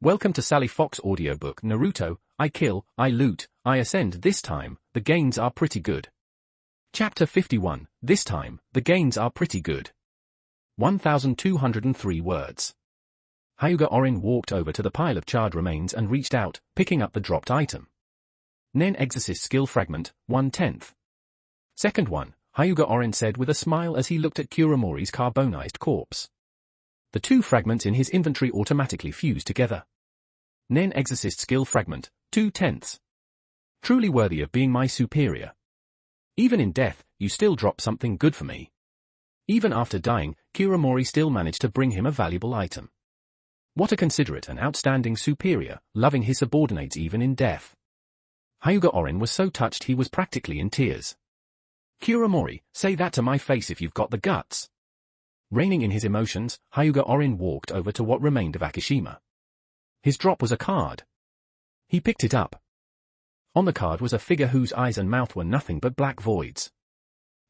Welcome to Sally Fox audiobook Naruto, I kill, I loot, I ascend. This time, the gains are pretty good. Chapter 51, this time, the gains are pretty good. 1203 words. Hyuga Orin walked over to the pile of charred remains and reached out, picking up the dropped item. Nen Exorcist Skill Fragment, 1/10. Second one, Hyuga Orin said with a smile as he looked at Kuramori's carbonized corpse. The two fragments in his inventory automatically fused together. Nen Exorcist Skill Fragment, 2/10. Truly worthy of being my superior. Even in death, you still drop something good for me. Even after dying, Kuramori still managed to bring him a valuable item. What a considerate and outstanding superior, loving his subordinates even in death. Hyuga Orin was so touched he was practically in tears. Kuramori, say that to my face if you've got the guts. Reining in his emotions, Hyuga Orin walked over to what remained of Akishima. His drop was a card. He picked it up. On the card was a figure whose eyes and mouth were nothing but black voids.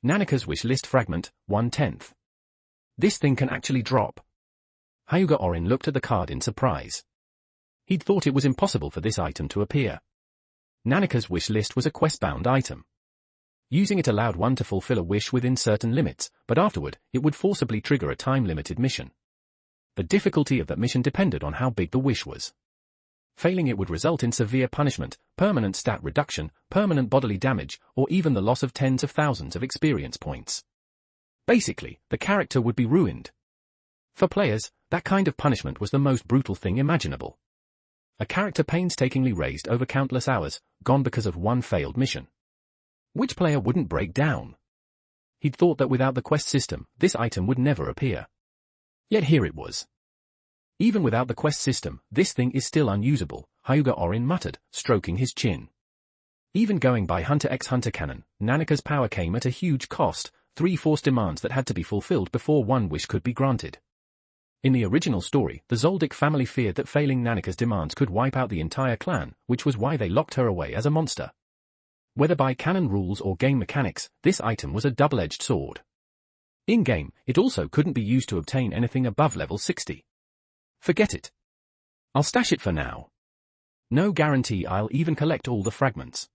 Nanaka's wish list fragment, 1/10. This thing can actually drop. Hyuga Orin looked at the card in surprise. He'd thought it was impossible for this item to appear. Nanaka's wish list was a quest-bound item. Using it allowed one to fulfill a wish within certain limits, but afterward, it would forcibly trigger a time-limited mission. The difficulty of that mission depended on how big the wish was. Failing it would result in severe punishment, permanent stat reduction, permanent bodily damage, or even the loss of tens of thousands of experience points. Basically, the character would be ruined. For players, that kind of punishment was the most brutal thing imaginable. A character painstakingly raised over countless hours, gone because of one failed mission. Which player wouldn't break down? He'd thought that without the quest system, this item would never appear. Yet here it was. Even without the quest system, this thing is still unusable, Hyuga Orin muttered, stroking his chin. Even going by Hunter x Hunter canon, Nanaka's power came at a huge cost, 3 forced demands that had to be fulfilled before one wish could be granted. In the original story, the Zoldyck family feared that failing Nanaka's demands could wipe out the entire clan, which was why they locked her away as a monster. Whether by canon rules or game mechanics, this item was a double-edged sword. In-game, it also couldn't be used to obtain anything above level 60. Forget it. I'll stash it for now. No guarantee I'll even collect all the fragments.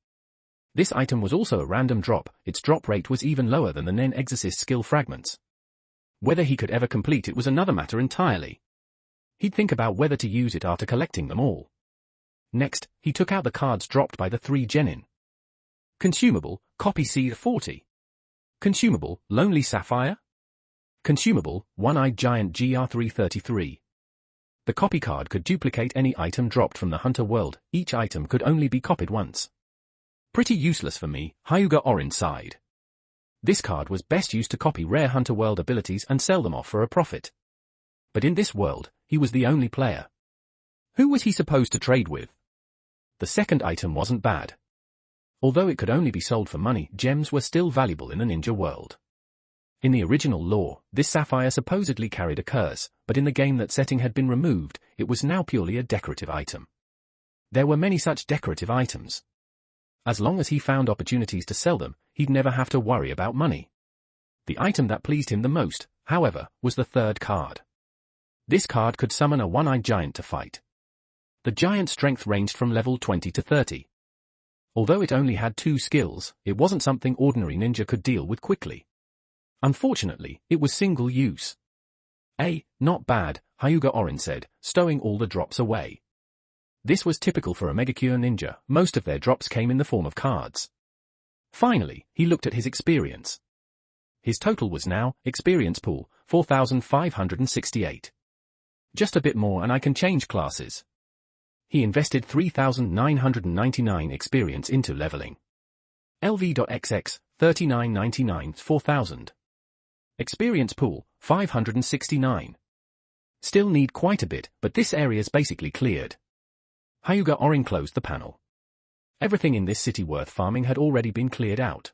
This item was also a random drop, its drop rate was even lower than the Nen Exorcist skill fragments. Whether he could ever complete it was another matter entirely. He'd think about whether to use it after collecting them all. Next, he took out the cards dropped by the 3 genin. Consumable, Copy C40. Consumable, Lonely Sapphire. Consumable, One-Eyed Giant GR333. The copy card could duplicate any item dropped from the Hunter world, each item could only be copied once. Pretty useless for me, Hyuga Orin sighed. This card was best used to copy rare Hunter world abilities and sell them off for a profit. But in this world, he was the only player. Who was he supposed to trade with? The second item wasn't bad. Although it could only be sold for money, gems were still valuable in the ninja world. In the original lore, this sapphire supposedly carried a curse, but in the game that setting had been removed, it was now purely a decorative item. There were many such decorative items. As long as he found opportunities to sell them, he'd never have to worry about money. The item that pleased him the most, however, was the third card. This card could summon a one-eyed giant to fight. The giant's strength ranged from level 20 to 30. Although it only had 2 skills, it wasn't something ordinary ninja could deal with quickly. Unfortunately, it was single use. Not bad, Hyuga Orin said, stowing all the drops away. This was typical for a Megacure ninja, most of their drops came in the form of cards. Finally, he looked at his experience. His total was now, experience pool, 4,568. Just a bit more and I can change classes. He invested 3,999 experience into leveling. LV.XX, 39.99, 4,000. Experience pool, 569. Still need quite a bit, but this area's basically cleared. Hyuga Orin closed the panel. Everything in this city worth farming had already been cleared out.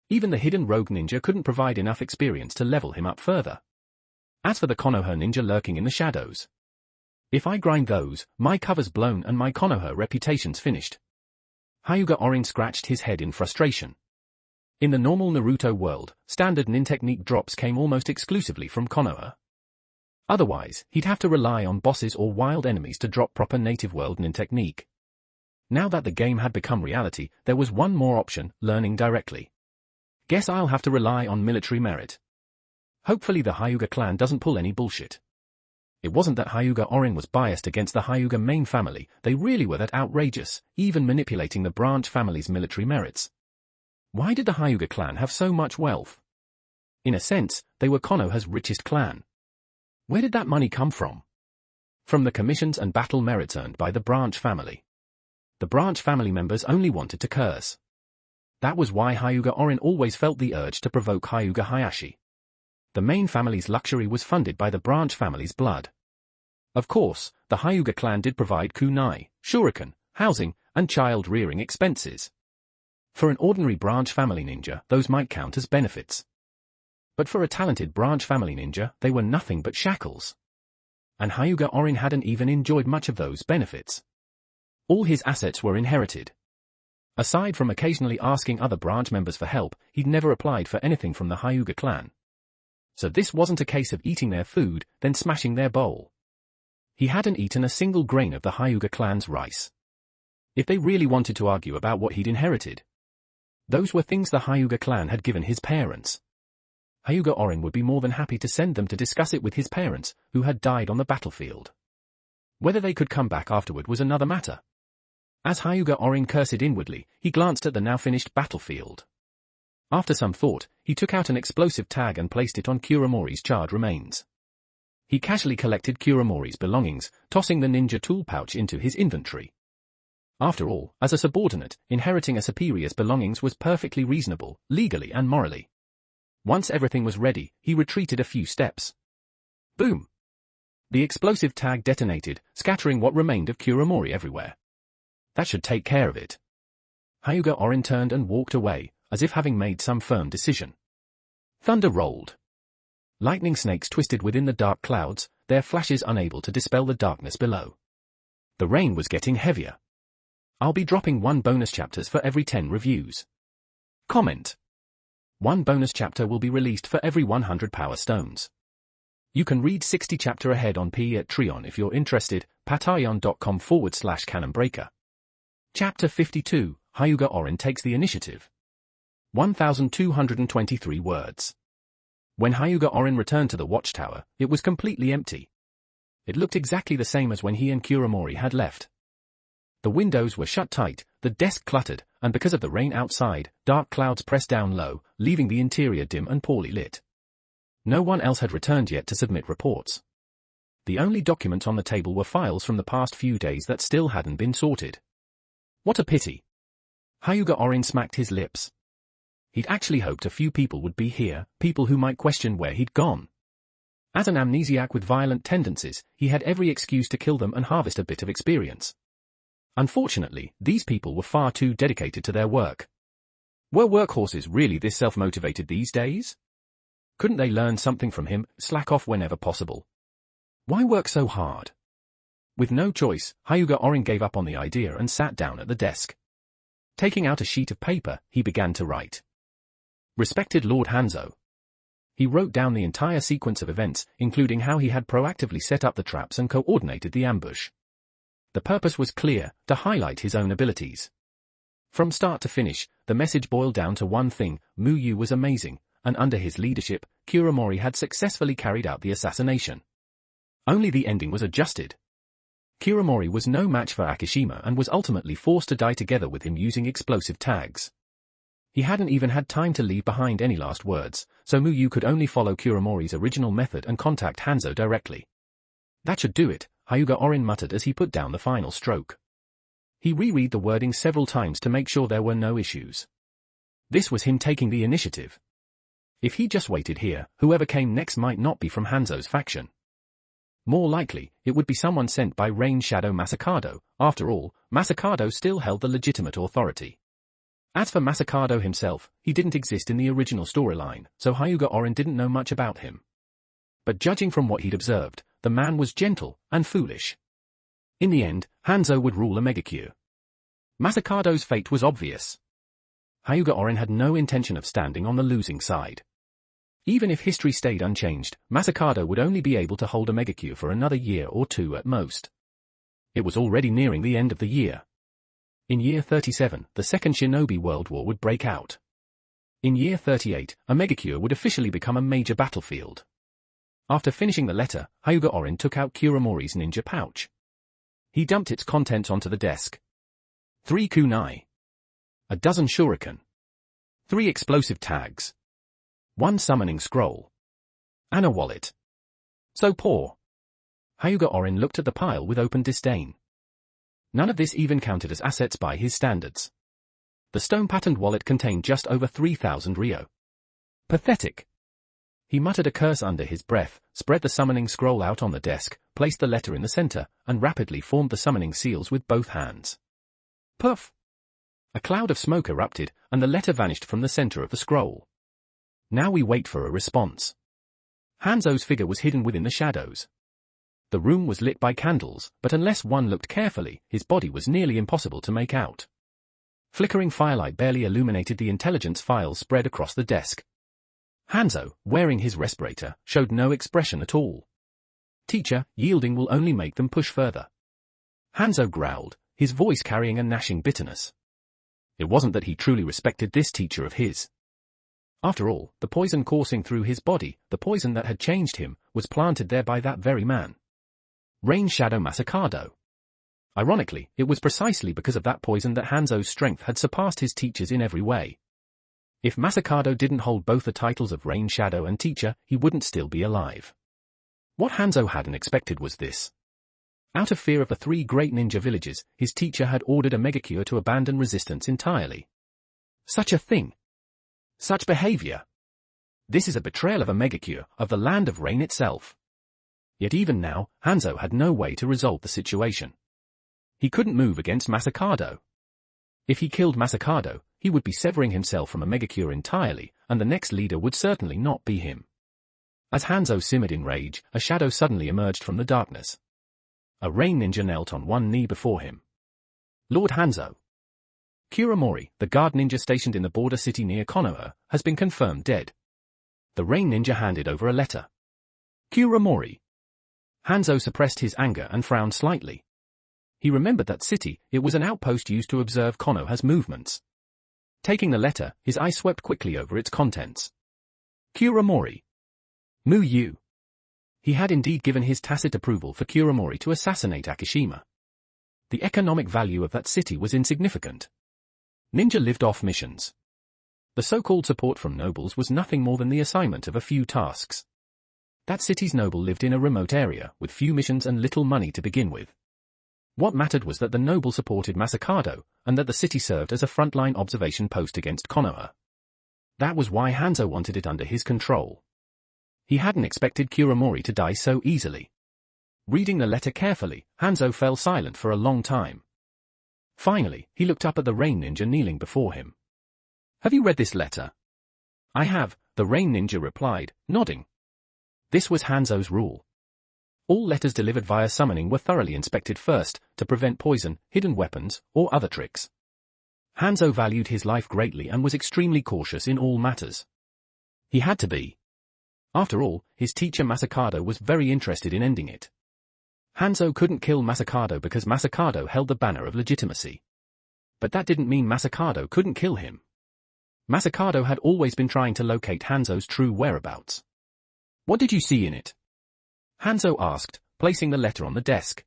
Even the hidden rogue ninja couldn't provide enough experience to level him up further. As for the Konoha ninja lurking in the shadows, if I grind those, my cover's blown and my Konoha reputation's finished. Hyuga Orin scratched his head in frustration. In the normal Naruto world, standard nin technique drops came almost exclusively from Konoha. Otherwise, he'd have to rely on bosses or wild enemies to drop proper native world nin technique. Now that the game had become reality, there was one more option, learning directly. Guess I'll have to rely on military merit. Hopefully the Hyuga clan doesn't pull any bullshit. It wasn't that Hyuga Orin was biased against the Hyuga main family, they really were that outrageous, even manipulating the branch family's military merits. Why did the Hyuga clan have so much wealth? In a sense, they were Konoha's richest clan. Where did that money come from? From the commissions and battle merits earned by the branch family. The branch family members only wanted to curse. That was why Hyuga Orin always felt the urge to provoke Hyuga Hayashi. The main family's luxury was funded by the branch family's blood. Of course, the Hyuga clan did provide kunai, shuriken, housing, and child-rearing expenses. For an ordinary branch family ninja, those might count as benefits. But for a talented branch family ninja, they were nothing but shackles. And Hyuga Orin hadn't even enjoyed much of those benefits. All his assets were inherited. Aside from occasionally asking other branch members for help, he'd never applied for anything from the Hyuga clan. So this wasn't a case of eating their food, then smashing their bowl. He hadn't eaten a single grain of the Hyuga clan's rice. If they really wanted to argue about what he'd inherited, those were things the Hyuga clan had given his parents. Hyuga Orin would be more than happy to send them to discuss it with his parents, who had died on the battlefield. Whether they could come back afterward was another matter. As Hyuga Orin cursed inwardly, he glanced at the now-finished battlefield. After some thought, he took out an explosive tag and placed it on Kuramori's charred remains. He casually collected Kuramori's belongings, tossing the ninja tool pouch into his inventory. After all, as a subordinate, inheriting a superior's belongings was perfectly reasonable, legally and morally. Once everything was ready, he retreated a few steps. Boom! The explosive tag detonated, scattering what remained of Kuramori everywhere. That should take care of it. Hyuga Orin turned and walked away, as if having made some firm decision. Thunder rolled. Lightning snakes twisted within the dark clouds, their flashes unable to dispel the darkness below. The rain was getting heavier. I'll be dropping 1 bonus chapters for every 10 reviews. Comment. 1 bonus chapter will be released for every 100 power stones. You can read 60 chapter ahead on Patreon if you're interested, patreon.com/canonbreaker. Chapter 52, Hyuga Orin takes the initiative. 1,223 words. When Hyuga Orin returned to the watchtower, it was completely empty. It looked exactly the same as when he and Kuramori had left. The windows were shut tight, the desk cluttered, and because of the rain outside, dark clouds pressed down low, leaving the interior dim and poorly lit. No one else had returned yet to submit reports. The only documents on the table were files from the past few days that still hadn't been sorted. What a pity. Hyuga Orin smacked his lips. He'd actually hoped a few people would be here, people who might question where he'd gone. As an amnesiac with violent tendencies, he had every excuse to kill them and harvest a bit of experience. Unfortunately, these people were far too dedicated to their work. Were workhorses really this self-motivated these days? Couldn't they learn something from him, slack off whenever possible? Why work so hard? With no choice, Hyuga Orin gave up on the idea and sat down at the desk. Taking out a sheet of paper, he began to write. Respected Lord Hanzo. He wrote down the entire sequence of events, including how he had proactively set up the traps and coordinated the ambush. The purpose was clear, to highlight his own abilities. From start to finish, the message boiled down to one thing: Muyu was amazing, and under his leadership, Kuramori had successfully carried out the assassination. Only the ending was adjusted. Kuramori was no match for Akishima and was ultimately forced to die together with him using explosive tags. He hadn't even had time to leave behind any last words, so Muyu could only follow Kuramori's original method and contact Hanzo directly. That should do it, Hyuga Orin muttered as he put down the final stroke. He reread the wording several times to make sure there were no issues. This was him taking the initiative. If he just waited here, whoever came next might not be from Hanzo's faction. More likely, it would be someone sent by Rain Shadow Masakado. After all, Masakado still held the legitimate authority. As for Masakado himself, he didn't exist in the original storyline, so Hyuga Orin didn't know much about him. But judging from what he'd observed, the man was gentle and foolish. In the end, Hanzo would rule a megacure. Masakado's fate was obvious. Hyuga Orin had no intention of standing on the losing side. Even if history stayed unchanged, Masakado would only be able to hold a megacure for another year or two at most. It was already nearing the end of the year. In year 37, the Second Shinobi World War would break out. In year 38, a megacure would officially become a major battlefield. After finishing the letter, Hyuga Orin took out Kuramori's ninja pouch. He dumped its contents onto the desk. 3 kunai. A dozen shuriken. 3 explosive tags. 1 summoning scroll. And a wallet. So poor. Hyuga Orin looked at the pile with open disdain. None of this even counted as assets by his standards. The stone-patterned wallet contained just over 3,000 ryo. Pathetic. He muttered a curse under his breath, spread the summoning scroll out on the desk, placed the letter in the center, and rapidly formed the summoning seals with both hands. Puff! A cloud of smoke erupted, and the letter vanished from the center of the scroll. Now we wait for a response. Hanzo's figure was hidden within the shadows. The room was lit by candles, but unless one looked carefully, his body was nearly impossible to make out. Flickering firelight barely illuminated the intelligence files spread across the desk. Hanzo, wearing his respirator, showed no expression at all. Teacher, yielding will only make them push further. Hanzo growled, his voice carrying a gnashing bitterness. It wasn't that he truly respected this teacher of his. After all, the poison coursing through his body, the poison that had changed him, was planted there by that very man. Rain Shadow Masakado. Ironically, it was precisely because of that poison that Hanzo's strength had surpassed his teacher's in every way. If Masakado didn't hold both the titles of Rain Shadow and Teacher, he wouldn't still be alive. What Hanzo hadn't expected was this. Out of fear of the 3 great ninja villages, his teacher had ordered a megacure to abandon resistance entirely. Such a thing. Such behavior. This is a betrayal of a megacure, of the land of rain itself. Yet even now, Hanzo had no way to resolve the situation. He couldn't move against Masakado. If he killed Masakado, he would be severing himself from a megacure entirely, and the next leader would certainly not be him. As Hanzo simmered in rage, a shadow suddenly emerged from the darkness. A rain ninja knelt on one knee before him. Lord Hanzo. Kuramori, the guard ninja stationed in the border city near Konoha, has been confirmed dead. The rain ninja handed over a letter. Kuramori. Hanzo suppressed his anger and frowned slightly. He remembered that city, it was an outpost used to observe Konoha's movements. Taking the letter, his eye swept quickly over its contents. Kuramori. Mu-yu. He had indeed given his tacit approval for Kuramori to assassinate Akishima. The economic value of that city was insignificant. Ninja lived off missions. The so-called support from nobles was nothing more than the assignment of a few tasks. That city's noble lived in a remote area, with few missions and little money to begin with. What mattered was that the noble supported Masakado, and that the city served as a frontline observation post against Konoha. That was why Hanzo wanted it under his control. He hadn't expected Kuramori to die so easily. Reading the letter carefully, Hanzo fell silent for a long time. Finally, he looked up at the rain ninja kneeling before him. Have you read this letter? I have, the rain ninja replied, nodding. This was Hanzo's rule. All letters delivered via summoning were thoroughly inspected first, to prevent poison, hidden weapons, or other tricks. Hanzo valued his life greatly and was extremely cautious in all matters. He had to be. After all, his teacher Masakado was very interested in ending it. Hanzo couldn't kill Masakado because Masakado held the banner of legitimacy. But that didn't mean Masakado couldn't kill him. Masakado had always been trying to locate Hanzo's true whereabouts. What did you see in it? Hanzo asked, placing the letter on the desk.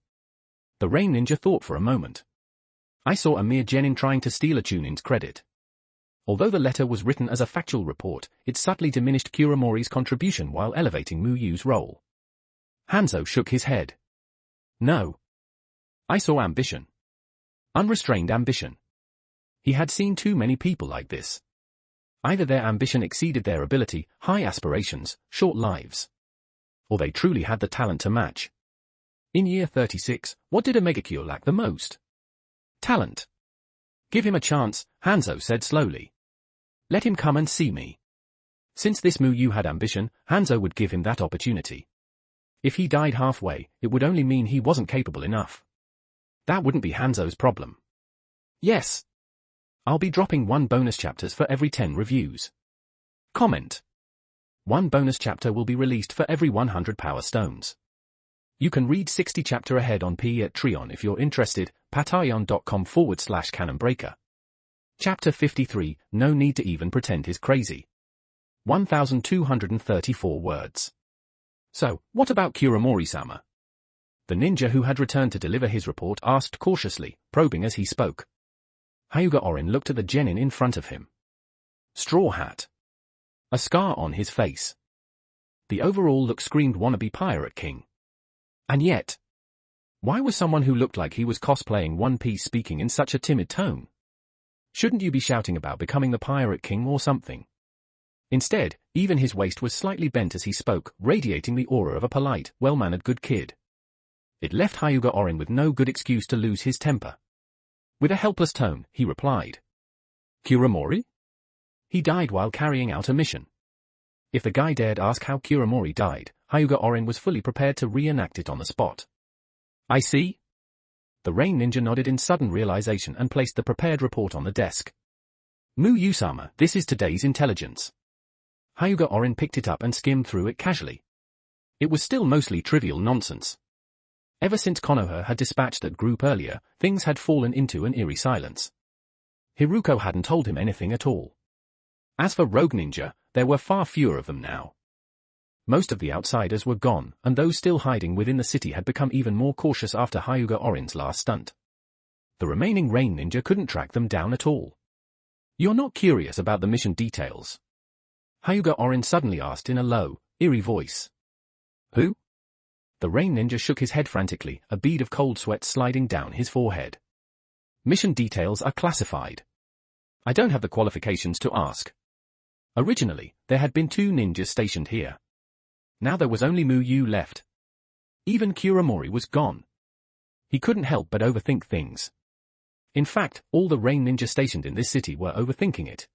The rain ninja thought for a moment. I saw a mere genin trying to steal a Chunin's credit. Although the letter was written as a factual report, it subtly diminished Kuramori's contribution while elevating Mu-yu's role. Hanzo shook his head. No. I saw ambition. Unrestrained ambition. He had seen too many people like this. Either their ambition exceeded their ability, high aspirations, short lives. Or they truly had the talent to match. In year 36, what did a megacure lack the most? Talent. Give him a chance, Hanzo said slowly. Let him come and see me. Since this Mu-yu had ambition, Hanzo would give him that opportunity. If he died halfway, it would only mean he wasn't capable enough. That wouldn't be Hanzo's problem. Yes. I'll be dropping 1 bonus chapters for every 10 reviews. Comment. One bonus chapter will be released for every 100 power stones. You can read 60 chapter ahead on Patreon if you're interested, patreon.com/canonbreaker. Chapter 53, No Need to Even Pretend He's Crazy. 1234 words. So, what about Kuramori-sama? The ninja who had returned to deliver his report asked cautiously, probing as he spoke. Hyuga Orin looked at the genin in front of him. Straw hat. A scar on his face. The overall look screamed wannabe pirate king. And yet, why was someone who looked like he was cosplaying One Piece speaking in such a timid tone? Shouldn't you be shouting about becoming the pirate king or something? Instead, even his waist was slightly bent as he spoke, radiating the aura of a polite, well-mannered good kid. It left Hyuga Orin with no good excuse to lose his temper. With a helpless tone, he replied. Kuramori? He died while carrying out a mission. If the guy dared ask how Kuramori died, Hyuga Orin was fully prepared to reenact it on the spot. I see. The rain ninja nodded in sudden realization and placed the prepared report on the desk. Mu-Usama, this is today's intelligence. Hyuga Orin picked it up and skimmed through it casually. It was still mostly trivial nonsense. Ever since Konoha had dispatched that group earlier, things had fallen into an eerie silence. Hiruko hadn't told him anything at all. As for rogue ninja, there were far fewer of them now. Most of the outsiders were gone, and those still hiding within the city had become even more cautious after Hyuga Orin's last stunt. The remaining rain ninja couldn't track them down at all. You're not curious about the mission details? Hyuga Orin suddenly asked in a low, eerie voice. Who? The rain ninja shook his head frantically, a bead of cold sweat sliding down his forehead. Mission details are classified. I don't have the qualifications to ask. Originally, there had been 2 ninjas stationed here. Now there was only Mu-Yu left. Even Kuramori was gone. He couldn't help but overthink things. In fact, all the rain ninja stationed in this city were overthinking it.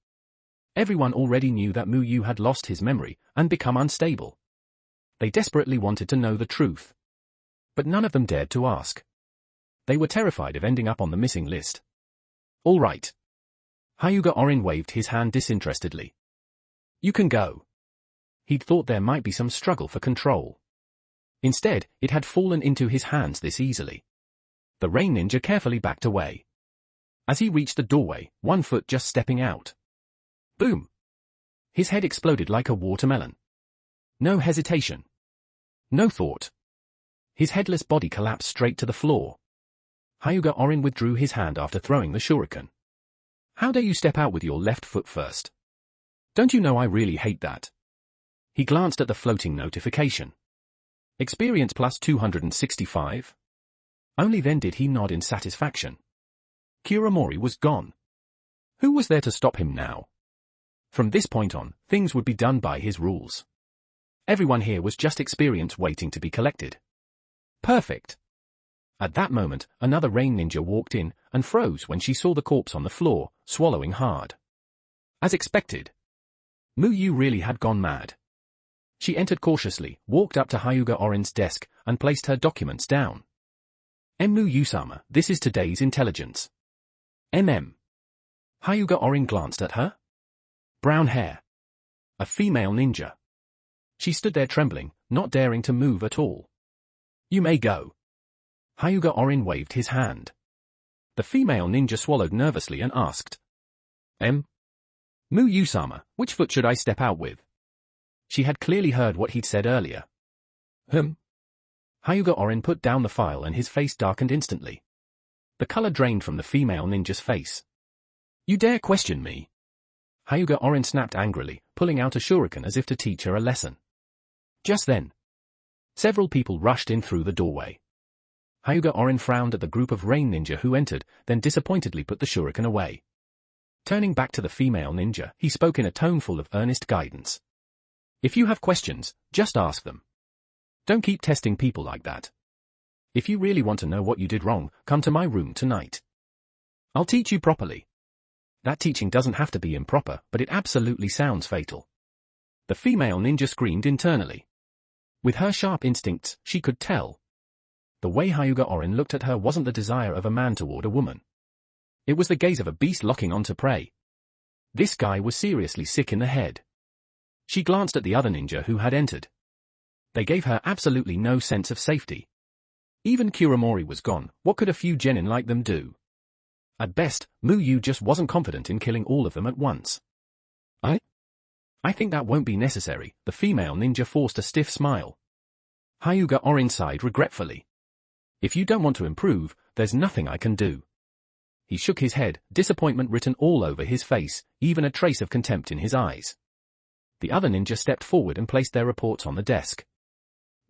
Everyone already knew that Mu-Yu had lost his memory and become unstable. They desperately wanted to know the truth. But none of them dared to ask. They were terrified of ending up on the missing list. All right. Hyuga Orin waved his hand disinterestedly. You can go. He'd thought there might be some struggle for control. Instead, it had fallen into his hands this easily. The rain ninja carefully backed away. As he reached the doorway, one foot just stepping out. Boom! His head exploded like a watermelon. No hesitation. No thought. His headless body collapsed straight to the floor. Hyuga Orin withdrew his hand after throwing the shuriken. How dare you step out with your left foot first? Don't you know I really hate that? He glanced at the floating notification. Experience plus 265? Only then did he nod in satisfaction. Kuramori was gone. Who was there to stop him now? From this point on, things would be done by his rules. Everyone here was just experience waiting to be collected. Perfect. At that moment, another rain ninja walked in and froze when she saw the corpse on the floor, swallowing hard. As expected. Mu-Yu really had gone mad. She entered cautiously, walked up to Hyuga Orin's desk, and placed her documents down. Mu-Usama, this is today's intelligence. Hyuga Orin glanced at her. Brown hair. A female ninja. She stood there trembling, not daring to move at all. You may go. Hyuga Orin waved his hand. The female ninja swallowed nervously and asked. Mu-Usama, which foot should I step out with? She had clearly heard what he'd said earlier. Hyuga Orin put down the file and his face darkened instantly. The color drained from the female ninja's face. You dare question me? Hyuga Orin snapped angrily, pulling out a shuriken as if to teach her a lesson. Just then, several people rushed in through the doorway. Hyuga Orin frowned at the group of rain ninja who entered, then disappointedly put the shuriken away. Turning back to the female ninja, he spoke in a tone full of earnest guidance. If you have questions, just ask them. Don't keep testing people like that. If you really want to know what you did wrong, come to my room tonight. I'll teach you properly. That teaching doesn't have to be improper, but it absolutely sounds fatal. The female ninja screamed internally. With her sharp instincts, she could tell. The way Hyuga Orin looked at her wasn't the desire of a man toward a woman. It was the gaze of a beast locking onto prey. This guy was seriously sick in the head. She glanced at the other ninja who had entered. They gave her absolutely no sense of safety. Even Kuramori was gone. What could a few genin like them do? At best, Muyu just wasn't confident in killing all of them at once. I think that won't be necessary, the female ninja forced a stiff smile. Hyuga Orin sighed regretfully. If you don't want to improve, there's nothing I can do. He shook his head, disappointment written all over his face, even a trace of contempt in his eyes. The other ninja stepped forward and placed their reports on the desk.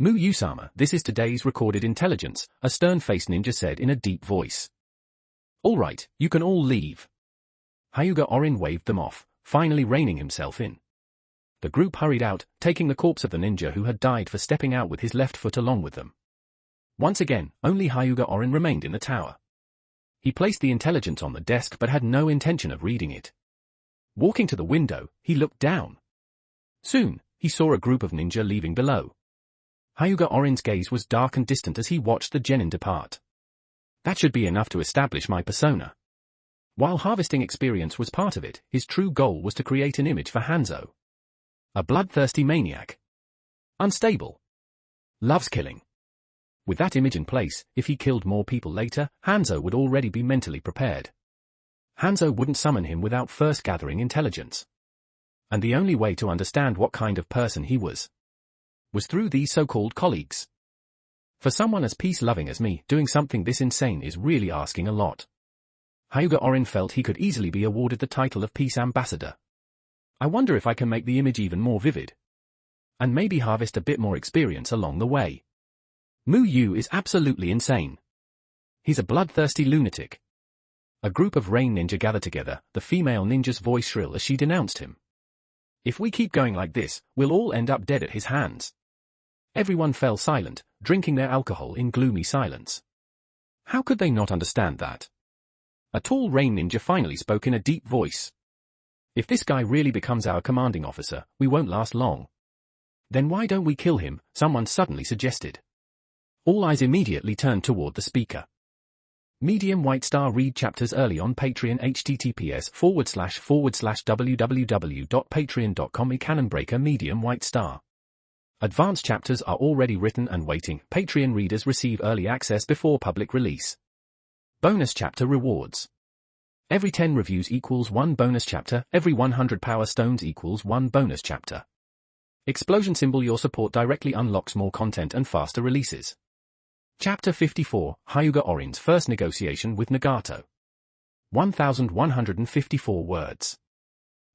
Muyu-sama, this is today's recorded intelligence, a stern-faced ninja said in a deep voice. All right, you can all leave. Hyuga Orin waved them off, finally reining himself in. The group hurried out, taking the corpse of the ninja who had died for stepping out with his left foot along with them. Once again, only Hyuga Orin remained in the tower. He placed the intelligence on the desk but had no intention of reading it. Walking to the window, he looked down. Soon, he saw a group of ninja leaving below. Hyuga Orin's gaze was dark and distant as he watched the genin depart. That should be enough to establish my persona. While harvesting experience was part of it, his true goal was to create an image for Hanzo. A bloodthirsty maniac. Unstable. Loves killing. With that image in place, if he killed more people later, Hanzo would already be mentally prepared. Hanzo wouldn't summon him without first gathering intelligence. And the only way to understand what kind of person he was through these so-called colleagues. For someone as peace-loving as me, doing something this insane is really asking a lot. Hyuga Orin felt he could easily be awarded the title of Peace Ambassador. I wonder if I can make the image even more vivid. And maybe harvest a bit more experience along the way. Muyu is absolutely insane. He's a bloodthirsty lunatic. A group of rain ninja gathered together, the female ninja's voice shrill as she denounced him. If we keep going like this, we'll all end up dead at his hands. Everyone fell silent, drinking their alcohol in gloomy silence. How could they not understand that? A tall rain ninja finally spoke in a deep voice. If this guy really becomes our commanding officer, we won't last long. Then why don't we kill him, someone suddenly suggested. All eyes immediately turned toward the speaker. Medium White Star read chapters early on Patreon https://www.patreon.com Canonbreaker Medium White Star. Advanced chapters are already written and waiting. Patreon readers receive early access before public release. Bonus chapter rewards. Every 10 reviews equals 1 bonus chapter, every 100 power stones equals 1 bonus chapter. Explosion symbol. Your support directly unlocks more content and faster releases. Chapter 54, Hyuga Orin's first negotiation with Nagato. 1154 words.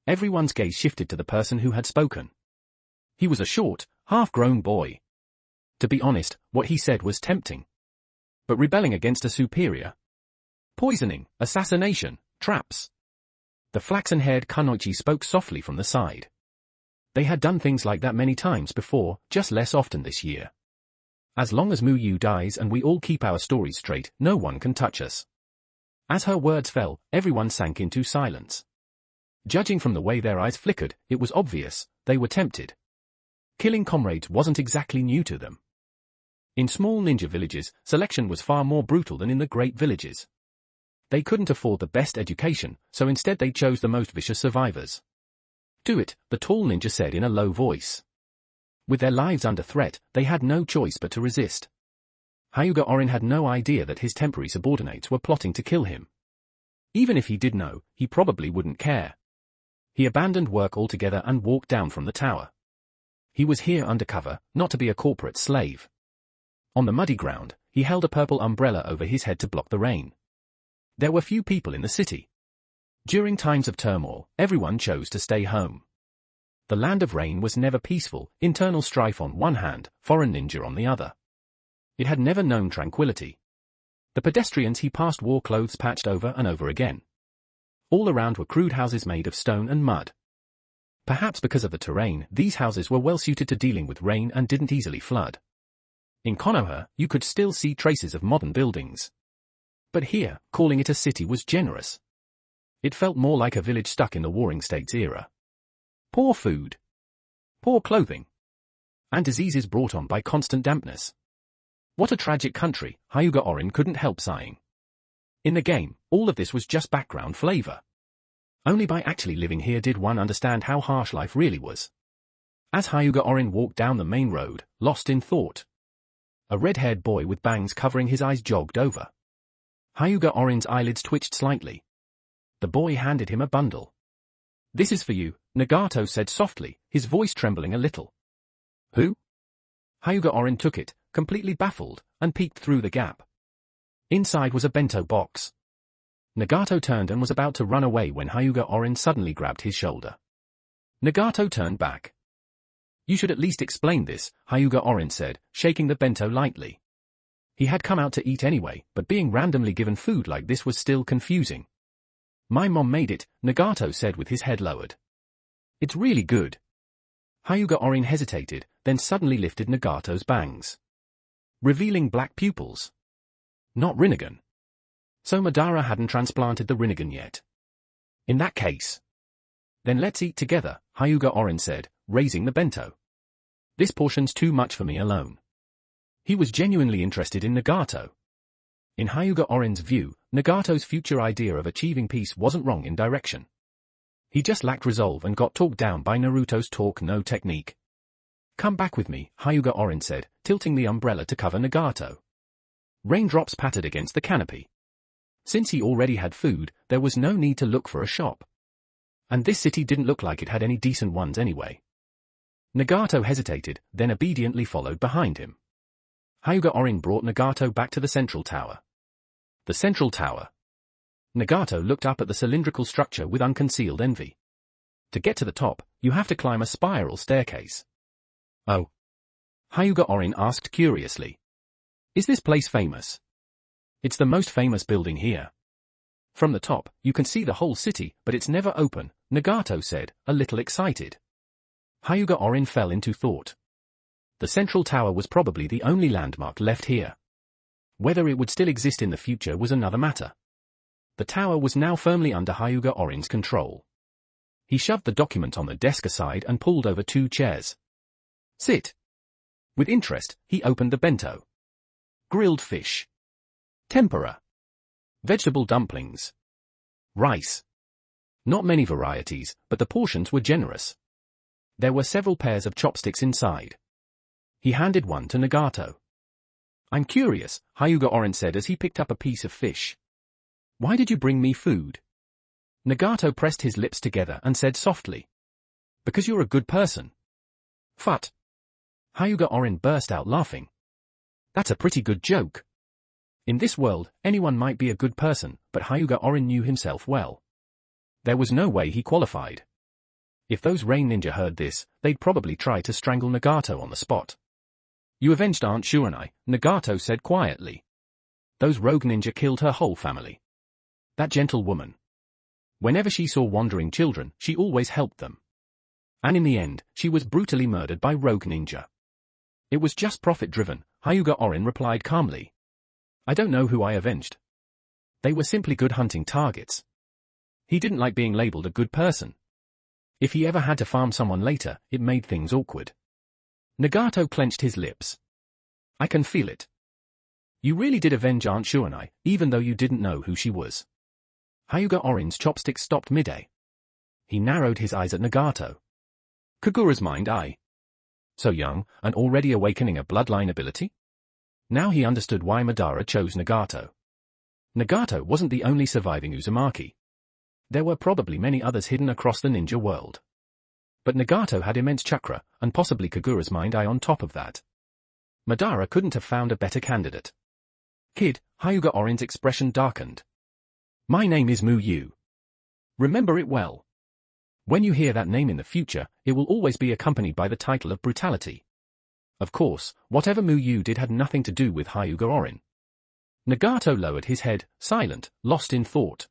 Everyone's gaze shifted to the person who had spoken. He was a short, half-grown boy. To be honest, what he said was tempting. But rebelling against a superior? Poisoning, assassination, traps. The flaxen-haired Kunoichi spoke softly from the side. They had done things like that many times before, just less often this year. As long as Muyu dies and we all keep our stories straight, no one can touch us. As her words fell, everyone sank into silence. Judging from the way their eyes flickered, it was obvious, they were tempted. Killing comrades wasn't exactly new to them. In small ninja villages, selection was far more brutal than in the great villages. They couldn't afford the best education, so instead they chose the most vicious survivors. Do it, the tall ninja said in a low voice. With their lives under threat, they had no choice but to resist. Hyuga Orin had no idea that his temporary subordinates were plotting to kill him. Even if he did know, he probably wouldn't care. He abandoned work altogether and walked down from the tower. He was here undercover, not to be a corporate slave. On the muddy ground, he held a purple umbrella over his head to block the rain. There were few people in the city. During times of turmoil, everyone chose to stay home. The land of rain was never peaceful, internal strife on one hand, foreign ninja on the other. It had never known tranquility. The pedestrians he passed wore clothes patched over and over again. All around were crude houses made of stone and mud. Perhaps because of the terrain, these houses were well suited to dealing with rain and didn't easily flood. In Konoha, you could still see traces of modern buildings. But here, calling it a city was generous. It felt more like a village stuck in the Warring States era. Poor food. Poor clothing. And diseases brought on by constant dampness. What a tragic country, Hyuga Orin couldn't help sighing. In the game, all of this was just background flavor. Only by actually living here did one understand how harsh life really was. As Hyuga Orin walked down the main road, lost in thought, a red-haired boy with bangs covering his eyes jogged over. Hyuga Orin's eyelids twitched slightly. The boy handed him a bundle. "This is for you," Nagato said softly, his voice trembling a little. "Who?" Hyuga Orin took it, completely baffled, and peeked through the gap. Inside was a bento box. Nagato turned and was about to run away when Hyuga Orin suddenly grabbed his shoulder. Nagato turned back. "You should at least explain this," Hyuga Orin said, shaking the bento lightly. He had come out to eat anyway, but being randomly given food like this was still confusing. "My mom made it," Nagato said with his head lowered. "It's really good." Hyuga Orin hesitated, then suddenly lifted Nagato's bangs, revealing black pupils. Not Rinnegan. So Madara hadn't transplanted the Rinnegan yet. In that case, then let's eat together, Hyuga Orin said, raising the bento. "This portion's too much for me alone." He was genuinely interested in Nagato. In Hyuga Orin's view, Nagato's future idea of achieving peace wasn't wrong in direction. He just lacked resolve and got talked down by Naruto's talk-no technique. "Come back with me," Hyuga Orin said, tilting the umbrella to cover Nagato. Raindrops pattered against the canopy. Since he already had food, there was no need to look for a shop. And this city didn't look like it had any decent ones anyway. Nagato hesitated, then obediently followed behind him. Hyuga Orin brought Nagato back to the central tower. The central tower. Nagato looked up at the cylindrical structure with unconcealed envy. To get to the top, you have to climb a spiral staircase. "Oh?" Hyuga Orin asked curiously. "Is this place famous?" "It's the most famous building here. From the top, you can see the whole city, but it's never open," Nagato said, a little excited. Hyuga Orin fell into thought. The central tower was probably the only landmark left here. Whether it would still exist in the future was another matter. The tower was now firmly under Hyuga Orin's control. He shoved the document on the desk aside and pulled over 2 chairs. "Sit." With interest, he opened the bento. Grilled fish. Tempura. Vegetable dumplings. Rice. Not many varieties, but the portions were generous. There were several pairs of chopsticks inside. He handed one to Nagato. "I'm curious," Hyuga Orin said as he picked up a piece of fish. "Why did you bring me food?" Nagato pressed his lips together and said softly. "Because you're a good person." "Phut." Hyuga Orin burst out laughing. "That's a pretty good joke." In this world, anyone might be a good person, but Hyuga Orin knew himself well. There was no way he qualified. If those rain ninja heard this, they'd probably try to strangle Nagato on the spot. "You avenged Aunt Shuranai," Nagato said quietly. "Those rogue ninja killed her whole family. That gentle woman. Whenever she saw wandering children, she always helped them. And in the end, she was brutally murdered by rogue ninja." "It was just profit-driven," Hyuga Orin replied calmly. "I don't know who I avenged. They were simply good hunting targets." He didn't like being labeled a good person. If he ever had to farm someone later, it made things awkward. Nagato clenched his lips. "I can feel it. You really did avenge Aunt Shuranai, even though you didn't know who she was." Hyuga Orin's chopsticks stopped mid-air. He narrowed his eyes at Nagato. "Kagura's mind eye. So young, and already awakening a bloodline ability?" Now he understood why Madara chose Nagato. Nagato wasn't the only surviving Uzumaki. There were probably many others hidden across the ninja world. But Nagato had immense chakra, and possibly Kagura's mind eye on top of that. Madara couldn't have found a better candidate. "Kid," Hyuga Orin's expression darkened. "My name is Mu Yu. Remember it well. When you hear that name in the future, it will always be accompanied by the title of brutality." Of course, whatever Mu Yu did had nothing to do with Hyuga Orin. Nagato lowered his head, silent, lost in thought.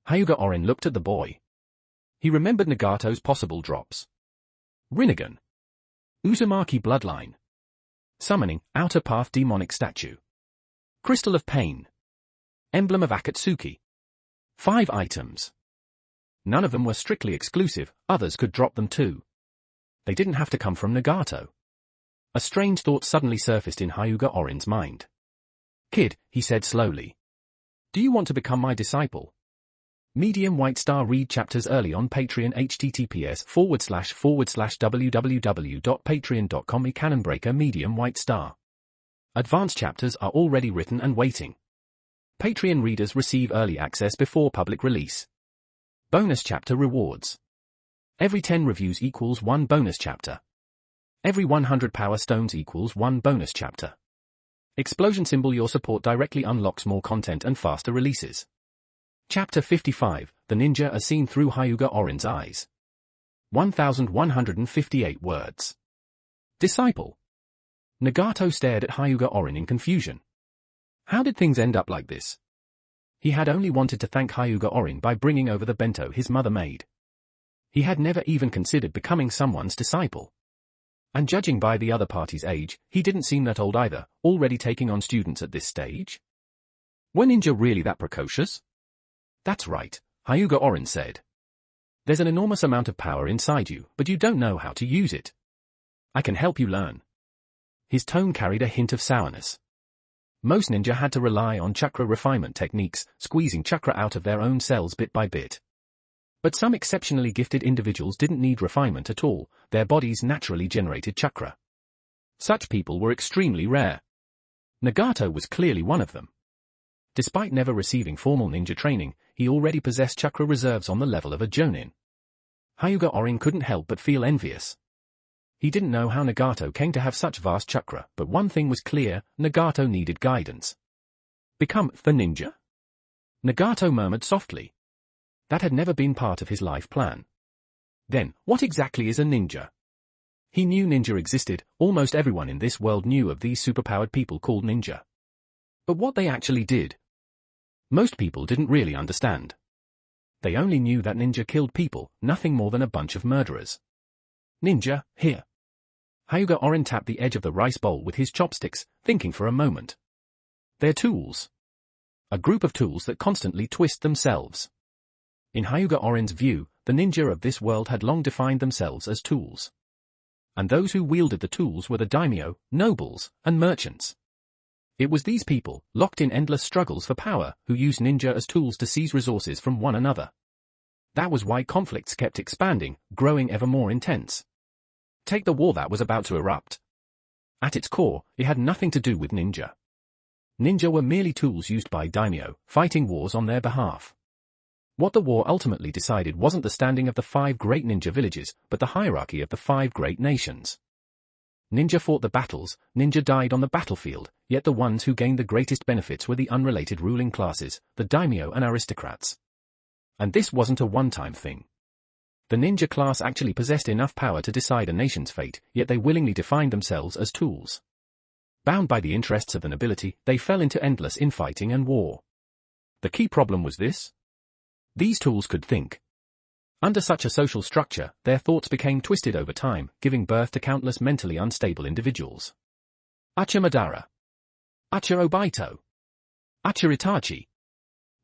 Hyuga Orin looked at the boy. He remembered Nagato's possible drops. Rinnegan. Uzumaki bloodline. Summoning, outer path demonic statue. Crystal of pain. Emblem of Akatsuki. 5 items. None of them were strictly exclusive, others could drop them too. They didn't have to come from Nagato. A strange thought suddenly surfaced in Hyuga Orin's mind. "Kid," he said slowly. "Do you want to become my disciple?" Medium White Star. Read chapters early on Patreon. https://www.patreon.com Canonbreaker Medium White Star. Advanced chapters are already written and waiting. Patreon readers receive early access before public release. Bonus chapter rewards. Every 10 reviews equals 1 bonus chapter. Every 100 power stones equals 1 bonus chapter. Explosion symbol. Your support directly unlocks more content and faster releases. Chapter 55, The Ninja as Seen Through Hyuga Orin's Eyes. 1158 words. Disciple. Nagato stared at Hyuga Orin in confusion. How did things end up like this? He had only wanted to thank Hyuga Orin by bringing over the bento his mother made. He had never even considered becoming someone's disciple. And judging by the other party's age, he didn't seem that old either, already taking on students at this stage. Were ninja really that precocious? That's right, Hyuga Orin said. There's an enormous amount of power inside you, but you don't know how to use it. I can help you learn. His tone carried a hint of sourness. Most ninja had to rely on chakra refinement techniques, squeezing chakra out of their own cells bit by bit. But some exceptionally gifted individuals didn't need refinement at all, their bodies naturally generated chakra. Such people were extremely rare. Nagato was clearly one of them. Despite never receiving formal ninja training, he already possessed chakra reserves on the level of a jonin. Hyuga Orin couldn't help but feel envious. He didn't know how Nagato came to have such vast chakra, but one thing was clear, Nagato needed guidance. Become the ninja? Nagato murmured softly. That had never been part of his life plan. Then, what exactly is a ninja? He knew ninja existed, almost everyone in this world knew of these superpowered people called ninja. But what they actually did? Most people didn't really understand. They only knew that ninja killed people, nothing more than a bunch of murderers. Ninja, here. Hyuga Orin tapped the edge of the rice bowl with his chopsticks, thinking for a moment. They're tools. A group of tools that constantly twist themselves. In Hyuga Orin's view, the ninja of this world had long defined themselves as tools. And those who wielded the tools were the daimyo, nobles, and merchants. It was these people, locked in endless struggles for power, who used ninja as tools to seize resources from one another. That was why conflicts kept expanding, growing ever more intense. Take the war that was about to erupt. At its core, it had nothing to do with ninja. Ninja were merely tools used by daimyo, fighting wars on their behalf. What the war ultimately decided wasn't the standing of the 5 great ninja villages, but the hierarchy of the 5 great nations. Ninja fought the battles, ninja died on the battlefield, yet the ones who gained the greatest benefits were the unrelated ruling classes, the daimyo and aristocrats. And this wasn't a one-time thing. The ninja class actually possessed enough power to decide a nation's fate, yet they willingly defined themselves as tools. Bound by the interests of the nobility, they fell into endless infighting and war. The key problem was this: these tools could think. Under such a social structure, their thoughts became twisted over time, giving birth to countless mentally unstable individuals. Ucha Madara. Ucha Obito. Ucha Itachi.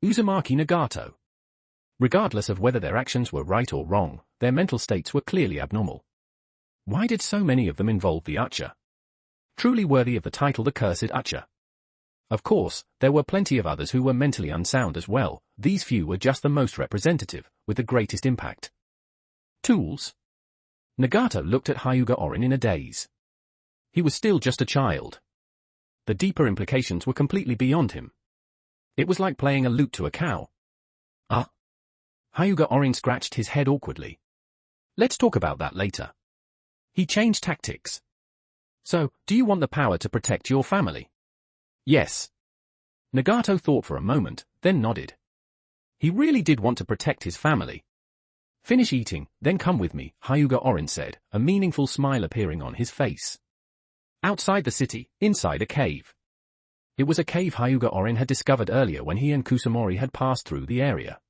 Uzumaki Nagato. Regardless of whether their actions were right or wrong, their mental states were clearly abnormal. Why did so many of them involve the Ucha? Truly worthy of the title the Cursed Ucha. Of course, there were plenty of others who were mentally unsound as well, these few were just the most representative, with the greatest impact. Tools? Nagato looked at Hyuga Orin in a daze. He was still just a child. The deeper implications were completely beyond him. It was like playing a lute to a cow. Hyuga Orin scratched his head awkwardly. Let's talk about that later. He changed tactics. So, do you want the power to protect your family? Yes. Nagato thought for a moment, then nodded. He really did want to protect his family. Finish eating, then come with me, Hyuga Orin said, a meaningful smile appearing on his face. Outside the city, inside a cave. It was a cave Hyuga Orin had discovered earlier when he and Kusamori had passed through the area.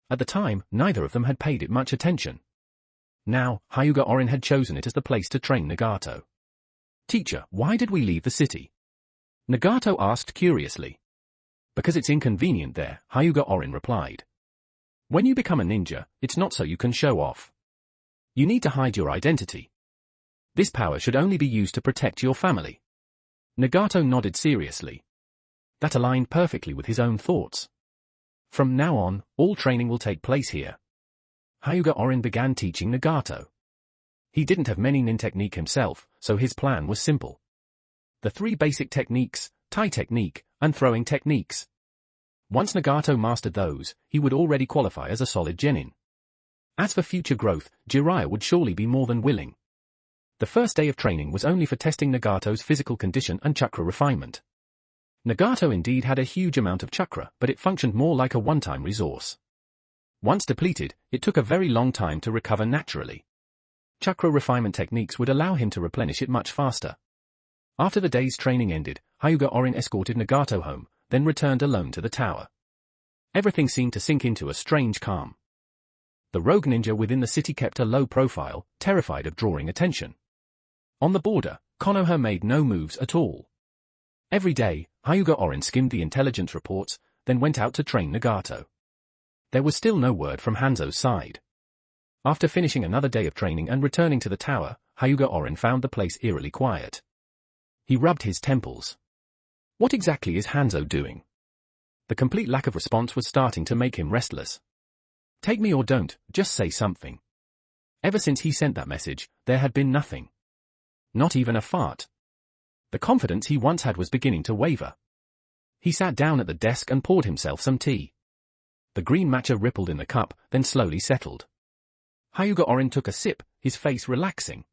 At the time, neither of them had paid it much attention. Now, Hyuga Orin had chosen it as the place to train Nagato. Teacher, why did we leave the city? Nagato asked curiously. Because it's inconvenient there, Hyuga Orin replied. When you become a ninja, it's not so you can show off. You need to hide your identity. This power should only be used to protect your family. Nagato nodded seriously. That aligned perfectly with his own thoughts. From now on, all training will take place here. Hyuga Orin began teaching Nagato. He didn't have many nin technique himself, so his plan was simple. The 3 basic techniques, Tai technique, and throwing techniques. Once Nagato mastered those, he would already qualify as a solid genin. As for future growth, Jiraiya would surely be more than willing. The first day of training was only for testing Nagato's physical condition and chakra refinement. Nagato indeed had a huge amount of chakra, but it functioned more like a one-time resource. Once depleted, it took a very long time to recover naturally. Chakra refinement techniques would allow him to replenish it much faster. After the day's training ended, Hyuga Orin escorted Nagato home, then returned alone to the tower. Everything seemed to sink into a strange calm. The rogue ninja within the city kept a low profile, terrified of drawing attention. On the border, Konoha made no moves at all. Every day, Hyuga Orin skimmed the intelligence reports, then went out to train Nagato. There was still no word from Hanzo's side. After finishing another day of training and returning to the tower, Hyuga Orin found the place eerily quiet. He rubbed his temples. What exactly is Hanzo doing? The complete lack of response was starting to make him restless. Take me or don't, just say something. Ever since he sent that message, there had been nothing. Not even a fart. The confidence he once had was beginning to waver. He sat down at the desk and poured himself some tea. The green matcha rippled in the cup, then slowly settled. Hyuga Orin took a sip, his face relaxing.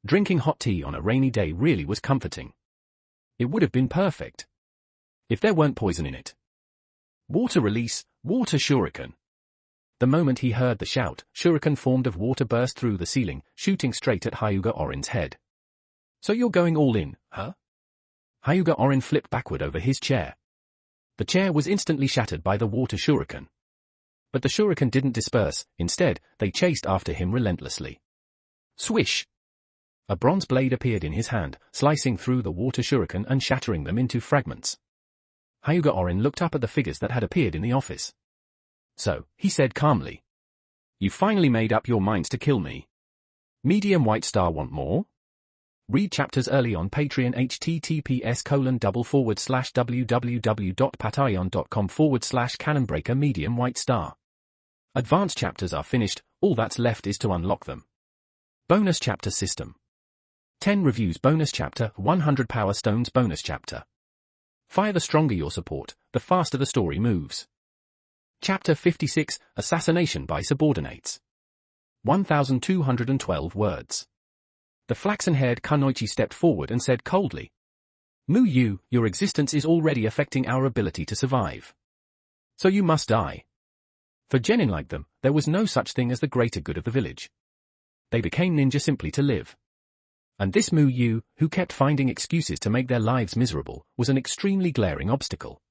Drinking hot tea on a rainy day really was comforting. It would have been perfect if there weren't poison in it. Water release, water shuriken. The moment he heard the shout, shuriken formed of water burst through the ceiling, shooting straight at Hyuga Orin's head. So you're going all in, huh? Hyuga Orin flipped backward over his chair. The chair was instantly shattered by the water shuriken. But the shuriken didn't disperse, instead, they chased after him relentlessly. Swish! A bronze blade appeared in his hand, slicing through the water shuriken and shattering them into fragments. Hyuga Orin looked up at the figures that had appeared in the office. So, he said calmly. You finally made up your minds to kill me. Medium White Star want more? Read chapters early on Patreon https://www.patreon.com/canonbreaker Medium White Star. Advanced chapters are finished, all that's left is to unlock them. Bonus chapter system. 10 reviews bonus chapter, 100 power stones bonus chapter. Fire the stronger your support, the faster the story moves. Chapter 56, Assassination by Subordinates. 1,212 words. The flaxen-haired Kunoichi stepped forward and said coldly, Mu-Yu, your existence is already affecting our ability to survive. So you must die. For genin like them, there was no such thing as the greater good of the village. They became ninja simply to live. And this Mu-Yu, who kept finding excuses to make their lives miserable, was an extremely glaring obstacle.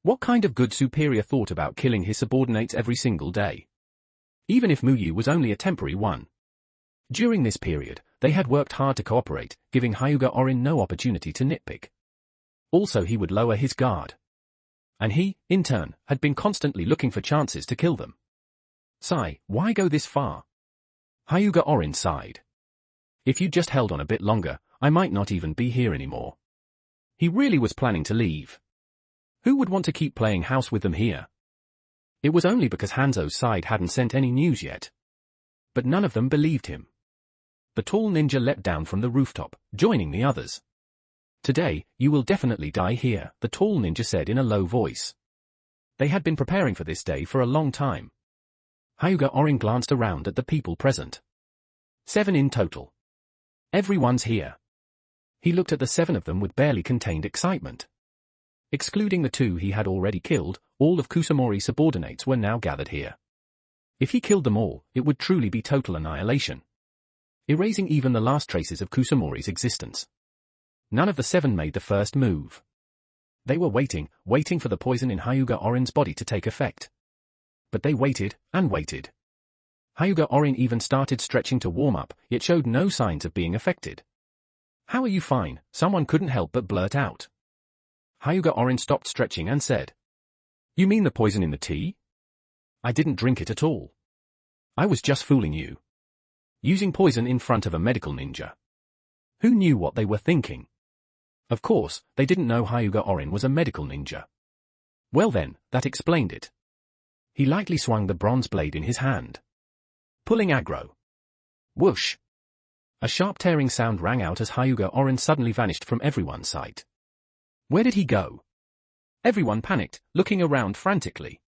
What kind of good superior thought about killing his subordinates every single day? Even if Mu-Yu was only a temporary one. During this period, they had worked hard to cooperate, giving Hyuga Orin no opportunity to nitpick. Also he would lower his guard. And he, in turn, had been constantly looking for chances to kill them. Sigh, why go this far? Hyuga Orin sighed. If you just held on a bit longer, I might not even be here anymore. He really was planning to leave. Who would want to keep playing house with them here? It was only because Hanzo's side hadn't sent any news yet. But none of them believed him. The tall ninja leapt down from the rooftop, joining the others. Today, you will definitely die here, the tall ninja said in a low voice. They had been preparing for this day for a long time. Hyuga Orin glanced around at the people present. 7 in total. Everyone's here. He looked at the 7 of them with barely contained excitement. Excluding the 2 he had already killed, all of Kusamori's subordinates were now gathered here. If he killed them all, it would truly be total annihilation. Erasing even the last traces of Kusamori's existence. None of the 7 made the first move. They were waiting for the poison in Hyuga Orin's body to take effect. But they waited, and waited. Hyuga Orin even started stretching to warm up, yet showed no signs of being affected. How are you fine? Someone couldn't help but blurt out. Hyuga Orin stopped stretching and said, You mean the poison in the tea? I didn't drink it at all. I was just fooling you. Using poison in front of a medical ninja. Who knew what they were thinking? Of course, they didn't know Hyuga Orin was a medical ninja. Well then, that explained it. He lightly swung the bronze blade in his hand, pulling aggro. Whoosh! A sharp tearing sound rang out as Hyuga Orin suddenly vanished from everyone's sight. Where did he go? Everyone panicked, looking around frantically.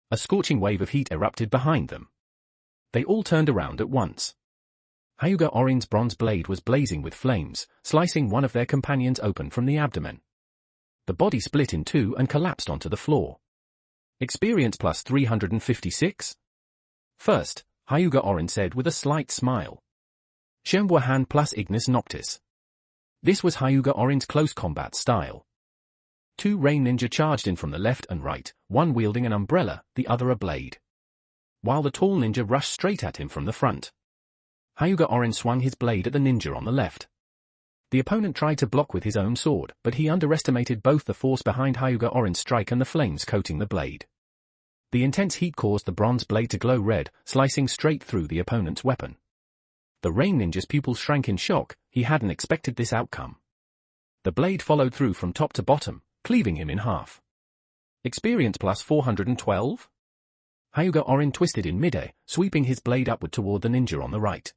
A scorching wave of heat erupted behind them. They all turned around at once. Hyuga Orin's bronze blade was blazing with flames, slicing one of their companions open from the abdomen. The body split in two and collapsed onto the floor. Experience plus 356? First, Hyuga Orin said with a slight smile. Shenbuahan plus Ignis Noctis. This was Hyuga Orin's close combat style. Two rain ninja charged in from the left and right, one wielding an umbrella, the other a blade. While the tall ninja rushed straight at him from the front. Hyuga Orin swung his blade at the ninja on the left. The opponent tried to block with his own sword, but he underestimated both the force behind Hyuga Orin's strike and the flames coating the blade. The intense heat caused the bronze blade to glow red, slicing straight through the opponent's weapon. The rain ninja's pupils shrank in shock. He hadn't expected this outcome. The blade followed through from top to bottom, cleaving him in half. Experience plus 412? Hyuga Orin twisted in midair, sweeping his blade upward toward the ninja on the right.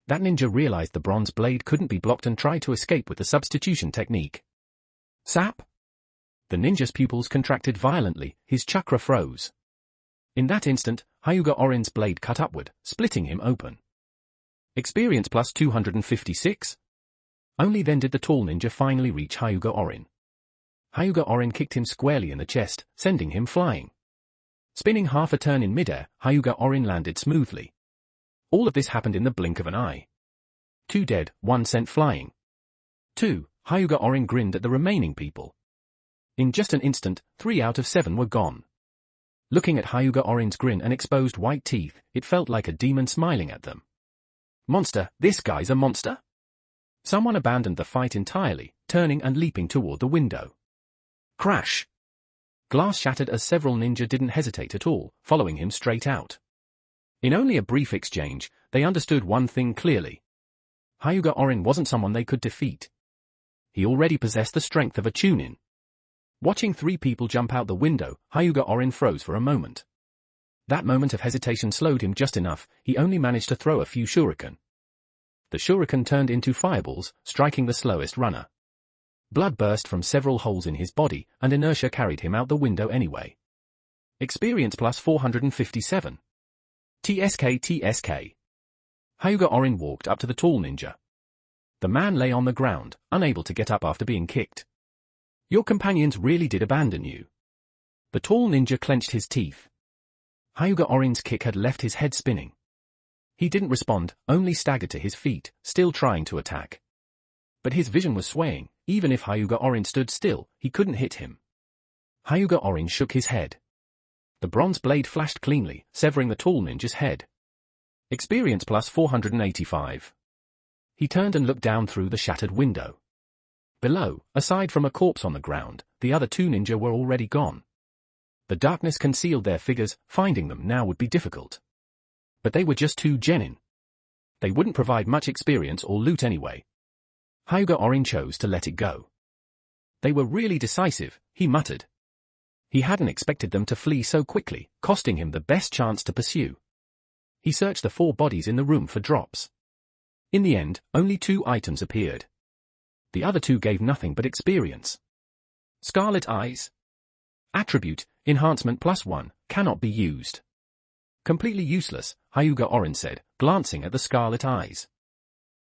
That ninja realized the bronze blade couldn't be blocked and tried to escape with the substitution technique. Sap! The ninja's pupils contracted violently, his chakra froze. In that instant, Hyuga Orin's blade cut upward, splitting him open. Experience plus 256? Only then did the tall ninja finally reach Hyuga Orin. Hyuga Orin kicked him squarely in the chest, sending him flying. Spinning half a turn in midair, Hyuga Orin landed smoothly. All of this happened in the blink of an eye. 2 dead, 1 sent flying. 2. Hyuga Orin grinned at the remaining people. In just an instant, 3 out of 7 were gone. Looking at Hyuga Orin's grin and exposed white teeth, it felt like a demon smiling at them. Monster, this guy's a monster? Someone abandoned the fight entirely, turning and leaping toward the window. Crash! Glass shattered as several ninja didn't hesitate at all, following him straight out. In only a brief exchange, they understood one thing clearly. Hyuga Orin wasn't someone they could defeat. He already possessed the strength of a Chunin. Watching 3 people jump out the window, Hyuga Orin froze for a moment. That moment of hesitation slowed him just enough. He only managed to throw a few shuriken. The shuriken turned into fireballs, striking the slowest runner. Blood burst from several holes in his body, and inertia carried him out the window anyway. Experience plus 457. TSK. Hyuga Orin walked up to the tall ninja. The man lay on the ground, unable to get up after being kicked. Your companions really did abandon you. The tall ninja clenched his teeth. Hyuga Orin's kick had left his head spinning. He didn't respond, only staggered to his feet, still trying to attack. But his vision was swaying. Even if Hyuga Orin stood still, he couldn't hit him. Hyuga Orin shook his head. The bronze blade flashed cleanly, severing the tall ninja's head. Experience plus 485. He turned and looked down through the shattered window. Below, aside from a corpse on the ground, the other 2 ninja were already gone. The darkness concealed their figures, finding them now would be difficult. But they were just 2 genin. They wouldn't provide much experience or loot anyway. Hyuga Orin chose to let it go. They were really decisive, he muttered. He hadn't expected them to flee so quickly, costing him the best chance to pursue. He searched the 4 bodies in the room for drops. In the end, only 2 items appeared. The other 2 gave nothing but experience. Scarlet Eyes. Attribute, Enhancement plus 1, cannot be used. Completely useless, Hyuga Orin said, glancing at the Scarlet Eyes.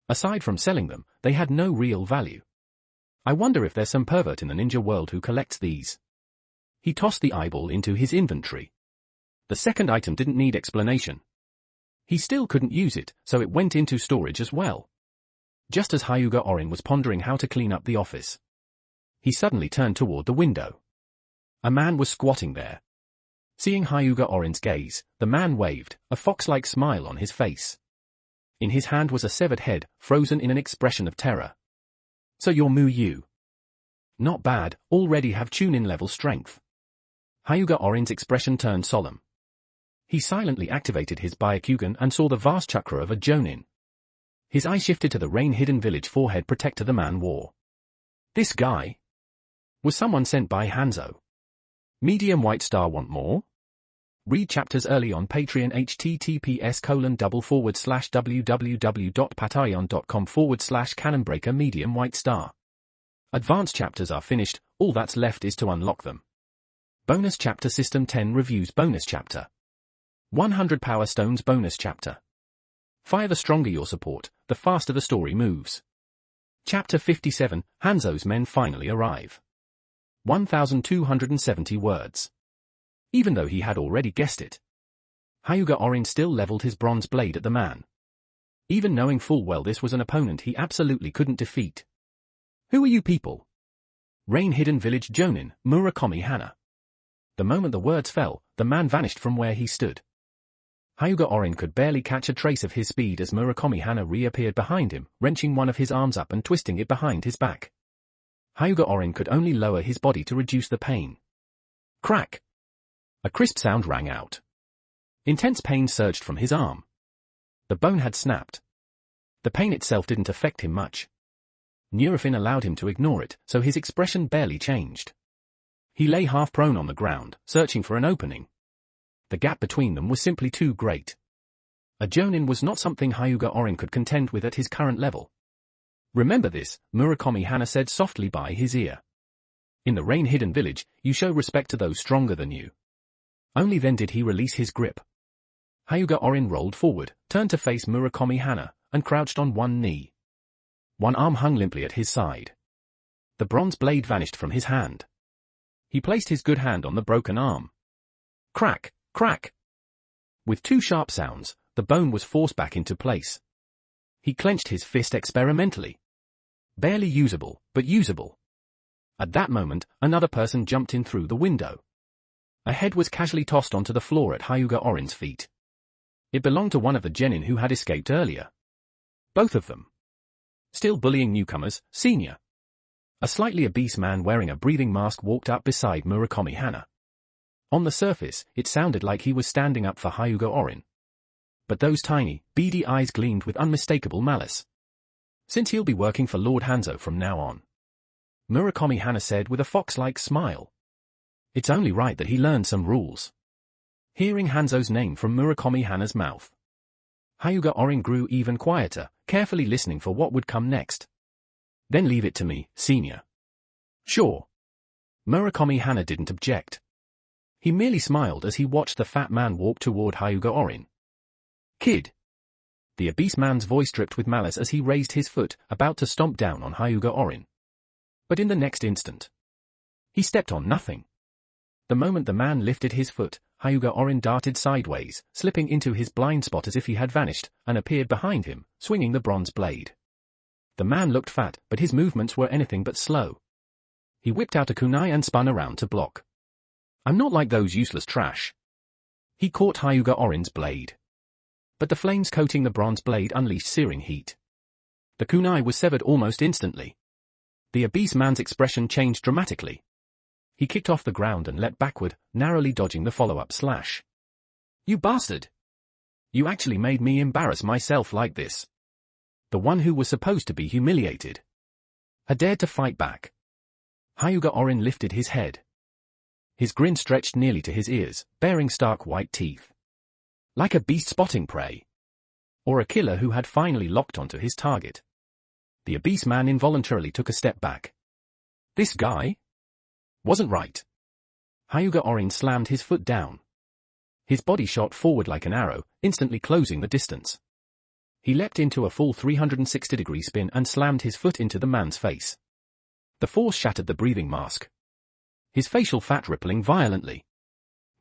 Aside from selling them, they had no real value. I wonder if there's some pervert in the ninja world who collects these. He tossed the eyeball into his inventory. The second item didn't need explanation. He still couldn't use it, so it went into storage as well. Just as Hyuga Orin was pondering how to clean up the office, he suddenly turned toward the window. A man was squatting there. Seeing Hyuga Orin's gaze, the man waved, a fox-like smile on his face. In his hand was a severed head, frozen in an expression of terror. So you're Mu Yu. Not bad, already have Chunin level strength. Hyuga Orin's expression turned solemn. He silently activated his Byakugan and saw the vast chakra of a Jonin. His eye shifted to the rain-hidden village forehead protector the man wore. This guy? Was someone sent by Hanzo? Medium White Star want more? Read chapters early on Patreon https://www.patreon.com/cannonbreaker medium white star. Advanced chapters are finished, all that's left is to unlock them. Bonus chapter System 10 reviews bonus chapter. 100 Power Stones bonus chapter. Fire. The stronger your support, the faster the story moves. Chapter 57, Hanzo's men finally arrive. 1,270 words. Even though he had already guessed it, Hyuga Orin still leveled his bronze blade at the man. Even knowing full well this was an opponent he absolutely couldn't defeat. Who are you people? Rain Hidden Village Jonin, Murakami Hana. The moment the words fell, the man vanished from where he stood. Hyuga Orin could barely catch a trace of his speed as Murakami Hana reappeared behind him, wrenching one of his arms up and twisting it behind his back. Hyuga Orin could only lower his body to reduce the pain. Crack! A crisp sound rang out. Intense pain surged from his arm. The bone had snapped. The pain itself didn't affect him much. Nurofen allowed him to ignore it, so his expression barely changed. He lay half prone on the ground, searching for an opening. The gap between them was simply too great. A Jonin was not something Hyuga Orin could contend with at his current level. Remember this, Murakami Hana said softly by his ear. In the Rain Hidden Village, you show respect to those stronger than you. Only then did he release his grip. Hyuga Orin rolled forward, turned to face Murakami Hana, and crouched on one knee. One arm hung limply at his side. The bronze blade vanished from his hand. He placed his good hand on the broken arm. Crack, crack! With two sharp sounds, the bone was forced back into place. He clenched his fist experimentally. Barely usable, but usable. At that moment, another person jumped in through the window. A head was casually tossed onto the floor at Hyuga Orin's feet. It belonged to one of the genin who had escaped earlier. Both of them. Still bullying newcomers, senior. A slightly obese man wearing a breathing mask walked up beside Murakami Hana. On the surface, it sounded like he was standing up for Hyuga Orin. But those tiny, beady eyes gleamed with unmistakable malice. Since he'll be working for Lord Hanzo from now on, Murakami Hana said with a fox-like smile. It's only right that he learned some rules. Hearing Hanzo's name from Murakami Hana's mouth, Hyuga Orin grew even quieter, carefully listening for what would come next. Then leave it to me, senior. Sure. Murakami Hana didn't object. He merely smiled as he watched the fat man walk toward Hyuga Orin. Kid. The obese man's voice dripped with malice as he raised his foot, about to stomp down on Hyuga Orin. But in the next instant, he stepped on nothing. The moment the man lifted his foot, Hyuga Orin darted sideways, slipping into his blind spot as if he had vanished, and appeared behind him, swinging the bronze blade. The man looked fat, but his movements were anything but slow. He whipped out a kunai and spun around to block. I'm not like those useless trash. He caught Hyuga Orin's blade. But the flames coating the bronze blade unleashed searing heat. The kunai was severed almost instantly. The obese man's expression changed dramatically. He kicked off the ground and leapt backward, narrowly dodging the follow-up slash. You bastard! You actually made me embarrass myself like this. The one who was supposed to be humiliated had dared to fight back. Hyuga Orin lifted his head. His grin stretched nearly to his ears, baring stark white teeth. Like a beast spotting prey. Or a killer who had finally locked onto his target. The obese man involuntarily took a step back. This guy? Wasn't right. Hyuga Orin slammed his foot down. His body shot forward like an arrow, instantly closing the distance. He leapt into a full 360-degree spin and slammed his foot into the man's face. The force shattered the breathing mask. His facial fat rippling violently.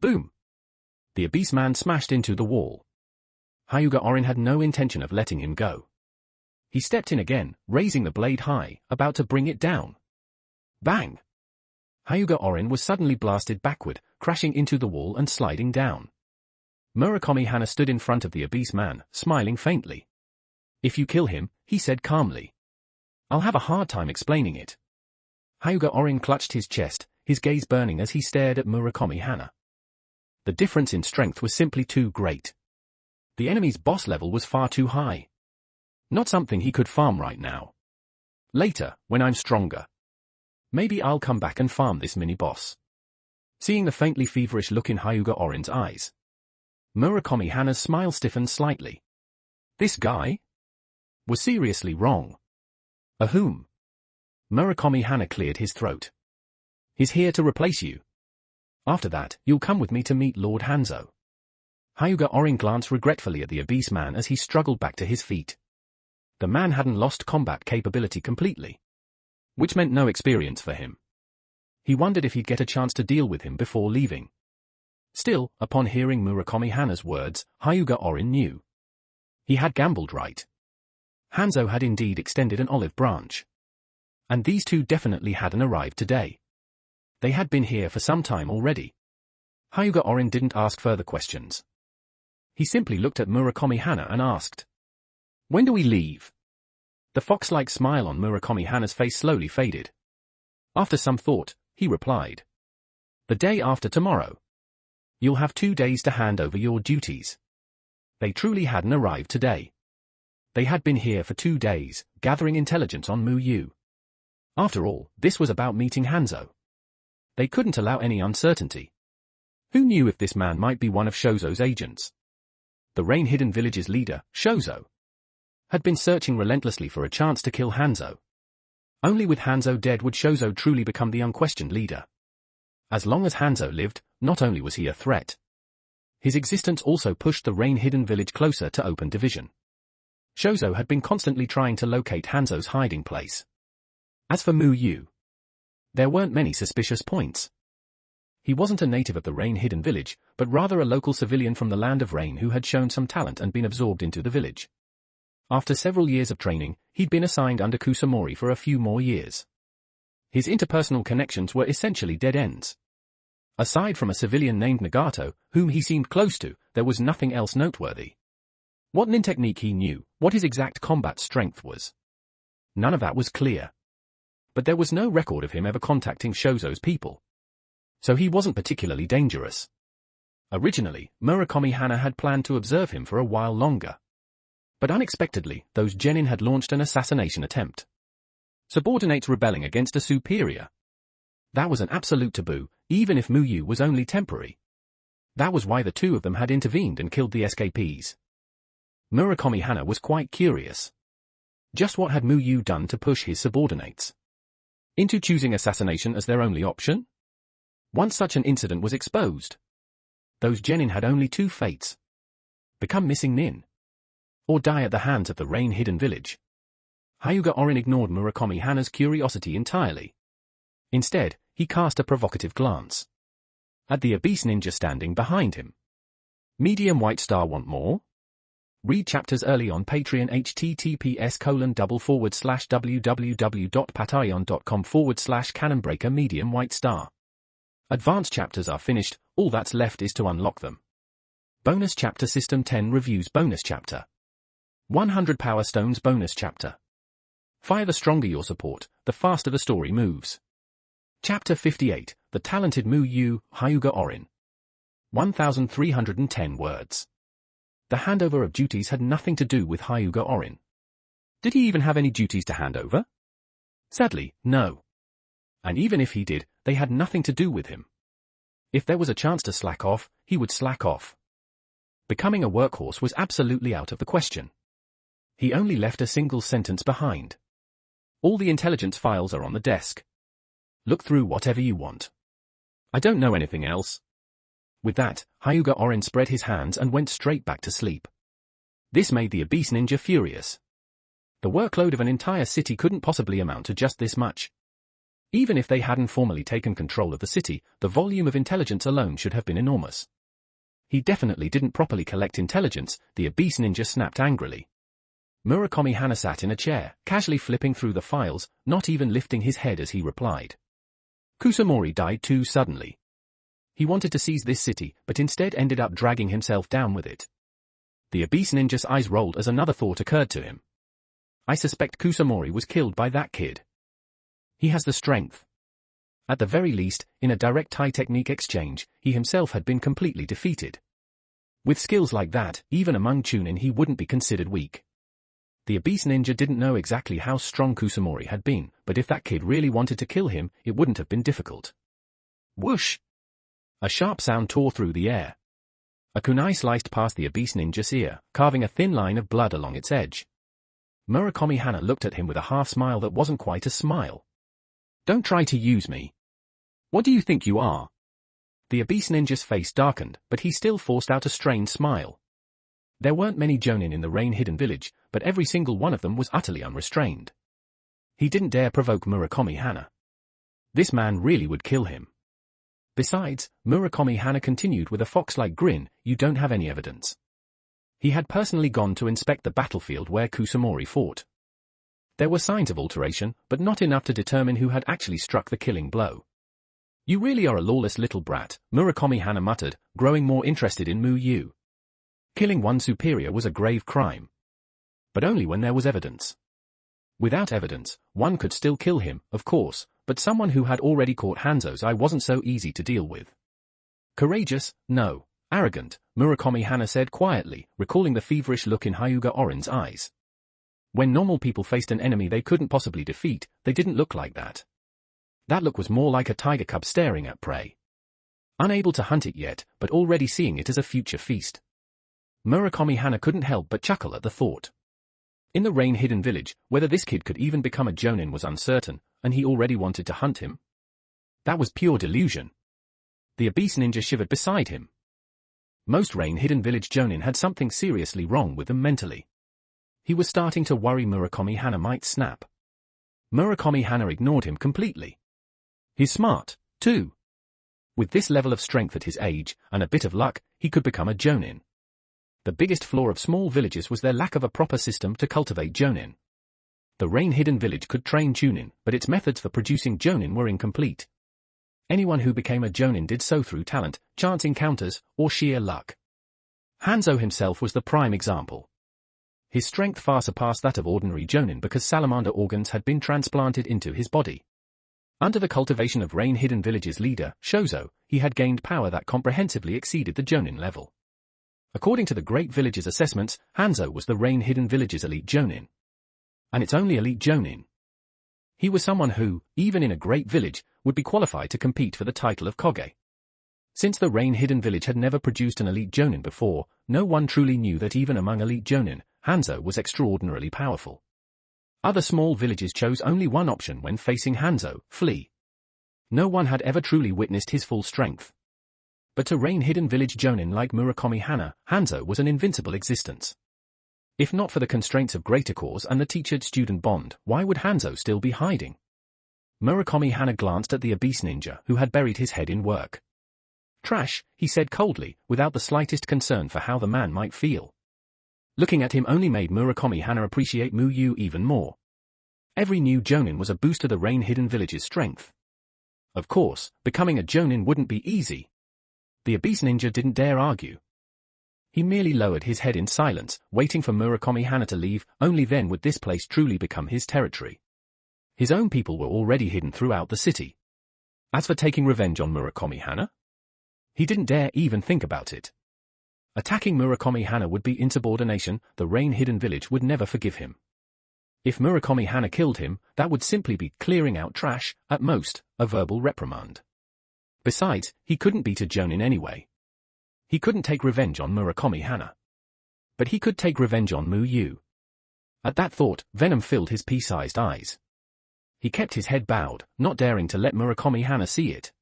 Boom! The obese man smashed into the wall. Hyuga Orin had no intention of letting him go. He stepped in again, raising the blade high, about to bring it down. Bang! Hyuga Orin was suddenly blasted backward, crashing into the wall and sliding down. Murakami Hana stood in front of the obese man, smiling faintly. If you kill him, he said calmly. I'll have a hard time explaining it. Hyuga Orin clutched his chest, his gaze burning as he stared at Murakami Hana. The difference in strength was simply too great. The enemy's boss level was far too high. Not something he could farm right now. Later, when I'm stronger. Maybe I'll come back and farm this mini-boss. Seeing the faintly feverish look in Hyuga Orin's eyes, Murakami Hana's smile stiffened slightly. This guy? Was seriously wrong. Whom? Murakami Hana cleared his throat. He's here to replace you. After that, you'll come with me to meet Lord Hanzo. Hyuga Orin glanced regretfully at the obese man as he struggled back to his feet. The man hadn't lost combat capability completely, which meant no experience for him. He wondered if he'd get a chance to deal with him before leaving. Still, upon hearing Murakami Hana's words, Hyuga Orin knew. He had gambled right. Hanzo had indeed extended an olive branch. And these two definitely hadn't arrived today. They had been here for some time already. Hyuga Orin didn't ask further questions. He simply looked at Murakami Hana and asked, "When do we leave?" The fox-like smile on Murakami Hana's face slowly faded. After some thought, he replied, "The day after tomorrow. You'll have 2 days to hand over your duties." They truly hadn't arrived today. They had been here for 2 days, gathering intelligence on Mu Yu. After all, this was about meeting Hanzo. They couldn't allow any uncertainty. Who knew if this man might be one of Shozo's agents? The Rain Hidden Village's leader, Shozo, had been searching relentlessly for a chance to kill Hanzo. Only with Hanzo dead would Shozo truly become the unquestioned leader. As long as Hanzo lived, not only was he a threat, his existence also pushed the Rain Hidden Village closer to open division. Shozo had been constantly trying to locate Hanzo's hiding place. As for Mu Yu, there weren't many suspicious points. He wasn't a native of the Rain Hidden Village, but rather a local civilian from the Land of Rain who had shown some talent and been absorbed into the village. After several years of training, he'd been assigned under Kusamori for a few more years. His interpersonal connections were essentially dead ends. Aside from a civilian named Nagato, whom he seemed close to, there was nothing else noteworthy. What nin technique he knew, what his exact combat strength was. None of that was clear. But there was no record of him ever contacting Shozo's people. So he wasn't particularly dangerous. Originally, Murakami Hana had planned to observe him for a while longer. But unexpectedly, those genin had launched an assassination attempt. Subordinates rebelling against a superior. That was an absolute taboo, even if Mu Yu was only temporary. That was why the two of them had intervened and killed the escapees. Murakami Hana was quite curious. Just what had Mu Yu done to push his subordinates into choosing assassination as their only option? Once such an incident was exposed, those genin had only two fates. Become missing nin, or die at the hands of the Rain Hidden Village. Hyuga Orin ignored Murakami Hana's curiosity entirely. Instead, he cast a provocative glance at the obese ninja standing behind him. Medium White Star want more? Read chapters early on Patreon https://www.patreon.com/Cannonbreaker Medium White Star. Advanced chapters are finished, all that's left is to unlock them. Bonus Chapter System 10 Reviews Bonus Chapter 100 Power Stones Bonus Chapter. Fire. The stronger your support, the faster the story moves. Chapter 58, The Talented Mu Yu, Hyuga Orin. 1,310 words. The handover of duties had nothing to do with Hyuga Orin. Did he even have any duties to hand over? Sadly, no. And even if he did, they had nothing to do with him. If there was a chance to slack off, he would slack off. Becoming a workhorse was absolutely out of the question. He only left a single sentence behind. All the intelligence files are on the desk. Look through whatever you want. I don't know anything else. With that, Hyuga Orin spread his hands and went straight back to sleep. This made the obese ninja furious. The workload of an entire city couldn't possibly amount to just this much. Even if they hadn't formally taken control of the city, the volume of intelligence alone should have been enormous. He definitely didn't properly collect intelligence, the obese ninja snapped angrily. Murakami Hana sat in a chair, casually flipping through the files, not even lifting his head as he replied. Kusamori died too suddenly. He wanted to seize this city, but instead ended up dragging himself down with it. The obese ninja's eyes rolled as another thought occurred to him. I suspect Kusamori was killed by that kid. He has the strength. At the very least, in a direct Thai technique exchange, he himself had been completely defeated. With skills like that, even among Chunin he wouldn't be considered weak. The obese ninja didn't know exactly how strong Kusamori had been, but if that kid really wanted to kill him, it wouldn't have been difficult. Whoosh! A sharp sound tore through the air. A kunai sliced past the obese ninja's ear, carving a thin line of blood along its edge. Murakami Hana looked at him with a half-smile that wasn't quite a smile. "Don't try to use me. What do you think you are?" The obese ninja's face darkened, but he still forced out a strained smile. There weren't many jonin in the rain-hidden village, but every single one of them was utterly unrestrained. He didn't dare provoke Murakami Hana. This man really would kill him. Besides, Murakami Hana continued with a fox-like grin, "You don't have any evidence." He had personally gone to inspect the battlefield where Kusamori fought. There were signs of alteration, but not enough to determine who had actually struck the killing blow. "You really are a lawless little brat," Murakami Hana muttered, growing more interested in Mu Yu. Killing one superior was a grave crime. But only when there was evidence. Without evidence, one could still kill him, of course, but someone who had already caught Hanzo's eye wasn't so easy to deal with. Courageous, no. Arrogant, Murakami Hana said quietly, recalling the feverish look in Hyuga Orin's eyes. When normal people faced an enemy they couldn't possibly defeat, they didn't look like that. That look was more like a tiger cub staring at prey. Unable to hunt it yet, but already seeing it as a future feast. Murakami Hana couldn't help but chuckle at the thought. In the rain-hidden village, whether this kid could even become a jonin was uncertain, and he already wanted to hunt him. That was pure delusion. The obese ninja shivered beside him. Most rain-hidden village jonin had something seriously wrong with them mentally. He was starting to worry Murakami Hana might snap. Murakami Hana ignored him completely. He's smart, too. With this level of strength at his age, and a bit of luck, he could become a jonin. The biggest flaw of small villages was their lack of a proper system to cultivate jonin. The rain-hidden village could train chunin, but its methods for producing jonin were incomplete. Anyone who became a jonin did so through talent, chance encounters, or sheer luck. Hanzo himself was the prime example. His strength far surpassed that of ordinary jonin because salamander organs had been transplanted into his body. Under the cultivation of rain-hidden village's leader, Shozo, he had gained power that comprehensively exceeded the jonin level. According to the Great Village's assessments, Hanzo was the rain-hidden village's elite jonin. And its only elite jonin. He was someone who, even in a great village, would be qualified to compete for the title of Koge. Since the rain-hidden village had never produced an elite jonin before, no one truly knew that even among elite jonin, Hanzo was extraordinarily powerful. Other small villages chose only one option when facing Hanzo, flee. No one had ever truly witnessed his full strength. But to rain-hidden village jonin like Murakami Hana, Hanzo was an invincible existence. If not for the constraints of greater cause and the teacher-student bond, why would Hanzo still be hiding? Murakami Hana glanced at the obese ninja who had buried his head in work. "Trash," he said coldly, without the slightest concern for how the man might feel. Looking at him only made Murakami Hana appreciate Mu Yu even more. Every new jonin was a boost to the rain-hidden village's strength. Of course, becoming a jonin wouldn't be easy. The obese ninja didn't dare argue. He merely lowered his head in silence, waiting for Murakami Hana to leave, only then would this place truly become his territory. His own people were already hidden throughout the city. As for taking revenge on Murakami Hana, he didn't dare even think about it. Attacking Murakami Hana would be insubordination, the rain-hidden village would never forgive him. If Murakami Hana killed him, that would simply be clearing out trash, at most, a verbal reprimand. Besides, he couldn't beat a jonin anyway. He couldn't take revenge on Murakami Hana. But he could take revenge on Mu Yu. At that thought, venom filled his pea-sized eyes. He kept his head bowed, not daring to let Murakami Hana see it.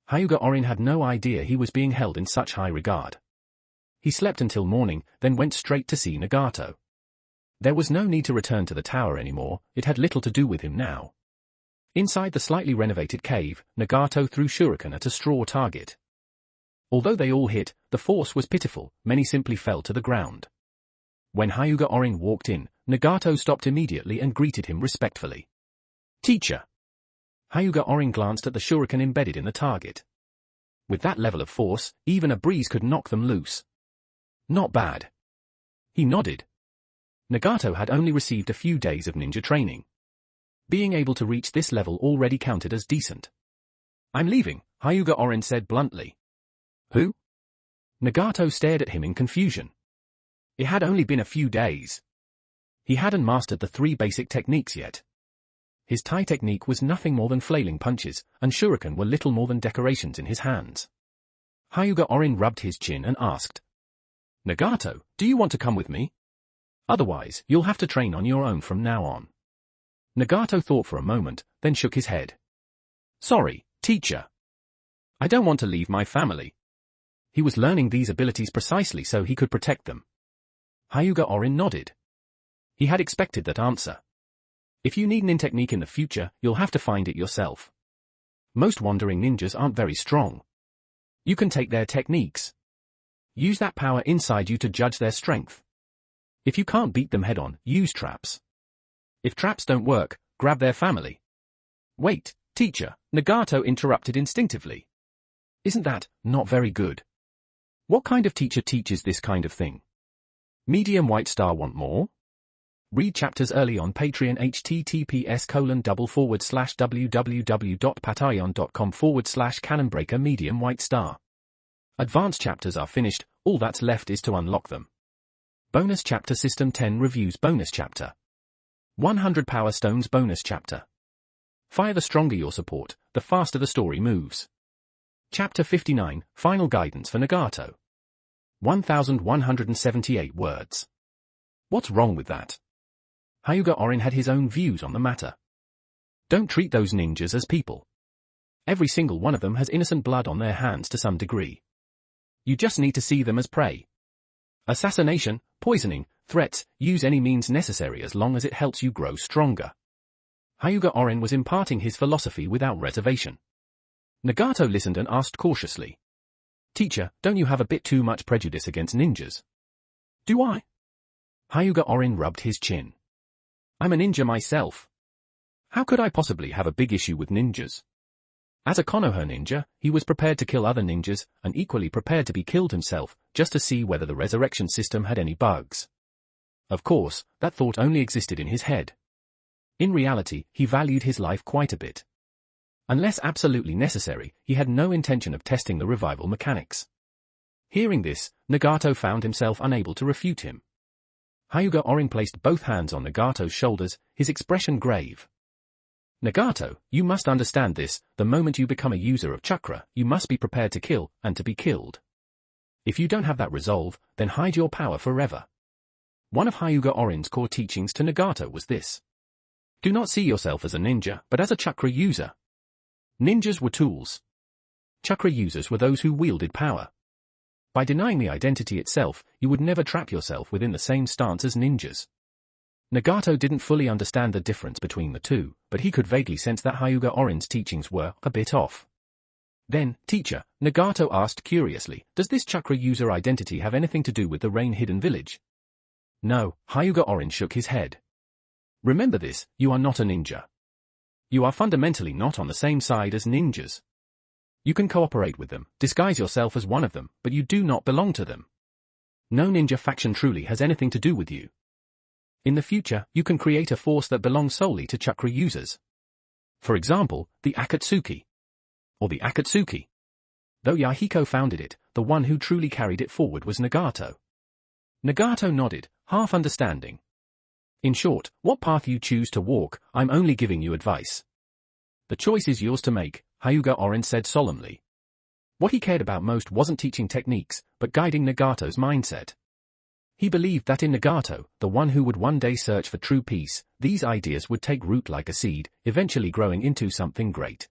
Hyuga Orin had no idea he was being held in such high regard. He slept until morning, then went straight to see Nagato. There was no need to return to the tower anymore, it had little to do with him now. Inside the slightly renovated cave, Nagato threw shuriken at a straw target. Although they all hit, the force was pitiful, many simply fell to the ground. When Hyuga Orin walked in, Nagato stopped immediately and greeted him respectfully. "Teacher." Hyuga Orin glanced at the shuriken embedded in the target. With that level of force, even a breeze could knock them loose. Not bad. He nodded. Nagato had only received a few days of ninja training. Being able to reach this level already counted as decent. "I'm leaving," Hyuga Orin said bluntly. "Who?" Nagato stared at him in confusion. It had only been a few days. He hadn't mastered the 3 basic techniques yet. His Tai technique was nothing more than flailing punches, and shuriken were little more than decorations in his hands. Hyuga Orin rubbed his chin and asked. Nagato, do you want to come with me? Otherwise, you'll have to train on your own from now on. Nagato thought for a moment, then shook his head. Sorry, teacher. I don't want to leave my family. He was learning these abilities precisely so he could protect them. Hyuga Orin nodded. He had expected that answer. If you need nin technique in the future, you'll have to find it yourself. Most wandering ninjas aren't very strong. You can take their techniques. Use that power inside you to judge their strength. If you can't beat them head-on, use traps. If traps don't work, grab their family. Wait, teacher, Nagato interrupted instinctively. Isn't that not very good? What kind of teacher teaches this kind of thing? Medium White Star want more? Read chapters early on Patreon https://www.patreon.com/canonbreaker Medium White Star. Advanced chapters are finished, all that's left is to unlock them. Bonus Chapter System 10 Reviews Bonus Chapter 100 Power Stones Bonus Chapter. Fire. The stronger your support, the faster the story moves. Chapter 59 Final Guidance for Nagato. 1178 words. What's wrong with that? Hyuga Orin had his own views on the matter. Don't treat those ninjas as people. Every single one of them has innocent blood on their hands to some degree. You just need to see them as prey. Assassination, poisoning, threats, use any means necessary as long as it helps you grow stronger. Hyuga Orin was imparting his philosophy without reservation. Nagato listened and asked cautiously. Teacher, don't you have a bit too much prejudice against ninjas? Do I? Hyuga Orin rubbed his chin. I'm a ninja myself. How could I possibly have a big issue with ninjas? As a Konoha ninja, he was prepared to kill other ninjas, and equally prepared to be killed himself, just to see whether the resurrection system had any bugs. Of course, that thought only existed in his head. In reality, he valued his life quite a bit. Unless absolutely necessary, he had no intention of testing the revival mechanics. Hearing this, Nagato found himself unable to refute him. Hyuga Orin placed both hands on Nagato's shoulders, his expression grave. Nagato, you must understand this, the moment you become a user of chakra, you must be prepared to kill, and to be killed. If you don't have that resolve, then hide your power forever. One of Hyuga Orin's core teachings to Nagato was this. Do not see yourself as a ninja, but as a chakra user. Ninjas were tools. Chakra users were those who wielded power. By denying the identity itself, you would never trap yourself within the same stance as ninjas. Nagato didn't fully understand the difference between the two, but he could vaguely sense that Hyuga Orin's teachings were a bit off. Then, teacher, Nagato asked curiously, does this chakra user identity have anything to do with the Rain Hidden Village? No, Hyuga Orin shook his head. Remember this, you are not a ninja. You are fundamentally not on the same side as ninjas. You can cooperate with them, disguise yourself as one of them, but you do not belong to them. No ninja faction truly has anything to do with you. In the future, you can create a force that belongs solely to chakra users. For example, the Akatsuki. Or the Akatsuki. Though Yahiko founded it, the one who truly carried it forward was Nagato. Nagato nodded, half understanding. In short, what path you choose to walk, I'm only giving you advice. The choice is yours to make, Hyuga Orin said solemnly. What he cared about most wasn't teaching techniques, but guiding Nagato's mindset. He believed that in Nagato, the one who would one day search for true peace, these ideas would take root like a seed, eventually growing into something great.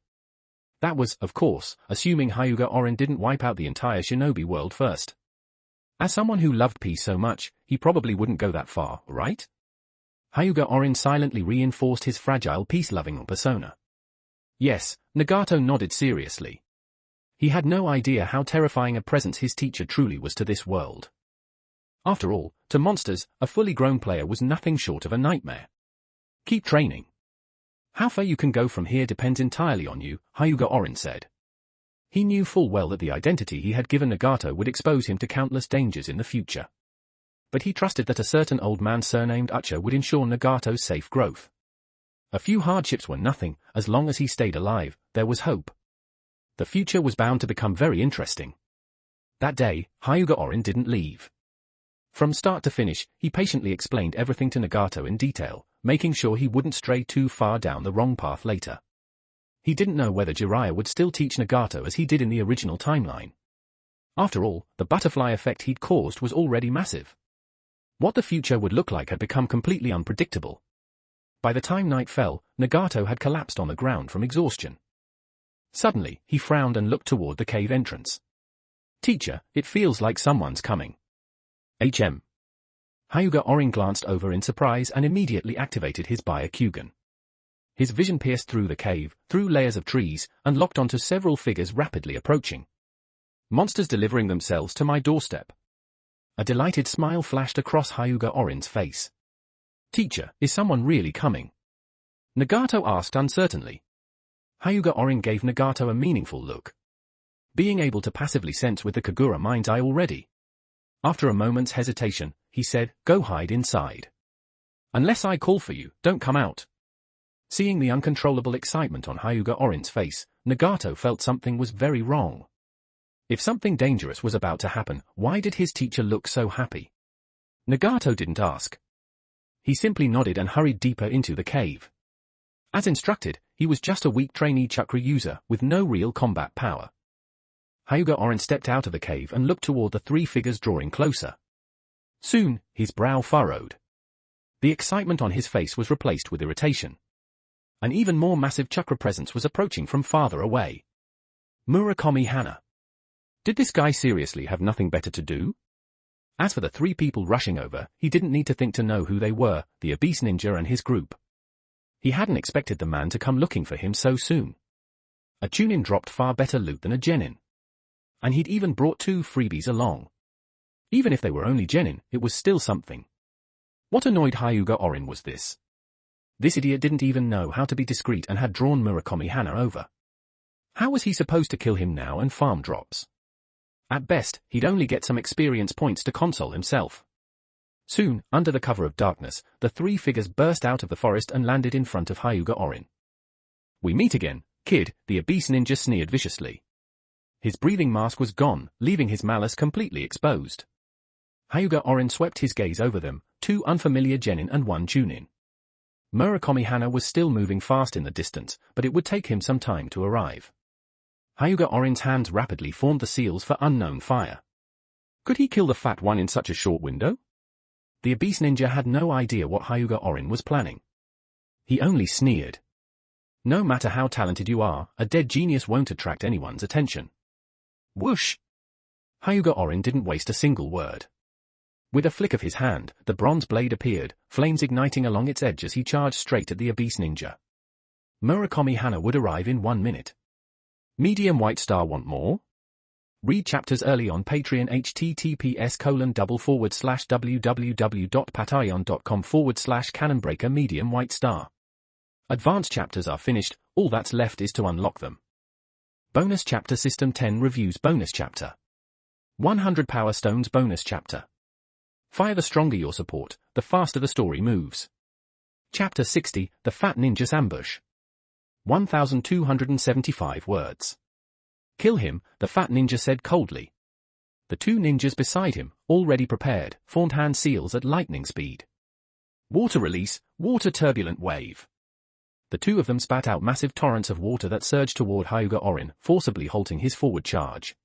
That was, of course, assuming Hyuga Orin didn't wipe out the entire shinobi world first. As someone who loved peace so much, he probably wouldn't go that far, right? Hyuga Orin silently reinforced his fragile peace-loving persona. Yes, Nagato nodded seriously. He had no idea how terrifying a presence his teacher truly was to this world. After all, to monsters, a fully grown player was nothing short of a nightmare. Keep training. How far you can go from here depends entirely on you, Hyuga Orin said. He knew full well that the identity he had given Nagato would expose him to countless dangers in the future. But he trusted that a certain old man surnamed Ucha would ensure Nagato's safe growth. A few hardships were nothing, as long as he stayed alive, there was hope. The future was bound to become very interesting. That day, Hyuga Orin didn't leave. From start to finish, he patiently explained everything to Nagato in detail, making sure he wouldn't stray too far down the wrong path later. He didn't know whether Jiraiya would still teach Nagato as he did in the original timeline. After all, the butterfly effect he'd caused was already massive. What the future would look like had become completely unpredictable. By the time night fell, Nagato had collapsed on the ground from exhaustion. Suddenly, he frowned and looked toward the cave entrance. "Teacher, it feels like someone's coming." "HM." Hyuga Orin glanced over in surprise and immediately activated his Byakugan. His vision pierced through the cave, through layers of trees, and locked onto several figures rapidly approaching. "Monsters delivering themselves to my doorstep." A delighted smile flashed across Hyuga Orin's face. "Teacher, is someone really coming?" Nagato asked uncertainly. Hyuga Orin gave Nagato a meaningful look. Being able to passively sense with the Kagura mind's eye already. After a moment's hesitation, he said, "Go hide inside. Unless I call for you, don't come out." Seeing the uncontrollable excitement on Hyuga Orin's face, Nagato felt something was very wrong. If something dangerous was about to happen, why did his teacher look so happy? Nagato didn't ask. He simply nodded and hurried deeper into the cave. As instructed, he was just a weak trainee chakra user with no real combat power. Hyuga Orin stepped out of the cave and looked toward the three figures drawing closer. Soon, his brow furrowed. The excitement on his face was replaced with irritation. An even more massive chakra presence was approaching from farther away. Murakami Hana. Did this guy seriously have nothing better to do? As for the three people rushing over, he didn't need to think to know who they were, the Abyss Ninja and his group. He hadn't expected the man to come looking for him so soon. A Chunin dropped far better loot than a Genin. And he'd even brought 2 freebies along. Even if they were only Genin, it was still something. What annoyed Hyuga Orin was this. This idiot didn't even know how to be discreet and had drawn Murakami Hana over. How was he supposed to kill him now and farm drops? At best, he'd only get some experience points to console himself. Soon, under the cover of darkness, the three figures burst out of the forest and landed in front of Hyuga Orin. "We meet again, kid," the Abyss Ninja sneered viciously. His breathing mask was gone, leaving his malice completely exposed. Hyuga Orin swept his gaze over them, 2 unfamiliar Genin and 1 Chunin. Murakami Hana was still moving fast in the distance, but it would take him some time to arrive. Hyuga Orin's hands rapidly formed the seals for unknown fire. Could he kill the fat one in such a short window? The Abyss Ninja had no idea what Hyuga Orin was planning. He only sneered. No matter how talented you are, a dead genius won't attract anyone's attention. Whoosh! Hyuga Orin didn't waste a single word. With a flick of his hand, the bronze blade appeared, flames igniting along its edge as he charged straight at the Abyss Ninja. Murakami Hana would arrive in 1 minute. Medium White Star want more? Read chapters early on Patreon https://www.patreon.com/Cannonbreaker Medium White Star. Advanced chapters are finished, all that's left is to unlock them. Bonus Chapter System 10 Reviews Bonus Chapter 100 Power Stones Bonus Chapter. Fire. The stronger your support, the faster the story moves. Chapter 60 The Fat Ninja's Ambush. 1275 words. "Kill him," the fat ninja said coldly. The 2 ninjas beside him, already prepared, formed hand seals at lightning speed. Water release, water turbulent wave. The 2 of them spat out massive torrents of water that surged toward Hyuga Orin, forcibly halting his forward charge.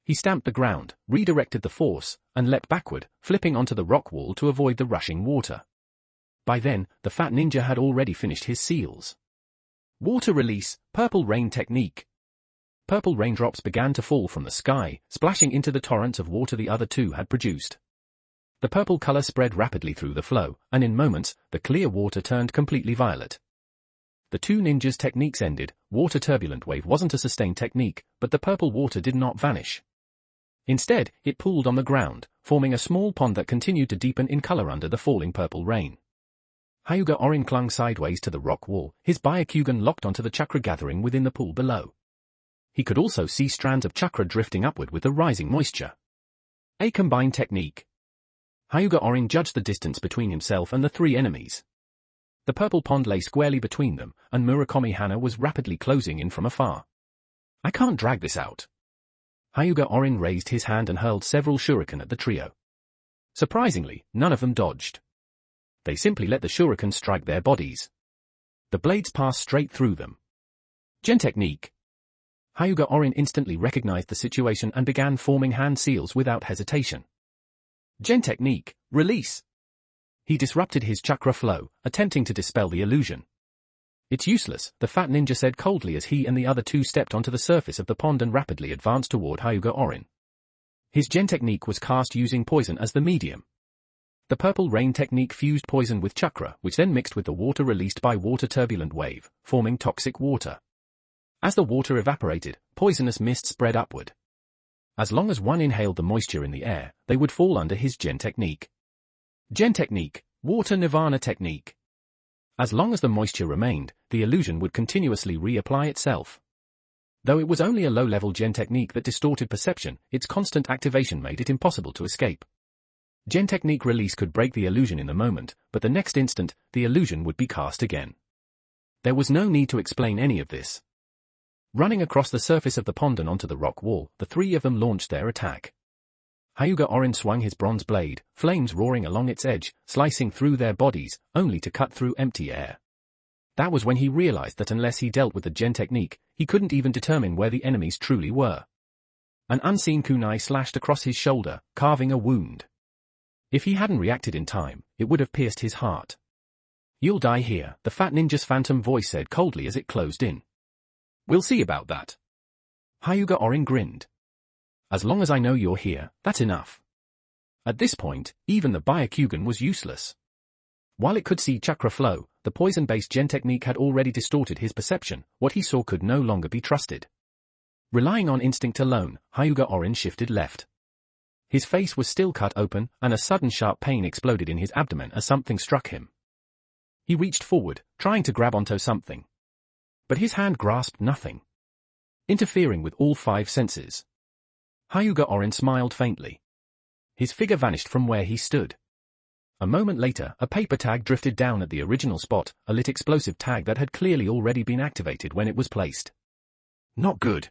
He stamped the ground, redirected the force, and leapt backward, flipping onto the rock wall to avoid the rushing water. By then, the fat ninja had already finished his seals. Water release, purple rain technique. Purple raindrops began to fall from the sky, splashing into the torrents of water the other 2 had produced. The purple color spread rapidly through the flow, and in moments, the clear water turned completely violet. The 2 ninjas' techniques ended. Water turbulent wave wasn't a sustained technique, but the purple water did not vanish. Instead, it pooled on the ground, forming a small pond that continued to deepen in color under the falling purple rain. Hyuga Orin clung sideways to the rock wall, his Byakugan locked onto the chakra gathering within the pool below. He could also see strands of chakra drifting upward with the rising moisture. A combined technique. Hyuga Orin judged the distance between himself and the 3 enemies. The purple pond lay squarely between them, and Murakami Hana was rapidly closing in from afar. "I can't drag this out." Hyuga Orin raised his hand and hurled several shuriken at the trio. Surprisingly, none of them dodged. They simply let the shuriken strike their bodies. The blades passed straight through them. Gen technique. Hyuga Orin instantly recognized the situation and began forming hand seals without hesitation. Gen technique, release. He disrupted his chakra flow, attempting to dispel the illusion. It's useless, the fat ninja said coldly as he and the other two stepped onto the surface of the pond and rapidly advanced toward Hyuga Orin. His gen technique was cast using poison as the medium. The purple rain technique fused poison with chakra, which then mixed with the water released by water turbulent wave, forming toxic water. As the water evaporated, poisonous mist spread upward. As long as one inhaled the moisture in the air, they would fall under his gen technique. Gen technique, water nirvana technique. As long as the moisture remained, the illusion would continuously reapply itself. Though it was only a low-level gen technique that distorted perception, its constant activation made it impossible to escape. Gen technique release could break the illusion in the moment, but the next instant, the illusion would be cast again. There was no need to explain any of this. Running across the surface of the pond and onto the rock wall, the three of them launched their attack. Hyuga Orin swung his bronze blade, flames roaring along its edge, slicing through their bodies, only to cut through empty air. That was when he realized that unless he dealt with the gen technique, he couldn't even determine where the enemies truly were. An unseen kunai slashed across his shoulder, carving a wound. If he hadn't reacted in time, it would have pierced his heart. You'll die here, the fat ninja's phantom voice said coldly as it closed in. We'll see about that. Hyuga Orin grinned. As long as I know you're here, that's enough. At this point, even the Byakugan was useless. While it could see chakra flow, the poison-based gen technique had already distorted his perception. What he saw could no longer be trusted. Relying on instinct alone, Hyuga Orin shifted left. His face was still cut open, and a sudden sharp pain exploded in his abdomen as something struck him. He reached forward, trying to grab onto something. But his hand grasped nothing, interfering with all five senses. Hyuga Orin smiled faintly. His figure vanished from where he stood. A moment later, a paper tag drifted down at the original spot, a lit explosive tag that had clearly already been activated when it was placed. Not good.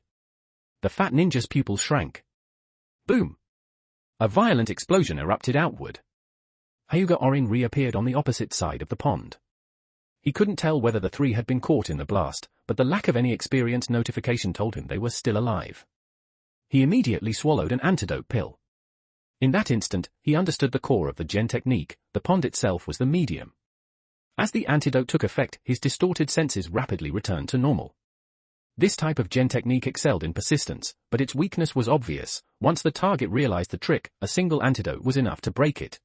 The fat ninja's pupils shrank. Boom! A violent explosion erupted outward. Hyuga Orin reappeared on the opposite side of the pond. He couldn't tell whether the three had been caught in the blast, but the lack of any experience notification told him they were still alive. He immediately swallowed an antidote pill. In that instant, he understood the core of the gen technique. The pond itself was the medium. As the antidote took effect, his distorted senses rapidly returned to normal. This type of gen technique excelled in persistence, but its weakness was obvious. Once the target realized the trick, a single antidote was enough to break it.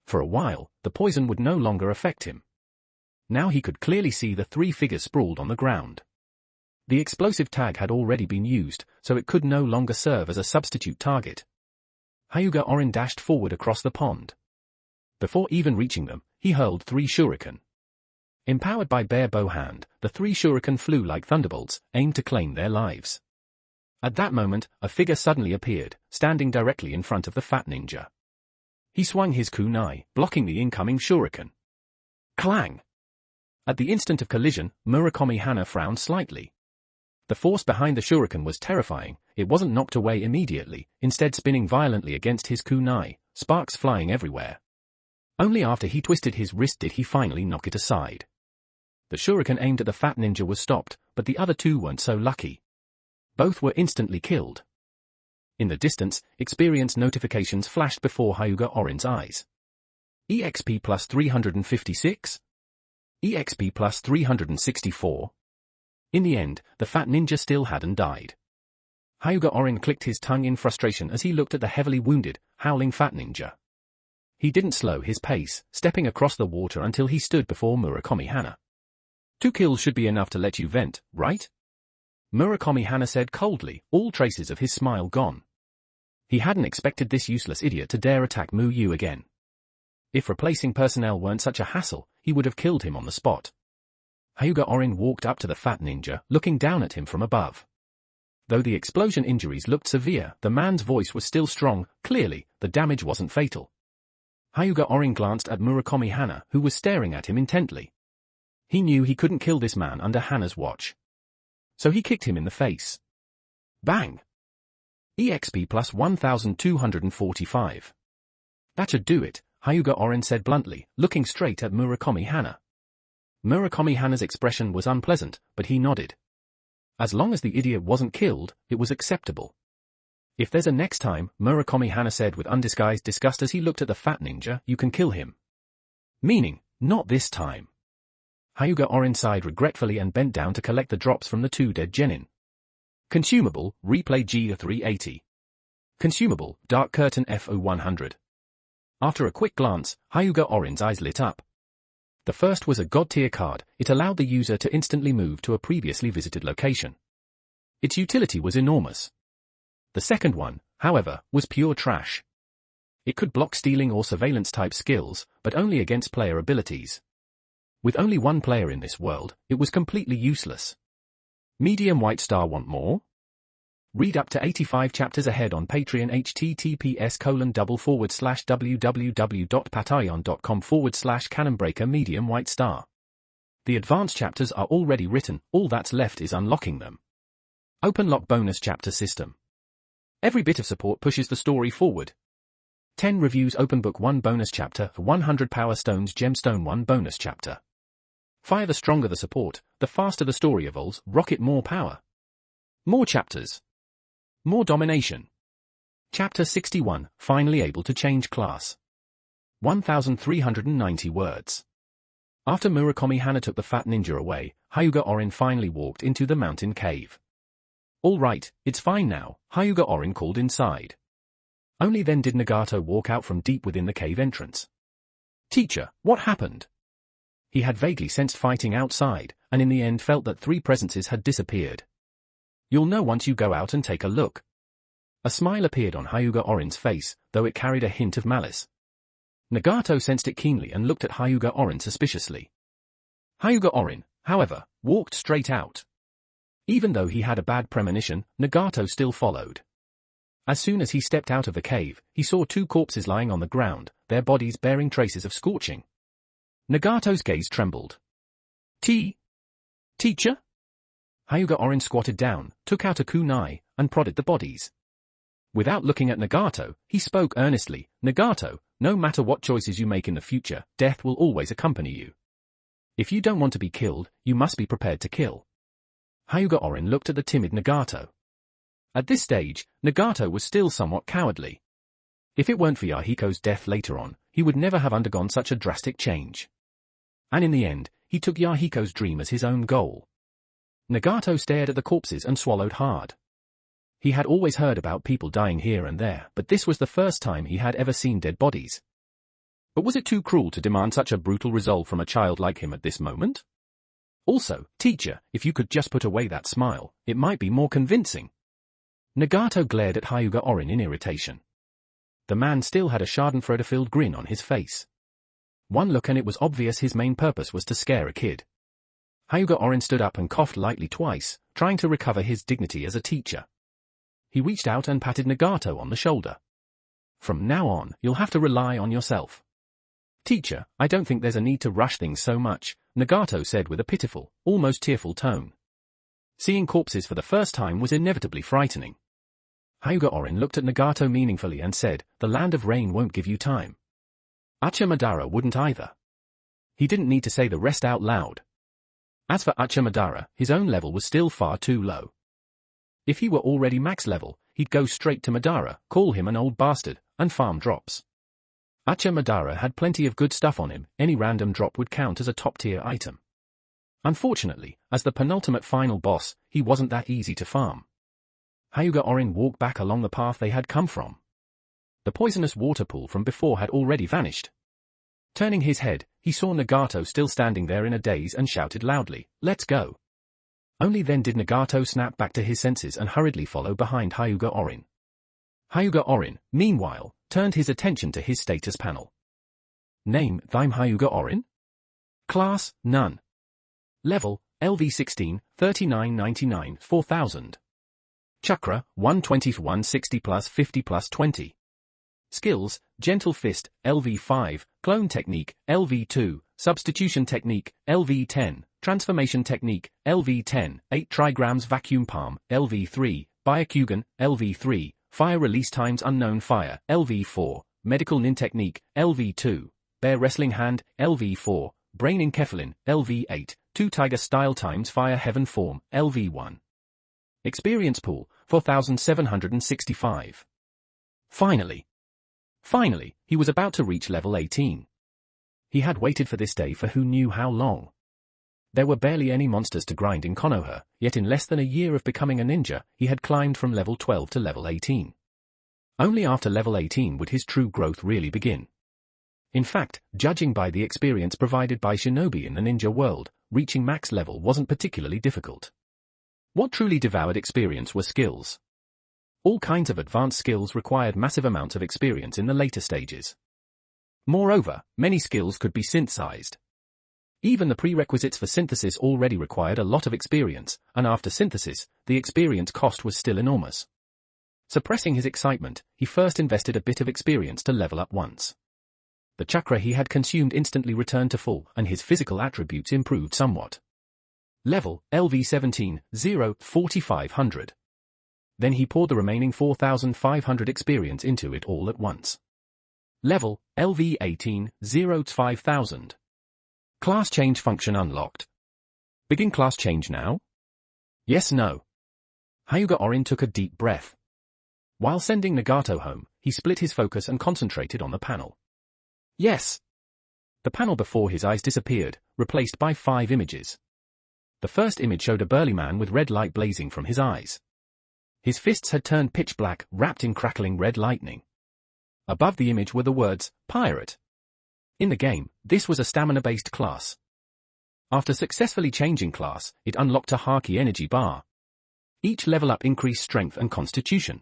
For a while, the poison would no longer affect him. Now he could clearly see the three figures sprawled on the ground. The explosive tag had already been used, so it could no longer serve as a substitute target. Hyuga Orin dashed forward across the pond. Before even reaching them, he hurled 3 shuriken. Empowered by bare bow hand, the 3 shuriken flew like thunderbolts, aimed to claim their lives. At that moment, a figure suddenly appeared, standing directly in front of the fat ninja. He swung his kunai, blocking the incoming shuriken. Clang! At the instant of collision, Murakami Hana frowned slightly. The force behind the shuriken was terrifying. It wasn't knocked away immediately, instead spinning violently against his kunai, sparks flying everywhere. Only after he twisted his wrist did he finally knock it aside. The shuriken aimed at the fat ninja was stopped, but the other 2 weren't so lucky. Both were instantly killed. In the distance, experience notifications flashed before Hyuga Orin's eyes. EXP plus 356? EXP plus 364? In the end, the fat ninja still hadn't died. Hyuga Orin clicked his tongue in frustration as he looked at the heavily wounded, howling fat ninja. He didn't slow his pace, stepping across the water until he stood before Murakami Hana. 2 kills should be enough to let you vent, right? Murakami Hana said coldly, all traces of his smile gone. He hadn't expected this useless idiot to dare attack Mu Yu again. If replacing personnel weren't such a hassle, he would have killed him on the spot. Hyuga Orin walked up to the fat ninja, looking down at him from above. Though the explosion injuries looked severe, the man's voice was still strong. Clearly, the damage wasn't fatal. Hyuga Orin glanced at Murakami Hana, who was staring at him intently. He knew he couldn't kill this man under Hana's watch. So he kicked him in the face. Bang! EXP plus 1245. That should do it, Hyuga Orin said bluntly, looking straight at Murakami Hana. Murakami Hana's expression was unpleasant, but he nodded. As long as the idiot wasn't killed, it was acceptable. If there's a next time, Murakami Hana said with undisguised disgust as he looked at the fat ninja, you can kill him. Meaning, not this time. Hyuga Orin sighed regretfully and bent down to collect the drops from the two dead genin. Consumable, Replay G380. Consumable, Dark Curtain FO100. After a quick glance, Hyuga Orin's eyes lit up. The first was a God-tier card. It allowed the user to instantly move to a previously visited location. Its utility was enormous. The second one, however, was pure trash. It could block stealing or surveillance-type skills, but only against player abilities. With only one player in this world, it was completely useless. Medium White Star want more? Read up to 85 chapters ahead on Patreon https://www.patreon.com/cannonbreaker Medium White Star. The advanced chapters are already written, all that's left is unlocking them. Open Lock Bonus Chapter System. Every bit of support pushes the story forward. 10 reviews Open Book 1 bonus chapter, 100 Power Stones Gemstone 1 bonus chapter. Fire. The stronger the support, the faster the story evolves. Rocket more power. More chapters. More domination. Chapter 61, finally able to change class. 1,390 words. After Murakami Hana took the fat ninja away, Hyuga Orin finally walked into the mountain cave. All right, it's fine now, Hyuga Orin called inside. Only then did Nagato walk out from deep within the cave entrance. Teacher, what happened? He had vaguely sensed fighting outside, and in the end felt that 3 presences had disappeared. You'll know once you go out and take a look. A smile appeared on Hyuga Orin's face, though it carried a hint of malice. Nagato sensed it keenly and looked at Hyuga Orin suspiciously. Hyuga Orin, however, walked straight out. Even though he had a bad premonition, Nagato still followed. As soon as he stepped out of the cave, he saw 2 corpses lying on the ground, their bodies bearing traces of scorching. Nagato's gaze trembled. Teacher? Hyuga Orin squatted down, took out a kunai, and prodded the bodies. Without looking at Nagato, he spoke earnestly, Nagato, no matter what choices you make in the future, death will always accompany you. If you don't want to be killed, you must be prepared to kill. Hyuga Orin looked at the timid Nagato. At this stage, Nagato was still somewhat cowardly. If it weren't for Yahiko's death later on, he would never have undergone such a drastic change. And in the end, he took Yahiko's dream as his own goal. Nagato stared at the corpses and swallowed hard. He had always heard about people dying here and there, but this was the first time he had ever seen dead bodies. But was it too cruel to demand such a brutal resolve from a child like him at this moment? Also, teacher, if you could just put away that smile, it might be more convincing. Nagato glared at Hyuga Orin in irritation. The man still had a schadenfreude-filled grin on his face. One look and it was obvious his main purpose was to scare a kid. Hyuga Orin stood up and coughed lightly twice, trying to recover his dignity as a teacher. He reached out and patted Nagato on the shoulder. From now on, you'll have to rely on yourself. Teacher, I don't think there's a need to rush things so much, Nagato said with a pitiful, almost tearful tone. Seeing corpses for the first time was inevitably frightening. Hyuga Orin looked at Nagato meaningfully and said, the land of rain won't give you time. Acha Madara wouldn't either. He didn't need to say the rest out loud. As for Acha Madara, his own level was still far too low. If he were already max level, he'd go straight to Madara, call him an old bastard, and farm drops. Acha Madara had plenty of good stuff on him, any random drop would count as a top-tier item. Unfortunately, as the penultimate final boss, he wasn't that easy to farm. Hyuga Orin walked back along the path they had come from. The poisonous water pool from before had already vanished. Turning his head, he saw Nagato still standing there in a daze and shouted loudly, let's go. Only then did Nagato snap back to his senses and hurriedly follow behind Hyuga Orin. Hyuga Orin, meanwhile, turned his attention to his status panel. Name, I'm Hyuga Orin. Class, none. Level, LV16, 3999, 4000. Chakra, 120 for 160 plus 50 plus 20. Skills, Gentle Fist, LV5, Clone Technique, LV2, Substitution Technique, LV10, Transformation Technique, LV10, 8 Trigrams Vacuum Palm, LV3, Byakugan, LV3, Fire Release Times Unknown Fire, LV4, Medical Nin Technique, LV2, Bear Wrestling Hand, LV4, Brain Enkephalin, LV8, 2 Tiger Style Times Fire Heaven Form, LV1. Experience pool, 4,765. Finally, he was about to reach level 18. He had waited for this day for who knew how long. There were barely any monsters to grind in Konoha, yet in less than a year of becoming a ninja, he had climbed from level 12 to level 18. Only after level 18 would his true growth really begin. In fact, judging by the experience provided by shinobi in the ninja world, reaching max level wasn't particularly difficult. What truly devoured experience were skills. All kinds of advanced skills required massive amounts of experience in the later stages. Moreover, many skills could be synthesized. Even the prerequisites for synthesis already required a lot of experience, and after synthesis, the experience cost was still enormous. Suppressing his excitement, he first invested a bit of experience to level up once. The chakra he had consumed instantly returned to full, and his physical attributes improved somewhat. Level, LV17, 0, 4500. Then he poured the remaining 4,500 experience into it all at once. Level, LV18, 0, 5000. Class change function unlocked. Begin class change now? Yes, no. Hyuga Orin took a deep breath. While sending Nagato home, he split his focus and concentrated on the panel. Yes. The panel before his eyes disappeared, replaced by 5 images. The first image showed a burly man with red light blazing from his eyes. His fists had turned pitch black, wrapped in crackling red lightning. Above the image were the words, Pirate. In the game, this was a stamina-based class. After successfully changing class, it unlocked a Haki energy bar. Each level up increased strength and constitution.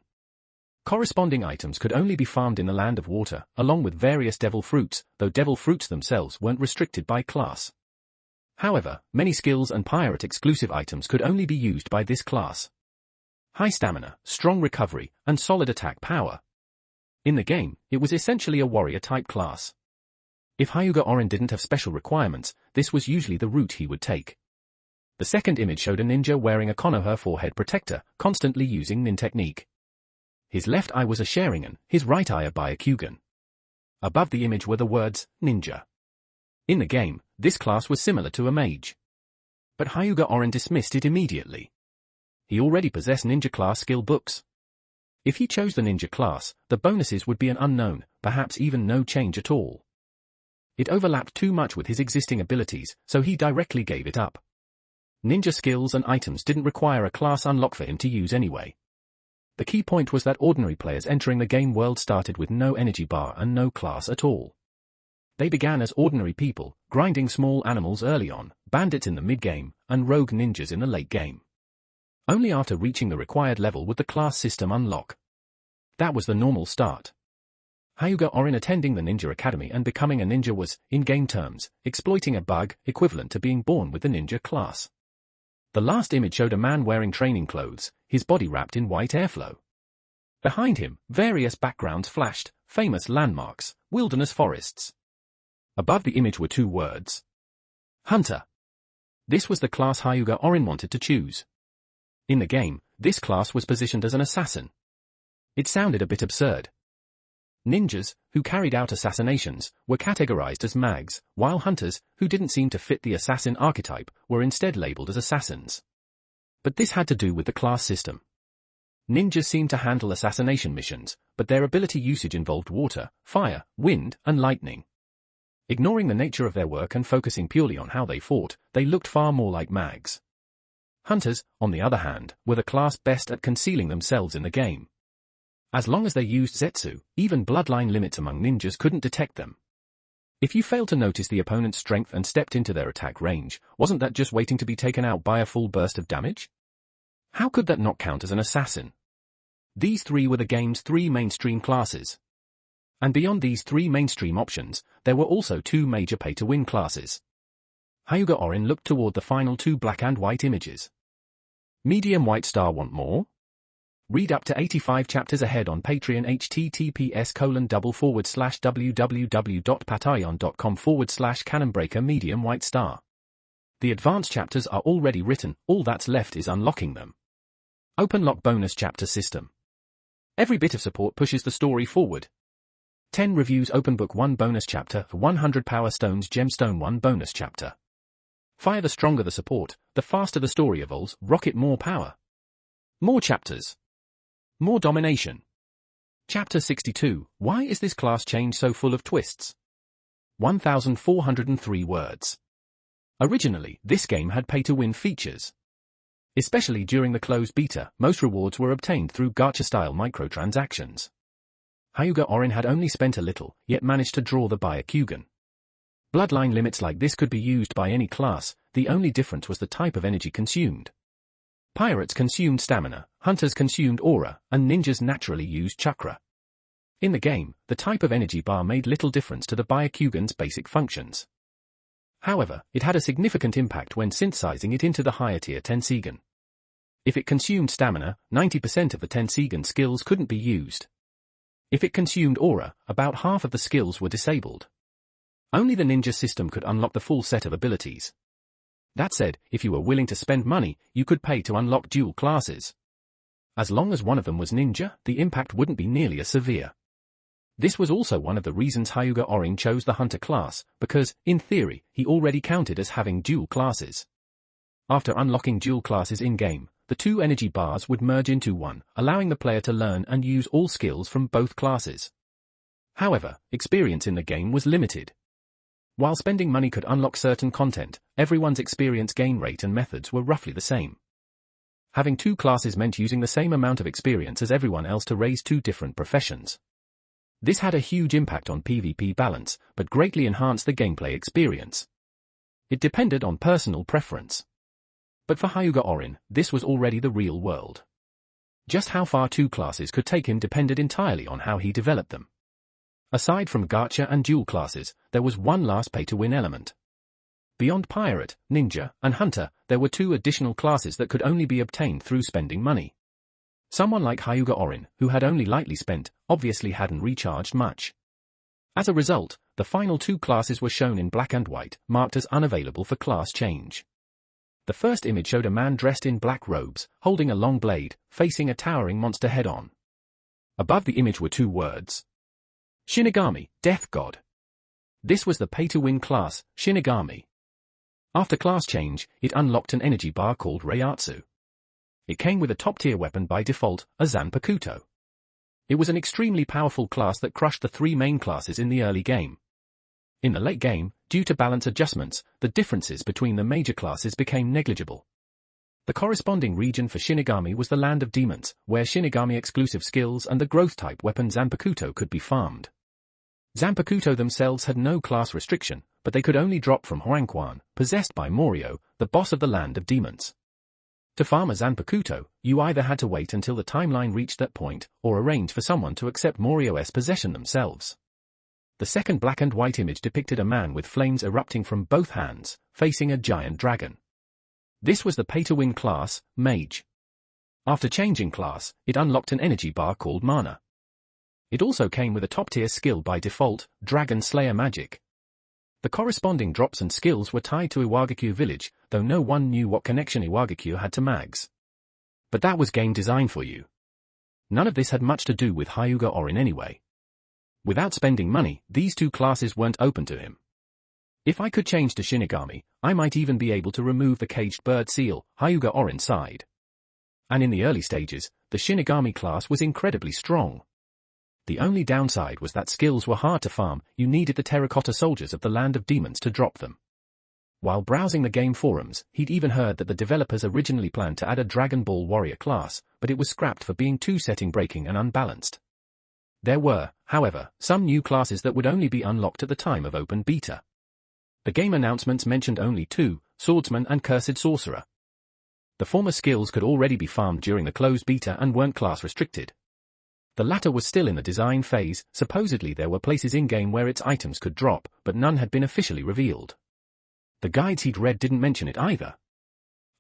Corresponding items could only be farmed in the Land of Water, along with various devil fruits, though devil fruits themselves weren't restricted by class. However, many skills and pirate-exclusive items could only be used by this class. High stamina, strong recovery, and solid attack power. In the game, it was essentially a warrior-type class. If Hyuga Orin didn't have special requirements, this was usually the route he would take. The second image showed a ninja wearing a Konoha forehead protector, constantly using nin technique. His left eye was a Sharingan, his right eye a Byakugan. Above the image were the words, Ninja. In the game, this class was similar to a mage. But Hyuga Orin dismissed it immediately. He already possessed ninja class skill books. If he chose the ninja class, the bonuses would be an unknown, perhaps even no change at all. It overlapped too much with his existing abilities, so he directly gave it up. Ninja skills and items didn't require a class unlock for him to use anyway. The key point was that ordinary players entering the game world started with no energy bar and no class at all. They began as ordinary people, grinding small animals early on, bandits in the mid-game, and rogue ninjas in the late game. Only after reaching the required level would the class system unlock. That was the normal start. Hyuga Orin attending the Ninja Academy and becoming a ninja was, in game terms, exploiting a bug equivalent to being born with the ninja class. The last image showed a man wearing training clothes, his body wrapped in white airflow. Behind him, various backgrounds flashed, famous landmarks, wilderness forests. Above the image were 2 words. Hunter. This was the class Hyuga Orin wanted to choose. In the game, this class was positioned as an assassin. It sounded a bit absurd. Ninjas, who carried out assassinations, were categorized as mags, while hunters, who didn't seem to fit the assassin archetype, were instead labeled as assassins. But this had to do with the class system. Ninjas seemed to handle assassination missions, but their ability usage involved water, fire, wind, and lightning. Ignoring the nature of their work and focusing purely on how they fought, they looked far more like mags. Hunters, on the other hand, were the class best at concealing themselves in the game. As long as they used Zetsu, even bloodline limits among ninjas couldn't detect them. If you failed to notice the opponent's strength and stepped into their attack range, wasn't that just waiting to be taken out by a full burst of damage? How could that not count as an assassin? These 3 were the game's 3 mainstream classes. And beyond these 3 mainstream options, there were also 2 major pay-to-win classes. Hyuga Orin looked toward the final 2 black and white images. Medium White Star want more? Read up to 85 chapters ahead on Patreon https://www.patreon.com/canonbreaker medium white star. The advanced chapters are already written, all that's left is unlocking them. Open lock bonus chapter system. Every bit of support pushes the story forward. 10 reviews open book 1 bonus chapter, 100 power stones gemstone 1 bonus chapter. Fire the stronger the support, the faster the story evolves, rocket more power. More chapters. More domination. Chapter 62. Why is this class change so full of twists? 1,403 words. Originally, this game had pay-to-win features. Especially during the closed beta, most rewards were obtained through gacha-style microtransactions. Hyuga Orin had only spent a little, yet managed to draw the Byakugan. Bloodline limits like this could be used by any class, the only difference was the type of energy consumed. Pirates consumed stamina, hunters consumed aura, and ninjas naturally used chakra. In the game, the type of energy bar made little difference to the Byakugan's basic functions. However, it had a significant impact when synthesizing it into the higher-tier Tensegan. If it consumed stamina, 90% of the Tensegan skills couldn't be used. If it consumed aura, about half of the skills were disabled. Only the ninja system could unlock the full set of abilities. That said, if you were willing to spend money, you could pay to unlock dual classes. As long as one of them was ninja, the impact wouldn't be nearly as severe. This was also one of the reasons Hyuga Orin chose the hunter class, because, in theory, he already counted as having dual classes. After unlocking dual classes in-game, the two energy bars would merge into one, allowing the player to learn and use all skills from both classes. However, experience in the game was limited. While spending money could unlock certain content, everyone's experience gain rate and methods were roughly the same. Having two classes meant using the same amount of experience as everyone else to raise two different professions. This had a huge impact on PvP balance, but greatly enhanced the gameplay experience. It depended on personal preference. But for Hyuga Orin, this was already the real world. Just how far two classes could take him depended entirely on how he developed them. Aside from gacha and dual classes, there was one last pay-to-win element. Beyond pirate, ninja, and hunter, there were two additional classes that could only be obtained through spending money. Someone like Hyuga Orin, who had only lightly spent, obviously hadn't recharged much. As a result, the final two classes were shown in black and white, marked as unavailable for class change. The first image showed a man dressed in black robes, holding a long blade, facing a towering monster head-on. Above the image were two words. Shinigami, Death God. This was the pay-to-win class, Shinigami. After class change, it unlocked an energy bar called Reiatsu. It came with a top-tier weapon by default, a Zanpakuto. It was an extremely powerful class that crushed the three main classes in the early game. In the late game, due to balance adjustments, the differences between the major classes became negligible. The corresponding region for Shinigami was the Land of Demons, where Shinigami-exclusive skills and the growth-type weapon Zanpakuto could be farmed. Zanpakuto themselves had no class restriction, but they could only drop from Huangquan, possessed by Morio, the boss of the Land of Demons. To farm a Zanpakuto, you either had to wait until the timeline reached that point, or arrange for someone to accept Morio's possession themselves. The second black and white image depicted a man with flames erupting from both hands, facing a giant dragon. This was the pay-to-win class, Mage. After changing class, it unlocked an energy bar called Mana. It also came with a top-tier skill by default, Dragon Slayer Magic. The corresponding drops and skills were tied to Iwagakure village, though no one knew what connection Iwagakure had to mags. But that was game design for you. None of this had much to do with Hyuga Orin anyway. Without spending money, these two classes weren't open to him. If I could change to Shinigami, I might even be able to remove the caged bird seal, Hyuga Orin sighed. And in the early stages, the Shinigami class was incredibly strong. The only downside was that skills were hard to farm, you needed the terracotta soldiers of the Land of Demons to drop them. While browsing the game forums, he'd even heard that the developers originally planned to add a Dragon Ball Warrior class, but it was scrapped for being too setting-breaking and unbalanced. There were, however, some new classes that would only be unlocked at the time of open beta. The game announcements mentioned only two, Swordsman and Cursed Sorcerer. The former skills could already be farmed during the closed beta and weren't class restricted. The latter was still in the design phase, supposedly there were places in-game where its items could drop, but none had been officially revealed. The guides he'd read didn't mention it either.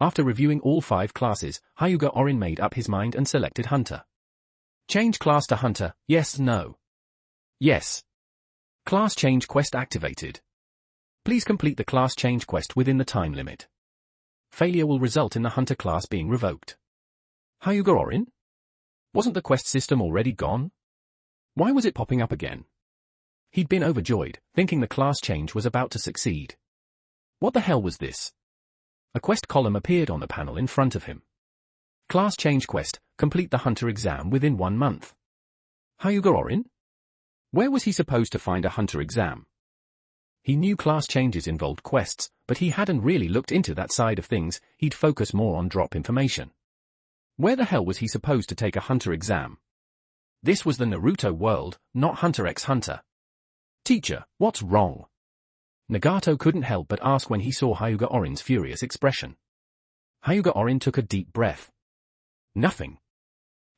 After reviewing all 5 classes, Hyuga Orin made up his mind and selected Hunter. Change class to Hunter, yes, no. Yes. Class change quest activated. Please complete the class change quest within the time limit. Failure will result in the Hunter class being revoked. Hyuga Orin? Wasn't the quest system already gone? Why was it popping up again? He'd been overjoyed, thinking the class change was about to succeed. What the hell was this? A quest column appeared on the panel in front of him. Class change quest, complete the hunter exam within 1 month. Hyuga Orin? Where was he supposed to find a hunter exam? He knew class changes involved quests, but he hadn't really looked into that side of things. He'd focus more on drop information. Where the hell was he supposed to take a hunter exam? This was the Naruto world, not Hunter x Hunter. Teacher, what's wrong? Nagato couldn't help but ask when he saw Hyuga Orin's furious expression. Hyuga Orin took a deep breath. Nothing.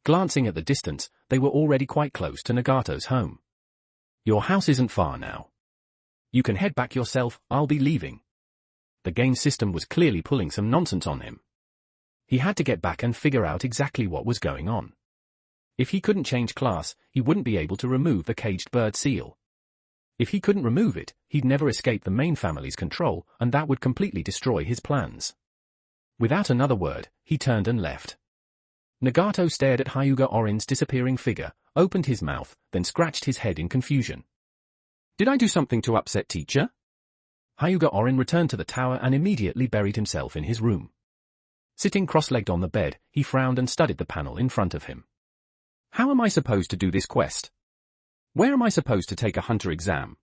Glancing at the distance, they were already quite close to Nagato's home. Your house isn't far now. You can head back yourself, I'll be leaving. The game system was clearly pulling some nonsense on him. He had to get back and figure out exactly what was going on. If he couldn't change class, he wouldn't be able to remove the caged bird seal. If he couldn't remove it, he'd never escape the main family's control, and that would completely destroy his plans. Without another word, he turned and left. Nagato stared at Hyuga Orin's disappearing figure, opened his mouth, then scratched his head in confusion. Did I do something to upset teacher? Hyuga Orin returned to the tower and immediately buried himself in his room. Sitting cross-legged on the bed, he frowned and studied the panel in front of him. How am I supposed to do this quest? Where am I supposed to take a hunter exam?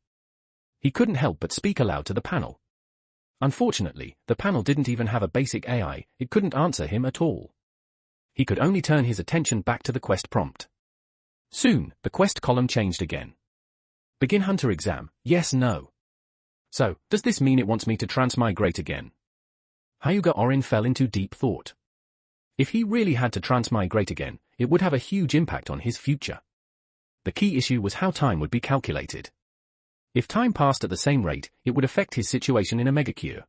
He couldn't help but speak aloud to the panel. Unfortunately, the panel didn't even have a basic AI, it couldn't answer him at all. He could only turn his attention back to the quest prompt. Soon, the quest column changed again. Begin hunter exam, yes, no. So, does this mean it wants me to transmigrate again? Hyuga Orin fell into deep thought. If he really had to transmigrate again, it would have a huge impact on his future. The key issue was how time would be calculated. If time passed at the same rate, it would affect his situation in a megacure.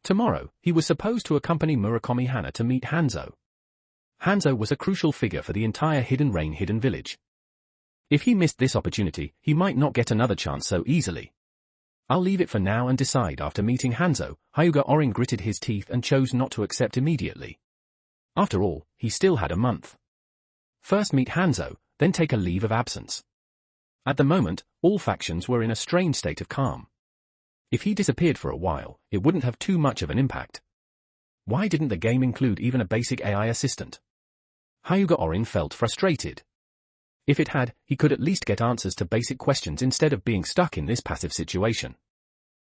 Tomorrow, he was supposed to accompany Murakami Hana to meet Hanzo. Hanzo was a crucial figure for the entire Hidden Rain Hidden Village. If he missed this opportunity, he might not get another chance so easily. I'll leave it for now and decide after meeting Hanzo. Hyuga Orin gritted his teeth and chose not to accept immediately. After all, he still had a month. First meet Hanzo, then take a leave of absence. At the moment, all factions were in a strange state of calm. If he disappeared for a while, it wouldn't have too much of an impact. Why didn't the game include even a basic AI assistant? Hyuga Orin felt frustrated. If it had, he could at least get answers to basic questions instead of being stuck in this passive situation.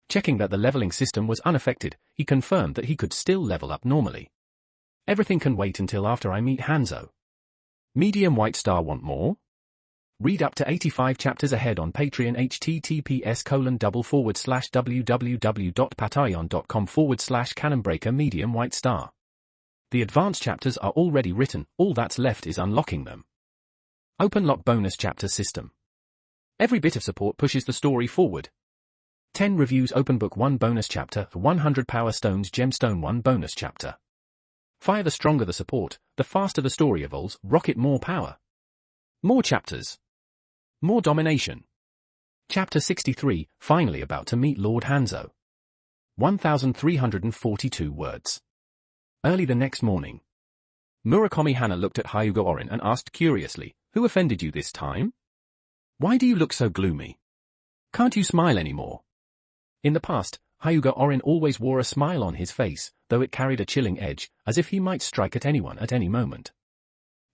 Checking that the leveling system was unaffected, he confirmed that he could still level up normally. Everything can wait until after I meet Hanzo. Medium White Star want more? Read up to 85 chapters ahead on Patreon https://www.patreon.com/cannonbreaker Medium White Star. The advanced chapters are already written, all that's left is unlocking them. Open Lock Bonus Chapter System. Every bit of support pushes the story forward. 10 reviews Open Book 1 Bonus Chapter, 100 Power Stones Gemstone 1 Bonus Chapter. Fire the stronger the support, the faster the story evolves, rocket more power. More chapters. More domination. Chapter 63, finally about to meet Lord Hanzo. 1,342 words. Early the next morning. Murakami Hana looked at Hyuga Orin and asked curiously, who offended you this time? Why do you look so gloomy? Can't you smile anymore? In the past, Hyuga Orin always wore a smile on his face, though it carried a chilling edge, as if he might strike at anyone at any moment.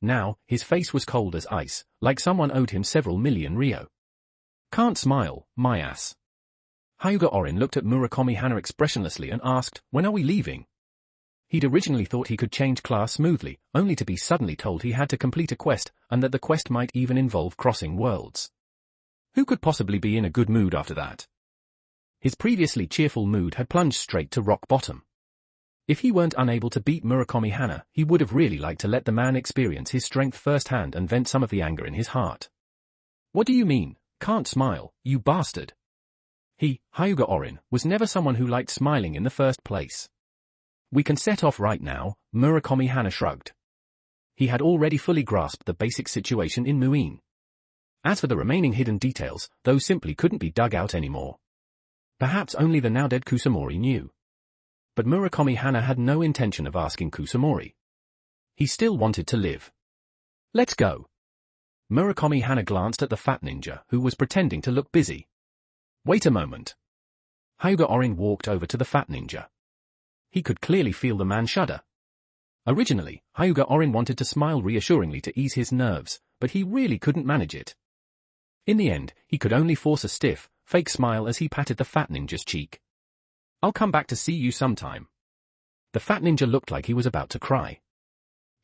Now, his face was cold as ice, like someone owed him several million ryo. Can't smile, my ass. Hyuga Orin looked at Murakami Hana expressionlessly and asked, when are we leaving? He'd originally thought he could change class smoothly, only to be suddenly told he had to complete a quest, and that the quest might even involve crossing worlds. Who could possibly be in a good mood after that? His previously cheerful mood had plunged straight to rock bottom. If he weren't unable to beat Murakami Hana, he would have really liked to let the man experience his strength firsthand and vent some of the anger in his heart. What do you mean, can't smile, you bastard? He, Hyuga Orin, was never someone who liked smiling in the first place. We can set off right now, Murakami Hana shrugged. He had already fully grasped the basic situation in Muin. As for the remaining hidden details, those simply couldn't be dug out anymore. Perhaps only the now-dead Kusamori knew. But Murakami Hana had no intention of asking Kusamori. He still wanted to live. Let's go. Murakami Hana glanced at the fat ninja, who was pretending to look busy. Wait a moment. Hyuga Orin walked over to the fat ninja. He could clearly feel the man shudder. Originally, Hyuga Orin wanted to smile reassuringly to ease his nerves, but he really couldn't manage it. In the end, he could only force a stiff, fake smile as he patted the fat ninja's cheek. "I'll come back to see you sometime." The fat ninja looked like he was about to cry.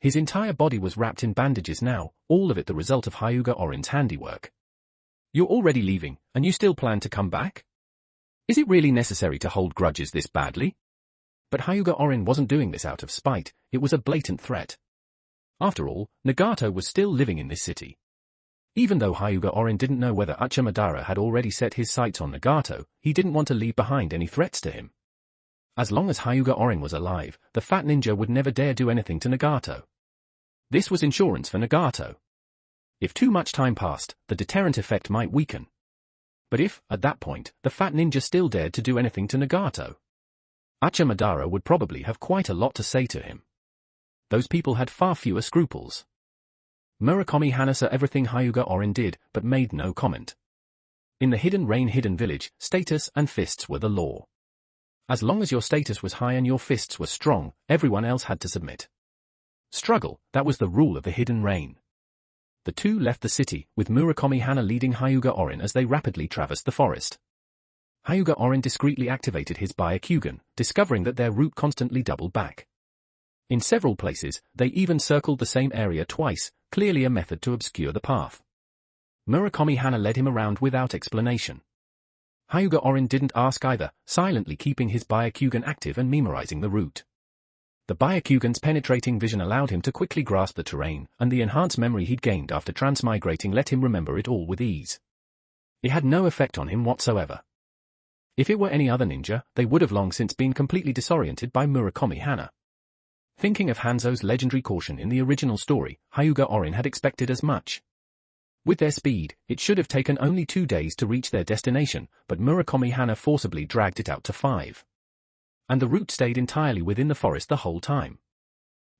His entire body was wrapped in bandages now, all of it the result of Hyuga Orin's handiwork. "You're already leaving, and you still plan to come back? Is it really necessary to hold grudges this badly?" But Hyuga Orin wasn't doing this out of spite, it was a blatant threat. After all, Nagato was still living in this city. Even though Hyuga Orin didn't know whether Uchiha Madara had already set his sights on Nagato, he didn't want to leave behind any threats to him. As long as Hyuga Orin was alive, the fat ninja would never dare do anything to Nagato. This was insurance for Nagato. If too much time passed, the deterrent effect might weaken. But if, at that point, the fat ninja still dared to do anything to Nagato, Uchiha Madara would probably have quite a lot to say to him. Those people had far fewer scruples. Murakami Hana saw everything Hyuga Orin did, but made no comment. In the Hidden Rain Hidden Village, status and fists were the law. As long as your status was high and your fists were strong, everyone else had to submit. Struggle, that was the rule of the Hidden Rain. The two left the city, with Murakami Hana leading Hyuga Orin as they rapidly traversed the forest. Hyuga Orin discreetly activated his Byakugan, discovering that their route constantly doubled back. In several places, they even circled the same area twice, clearly a method to obscure the path. Murakami Hana led him around without explanation. Hyuga Orin didn't ask either, silently keeping his Byakugan active and memorizing the route. The Byakugan's penetrating vision allowed him to quickly grasp the terrain, and the enhanced memory he'd gained after transmigrating let him remember it all with ease. It had no effect on him whatsoever. If it were any other ninja, they would have long since been completely disoriented by Murakami Hana. Thinking of Hanzo's legendary caution in the original story, Hyuga Orin had expected as much. With their speed, it should have taken only 2 days to reach their destination, but Murakami Hana forcibly dragged it out to 5. And the route stayed entirely within the forest the whole time.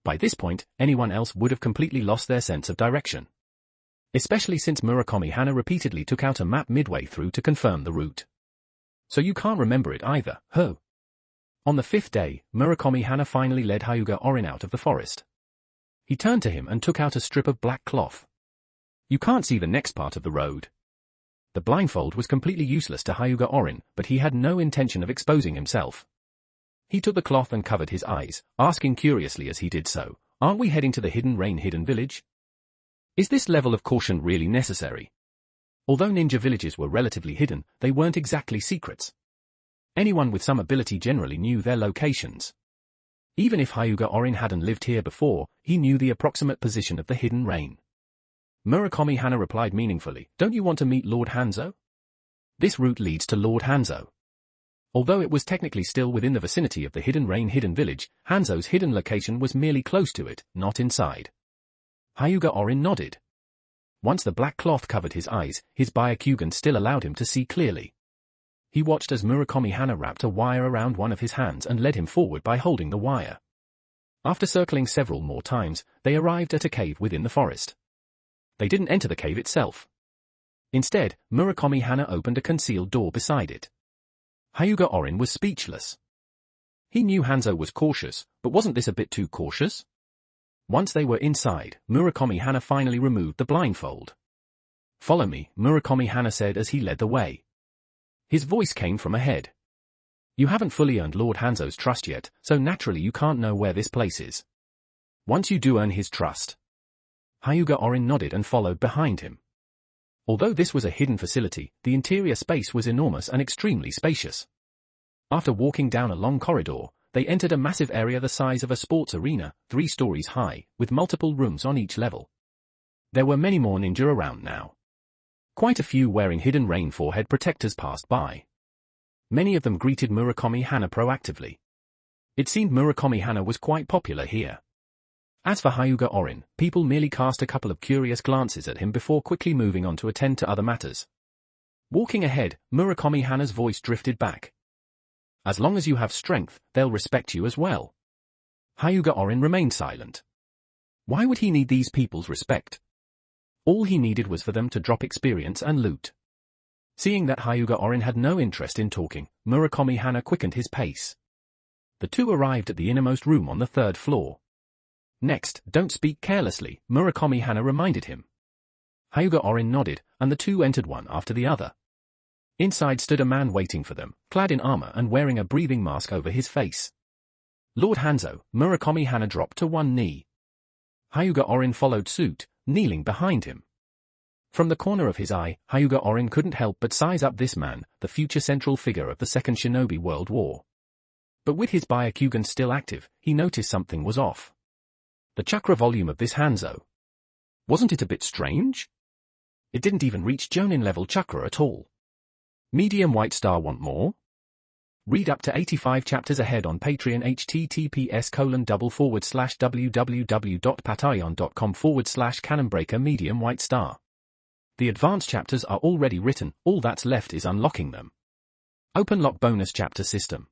By this point, anyone else would have completely lost their sense of direction. Especially since Murakami Hana repeatedly took out a map midway through to confirm the route. So you can't remember it either, huh? On the 5th day, Murakami Hana finally led Hyuga Orin out of the forest. He turned to him and took out a strip of black cloth. "You can't see the next part of the road." The blindfold was completely useless to Hyuga Orin, but he had no intention of exposing himself. He took the cloth and covered his eyes, asking curiously as he did so, "Aren't we heading to the Hidden Rain Hidden Village? Is this level of caution really necessary?" Although ninja villages were relatively hidden, they weren't exactly secrets. Anyone with some ability generally knew their locations. Even if Hyuga Orin hadn't lived here before, he knew the approximate position of the Hidden Rain. Murakami Hana replied meaningfully, "Don't you want to meet Lord Hanzo? This route leads to Lord Hanzo." Although it was technically still within the vicinity of the Hidden Rain Hidden Village, Hanzo's hidden location was merely close to it, not inside. Hyuga Orin nodded. Once the black cloth covered his eyes, his Byakugan still allowed him to see clearly. He watched as Murakami Hana wrapped a wire around one of his hands and led him forward by holding the wire. After circling several more times, they arrived at a cave within the forest. They didn't enter the cave itself. Instead, Murakami Hana opened a concealed door beside it. Hyuga Orin was speechless. He knew Hanzo was cautious, but wasn't this a bit too cautious? Once they were inside, Murakami Hana finally removed the blindfold. "Follow me," Murakami Hana said as he led the way. His voice came from ahead. "You haven't fully earned Lord Hanzo's trust yet, so naturally you can't know where this place is. Once you do earn his trust." Hyuga Orin nodded and followed behind him. Although this was a hidden facility, the interior space was enormous and extremely spacious. After walking down a long corridor, they entered a massive area the size of a sports arena, 3 stories high, with multiple rooms on each level. There were many more ninja around now. Quite a few wearing Hidden Rain forehead protectors passed by. Many of them greeted Murakami Hana proactively. It seemed Murakami Hana was quite popular here. As for Hyuga Orin, people merely cast a couple of curious glances at him before quickly moving on to attend to other matters. Walking ahead, Murakami Hana's voice drifted back. "As long as you have strength, they'll respect you as well." Hyuga Orin remained silent. Why would he need these people's respect? All he needed was for them to drop experience and loot. Seeing that Hyuga Orin had no interest in talking, Murakami Hana quickened his pace. The two arrived at the innermost room on the 3rd floor. Next, don't speak carelessly, Murakami Hana reminded him. Hyuga Orin nodded, and the two entered one after the other. Inside stood a man waiting for them, clad in armor and wearing a breathing mask over his face. Lord Hanzo, Murakami Hana dropped to one knee. Hyuga Orin followed suit, kneeling behind him. From the corner of his eye, Hyuga Orin couldn't help but size up this man, the future central figure of the Second Shinobi World War. But with his Byakugan still active, he noticed something was off. The chakra volume of this Hanzo. Wasn't it a bit strange? It didn't even reach Jonin level chakra at all. Medium White Star want more? Read up to 85 chapters ahead on Patreon https://www.patreon.com/canonbreaker Medium White Star. The advanced chapters are already written, all that's left is unlocking them. Open lock bonus chapter system.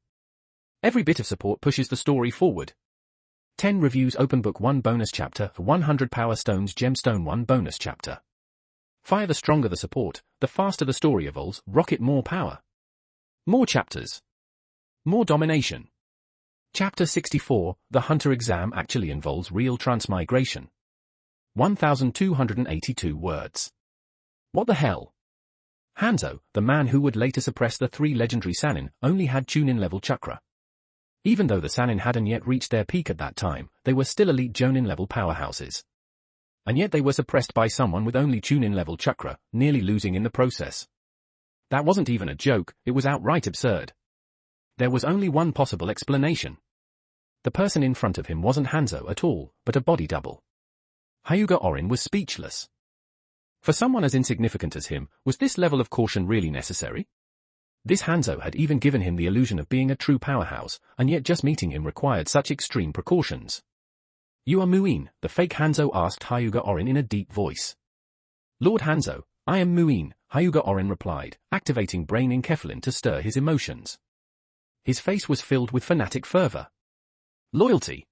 Every bit of support pushes the story forward. 10 reviews open book 1 bonus chapter, 100 power stones gemstone 1 bonus chapter. Fire the stronger the support, the faster the story evolves, rocket more power. More chapters. More domination. Chapter 64, The Hunter exam actually involves real transmigration. 1,282 words. What the hell? Hanzo, the man who would later suppress the 3 legendary Sannin, only had Chunin level chakra. Even though the Sannin hadn't yet reached their peak at that time, they were still elite Jonin level powerhouses. And yet they were suppressed by someone with only Chunin level chakra, nearly losing in the process. That wasn't even a joke, it was outright absurd. There was only one possible explanation. The person in front of him wasn't Hanzo at all, but a body double. Hyuga Orin was speechless. For someone as insignificant as him, was this level of caution really necessary? This Hanzo had even given him the illusion of being a true powerhouse, and yet just meeting him required such extreme precautions. You are Muin, the fake Hanzo asked Hyuga Orin in a deep voice. Lord Hanzo, I am Muin, Hyuga Orin replied, activating brain enkephalin to stir his emotions. His face was filled with fanatic fervor. Loyalty.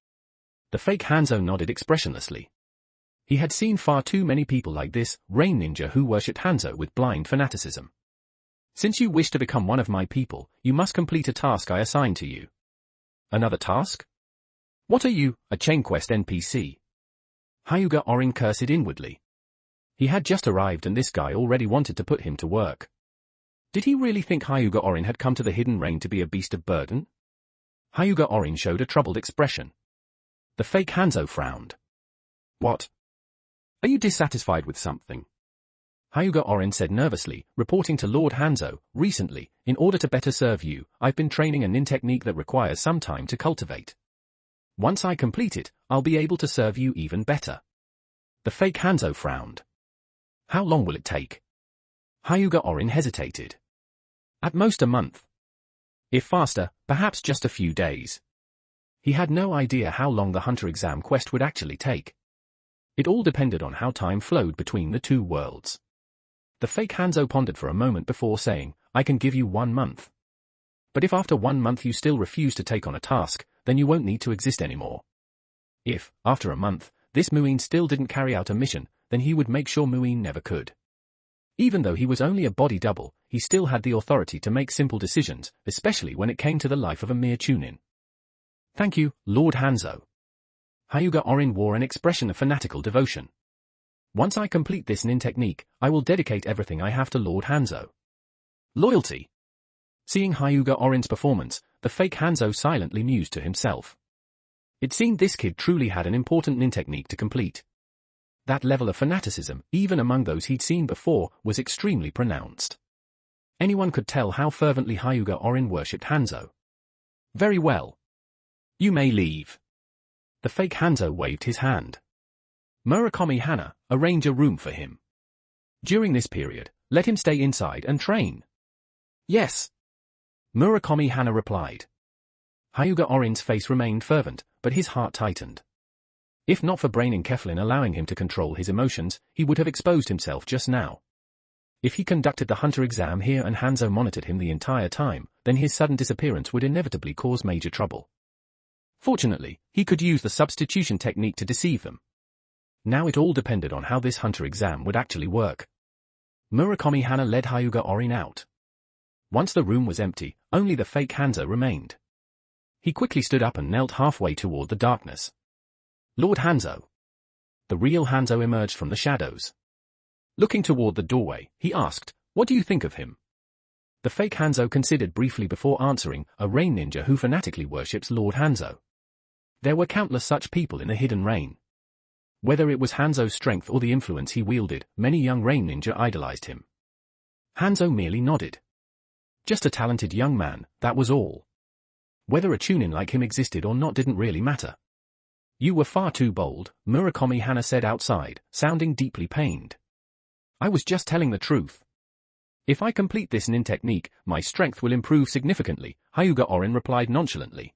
The fake Hanzo nodded expressionlessly. He had seen far too many people like this, Rain Ninja who worshipped Hanzo with blind fanaticism. Since you wish to become one of my people, you must complete a task I assign to you. Another task? What are you, a chain quest NPC? Hyuga Orin cursed inwardly. He had just arrived and this guy already wanted to put him to work. Did he really think Hyuga Orin had come to the Hidden Rain to be a beast of burden? Hyuga Orin showed a troubled expression. The fake Hanzo frowned. What? Are you dissatisfied with something? Hyuga Orin said nervously, reporting to Lord Hanzo, recently, in order to better serve you, I've been training a nin technique that requires some time to cultivate. Once I complete it, I'll be able to serve you even better. The fake Hanzo frowned. How long will it take? Hyuga Orin hesitated. At most a month. If faster, perhaps just a few days. He had no idea how long the Hunter exam quest would actually take. It all depended on how time flowed between the two worlds. The fake Hanzo pondered for a moment before saying, I can give you 1 month. But if after 1 month you still refuse to take on a task, then you won't need to exist anymore. If, after a month, this Muin still didn't carry out a mission, then he would make sure Muin never could. Even though he was only a body double, he still had the authority to make simple decisions, especially when it came to the life of a mere Chunin. Thank you, Lord Hanzo. Hyuga Orin wore an expression of fanatical devotion. Once I complete this nin technique, I will dedicate everything I have to Lord Hanzo. Loyalty. Seeing Hyuga Orin's performance, the fake Hanzo silently mused to himself. It seemed this kid truly had an important nin technique to complete. That level of fanaticism, even among those he'd seen before, was extremely pronounced. Anyone could tell how fervently Hyuga Orin worshipped Hanzo. Very well. You may leave. The fake Hanzo waved his hand. Murakami Hana, arrange a room for him. During this period, let him stay inside and train. Yes. Murakami Hana replied. Hyuga Orin's face remained fervent, but his heart tightened. If not for brain enkephalin allowing him to control his emotions, he would have exposed himself just now. If he conducted the Hunter exam here and Hanzo monitored him the entire time, then his sudden disappearance would inevitably cause major trouble. Fortunately, he could use the substitution technique to deceive them. Now it all depended on how this Hunter exam would actually work. Murakami Hana led Hyuga Orin out. Once the room was empty, only the fake Hanzo remained. He quickly stood up and knelt halfway toward the darkness. Lord Hanzo. The real Hanzo emerged from the shadows. Looking toward the doorway, he asked, "What do you think of him?" The fake Hanzo considered briefly before answering, "A rain ninja who fanatically worships Lord Hanzo." There were countless such people in the hidden rain. Whether it was Hanzo's strength or the influence he wielded, many young rain ninja idolized him. Hanzo merely nodded. Just a talented young man, that was all. Whether a Chunin like him existed or not didn't really matter. "You were far too bold," Murakami Hana said outside, sounding deeply pained. "I was just telling the truth. If I complete this nin technique, my strength will improve significantly," Hyuga Orin replied nonchalantly.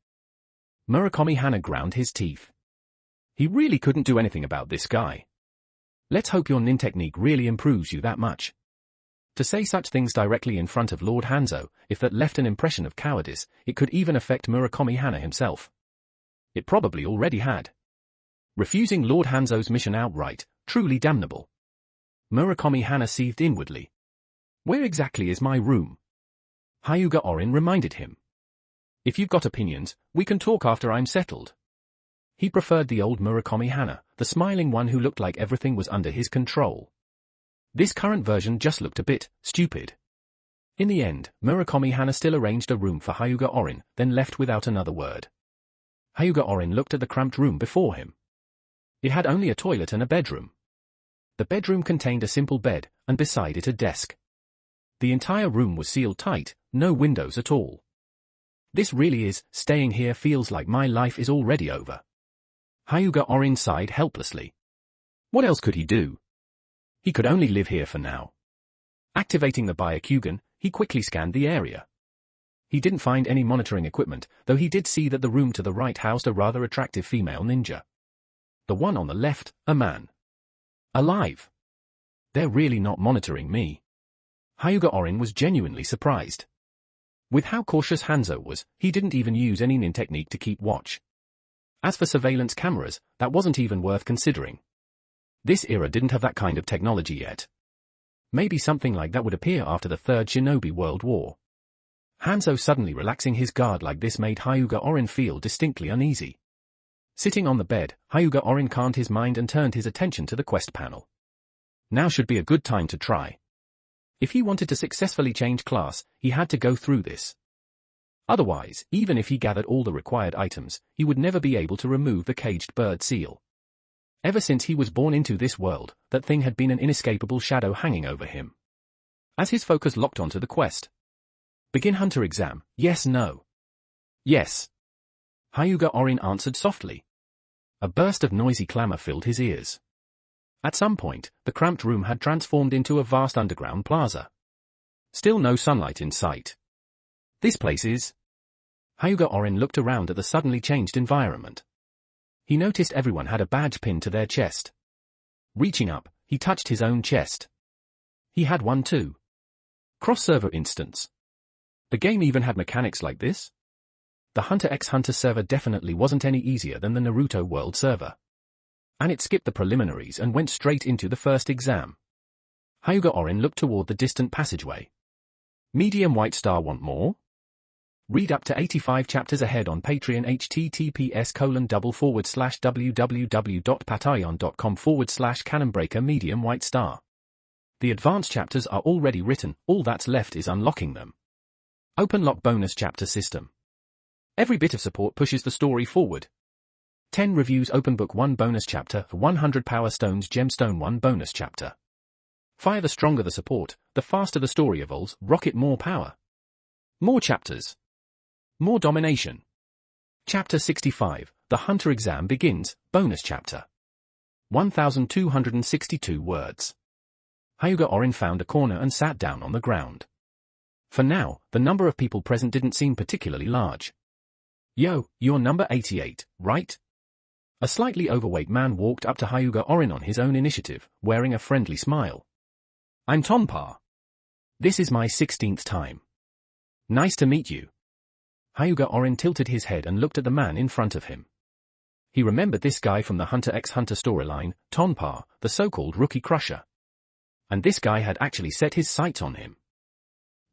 Murakami Hana ground his teeth. He really couldn't do anything about this guy. Let's hope your nin technique really improves you that much. To say such things directly in front of Lord Hanzo, if that left an impression of cowardice, it could even affect Murakami Hana himself. It probably already had. Refusing Lord Hanzo's mission outright, truly damnable. Murakami Hana seethed inwardly. "Where exactly is my room?" Hyuga Orin reminded him. "If you've got opinions, we can talk after I'm settled." He preferred the old Murakami Hana, the smiling one who looked like everything was under his control. This current version just looked a bit stupid. In the end, Murakami Hana still arranged a room for Hyuga Orin, then left without another word. Hyuga Orin looked at the cramped room before him. It had only a toilet and a bedroom. The bedroom contained a simple bed, and beside it a desk. The entire room was sealed tight, no windows at all. "This really is, staying here feels like my life is already over." Hyuga Orin sighed helplessly. What else could he do? He could only live here for now. Activating the Byakugan, he quickly scanned the area. He didn't find any monitoring equipment, though he did see that the room to the right housed a rather attractive female ninja. The one on the left, a man. Alive. They're really not monitoring me. Hyuga Orin was genuinely surprised. With how cautious Hanzo was, he didn't even use any nin technique to keep watch. As for surveillance cameras, that wasn't even worth considering. This era didn't have that kind of technology yet. Maybe something like that would appear after the Third Shinobi World War. Hanzo suddenly relaxing his guard like this made Hyuga Orin feel distinctly uneasy. Sitting on the bed, Hyuga Orin calmed his mind and turned his attention to the quest panel. Now should be a good time to try. If he wanted to successfully change class, he had to go through this. Otherwise, even if he gathered all the required items, he would never be able to remove the caged bird seal. Ever since he was born into this world, that thing had been an inescapable shadow hanging over him. As his focus locked onto the quest. Begin hunter exam, yes, no. Yes. Hyuga Orin answered softly. A burst of noisy clamor filled his ears. At some point, the cramped room had transformed into a vast underground plaza. Still no sunlight in sight. This place is... Hyuga Orin looked around at the suddenly changed environment. He noticed everyone had a badge pinned to their chest. Reaching up, he touched his own chest. He had one too. Cross-server instance. The game even had mechanics like this? The Hunter x Hunter server definitely wasn't any easier than the Naruto World server. And it skipped the preliminaries and went straight into the first exam. Hyuga Orin looked toward the distant passageway. Medium White Star want more? Read up to 85 chapters ahead on Patreon https://www.patreon.com/canonbreaker Medium White Star. The advanced chapters are already written, all that's left is unlocking them. Open lock bonus chapter system. Every bit of support pushes the story forward. 10 reviews open book 1 bonus chapter, 100 power stones gemstone 1 bonus chapter. Fire the stronger the support, the faster the story evolves, rocket more power. More chapters. More domination. Chapter 65, The Hunter Exam Begins, bonus chapter. 1262 words. Hyuga Orin found a corner and sat down on the ground. For now, the number of people present didn't seem particularly large. Yo, you're number 88, right? A slightly overweight man walked up to Hyuga Orin on his own initiative, wearing a friendly smile. I'm Tonpa. This is my 16th time. Nice to meet you. Hyuga Orin tilted his head and looked at the man in front of him. He remembered this guy from the Hunter x Hunter storyline, Tonpa, the so-called Rookie Crusher. And this guy had actually set his sights on him.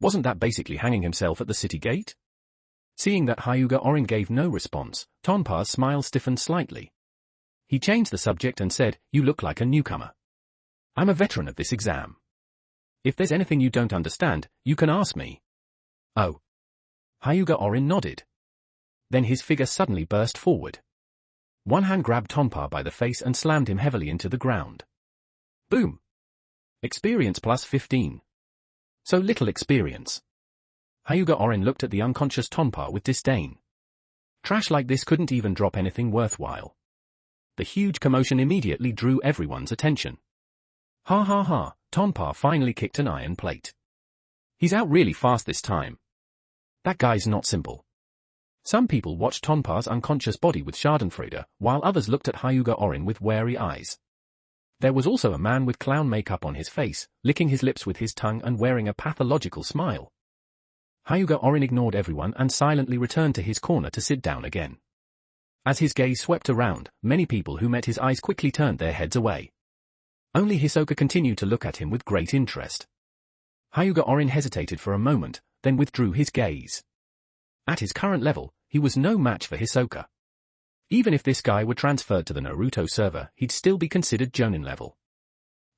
Wasn't that basically hanging himself at the city gate? Seeing that Hyuga Orin gave no response, Tonpa's smile stiffened slightly. He changed the subject and said, "You look like a newcomer. I'm a veteran of this exam. If there's anything you don't understand, you can ask me." "Oh." Hyuga Orin nodded. Then his figure suddenly burst forward. One hand grabbed Tonpa by the face and slammed him heavily into the ground. Boom. Experience plus 15. So little experience. Hyuga Orin looked at the unconscious Tonpa with disdain. Trash like this couldn't even drop anything worthwhile. The huge commotion immediately drew everyone's attention. Ha ha ha, Tonpa finally kicked an iron plate. He's out really fast this time. That guy's not simple. Some people watched Tonpa's unconscious body with schadenfreude, while others looked at Hyuga Orin with wary eyes. There was also a man with clown makeup on his face, licking his lips with his tongue and wearing a pathological smile. Hyuga Orin ignored everyone and silently returned to his corner to sit down again. As his gaze swept around, many people who met his eyes quickly turned their heads away. Only Hisoka continued to look at him with great interest. Hyuga Orin hesitated for a moment, then withdrew his gaze. At his current level, he was no match for Hisoka. Even if this guy were transferred to the Naruto server, he'd still be considered Jonin level.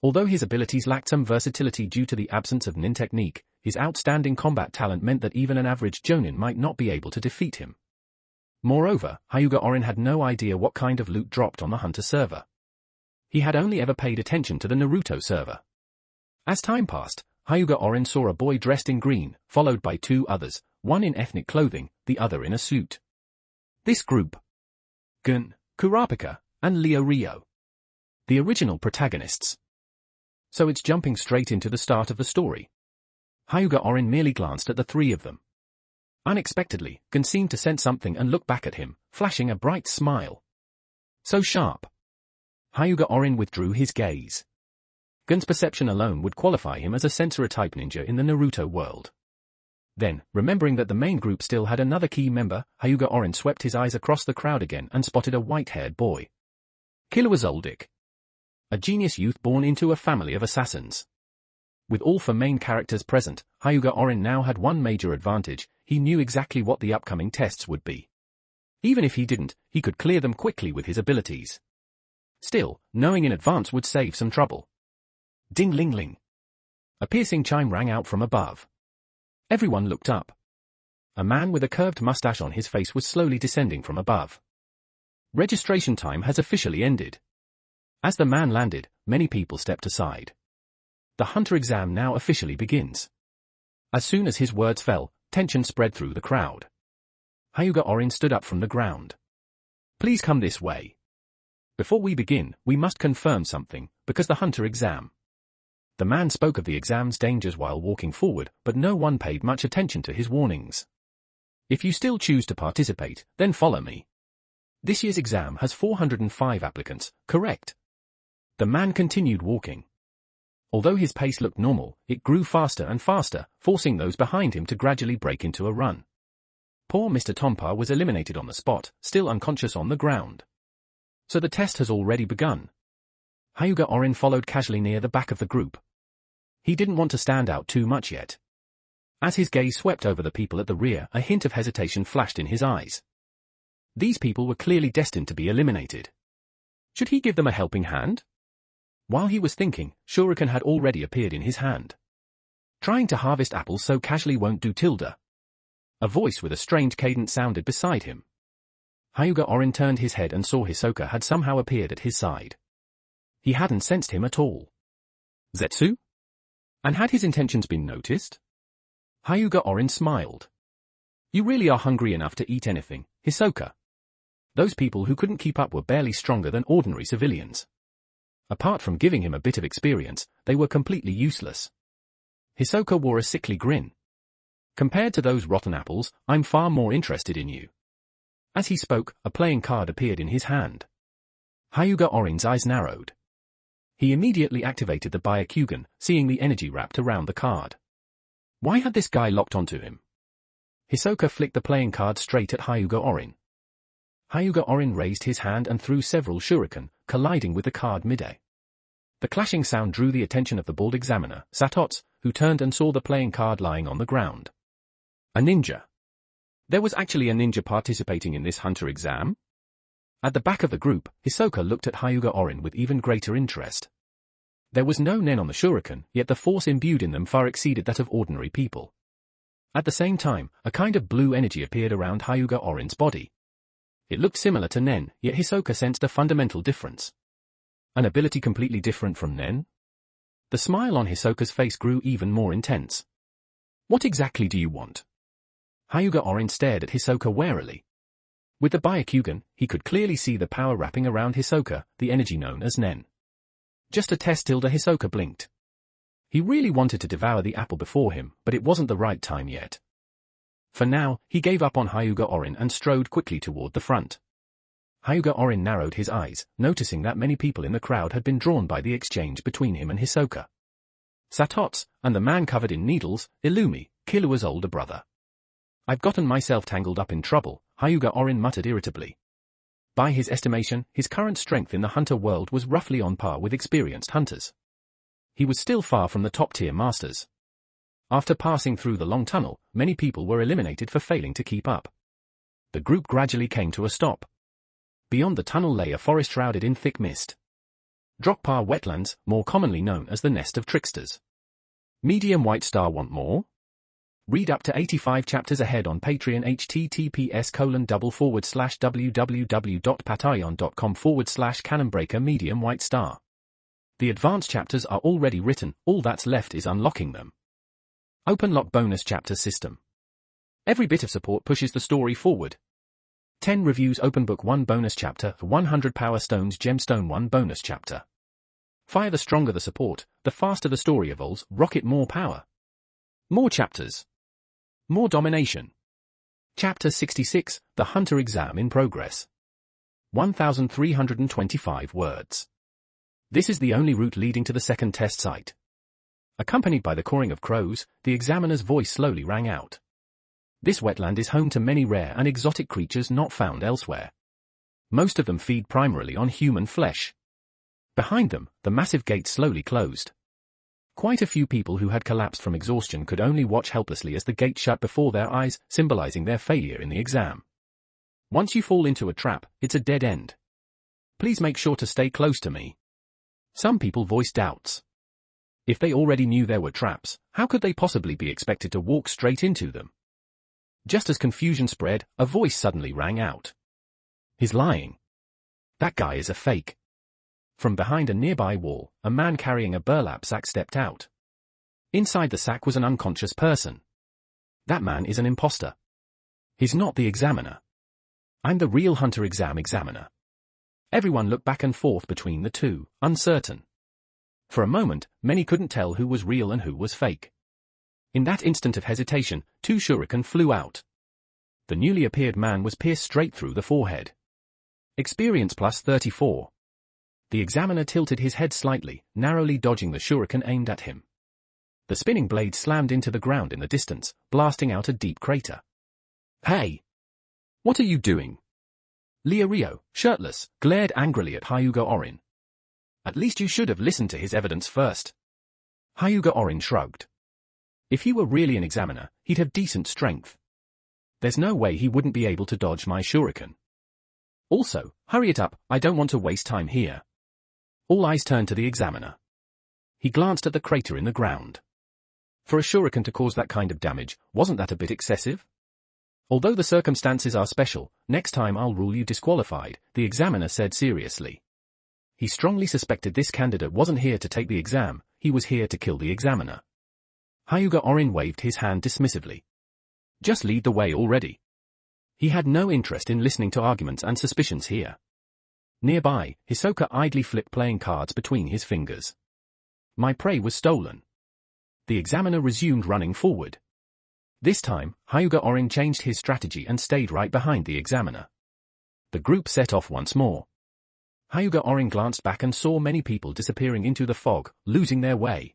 Although his abilities lacked some versatility due to the absence of nin technique, his outstanding combat talent meant that even an average Jonin might not be able to defeat him. Moreover, Hyuga Orin had no idea what kind of loot dropped on the Hunter server. He had only ever paid attention to the Naruto server. As time passed, Hyuga Orin saw a boy dressed in green, followed by two others, one in ethnic clothing, the other in a suit. This group, Gun, Kurapika, and Leo Rio. The original protagonists. So it's jumping straight into the start of the story. Hyuga Orin merely glanced at the three of them. Unexpectedly, Gun seemed to sense something and look back at him, flashing a bright smile. So sharp. Hyuga Orin withdrew his gaze. Gun's perception alone would qualify him as a Sensora-type ninja in the Naruto world. Then, remembering that the main group still had another key member, Hyuga Orin swept his eyes across the crowd again and spotted a white-haired boy. Killua Zoldyck. A genius youth born into a family of assassins. With all four main characters present, Hyuga Orin now had one major advantage: he knew exactly what the upcoming tests would be. Even if he didn't, he could clear them quickly with his abilities. Still, knowing in advance would save some trouble. Ding ling ling. A piercing chime rang out from above. Everyone looked up. A man with a curved mustache on his face was slowly descending from above. Registration time has officially ended. As the man landed, many people stepped aside. The Hunter exam now officially begins. As soon as his words fell, tension spread through the crowd. Hyuga Orin stood up from the ground. Please come this way. Before we begin, we must confirm something, because the Hunter exam. The man spoke of the exam's dangers while walking forward, but no one paid much attention to his warnings. If you still choose to participate, then follow me. This year's exam has 405 applicants, correct? The man continued walking. Although his pace looked normal, it grew faster and faster, forcing those behind him to gradually break into a run. Poor Mr. Tonpa was eliminated on the spot, still unconscious on the ground. So the test has already begun. Hyuga Orin followed casually near the back of the group. He didn't want to stand out too much yet. As his gaze swept over the people at the rear, a hint of hesitation flashed in his eyes. These people were clearly destined to be eliminated. Should he give them a helping hand? While he was thinking, Shuriken had already appeared in his hand. Trying to harvest apples so casually won't do tilde. A voice with a strange cadence sounded beside him. Hyuga Orin turned his head and saw Hisoka had somehow appeared at his side. He hadn't sensed him at all. Zetsu? And had his intentions been noticed? Hyuga Orin smiled. You really are hungry enough to eat anything, Hisoka. Those people who couldn't keep up were barely stronger than ordinary civilians. Apart from giving him a bit of experience, they were completely useless. Hisoka wore a sickly grin. Compared to those rotten apples, I'm far more interested in you. As he spoke, a playing card appeared in his hand. Hyuga Orin's eyes narrowed. He immediately activated the Byakugan, seeing the energy wrapped around the card. Why had this guy locked onto him? Hisoka flicked the playing card straight at Hyuga Orin. Hyuga Orin raised his hand and threw several shuriken, colliding with the card midair. The clashing sound drew the attention of the bald examiner, Satotsu, who turned and saw the playing card lying on the ground. A ninja. There was actually a ninja participating in this Hunter exam? At the back of the group, Hisoka looked at Hyuga Orin with even greater interest. There was no nen on the shuriken, yet the force imbued in them far exceeded that of ordinary people. At the same time, a kind of blue energy appeared around Hyuga Orin's body. It looked similar to nen, yet Hisoka sensed a fundamental difference. An ability completely different from nen? The smile on Hisoka's face grew even more intense. What exactly do you want? Hyuga Orin stared at Hisoka warily. With the Byakugan, he could clearly see the power wrapping around Hisoka, the energy known as nen. Just a test. Hisoka blinked. He really wanted to devour the apple before him, but it wasn't the right time yet. For now, he gave up on Hyuga Orin and strode quickly toward the front. Hyuga Orin narrowed his eyes, noticing that many people in the crowd had been drawn by the exchange between him and Hisoka. Satots, and the man covered in needles, Illumi, Killua's older brother. I've gotten myself tangled up in trouble, Hyuga Orin muttered irritably. By his estimation, his current strength in the hunter world was roughly on par with experienced hunters. He was still far from the top-tier masters. After passing through the long tunnel, many people were eliminated for failing to keep up. The group gradually came to a stop. Beyond the tunnel lay a forest shrouded in thick mist. Drokpa wetlands, more commonly known as the Nest of Tricksters. Medium White Star want more? Read up to 85 chapters ahead on Patreon https://www.patreon.com/canonbreaker Medium White Star. The advanced chapters are already written, all that's left is unlocking them. Open Lock Bonus Chapter System. Every bit of support pushes the story forward. 10 reviews. Open Book 1 bonus chapter, 100 Power Stones Gemstone 1 bonus chapter. Fire. The stronger the support, the faster the story evolves. Rocket more power. More chapters. More domination. Chapter 66, The Hunter Exam in Progress. 1,325 words. This is the only route leading to the second test site. Accompanied by the cawing of crows, the examiner's voice slowly rang out. This wetland is home to many rare and exotic creatures not found elsewhere. Most of them feed primarily on human flesh. Behind them, the massive gate slowly closed. Quite a few people who had collapsed from exhaustion could only watch helplessly as the gate shut before their eyes, symbolizing their failure in the exam. Once you fall into a trap, it's a dead end. Please make sure to stay close to me. Some people voiced doubts. If they already knew there were traps, how could they possibly be expected to walk straight into them? Just as confusion spread, a voice suddenly rang out. He's lying. That guy is a fake. From behind a nearby wall, a man carrying a burlap sack stepped out. Inside the sack was an unconscious person. That man is an imposter. He's not the examiner. I'm the real hunter examiner. Everyone looked back and forth between the two, uncertain. For a moment, many couldn't tell who was real and who was fake. In that instant of hesitation, 2 shuriken flew out. The newly appeared man was pierced straight through the forehead. Experience plus 34. The examiner tilted his head slightly, narrowly dodging the shuriken aimed at him. The spinning blade slammed into the ground in the distance, blasting out a deep crater. Hey! What are you doing? Leorio, shirtless, glared angrily at Hyuga Orin. At least you should have listened to his evidence first. Hyuga Orin shrugged. If he were really an examiner, he'd have decent strength. There's no way he wouldn't be able to dodge my shuriken. Also, hurry it up, I don't want to waste time here. All eyes turned to the examiner. He glanced at the crater in the ground. For a shuriken to cause that kind of damage, wasn't that a bit excessive? Although the circumstances are special, next time I'll rule you disqualified, the examiner said seriously. He strongly suspected this candidate wasn't here to take the exam, he was here to kill the examiner. Hyuga Orin waved his hand dismissively. Just lead the way already. He had no interest in listening to arguments and suspicions here. Nearby, Hisoka idly flipped playing cards between his fingers. My prey was stolen. The examiner resumed running forward. This time, Hyuga Orin changed his strategy and stayed right behind the examiner. The group set off once more. Hyuga Orin glanced back and saw many people disappearing into the fog, losing their way.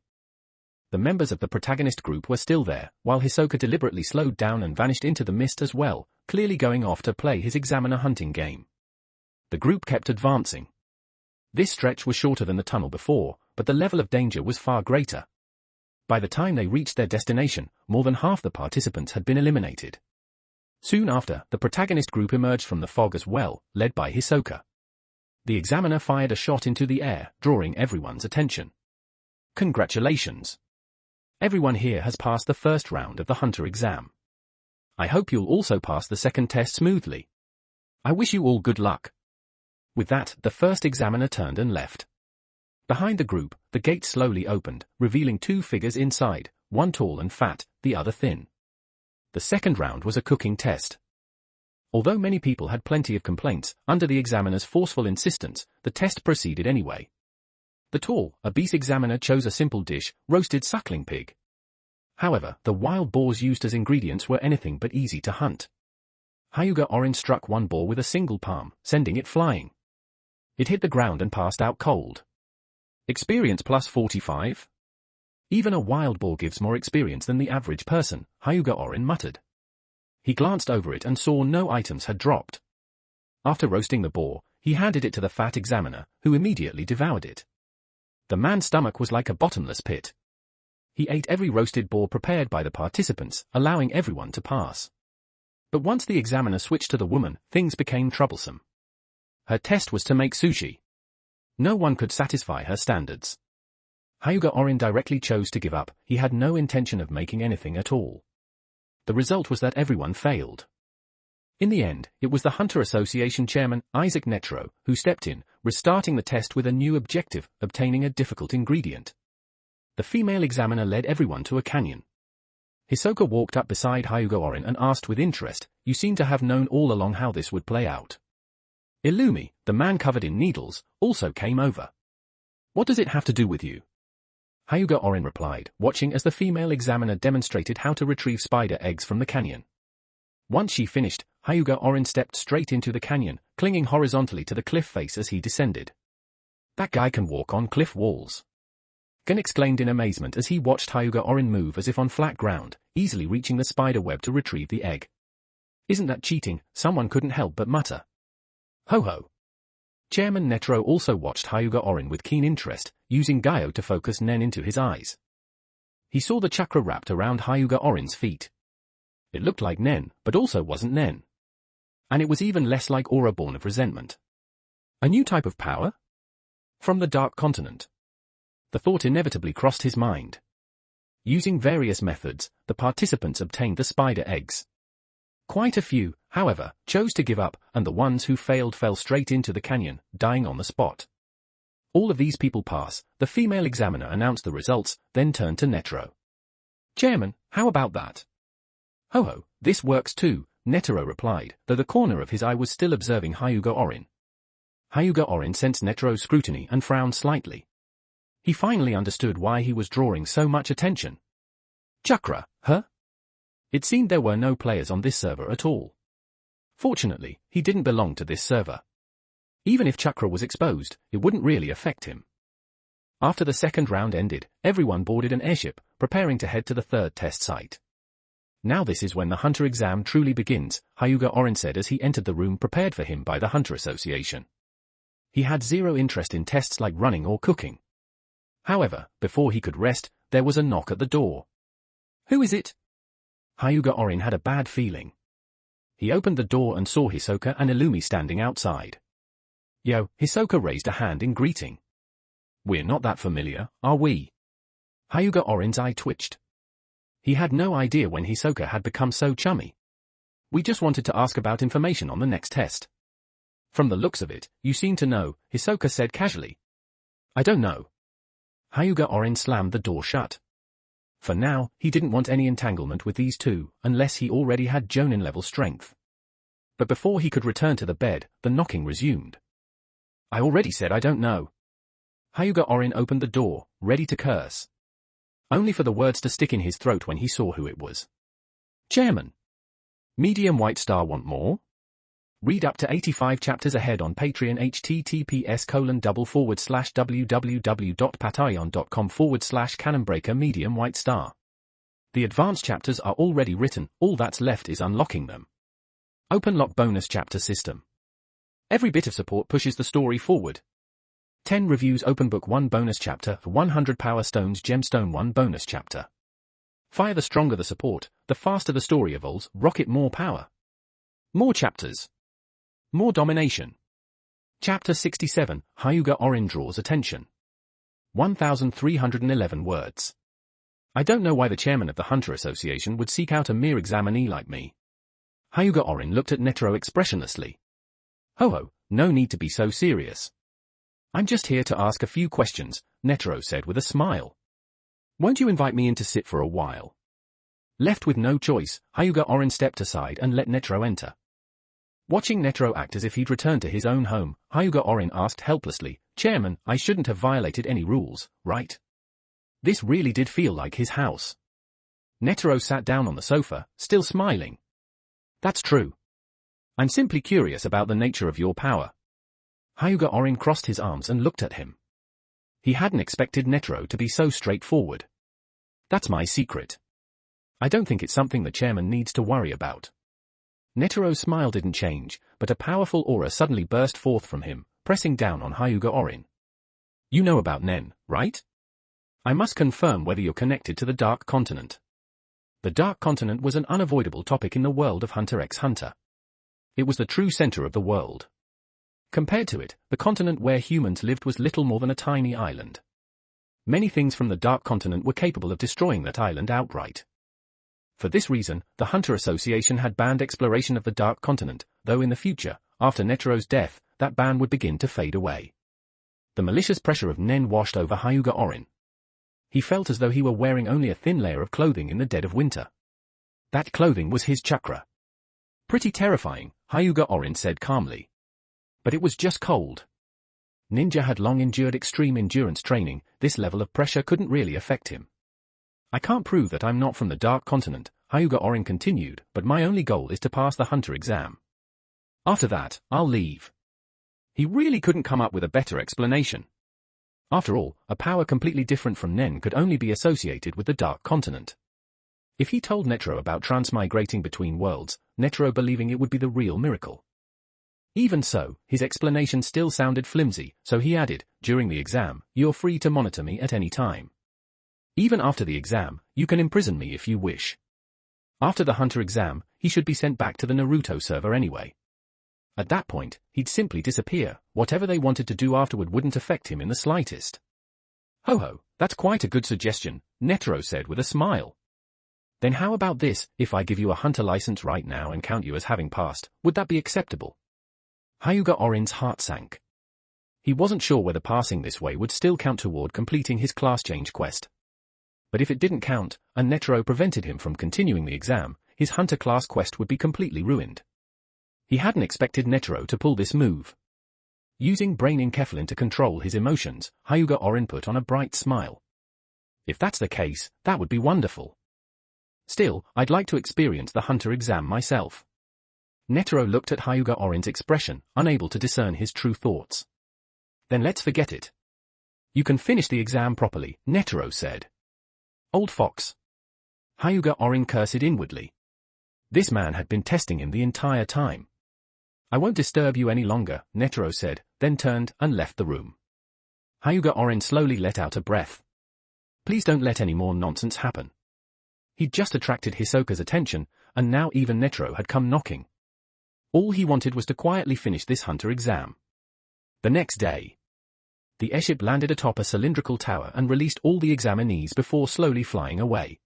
The members of the protagonist group were still there, while Hisoka deliberately slowed down and vanished into the mist as well, clearly going off to play his examiner hunting game. The group kept advancing. This stretch was shorter than the tunnel before, but the level of danger was far greater. By the time they reached their destination, more than half the participants had been eliminated. Soon after, the protagonist group emerged from the fog as well, led by Hisoka. The examiner fired a shot into the air, drawing everyone's attention. Congratulations! Everyone here has passed the first round of the Hunter exam. I hope you'll also pass the second test smoothly. I wish you all good luck. With that, the first examiner turned and left. Behind the group, the gate slowly opened, revealing two figures inside, one tall and fat, the other thin. The second round was a cooking test. Although many people had plenty of complaints, under the examiner's forceful insistence, the test proceeded anyway. The tall, obese examiner chose a simple dish, roasted suckling pig. However, the wild boars used as ingredients were anything but easy to hunt. Hyuga Orin struck one boar with a single palm, sending it flying. It hit the ground and passed out cold. Experience plus 45? Even a wild boar gives more experience than the average person, Hyuga Orin muttered. He glanced over it and saw no items had dropped. After roasting the boar, he handed it to the fat examiner, who immediately devoured it. The man's stomach was like a bottomless pit. He ate every roasted boar prepared by the participants, allowing everyone to pass. But once the examiner switched to the woman, things became troublesome. Her test was to make sushi. No one could satisfy her standards. Hyuga Orin directly chose to give up. He had no intention of making anything at all. The result was that everyone failed. In the end, it was the Hunter Association chairman, Isaac Netro, who stepped in, restarting the test with a new objective, obtaining a difficult ingredient. The female examiner led everyone to a canyon. Hisoka walked up beside Hyuga Orin and asked with interest, "You seem to have known all along how this would play out." Illumi, the man covered in needles, also came over. "What does it have to do with you?" Hyuga Orin replied, watching as the female examiner demonstrated how to retrieve spider eggs from the canyon. Once she finished, Hyuga Orin stepped straight into the canyon, clinging horizontally to the cliff face as he descended. "That guy can walk on cliff walls." Gun exclaimed in amazement as he watched Hyuga Orin move as if on flat ground, easily reaching the spider web to retrieve the egg. "Isn't that cheating?" someone couldn't help but mutter. "Ho ho." Chairman Netro also watched Hyuga Orin with keen interest, using Gaio to focus Nen into his eyes. He saw the chakra wrapped around Hyuga Orin's feet. It looked like Nen, but also wasn't Nen. And it was even less like aura born of resentment. A new type of power? From the Dark Continent. The thought inevitably crossed his mind. Using various methods, the participants obtained the spider eggs. Quite a few, however, chose to give up, and the ones who failed fell straight into the canyon, dying on the spot. "All of these people pass," the female examiner announced the results, then turned to Netro. "Chairman, how about that?" "Ho ho, this works too," Netro replied, though the corner of his eye was still observing Hyuga Orin. Hyuga Orin sensed Netro's scrutiny and frowned slightly. He finally understood why he was drawing so much attention. Chakra, huh? It seemed there were no players on this server at all. Fortunately, he didn't belong to this server. Even if Chakra was exposed, it wouldn't really affect him. After the second round ended, everyone boarded an airship, preparing to head to the third test site. "Now this is when the Hunter exam truly begins," Hyuga Orin said as he entered the room prepared for him by the Hunter Association. He had zero interest in tests like running or cooking. However, before he could rest, there was a knock at the door. "Who is it?" Hyuga Orin had a bad feeling. He opened the door and saw Hisoka and Illumi standing outside. "Yo," Hisoka raised a hand in greeting. "We're not that familiar, are we?" Hyuga Orin's eye twitched. He had no idea when Hisoka had become so chummy. "We just wanted to ask about information on the next test." "From the looks of it, you seem to know," Hisoka said casually. "I don't know." Hyuga Orin slammed the door shut. For now, he didn't want any entanglement with these two, unless he already had Jonin-level strength. But before he could return to the bed, the knocking resumed. "I already said I don't know." Hyuga Orin opened the door, ready to curse. Only for the words to stick in his throat when he saw who it was. "Chairman. Medium White Star want more?" Read up to 85 chapters ahead on Patreon https://www.patreon.com/canonbreaker Medium White Star. The advanced chapters are already written, all that's left is unlocking them. Open lock bonus chapter system. Every bit of support pushes the story forward. 10 reviews open book 1 bonus chapter for 100 power stones gemstone 1 bonus chapter. Fire the stronger the support, the faster the story evolves, rocket more power. More chapters. More domination. Chapter 67, Hyuga Orin draws attention. 1,311 words. I don't know why the chairman of the Hunter Association would seek out a mere examinee like me. Hyuga Orin looked at Netero expressionlessly. Ho-ho, no need to be so serious. I'm just here to ask a few questions, Netero said with a smile. Won't you invite me in to sit for a while? Left with no choice, Hyuga Orin stepped aside and let Netero enter. Watching Netero act as if he'd returned to his own home, Hyuga Orin asked helplessly, Chairman, I shouldn't have violated any rules, right? This really did feel like his house. Netero sat down on the sofa, still smiling. That's true. I'm simply curious about the nature of your power. Hyuga Orin crossed his arms and looked at him. He hadn't expected Netero to be so straightforward. That's my secret. I don't think it's something the chairman needs to worry about. Netero's smile didn't change, but a powerful aura suddenly burst forth from him, pressing down on Hyuga Orin. You know about Nen, right? I must confirm whether you're connected to the Dark Continent. The Dark Continent was an unavoidable topic in the world of Hunter x Hunter. It was the true center of the world. Compared to it, the continent where humans lived was little more than a tiny island. Many things from the Dark Continent were capable of destroying that island outright. For this reason, the Hunter Association had banned exploration of the Dark Continent, though in the future, after Netero's death, that ban would begin to fade away. The malicious pressure of Nen washed over Hyuga Orin. He felt as though he were wearing only a thin layer of clothing in the dead of winter. That clothing was his chakra. Pretty terrifying, Hyuga Orin said calmly. But it was just cold. Ninja had long endured extreme endurance training, this level of pressure couldn't really affect him. I can't prove that I'm not from the Dark Continent, Hyuga Orin continued, but my only goal is to pass the Hunter exam. After that, I'll leave. He really couldn't come up with a better explanation. After all, a power completely different from Nen could only be associated with the Dark Continent. If he told Netero about transmigrating between worlds, Netero believing it would be the real miracle. Even so, his explanation still sounded flimsy, so he added, during the exam, you're free to monitor me at any time. Even after the exam, you can imprison me if you wish. After the Hunter exam, he should be sent back to the Naruto server anyway. At that point, he'd simply disappear, whatever they wanted to do afterward wouldn't affect him in the slightest. Ho-ho, that's quite a good suggestion, Netero said with a smile. Then how about this, if I give you a Hunter license right now and count you as having passed, would that be acceptable? Hyuga Orin's heart sank. He wasn't sure whether passing this way would still count toward completing his class change quest. But if it didn't count, and Netero prevented him from continuing the exam, his Hunter class quest would be completely ruined. He hadn't expected Netero to pull this move. Using brain enkephalin to control his emotions, Hyuga Orin put on a bright smile. If that's the case, that would be wonderful. Still, I'd like to experience the Hunter exam myself. Netero looked at Hyuga Orin's expression, unable to discern his true thoughts. Then let's forget it. You can finish the exam properly, Netero said. Old fox. Hyuga Orin cursed inwardly. This man had been testing him the entire time. I won't disturb you any longer, Netero said, then turned and left the room. Hyuga Orin slowly let out a breath. Please don't let any more nonsense happen. He'd just attracted Hisoka's attention, and now even Netero had come knocking. All he wanted was to quietly finish this Hunter exam. The next day, the airship landed atop a cylindrical tower and released all the examinees before slowly flying away.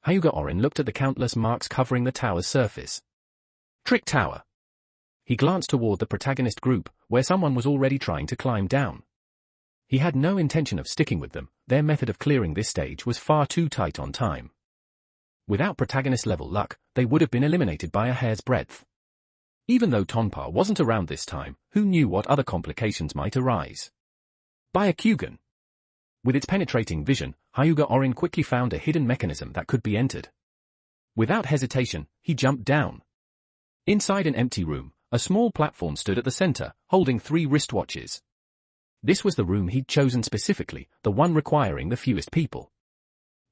Hyuga Orin looked at the countless marks covering the tower's surface. Trick Tower. He glanced toward the protagonist group, where someone was already trying to climb down. He had no intention of sticking with them, their method of clearing this stage was far too tight on time. Without protagonist-level luck, they would have been eliminated by a hair's breadth. Even though Tonpa wasn't around this time, who knew what other complications might arise? Byakugan. With its penetrating vision, Hyuga Orin quickly found a hidden mechanism that could be entered. Without hesitation, he jumped down. Inside an empty room, a small platform stood at the center, holding 3 wristwatches. This was the room he'd chosen specifically, the one requiring the fewest people.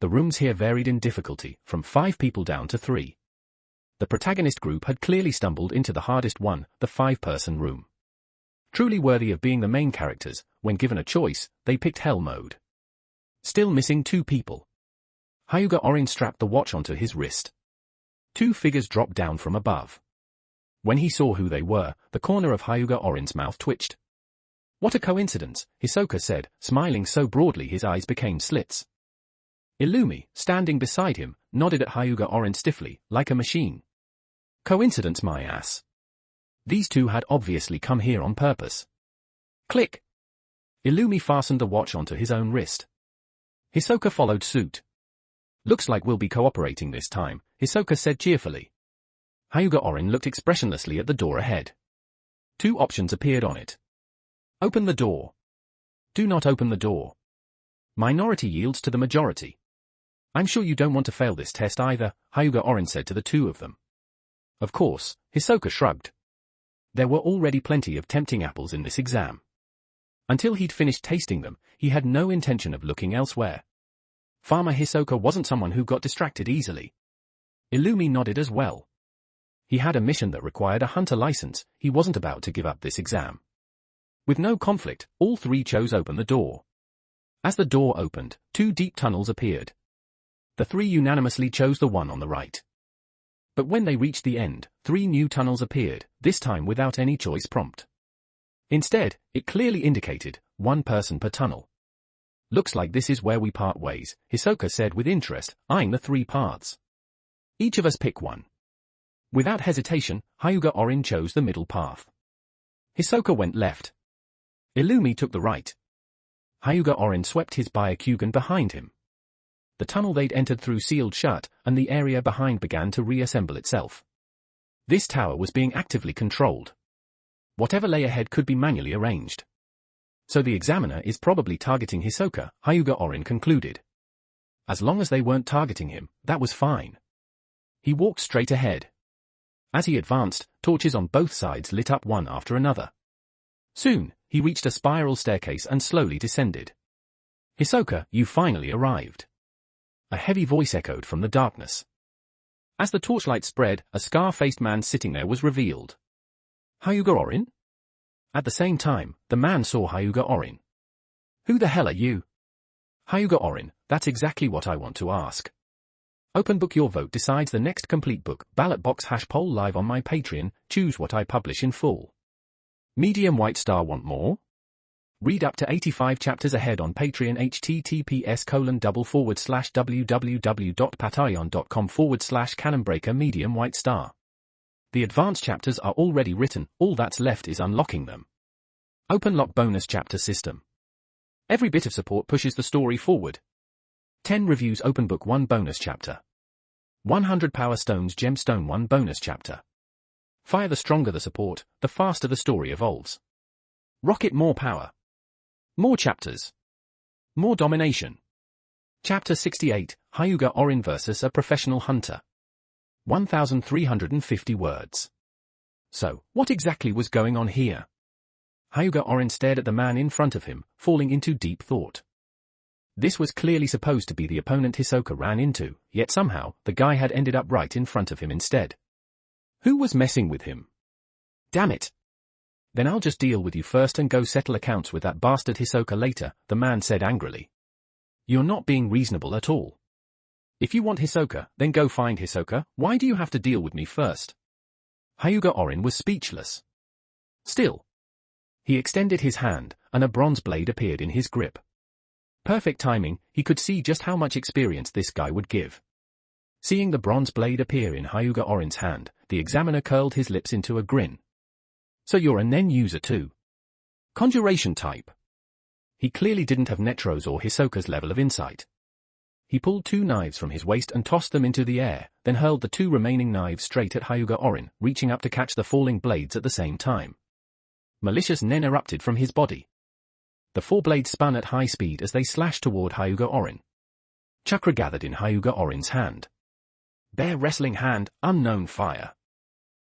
The rooms here varied in difficulty, from 5 people down to 3. The protagonist group had clearly stumbled into the hardest one, the 5-person room. Truly worthy of being the main characters, when given a choice, they picked Hell Mode. Still missing 2 people. Hyuga Orin strapped the watch onto his wrist. 2 figures dropped down from above. When he saw who they were, the corner of Hyuga Orin's mouth twitched. What a coincidence, Hisoka said, smiling so broadly his eyes became slits. Illumi, standing beside him, nodded at Hyuga Orin stiffly, like a machine. Coincidence my ass. These two had obviously come here on purpose. Click. Illumi fastened the watch onto his own wrist. Hisoka followed suit. Looks like we'll be cooperating this time, Hisoka said cheerfully. Hyuga Orin looked expressionlessly at the door ahead. Two options appeared on it. Open the door. Do not open the door. Minority yields to the majority. I'm sure you don't want to fail this test either, Hyuga Orin said to the two of them. Of course, Hisoka shrugged. There were already plenty of tempting apples in this exam. Until he'd finished tasting them, he had no intention of looking elsewhere. Farmer Hisoka wasn't someone who got distracted easily. Illumi nodded as well. He had a mission that required a hunter license, he wasn't about to give up this exam. With no conflict, all three chose open the door. As the door opened, two deep tunnels appeared. The three unanimously chose the one on the right. But when they reached the end, three new tunnels appeared, this time without any choice prompt. Instead, it clearly indicated, one person per tunnel. Looks like this is where we part ways, Hisoka said with interest, eyeing the three paths. Each of us pick one. Without hesitation, Hyuga Orin chose the middle path. Hisoka went left. Illumi took the right. Hyuga Orin swept his Byakugan behind him. The tunnel they'd entered through sealed shut, and the area behind began to reassemble itself. This tower was being actively controlled. Whatever lay ahead could be manually arranged. So the examiner is probably targeting Hisoka, Hyuga Orin concluded. As long as they weren't targeting him, that was fine. He walked straight ahead. As he advanced, torches on both sides lit up one after another. Soon, he reached a spiral staircase and slowly descended. Hisoka, you finally arrived. A heavy voice echoed from the darkness. As the torchlight spread, a scar-faced man sitting there was revealed. Hyuga Orin? At the same time, the man saw Hyuga Orin. Who the hell are you? Hyuga Orin, that's exactly what I want to ask. Open book, your vote decides the next complete book, ballot box #poll live on my Patreon, choose what I publish in full. Medium white star, want more? Read up to 85 chapters ahead on Patreon, https://www.patreon.com/canonbreaker medium white star. The advanced chapters are already written, all that's left is unlocking them. Open lock bonus chapter system. Every bit of support pushes the story forward. 10 reviews, open book 1 bonus chapter. 100 power stones, gemstone 1 bonus chapter. Fire, the stronger the support, the faster the story evolves. Rocket, more power. More chapters. More domination. Chapter 68, Hyuga Orin vs. a professional hunter. 1,350 words. So, what exactly was going on here? Hyuga Orin stared at the man in front of him, falling into deep thought. This was clearly supposed to be the opponent Hisoka ran into, yet somehow, the guy had ended up right in front of him instead. Who was messing with him? Damn it! Then I'll just deal with you first and go settle accounts with that bastard Hisoka later, the man said angrily. You're not being reasonable at all. If you want Hisoka, then go find Hisoka, why do you have to deal with me first? Hyuga Orin was speechless. Still. He extended his hand, and a bronze blade appeared in his grip. Perfect timing, he could see just how much experience this guy would give. Seeing the bronze blade appear in Hyuga Orin's hand, the examiner curled his lips into a grin. So you're a Nen user too? Conjuration type. He clearly didn't have Netro's or Hisoka's level of insight. He pulled 2 knives from his waist and tossed them into the air, then hurled the 2 remaining knives straight at Hyuga Orin, reaching up to catch the falling blades at the same time. Malicious Nen erupted from his body. The 4 blades spun at high speed as they slashed toward Hyuga Orin. Chakra gathered in Hyuga Orin's hand. Bear wrestling hand, unknown fire.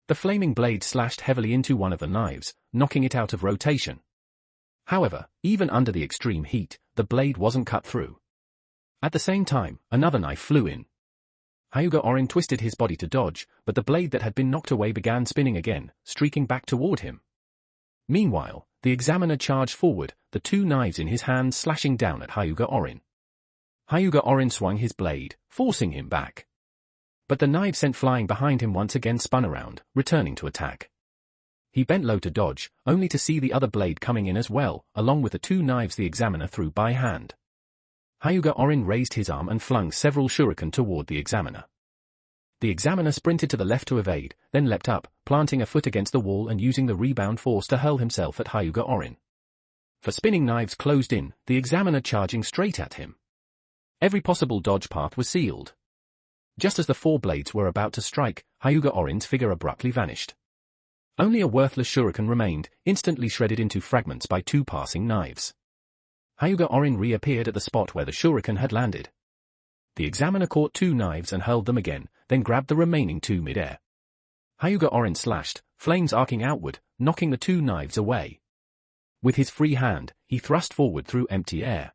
The flaming blade slashed heavily into one of the knives, knocking it out of rotation. However, even under the extreme heat, the blade wasn't cut through. At the same time, another knife flew in. Hyuga Orin twisted his body to dodge, but the blade that had been knocked away began spinning again, streaking back toward him. Meanwhile, the examiner charged forward, the 2 knives in his hand slashing down at Hyuga Orin. Hyuga Orin swung his blade, forcing him back. But the knife sent flying behind him once again spun around, returning to attack. He bent low to dodge, only to see the other blade coming in as well, along with the two knives the examiner threw by hand. Hyuga Orin raised his arm and flung several shuriken toward the examiner. The examiner sprinted to the left to evade, then leapt up, planting a foot against the wall and using the rebound force to hurl himself at Hyuga Orin. For spinning knives closed in, the examiner charging straight at him. Every possible dodge path was sealed. Just as the four blades were about to strike, Hyuga Orin's figure abruptly vanished. Only a worthless shuriken remained, instantly shredded into fragments by two passing knives. Hyuga Orin reappeared at the spot where the shuriken had landed. The examiner caught two knives and hurled them again, then grabbed the remaining two mid-air. Hyuga Orin slashed, flames arcing outward, knocking the two knives away. With his free hand, he thrust forward through empty air.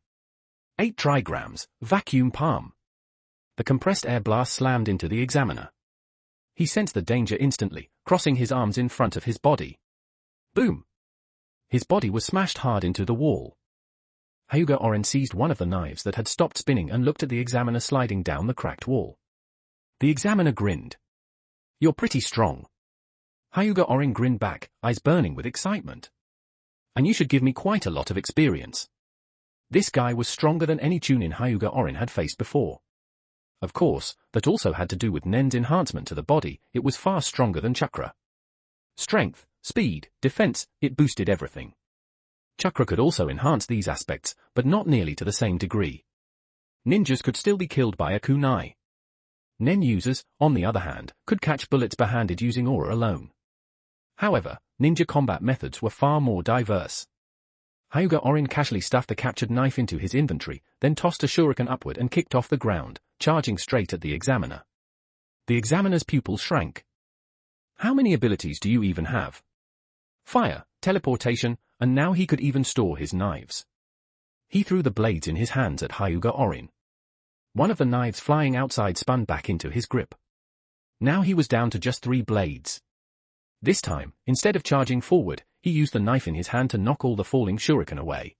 8 trigrams, vacuum palm. The compressed air blast slammed into the examiner. He sensed the danger instantly, crossing his arms in front of his body. Boom! His body was smashed hard into the wall. Hyuga Orin seized one of the knives that had stopped spinning and looked at the examiner sliding down the cracked wall. The examiner grinned. You're pretty strong. Hyuga Orin grinned back, eyes burning with excitement. And you should give me quite a lot of experience. This guy was stronger than any Chunin Hyuga Orin had faced before. Of course, that also had to do with Nen's enhancement to the body. It was far stronger than chakra. Strength, speed, defense, it boosted everything. Chakra could also enhance these aspects, but not nearly to the same degree. Ninjas could still be killed by a kunai. Nen users, on the other hand, could catch bullets barehanded using aura alone. However, ninja combat methods were far more diverse. Hyuga Orin casually stuffed the captured knife into his inventory, then tossed a shuriken upward and kicked off the ground, charging straight at the examiner. The examiner's pupils shrank. How many abilities do you even have? Fire, teleportation, and now he could even store his knives. He threw the blades in his hands at Hyuga Orin. One of the knives flying outside spun back into his grip. Now he was down to just 3 blades. This time, instead of charging forward, he used the knife in his hand to knock all the falling shuriken away.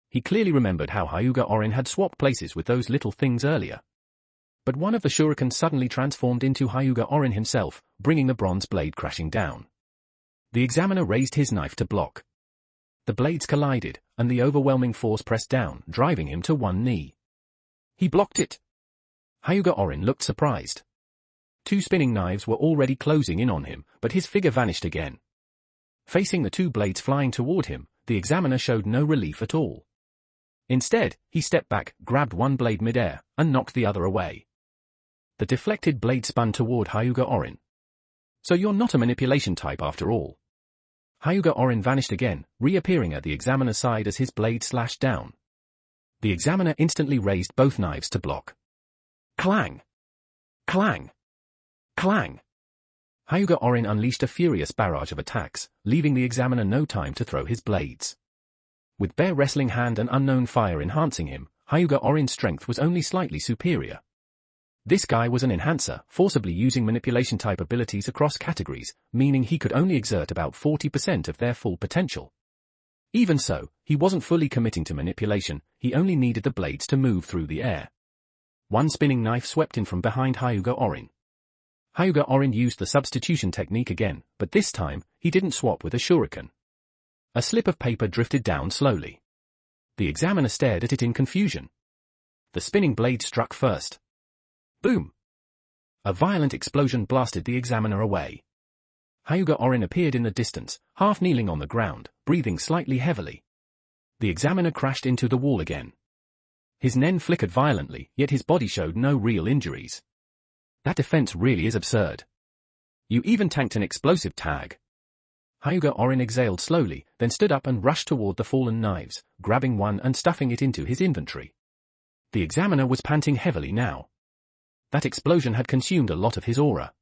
He clearly remembered how Hyuga Orin had swapped places with those little things earlier. But one of the shuriken suddenly transformed into Hyuga Orin himself, bringing the bronze blade crashing down. The examiner raised his knife to block. The blades collided, and the overwhelming force pressed down, driving him to one knee. He blocked it. Hyuga Orin looked surprised. 2 spinning knives were already closing in on him, but his figure vanished again. Facing the 2 blades flying toward him, the examiner showed no relief at all. Instead, he stepped back, grabbed one blade mid-air, and knocked the other away. The deflected blade spun toward Hyuga Orin. So you're not a manipulation type after all. Hyuga Orin vanished again, reappearing at the examiner's side as his blade slashed down. The examiner instantly raised both knives to block. Clang! Clang! Clang! Hyuga Orin unleashed a furious barrage of attacks, leaving the examiner no time to throw his blades. With bare wrestling hand and unknown fire enhancing him, Hyuga Orin's strength was only slightly superior. This guy was an enhancer, forcibly using manipulation-type abilities across categories, meaning he could only exert about 40% of their full potential. Even so, he wasn't fully committing to manipulation, he only needed the blades to move through the air. One spinning knife swept in from behind Hyuga Orin. Hyuga Orin used the substitution technique again, but this time, he didn't swap with a shuriken. A slip of paper drifted down slowly. The examiner stared at it in confusion. The spinning blade struck first. Boom! A violent explosion blasted the examiner away. Hyuga Orin appeared in the distance, half kneeling on the ground, breathing slightly heavily. The examiner crashed into the wall again. His nen flickered violently, yet his body showed no real injuries. That defense really is absurd. You even tanked an explosive tag. Hyuga Orin exhaled slowly, then stood up and rushed toward the fallen knives, grabbing one and stuffing it into his inventory. The examiner was panting heavily now. That explosion had consumed a lot of his aura.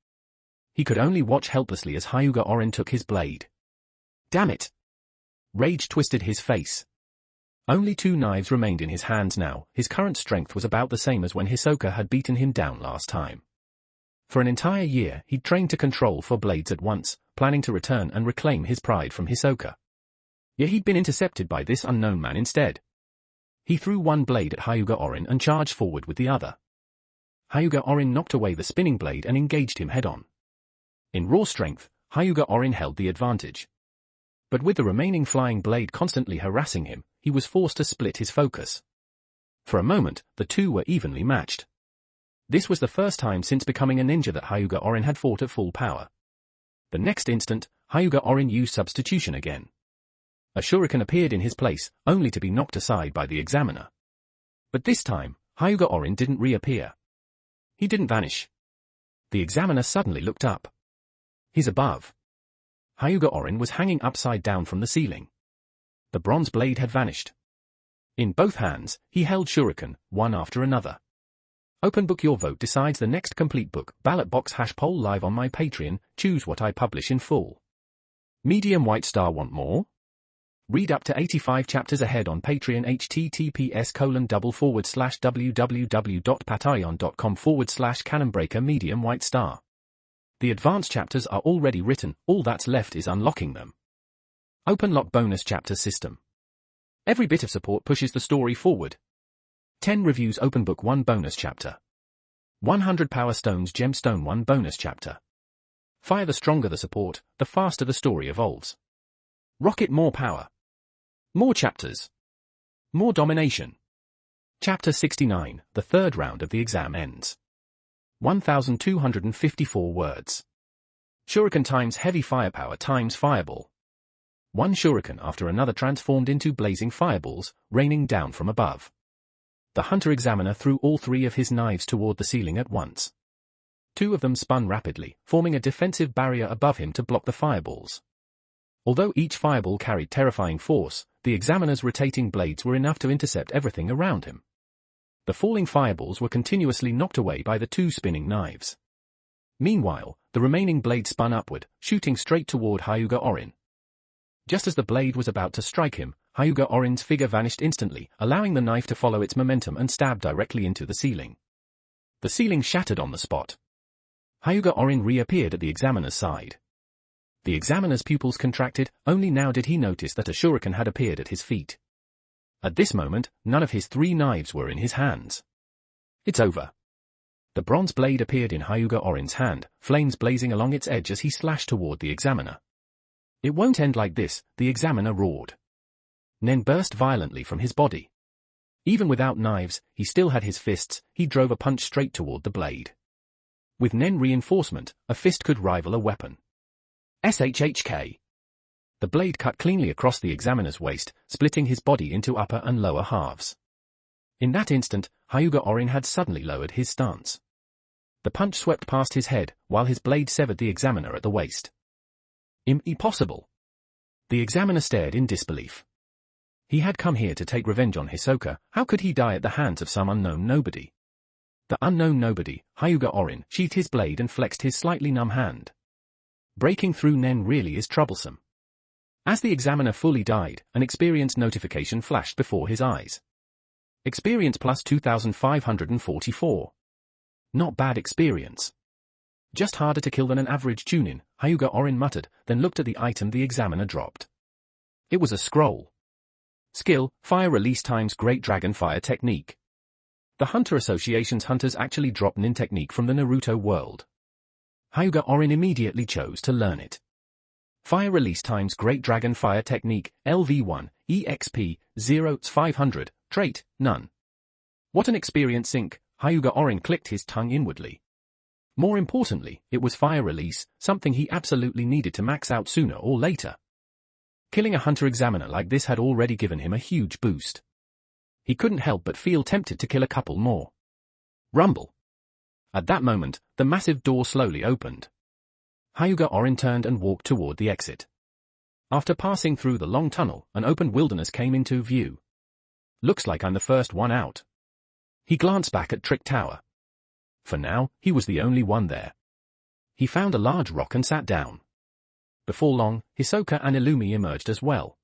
He could only watch helplessly as Hyuga Orin took his blade. Damn it! Rage twisted his face. Only 2 knives remained in his hands now. His current strength was about the same as when Hisoka had beaten him down last time. For an entire year, he'd trained to control 4 blades at once, planning to return and reclaim his pride from Hisoka. Yet he'd been intercepted by this unknown man instead. He threw one blade at Hyuga Orin and charged forward with the other. Hyuga Orin knocked away the spinning blade and engaged him head-on. In raw strength, Hyuga Orin held the advantage. But with the remaining flying blade constantly harassing him, he was forced to split his focus. For a moment, the two were evenly matched. This was the first time since becoming a ninja that Hyuga Orin had fought at full power. The next instant, Hyuga Orin used substitution again. A shuriken appeared in his place, only to be knocked aside by the examiner. But this time, Hyuga Orin didn't reappear. He didn't vanish. The examiner suddenly looked up. He's above. Hyuga Orin was hanging upside down from the ceiling. The bronze blade had vanished. In both hands, he held shuriken, one after another. Open book. Your vote decides the next complete book. Ballot box #poll live on my Patreon. Choose what I publish in full. Medium white star. Want more? Read up to 85 chapters ahead on Patreon. https://www.patreon.com/canonbreaker medium white star. The advanced chapters are already written, all that's left is unlocking them. Open lock bonus chapter system. Every bit of support pushes the story forward. 10 reviews. Open book. 1 bonus chapter. 100 power stones. Gemstone. 1 bonus chapter. Fire. The stronger the support, the faster the story evolves. Rocket. More power. More chapters. More domination. Chapter 69. The third round of the exam ends. 1,254 words. Shuriken times heavy firepower times fireball. One shuriken after another transformed into blazing fireballs, raining down from above. The hunter examiner threw all 3 of his knives toward the ceiling at once. 2 of them spun rapidly, forming a defensive barrier above him to block the fireballs. Although each fireball carried terrifying force, the examiner's rotating blades were enough to intercept everything around him. The falling fireballs were continuously knocked away by the 2 spinning knives. Meanwhile, the remaining blade spun upward, shooting straight toward Hyuga Orin. Just as the blade was about to strike him, Hyuga Orin's figure vanished instantly, allowing the knife to follow its momentum and stab directly into the ceiling. The ceiling shattered on the spot. Hyuga Orin reappeared at the examiner's side. The examiner's pupils contracted, only now did he notice that a shuriken had appeared at his feet. At this moment, none of his 3 knives were in his hands. It's over. The bronze blade appeared in Hyuga Orin's hand, flames blazing along its edge as he slashed toward the examiner. It won't end like this, the examiner roared. Nen burst violently from his body. Even without knives, he still had his fists. He drove a punch straight toward the blade. With Nen reinforcement, a fist could rival a weapon. SHHK. The blade cut cleanly across the examiner's waist, splitting his body into upper and lower halves. In that instant, Hyuga Orin had suddenly lowered his stance. The punch swept past his head, while his blade severed the examiner at the waist. Impossible. The examiner stared in disbelief. He had come here to take revenge on Hisoka. How could he die at the hands of some unknown nobody? The unknown nobody, Hyuga Orin, sheathed his blade and flexed his slightly numb hand. Breaking through Nen really is troublesome. As the examiner fully died, an experience notification flashed before his eyes. Experience plus 2,544. Not bad experience. Just harder to kill than an average Chunin, Hyuga Orin muttered, then looked at the item the examiner dropped. It was a scroll. Skill, Fire Release times Great Dragon Fire Technique. The Hunter Association's hunters actually dropped Nin technique from the Naruto world. Hyuga Orin immediately chose to learn it. Fire Release times Great Dragon Fire Technique, LV1, EXP, 0/500, Trait, None. What an experience sink, Hyuga Orin clicked his tongue inwardly. More importantly, it was Fire Release, something he absolutely needed to max out sooner or later. Killing a hunter examiner like this had already given him a huge boost. He couldn't help but feel tempted to kill a couple more. Rumble. At that moment, the massive door slowly opened. Hyuga Orin turned and walked toward the exit. After passing through the long tunnel, an open wilderness came into view. Looks like I'm the first one out. He glanced back at Trick Tower. For now, he was the only one there. He found a large rock and sat down. Before long, Hisoka and Illumi emerged as well.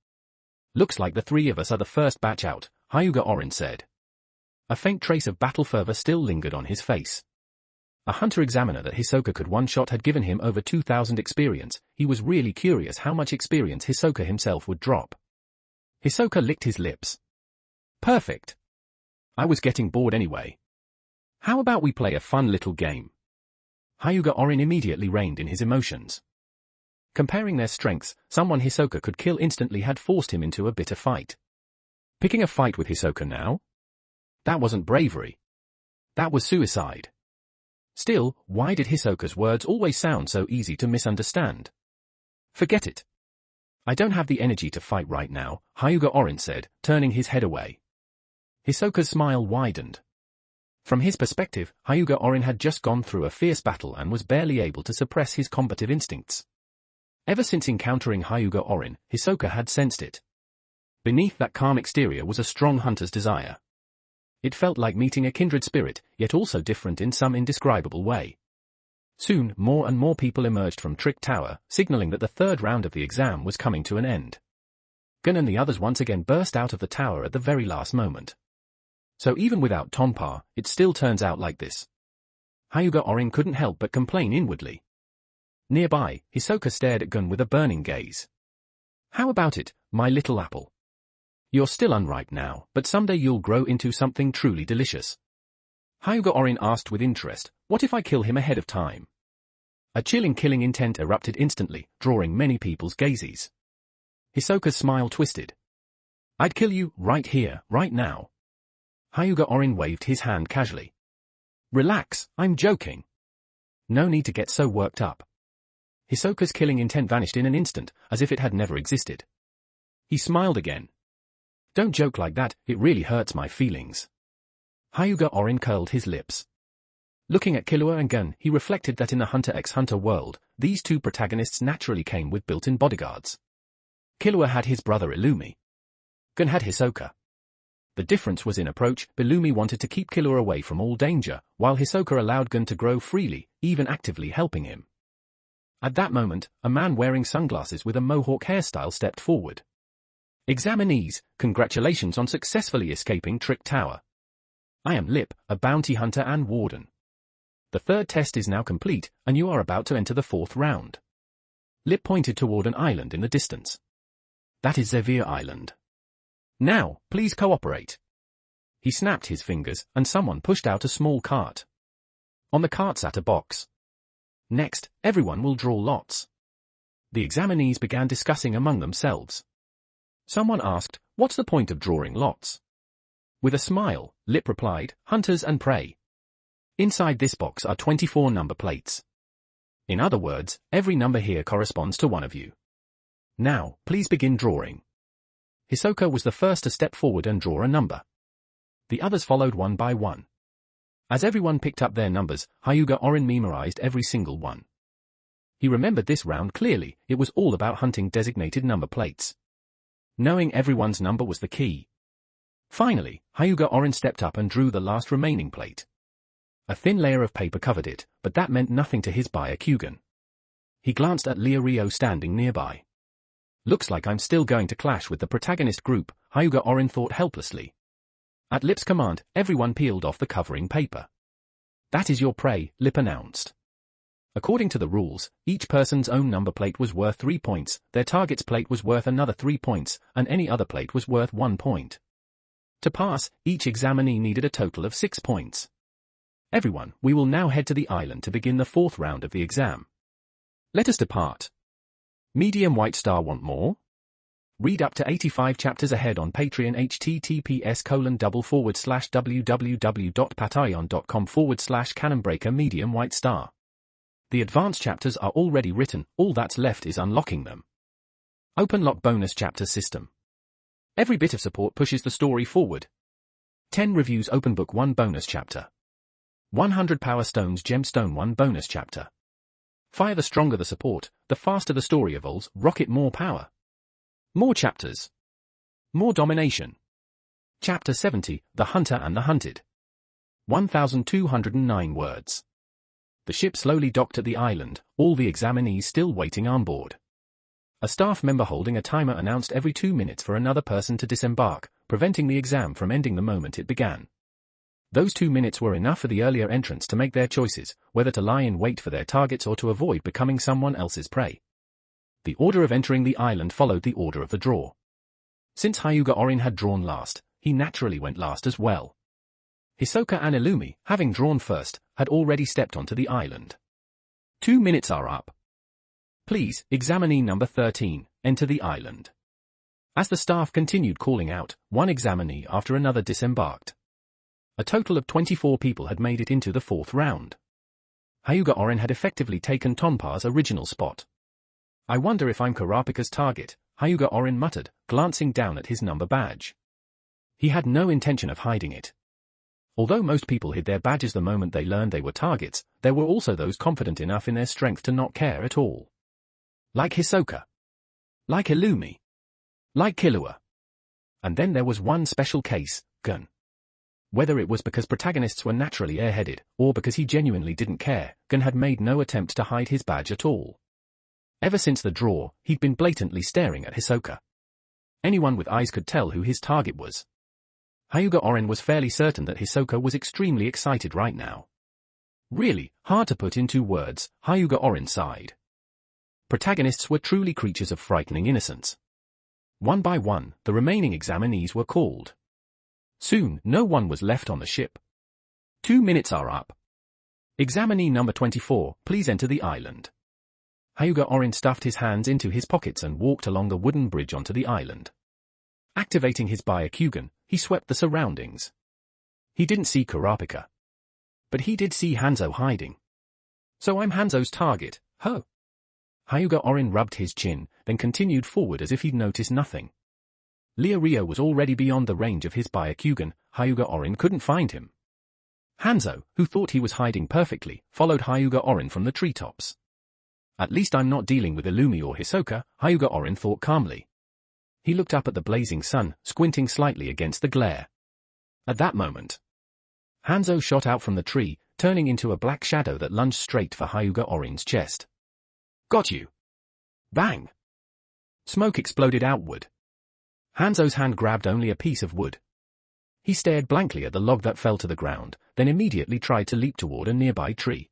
Looks like the 3 of us are the first batch out, Hyuga Orin said. A faint trace of battle fervor still lingered on his face. A hunter examiner that Hisoka could one-shot had given him over 2,000 experience. He was really curious how much experience Hisoka himself would drop. Hisoka licked his lips. Perfect. I was getting bored anyway. How about we play a fun little game? Hyuga Orin immediately reined in his emotions. Comparing their strengths, someone Hisoka could kill instantly had forced him into a bitter fight. Picking a fight with Hisoka now? That wasn't bravery. That was suicide. Still, why did Hisoka's words always sound so easy to misunderstand? Forget it. I don't have the energy to fight right now, Hyuga Orin said, turning his head away. Hisoka's smile widened. From his perspective, Hyuga Orin had just gone through a fierce battle and was barely able to suppress his combative instincts. Ever since encountering Hyuga Orin, Hisoka had sensed it. Beneath that calm exterior was a strong hunter's desire. It felt like meeting a kindred spirit, yet also different in some indescribable way. Soon, more and more people emerged from Trick Tower, signaling that the third round of the exam was coming to an end. Gun and the others once again burst out of the tower at the very last moment. So even without Tonpa, it still turns out like this. Hyuga Orin couldn't help but complain inwardly. Nearby, Hisoka stared at Gun with a burning gaze. How about it, my little apple? You're still unripe now, but someday you'll grow into something truly delicious. Hyuga Orin asked with interest, what if I kill him ahead of time? A chilling killing intent erupted instantly, drawing many people's gazes. Hisoka's smile twisted. I'd kill you, right here, right now. Hyuga Orin waved his hand casually. Relax, I'm joking. No need to get so worked up. Hisoka's killing intent vanished in an instant, as if it had never existed. He smiled again. Don't joke like that, it really hurts my feelings. Hyuga Orin curled his lips. Looking at Killua and Gun, he reflected that in the Hunter x Hunter world, these two protagonists naturally came with built-in bodyguards. Killua had his brother Illumi. Gun had Hisoka. The difference was in approach. Illumi wanted to keep Killua away from all danger, while Hisoka allowed Gun to grow freely, even actively helping him. At that moment, a man wearing sunglasses with a mohawk hairstyle stepped forward. Examinees, congratulations on successfully escaping Trick Tower. I am Lip, a bounty hunter and warden. The third test is now complete, and you are about to enter the fourth round. Lip pointed toward an island in the distance. That is Zevir Island. Now, please cooperate. He snapped his fingers, and someone pushed out a small cart. On the cart sat a box. Next, everyone will draw lots. The examinees began discussing among themselves. Someone asked, what's the point of drawing lots? With a smile, Lip replied, hunters and prey. Inside this box are 24 number plates. In other words, every number here corresponds to one of you. Now, please begin drawing. Hisoka was the first to step forward and draw a number. The others followed one by one. As everyone picked up their numbers, Hyuga Orin memorized every single one. He remembered this round clearly, it was all about hunting designated number plates. Knowing everyone's number was the key. Finally, Hyuga Orin stepped up and drew the last remaining plate. A thin layer of paper covered it, but that meant nothing to his Byakugan. He glanced at Leorio standing nearby. Looks like I'm still going to clash with the protagonist group, Hyuga Orin thought helplessly. At Lip's command, everyone peeled off the covering paper. That is your prey, Lip announced. According to the rules, each person's own number plate was worth 3 points, their target's plate was worth another 3 points, and any other plate was worth 1 point. To pass, each examinee needed a total of 6 points. Everyone, we will now head to the island to begin the fourth round of the exam. Let us depart. Medium White Star want more? Read up to 85 chapters ahead on Patreon https://www.patreon.com/cannonbreaker Medium White Star. The advanced chapters are already written, all that's left is unlocking them. Open Lock Bonus Chapter System. Every bit of support pushes the story forward. 10 reviews Open Book 1 Bonus Chapter. 100 Power Stones Gemstone 1 Bonus Chapter. Fire the stronger the support, the faster the story evolves, rocket more power. More chapters. More domination. Chapter 70, The Hunter and the Hunted. 1,209 words. The ship slowly docked at the island, all the examinees still waiting on board. A staff member holding a timer announced every 2 minutes for another person to disembark, preventing the exam from ending the moment it began. Those 2 minutes were enough for the earlier entrants to make their choices, whether to lie in wait for their targets or to avoid becoming someone else's prey. The order of entering the island followed the order of the draw. Since Hyuga Orin had drawn last, he naturally went last as well. Hisoka and Illumi, having drawn first, had already stepped onto the island. 2 minutes are up. Please, examinee number 13, enter the island. As the staff continued calling out, one examinee after another disembarked. A total of 24 people had made it into the 4th round. Hyuga Orin had effectively taken Tonpa's original spot. I wonder if I'm Kurapika's target, Hyuga Orin muttered, glancing down at his number badge. He had no intention of hiding it. Although most people hid their badges the moment they learned they were targets, there were also those confident enough in their strength to not care at all. Like Hisoka. Like Illumi. Like Killua. And then there was one special case, Gun. Whether it was because protagonists were naturally airheaded, or because he genuinely didn't care, Gun had made no attempt to hide his badge at all. Ever since the draw, he'd been blatantly staring at Hisoka. Anyone with eyes could tell who his target was. Hyuga Orin was fairly certain that Hisoka was extremely excited right now. Really, hard to put into words, Hyuga Orin sighed. Protagonists were truly creatures of frightening innocence. One by one, the remaining examinees were called. Soon, no one was left on the ship. 2 minutes are up. Examinee number 24, please enter the island. Hyuga Orin stuffed his hands into his pockets and walked along the wooden bridge onto the island. Activating his Byakugan, he swept the surroundings. He didn't see Kurapika. But he did see Hanzo hiding. So I'm Hanzo's target, ho! Hyuga Orin rubbed his chin, then continued forward as if he'd noticed nothing. Leorio was already beyond the range of his Byakugan. Hyuga Orin couldn't find him. Hanzo, who thought he was hiding perfectly, followed Hyuga Orin from the treetops. At least I'm not dealing with Illumi or Hisoka, Hyuga Orin thought calmly. He looked up at the blazing sun, squinting slightly against the glare. At that moment, Hanzo shot out from the tree, turning into a black shadow that lunged straight for Hyuga Orin's chest. Got you! Bang! Smoke exploded outward. Hanzo's hand grabbed only a piece of wood. He stared blankly at the log that fell to the ground, then immediately tried to leap toward a nearby tree.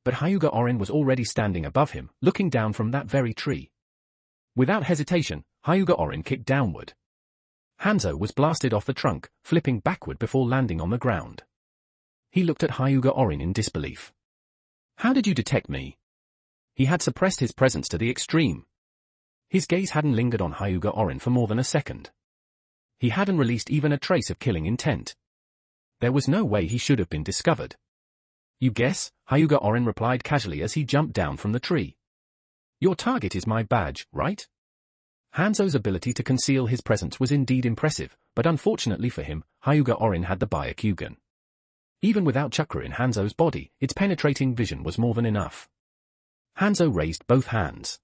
But Hyuga Orin was already standing above him, looking down from that very tree. Without hesitation, Hyuga Orin kicked downward. Hanzo was blasted off the trunk, flipping backward before landing on the ground. He looked at Hyuga Orin in disbelief. How did you detect me? He had suppressed his presence to the extreme. His gaze hadn't lingered on Hyuga Orin for more than a second. He hadn't released even a trace of killing intent. There was no way he should have been discovered. You guess, Hyuga Orin replied casually as he jumped down from the tree. Your target is my badge, right? Hanzo's ability to conceal his presence was indeed impressive, but unfortunately for him, Hyuga Orin had the Byakugan. Even without chakra in Hanzo's body, its penetrating vision was more than enough. Hanzo raised both hands.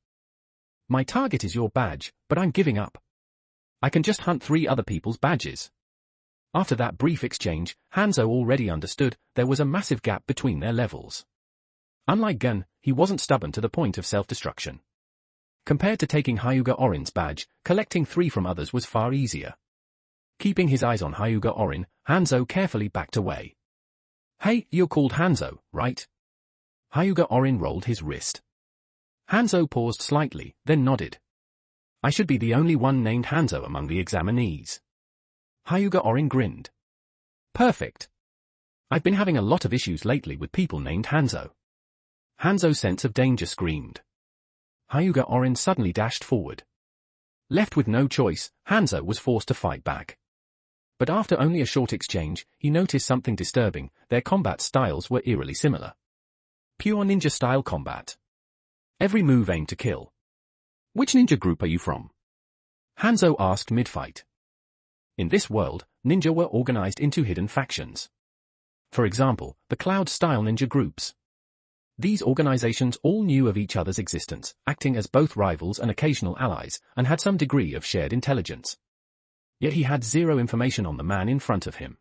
My target is your badge, but I'm giving up. I can just hunt 3 other people's badges. After that brief exchange, Hanzo already understood there was a massive gap between their levels. Unlike Gun, he wasn't stubborn to the point of self-destruction. Compared to taking Hyuga Orin's badge, collecting 3 from others was far easier. Keeping his eyes on Hyuga Orin, Hanzo carefully backed away. Hey, you're called Hanzo, right? Hyuga Orin rolled his wrist. Hanzo paused slightly, then nodded. I should be the only one named Hanzo among the examinees. Hyuga Orin grinned. Perfect. I've been having a lot of issues lately with people named Hanzo. Hanzo's sense of danger screamed. Hyuga Orin suddenly dashed forward. Left with no choice, Hanzo was forced to fight back. But after only a short exchange, he noticed something disturbing. Their combat styles were eerily similar. Pure ninja-style combat. Every move aimed to kill. Which ninja group are you from? Hanzo asked mid-fight. In this world, ninja were organized into hidden factions. For example, the Cloud-style ninja groups. These organizations all knew of each other's existence, acting as both rivals and occasional allies, and had some degree of shared intelligence. Yet he had zero information on the man in front of him.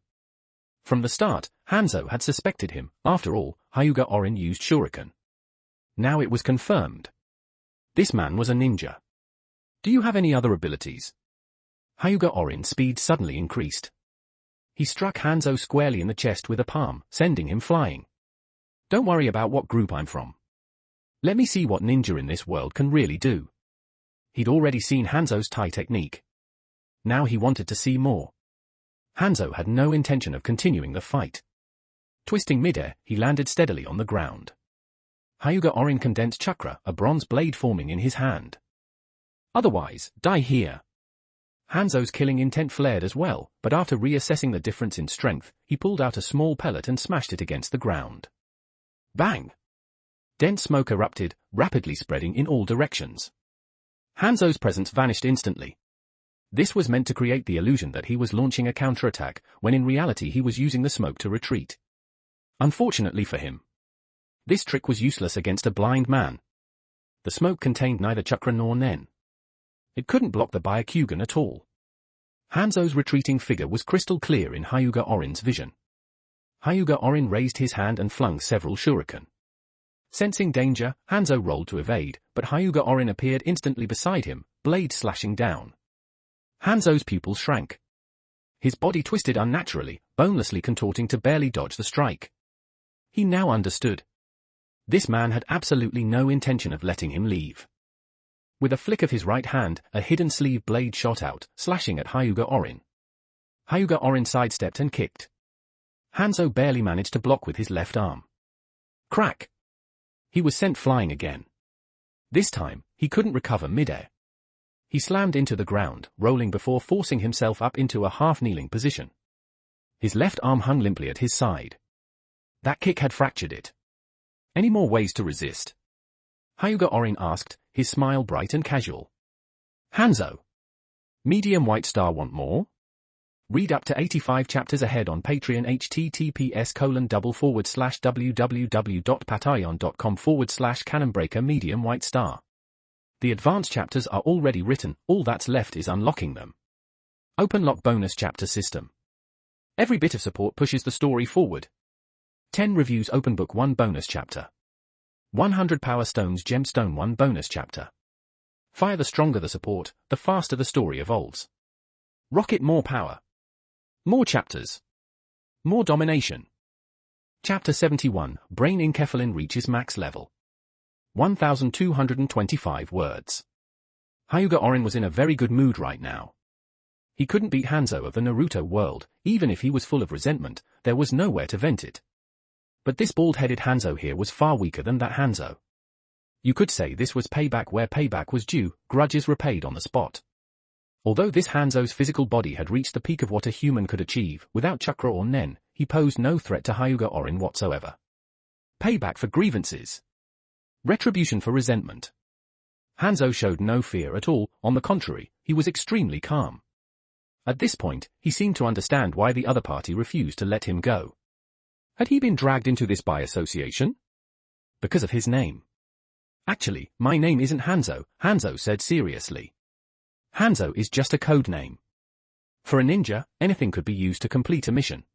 From the start, Hanzo had suspected him. After all, Hyuga Orin used shuriken. Now it was confirmed. This man was a ninja. Do you have any other abilities? Hyuga Orin's speed suddenly increased. He struck Hanzo squarely in the chest with a palm, sending him flying. Don't worry about what group I'm from. Let me see what ninja in this world can really do. He'd already seen Hanzo's Tai technique. Now he wanted to see more. Hanzo had no intention of continuing the fight. Twisting midair, he landed steadily on the ground. Hyuga Orin condensed chakra, a bronze blade forming in his hand. Otherwise, die here. Hanzo's killing intent flared as well, but after reassessing the difference in strength, he pulled out a small pellet and smashed it against the ground. Bang! Dense smoke erupted, rapidly spreading in all directions. Hanzo's presence vanished instantly. This was meant to create the illusion that he was launching a counterattack, when in reality he was using the smoke to retreat. Unfortunately for him, this trick was useless against a blind man. The smoke contained neither chakra nor nen. It couldn't block the Byakugan at all. Hanzo's retreating figure was crystal clear in Hyuga Orin's vision. Hyuga Orin raised his hand and flung several shuriken. Sensing danger, Hanzo rolled to evade, but Hyuga Orin appeared instantly beside him, blade slashing down. Hanzo's pupils shrank. His body twisted unnaturally, bonelessly contorting to barely dodge the strike. He now understood. This man had absolutely no intention of letting him leave. With a flick of his right hand, a hidden sleeve blade shot out, slashing at Hyuga Orin. Hyuga Orin sidestepped and kicked. Hanzo barely managed to block with his left arm. Crack! He was sent flying again. This time, he couldn't recover midair. He slammed into the ground, rolling before forcing himself up into a half-kneeling position. His left arm hung limply at his side. That kick had fractured it. Any more ways to resist? Hyuga Orin asked, his smile bright and casual. Hanzo. Medium white star want more? Read up to 85 chapters ahead on Patreon https://www.patreon.com/cannonbreaker medium white star. The advanced chapters are already written, all that's left is unlocking them. Open lock bonus chapter system. Every bit of support pushes the story forward. 10 reviews open book 1 bonus chapter. 100 power stones gemstone 1 bonus chapter. Fire the stronger the support, the faster the story evolves. Rocket more power. More chapters. More domination. Chapter 71, Brain Enkephalin reaches max level. 1,225 words. Hyuga Orin was in a very good mood right now. He couldn't beat Hanzo of the Naruto world, even if he was full of resentment, there was nowhere to vent it. But this bald-headed Hanzo here was far weaker than that Hanzo. You could say this was payback where payback was due, grudges repaid on the spot. Although this Hanzo's physical body had reached the peak of what a human could achieve, without chakra or nen, he posed no threat to Hyuga Orin whatsoever. Payback for grievances. Retribution for resentment. Hanzo showed no fear at all, on the contrary, he was extremely calm. At this point, he seemed to understand why the other party refused to let him go. Had he been dragged into this by association? Because of his name. Actually, my name isn't Hanzo, Hanzo said seriously. Hanzo is just a code name. For a ninja, anything could be used to complete a mission.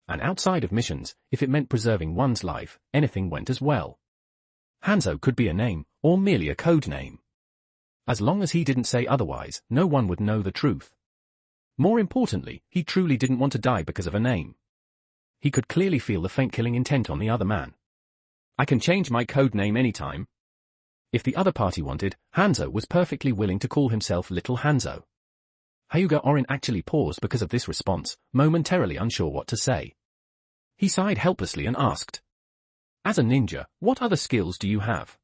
And outside of missions, if it meant preserving one's life, anything went as well. Hanzo could be a name, or merely a code name. As long as he didn't say otherwise, no one would know the truth. More importantly, he truly didn't want to die because of a name. He could clearly feel the faint killing intent on the other man. I can change my code name anytime. If the other party wanted, Hanzo was perfectly willing to call himself Little Hanzo. Hyuga Orin actually paused because of this response, momentarily unsure what to say. He sighed helplessly and asked, "As a ninja, what other skills do you have?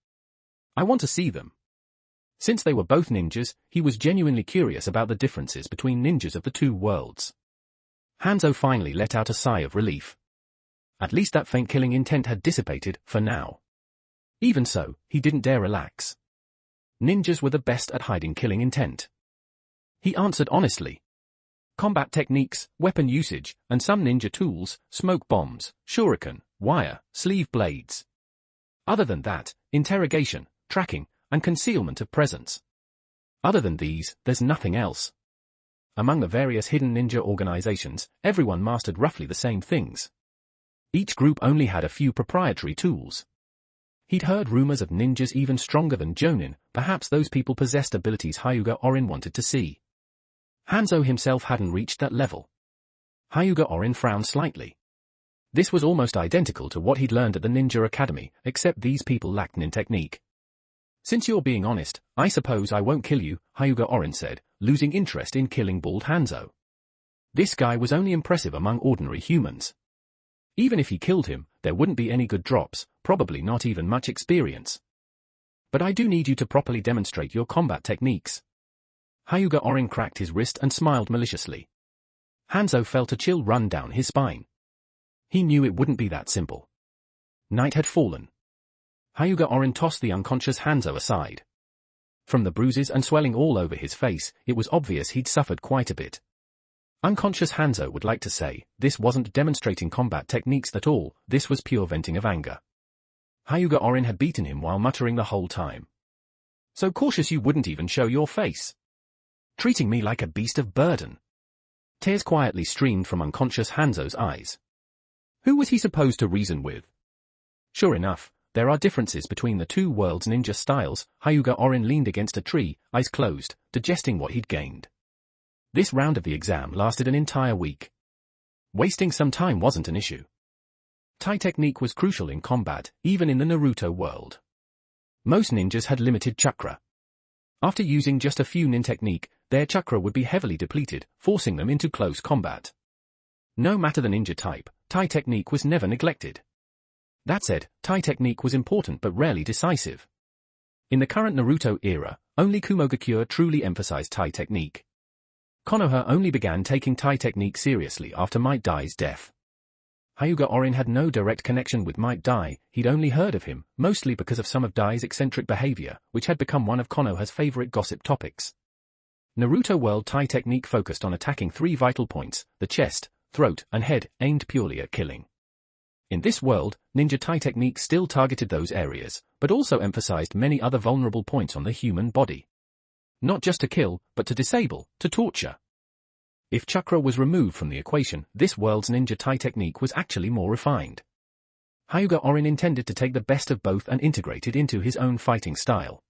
I want to see them." Since they were both ninjas, he was genuinely curious about the differences between ninjas of the two worlds. Hanzo finally let out a sigh of relief. At least that faint killing intent had dissipated, for now. Even so, he didn't dare relax. Ninjas were the best at hiding killing intent. He answered honestly. Combat techniques, weapon usage, and some ninja tools, smoke bombs, shuriken, wire, sleeve blades. Other than that, interrogation, tracking, and concealment of presence. Other than these, there's nothing else. Among the various hidden ninja organizations, everyone mastered roughly the same things. Each group only had a few proprietary tools. He'd heard rumors of ninjas even stronger than Jonin, perhaps those people possessed abilities Hyuga Orin wanted to see. Hanzo himself hadn't reached that level. Hyuga Orin frowned slightly. This was almost identical to what he'd learned at the Ninja Academy, except these people lacked nin technique. Since you're being honest, I suppose I won't kill you, Hyuga Orin said, losing interest in killing bald Hanzo. This guy was only impressive among ordinary humans. Even if he killed him, there wouldn't be any good drops, probably not even much experience. But I do need you to properly demonstrate your combat techniques. Hyuga Orin cracked his wrist and smiled maliciously. Hanzo felt a chill run down his spine. He knew it wouldn't be that simple. Night had fallen. Hyuga Orin tossed the unconscious Hanzo aside. From the bruises and swelling all over his face, it was obvious he'd suffered quite a bit. Unconscious Hanzo would like to say, this wasn't demonstrating combat techniques at all, this was pure venting of anger. Hyuga Orin had beaten him while muttering the whole time. So cautious you wouldn't even show your face. Treating me like a beast of burden. Tears quietly streamed from unconscious Hanzo's eyes. Who was he supposed to reason with? Sure enough, there are differences between the two worlds' ninja styles. Hyuga Orin leaned against a tree, eyes closed, digesting what he'd gained. This round of the exam lasted an entire week. Wasting some time wasn't an issue. Tai technique was crucial in combat, even in the Naruto world. Most ninjas had limited chakra. After using just a few nin technique, their chakra would be heavily depleted, forcing them into close combat. No matter the ninja type, Tai technique was never neglected. That said, Tai technique was important but rarely decisive. In the current Naruto era, only Kumogakure truly emphasized Tai technique. Konoha only began taking Tai technique seriously after Might Dai's death. Hyuga Orin had no direct connection with Might Dai, he'd only heard of him, mostly because of some of Dai's eccentric behavior, which had become one of Konoha's favorite gossip topics. Naruto World Tai technique focused on attacking three vital points, the chest, throat, and head, aimed purely at killing. In this world, ninja Tai technique still targeted those areas, but also emphasized many other vulnerable points on the human body. Not just to kill, but to disable, to torture. If chakra was removed from the equation, this world's ninja Tai technique was actually more refined. Hyuga Orin intended to take the best of both and integrate it into his own fighting style.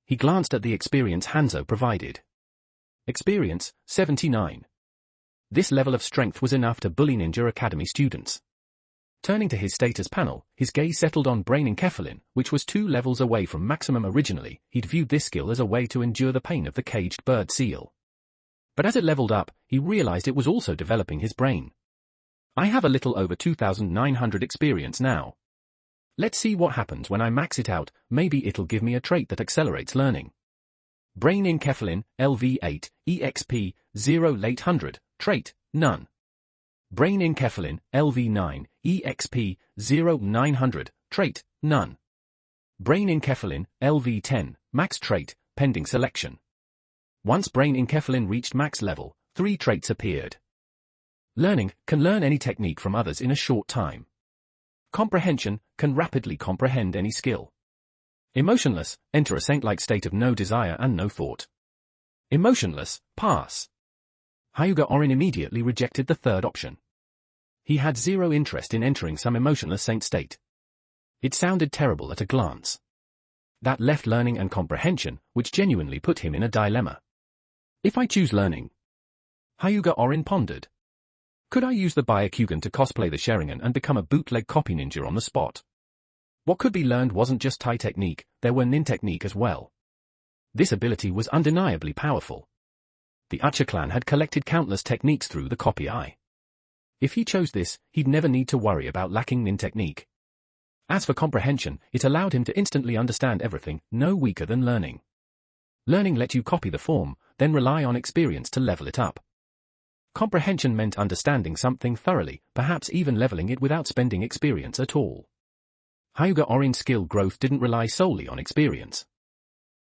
He glanced at the experience Hanzo provided. Experience, 79. This level of strength was enough to bully Ninja Academy students. Turning to his status panel, his gaze settled on brain encephalin, which was 2 levels away from maximum originally. He'd viewed this skill as a way to endure the pain of the caged bird seal. But as it leveled up, he realized it was also developing his brain. I have a little over 2,900 experience now. Let's see what happens when I max it out, maybe it'll give me a trait that accelerates learning. Brain encephalin, LV8, EXP, 0800, trait, none. Brain encephalin, LV9, EXP, 0900, trait, none. Brain encephalin, LV10, max trait, pending selection. Once brain encephalin reached max level, 3 traits appeared. Learning, can learn any technique from others in a short time. Comprehension, can rapidly comprehend any skill. Emotionless, enter a saint-like state of no desire and no thought. Emotionless, pass. Hyuga Orin immediately rejected the third option. He had zero interest in entering some emotionless saint state. It sounded terrible at a glance. That left learning and comprehension, which genuinely put him in a dilemma. If I choose learning, Hyuga Orin pondered. Could I use the Byakugan to cosplay the Sharingan and become a bootleg copy ninja on the spot? What could be learned wasn't just Tai technique, there were nin technique as well. This ability was undeniably powerful. The Uchiha clan had collected countless techniques through the copy eye. If he chose this, he'd never need to worry about lacking nin technique. As for comprehension, it allowed him to instantly understand everything, no weaker than learning. Learning let you copy the form, then rely on experience to level it up. Comprehension meant understanding something thoroughly, perhaps even leveling it without spending experience at all. Hyuga Orin's skill growth didn't rely solely on experience.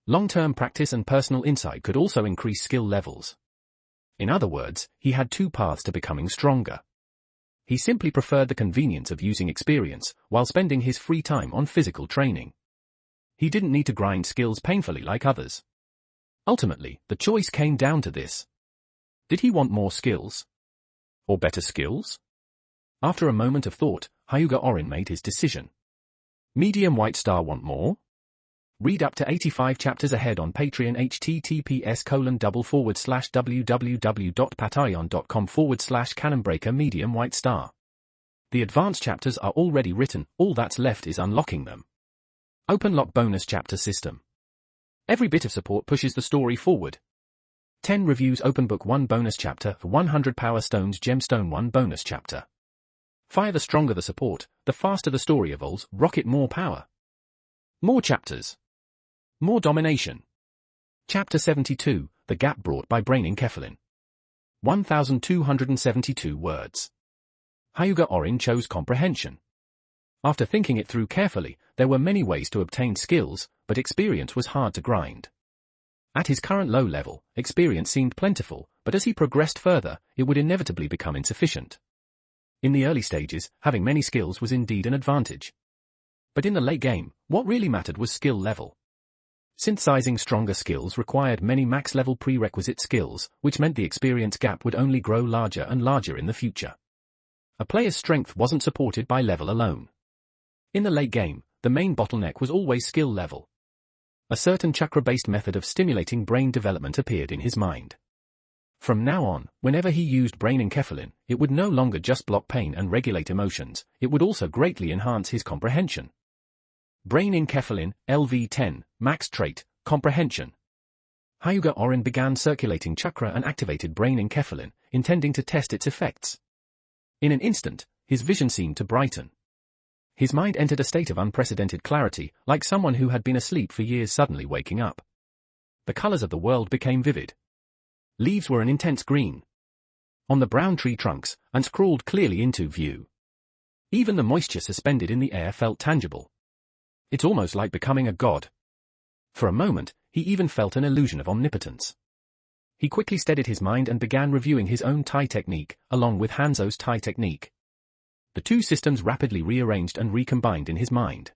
Long-term practice and personal insight could also increase skill levels. In other words, he had 2 paths to becoming stronger. He simply preferred the convenience of using experience, while spending his free time on physical training. He didn't need to grind skills painfully like others. Ultimately, the choice came down to this. Did he want more skills? Or better skills? After a moment of thought, Hyuga Orin made his decision. Medium White Star want more? Read up to 85 chapters ahead on Patreon https://www.patreon.com/Cannonbreaker Medium White Star. The advanced chapters are already written, all that's left is unlocking them. Open lock bonus chapter system. Every bit of support pushes the story forward. 10 Reviews Open Book 1 Bonus Chapter 100 Power Stones Gemstone 1 Bonus Chapter. Fire. The stronger the support, the faster the story evolves. Rocket. More power. More chapters. More domination. Chapter 72, The Gap Brought by Brainenkephalin. 1,272 words. Hyuga Orin chose comprehension. After thinking it through carefully, there were many ways to obtain skills, but experience was hard to grind. At his current low level, experience seemed plentiful, but as he progressed further, it would inevitably become insufficient. In the early stages, having many skills was indeed an advantage. But in the late game, what really mattered was skill level. Synthesizing stronger skills required many max-level prerequisite skills, which meant the experience gap would only grow larger and larger in the future. A player's strength wasn't supported by level alone. In the late game, the main bottleneck was always skill level. A certain chakra-based method of stimulating brain development appeared in his mind. From now on, whenever he used Brainenkephalin, it would no longer just block pain and regulate emotions, it would also greatly enhance his comprehension. Brainenkephalin, LV10, Max Trait, Comprehension. Hyuga Orin began circulating chakra and activated Brainenkephalin, intending to test its effects. In an instant, his vision seemed to brighten. His mind entered a state of unprecedented clarity, like someone who had been asleep for years suddenly waking up. The colors of the world became vivid. Leaves were an intense green. On the brown tree trunks, and scrawled clearly into view. Even the moisture suspended in the air felt tangible. It's almost like becoming a god. For a moment, he even felt an illusion of omnipotence. He quickly steadied his mind and began reviewing his own Tai technique, along with Hanzo's Tai technique. The two systems rapidly rearranged and recombined in his mind.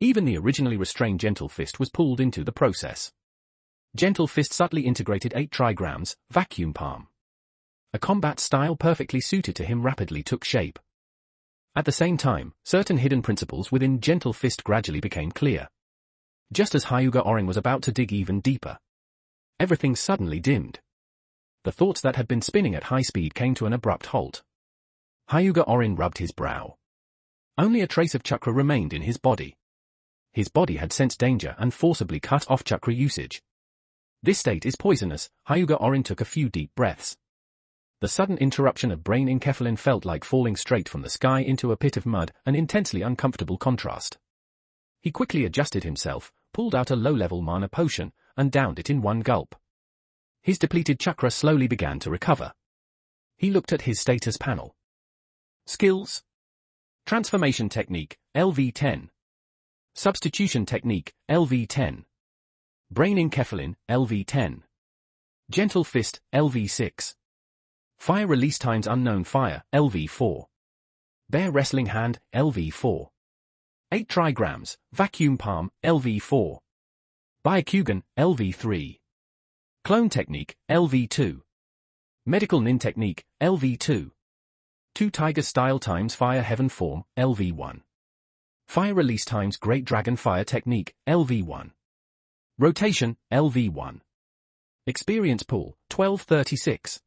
Even the originally restrained Gentle Fist was pulled into the process. Gentle Fist subtly integrated 8 trigrams, Vacuum Palm. A combat style perfectly suited to him rapidly took shape. At the same time, certain hidden principles within Gentle Fist gradually became clear. Just as Hyuga Orin was about to dig even deeper, everything suddenly dimmed. The thoughts that had been spinning at high speed came to an abrupt halt. Hyuga Orin rubbed his brow. Only a trace of chakra remained in his body. His body had sensed danger and forcibly cut off chakra usage. This state is poisonous. Hyuga Orin took a few deep breaths. The sudden interruption of Brainenkephalin felt like falling straight from the sky into a pit of mud, an intensely uncomfortable contrast. He quickly adjusted himself, pulled out a low-level mana potion, and downed it in one gulp. His depleted chakra slowly began to recover. He looked at his status panel. Skills. Transformation Technique, LV10. Substitution Technique, LV10. Brainenkephalin, LV10. Gentle Fist, LV6. Fire Release Times Unknown Fire, LV4. Bear Wrestling Hand, LV4. 8 trigrams, Vacuum Palm, LV4. Byakugan, LV3. Clone Technique, LV2. Medical Nin Technique, LV2. 2 Tiger Style times Fire Heaven Form, LV1. Fire Release times Great Dragon Fire Technique, LV1. Rotation, LV1. Experience Pool, 1236.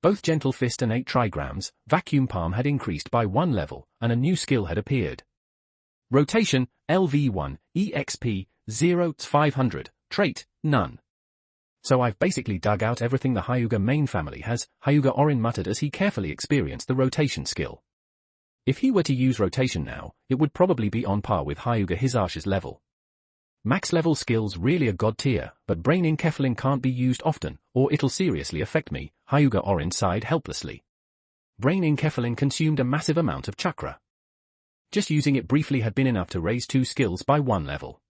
Both Gentle Fist and 8 trigrams, Vacuum Palm had increased by 1 level, and a new skill had appeared. Rotation, LV1, EXP, 0-500, Trait, None. So I've basically dug out everything the Hyuga main family has, Hyuga Orin muttered as he carefully experienced the rotation skill. If he were to use rotation now, it would probably be on par with Hyuga Hisashi's level. Max level skills really a god tier, but Brainenkephalin can't be used often, or it'll seriously affect me, Hyuga Orin sighed helplessly. Brainenkephalin consumed a massive amount of chakra. Just using it briefly had been enough to raise 2 skills by 1 level.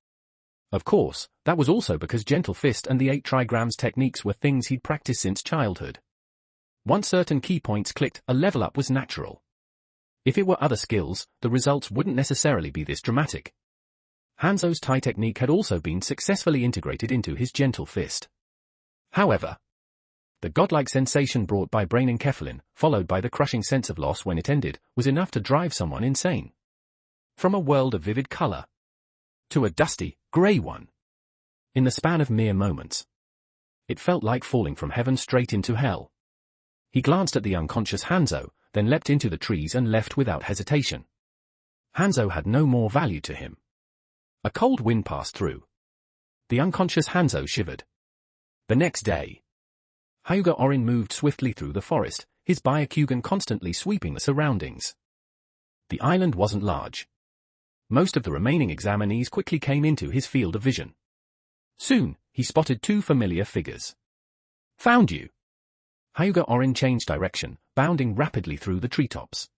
Of course, that was also because Gentle Fist and the 8 trigrams techniques were things he'd practiced since childhood. Once certain key points clicked, a level up was natural. If it were other skills, the results wouldn't necessarily be this dramatic. Hanzo's Tai technique had also been successfully integrated into his Gentle Fist. However, the godlike sensation brought by Brainenkephalin, followed by the crushing sense of loss when it ended, was enough to drive someone insane. From a world of vivid color to a dusty, grey one. In the span of mere moments. It felt like falling from heaven straight into hell. He glanced at the unconscious Hanzo, then leapt into the trees and left without hesitation. Hanzo had no more value to him. A cold wind passed through. The unconscious Hanzo shivered. The next day, Hyuga Orin moved swiftly through the forest, his Byakugan constantly sweeping the surroundings. The island wasn't large. Most of the remaining examinees quickly came into his field of vision. Soon, he spotted two familiar figures. Found you! Hyuga Orin changed direction, bounding rapidly through the treetops.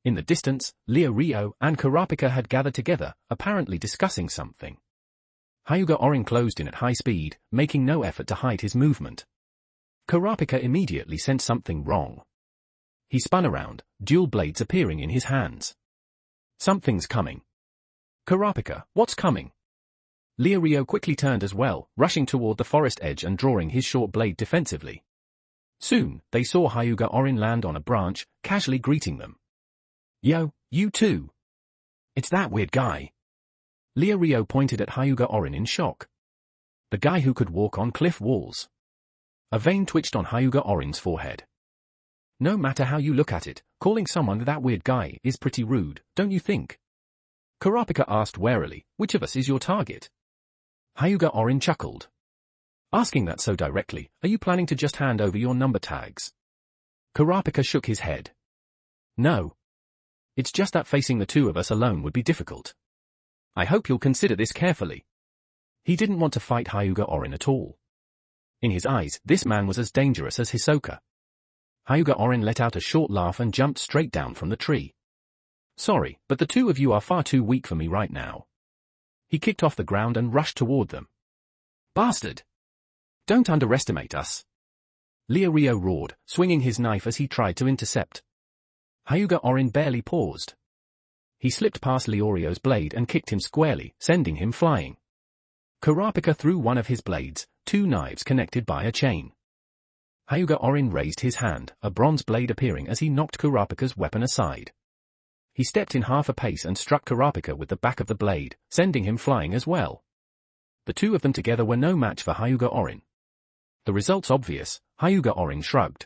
In the distance, Rio and Kurapika had gathered together, apparently discussing something. Hyuga Orin closed in at high speed, making no effort to hide his movement. Kurapika immediately sensed something wrong. He spun around, dual blades appearing in his hands. Something's coming. Kurapika, what's coming? Rio quickly turned as well, rushing toward the forest edge and drawing his short blade defensively. Soon, they saw Hyuga Orin land on a branch, casually greeting them. Yo, you too. It's that weird guy. Rio pointed at Hyuga Orin in shock. The guy who could walk on cliff walls. A vein twitched on Hyuga Orin's forehead. No matter how you look at it, calling someone that weird guy is pretty rude, don't you think? Kurapika asked warily, which of us is your target? Hyuga Orin chuckled. Asking that so directly, are you planning to just hand over your number tags? Kurapika shook his head. No. It's just that facing the two of us alone would be difficult. I hope you'll consider this carefully. He didn't want to fight Hyuga Orin at all. In his eyes, this man was as dangerous as Hisoka. Hyuga Orin let out a short laugh and jumped straight down from the tree. Sorry, but the two of you are far too weak for me right now. He kicked off the ground and rushed toward them. Bastard! Don't underestimate us. Rio roared, swinging his knife as he tried to intercept. Hyuga Orin barely paused. He slipped past Leorio's blade and kicked him squarely, sending him flying. Kurapika threw one of his blades, two knives connected by a chain. Hyuga Orin raised his hand, a bronze blade appearing as he knocked Kurapika's weapon aside. He stepped in half a pace and struck Kurapika with the back of the blade, sending him flying as well. The two of them together were no match for Hyuga Orin. The result's obvious, Hyuga Orin shrugged.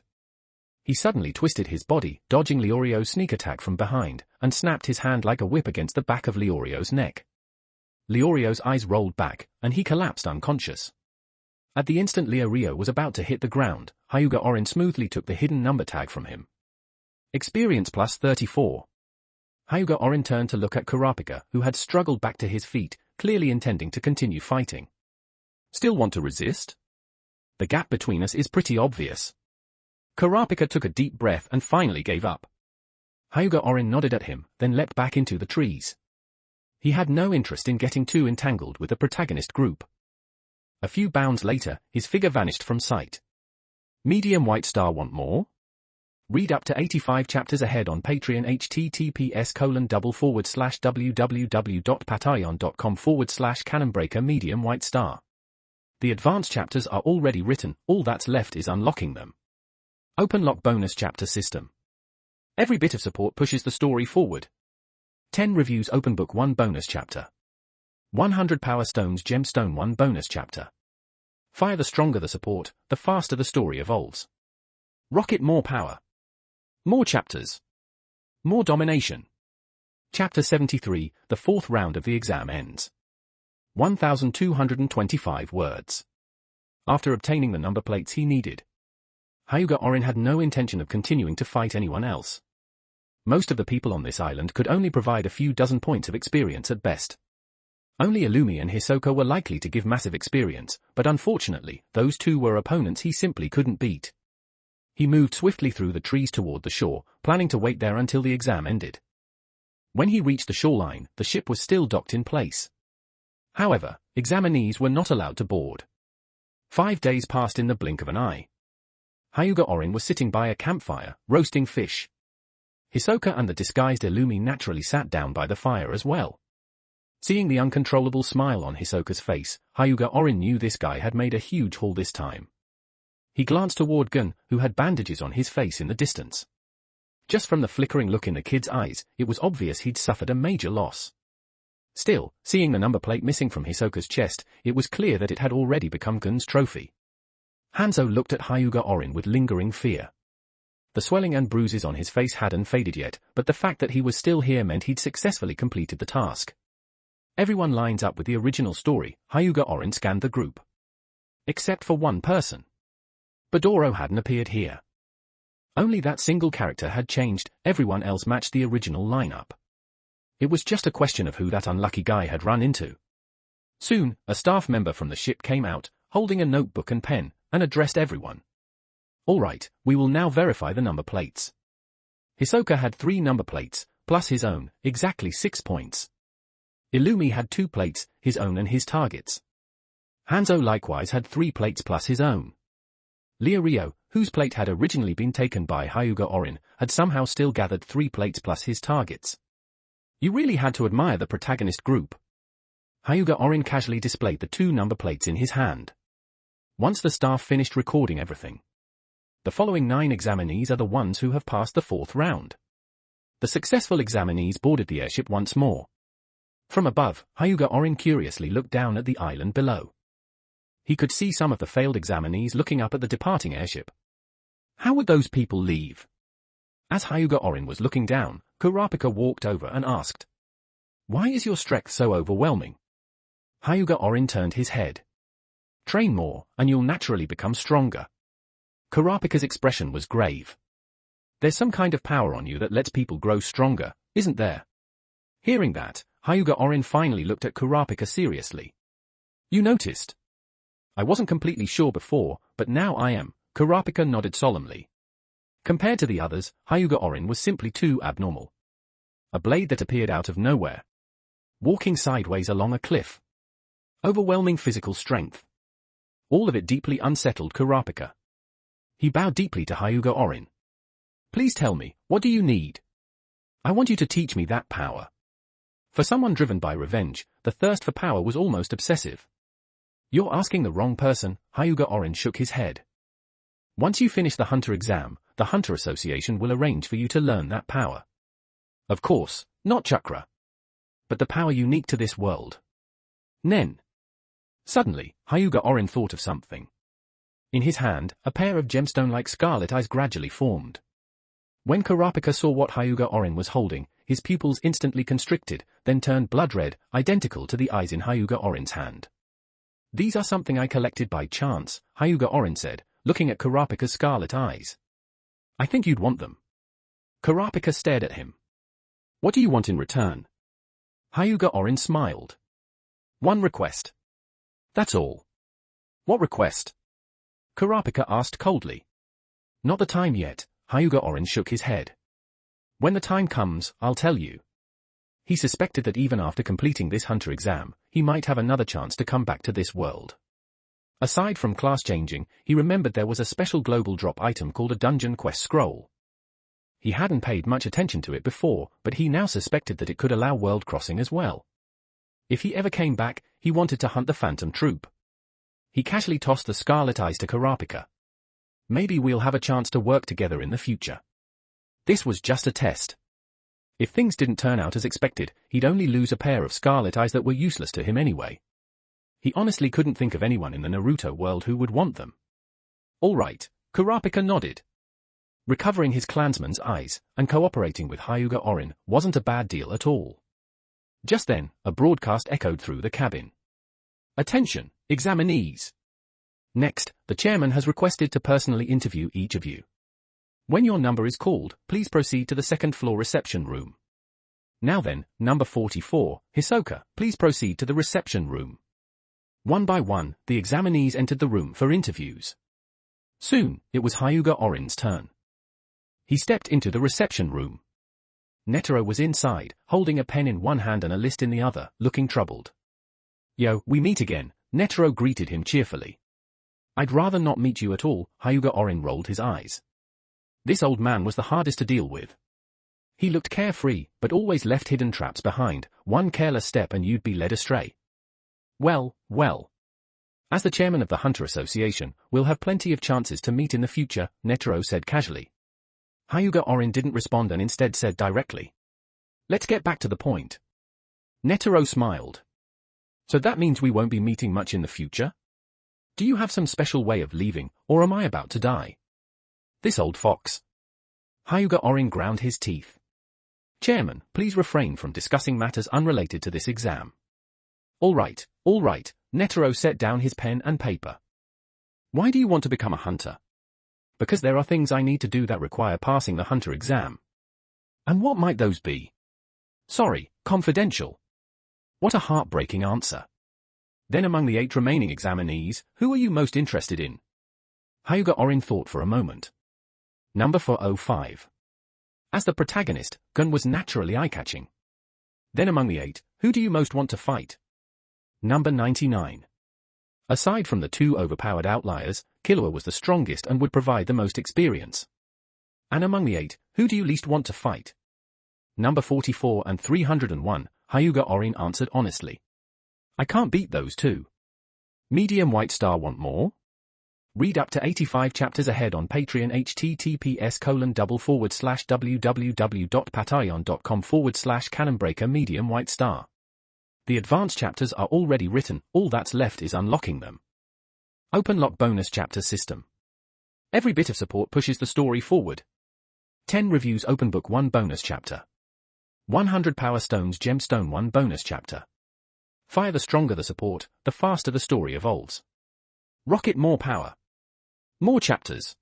He suddenly twisted his body, dodging Leorio's sneak attack from behind, and snapped his hand like a whip against the back of Leorio's neck. Leorio's eyes rolled back, and he collapsed unconscious. At the instant Rio was about to hit the ground, Hyuga Orin smoothly took the hidden number tag from him. Experience plus 34. Hyuga Orin turned to look at Kurapika, who had struggled back to his feet, clearly intending to continue fighting. Still want to resist? The gap between us is pretty obvious. Kurapika took a deep breath and finally gave up. Hyuga Orin nodded at him, then leapt back into the trees. He had no interest in getting too entangled with the protagonist group. A few bounds later, his figure vanished from sight. Medium White Star want more? Read up to 85 chapters ahead on Patreon https://www.patreon.com/Cannonbreaker Medium White Star. The advanced chapters are already written, all that's left is unlocking them. Openlock bonus chapter system. Every bit of support pushes the story forward. 10 reviews open book 1 bonus chapter. 100 Power Stones Gemstone 1 bonus chapter. Fire the stronger the support, the faster the story evolves. Rocket more power. More chapters. More domination. Chapter 73, the fourth round of the exam ends. 1,225 words. After obtaining the number plates he needed, Hyuga Orin had no intention of continuing to fight anyone else. Most of the people on this island could only provide a few dozen points of experience at best. Only Illumi and Hisoka were likely to give massive experience, but unfortunately, those two were opponents he simply couldn't beat. He moved swiftly through the trees toward the shore, planning to wait there until the exam ended. When he reached the shoreline, the ship was still docked in place. However, examinees were not allowed to board. 5 days passed in the blink of an eye. Hyuga Orin was sitting by a campfire, roasting fish. Hisoka and the disguised Illumi naturally sat down by the fire as well. Seeing the uncontrollable smile on Hisoka's face, Hyuga Orin knew this guy had made a huge haul this time. He glanced toward Gun, who had bandages on his face in the distance. Just from the flickering look in the kid's eyes, it was obvious he'd suffered a major loss. Still, seeing the number plate missing from Hisoka's chest, it was clear that it had already become Gun's trophy. Hanzo looked at Hyuga Orin with lingering fear. The swelling and bruises on his face hadn't faded yet, but the fact that he was still here meant he'd successfully completed the task. Everyone lines up with the original story, Hyuga Orin scanned the group. Except for one person. But Doro hadn't appeared here. Only that single character had changed, everyone else matched the original lineup. It was just a question of who that unlucky guy had run into. Soon, a staff member from the ship came out, holding a notebook and pen, and addressed everyone. All right, we will now verify the number plates. Hisoka had 3 number plates, plus his own, exactly 6 points. Illumi had 2 plates, his own and his target's. Hanzo likewise had 3 plates plus his own. Leorio, whose plate had originally been taken by Hyuga Orin, had somehow still gathered 3 plates plus his target's. You really had to admire the protagonist group. Hyuga Orin casually displayed the 2 number plates in his hand. Once the staff finished recording everything. The following 9 examinees are the ones who have passed the 4th round. The successful examinees boarded the airship once more. From above, Hyuga Orin curiously looked down at the island below. He could see some of the failed examinees looking up at the departing airship. How would those people leave? As Hyuga Orin was looking down, Kurapika walked over and asked, "Why is your strength so overwhelming?" Hyuga Orin turned his head. "Train more, and you'll naturally become stronger." Kurapika's expression was grave. "There's some kind of power on you that lets people grow stronger, isn't there?" Hearing that, Hyuga Orin finally looked at Kurapika seriously. "You noticed?" "I wasn't completely sure before, but now I am," Kurapika nodded solemnly. Compared to the others, Hyuga Orin was simply too abnormal. A blade that appeared out of nowhere. Walking sideways along a cliff. Overwhelming physical strength. All of it deeply unsettled Kurapika. He bowed deeply to Hyuga Orin. "Please tell me, what do you need? I want you to teach me that power." For someone driven by revenge, the thirst for power was almost obsessive. "You're asking the wrong person," Hyuga Orin shook his head. "Once you finish the Hunter exam, the Hunter Association will arrange for you to learn that power. Of course, not chakra. But the power unique to this world. Nen." Suddenly, Hyuga Orin thought of something. In his hand, a pair of gemstone-like scarlet eyes gradually formed. When Kurapika saw what Hyuga Orin was holding, his pupils instantly constricted, then turned blood red, identical to the eyes in Hyuga Orin's hand. "These are something I collected by chance," Hyuga Orin said, looking at Kurapika's scarlet eyes. "I think you'd want them." Kurapika stared at him. "What do you want in return?" Hyuga Orin smiled. "One request. That's all." "What request?" Kurapika asked coldly. "Not the time yet," Hyuga Orin shook his head. "When the time comes, I'll tell you." He suspected that even after completing this Hunter exam, he might have another chance to come back to this world. Aside from class changing, he remembered there was a special global drop item called a Dungeon Quest Scroll. He hadn't paid much attention to it before, but he now suspected that it could allow world crossing as well. If he ever came back, he wanted to hunt the Phantom Troop. He casually tossed the scarlet eyes to Kurapika. "Maybe we'll have a chance to work together in the future." This was just a test. If things didn't turn out as expected, he'd only lose a pair of scarlet eyes that were useless to him anyway. He honestly couldn't think of anyone in the Naruto world who would want them. "All right," Kurapika nodded. Recovering his clansman's eyes, and cooperating with Hyuga Orin, wasn't a bad deal at all. Just then, a broadcast echoed through the cabin. "Attention, examinees. Next, the chairman has requested to personally interview each of you. When your number is called, please proceed to the second-floor reception room. Now then, number 44, Hisoka, please proceed to the reception room." One by one, the examinees entered the room for interviews. Soon, it was Hyuga Orin's turn. He stepped into the reception room. Netero was inside, holding a pen in one hand and a list in the other, looking troubled. "Yo, we meet again," Netero greeted him cheerfully. "I'd rather not meet you at all," Hyuga Orin rolled his eyes. This old man was the hardest to deal with. He looked carefree, but always left hidden traps behind. One careless step and you'd be led astray. Well. As the chairman of the Hunter Association, we'll have plenty of chances to meet in the future," Netero said casually. Hyuga Orin didn't respond and instead said directly, "Let's get back to the point." Netero smiled. "So that means we won't be meeting much in the future? Do you have some special way of leaving, or am I about to die?" This old fox. Hyuga Orin ground his teeth. "Chairman, please refrain from discussing matters unrelated to this exam." All right, Netero set down his pen and paper. "Why do you want to become a hunter?" Because there are things I need to do that require passing the hunter exam. And what might those be? Sorry, confidential. What a heartbreaking answer. Then among the 8 remaining examinees, who are you most interested in? Hyuga Orin thought for a moment. Number 405. As the protagonist, Gun was naturally eye-catching. Then among the 8, who do you most want to fight? Number 99. Aside from the 2 overpowered outliers, Killua was the strongest and would provide the most experience. And among the 8, who do you least want to fight? Number 44 and 301, Hyuga Orin answered honestly. I can't beat those 2. Medium White Star want more? Read up to 85 chapters ahead on Patreon https://www.patreon.com/canonbreaker Medium White Star. The advanced chapters are already written, all that's left is unlocking them. Open Lock Bonus Chapter System. Every bit of support pushes the story forward. 10 reviews Open Book 1 bonus chapter. 100 Power Stones Gemstone 1 bonus chapter. Fire the stronger the support, the faster the story evolves. Rocket more power. More chapters.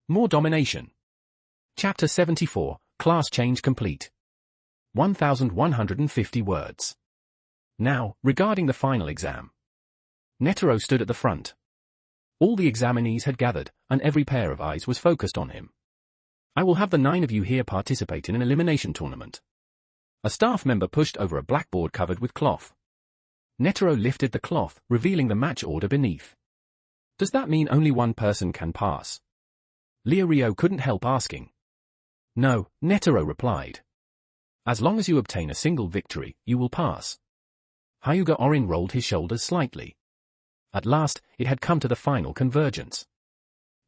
More domination. Chapter 74, Class Change Complete. 1,150 words. Now, regarding the final exam. Netero stood at the front. All the examinees had gathered, and every pair of eyes was focused on him. I will have the 9 of you here participate in an elimination tournament. A staff member pushed over a blackboard covered with cloth. Netero lifted the cloth, revealing the match order beneath. Does that mean only one person can pass? Leorio couldn't help asking. No, Netero replied. As long as you obtain a single victory, you will pass. Hyuga Orin rolled his shoulders slightly. At last, it had come to the final convergence.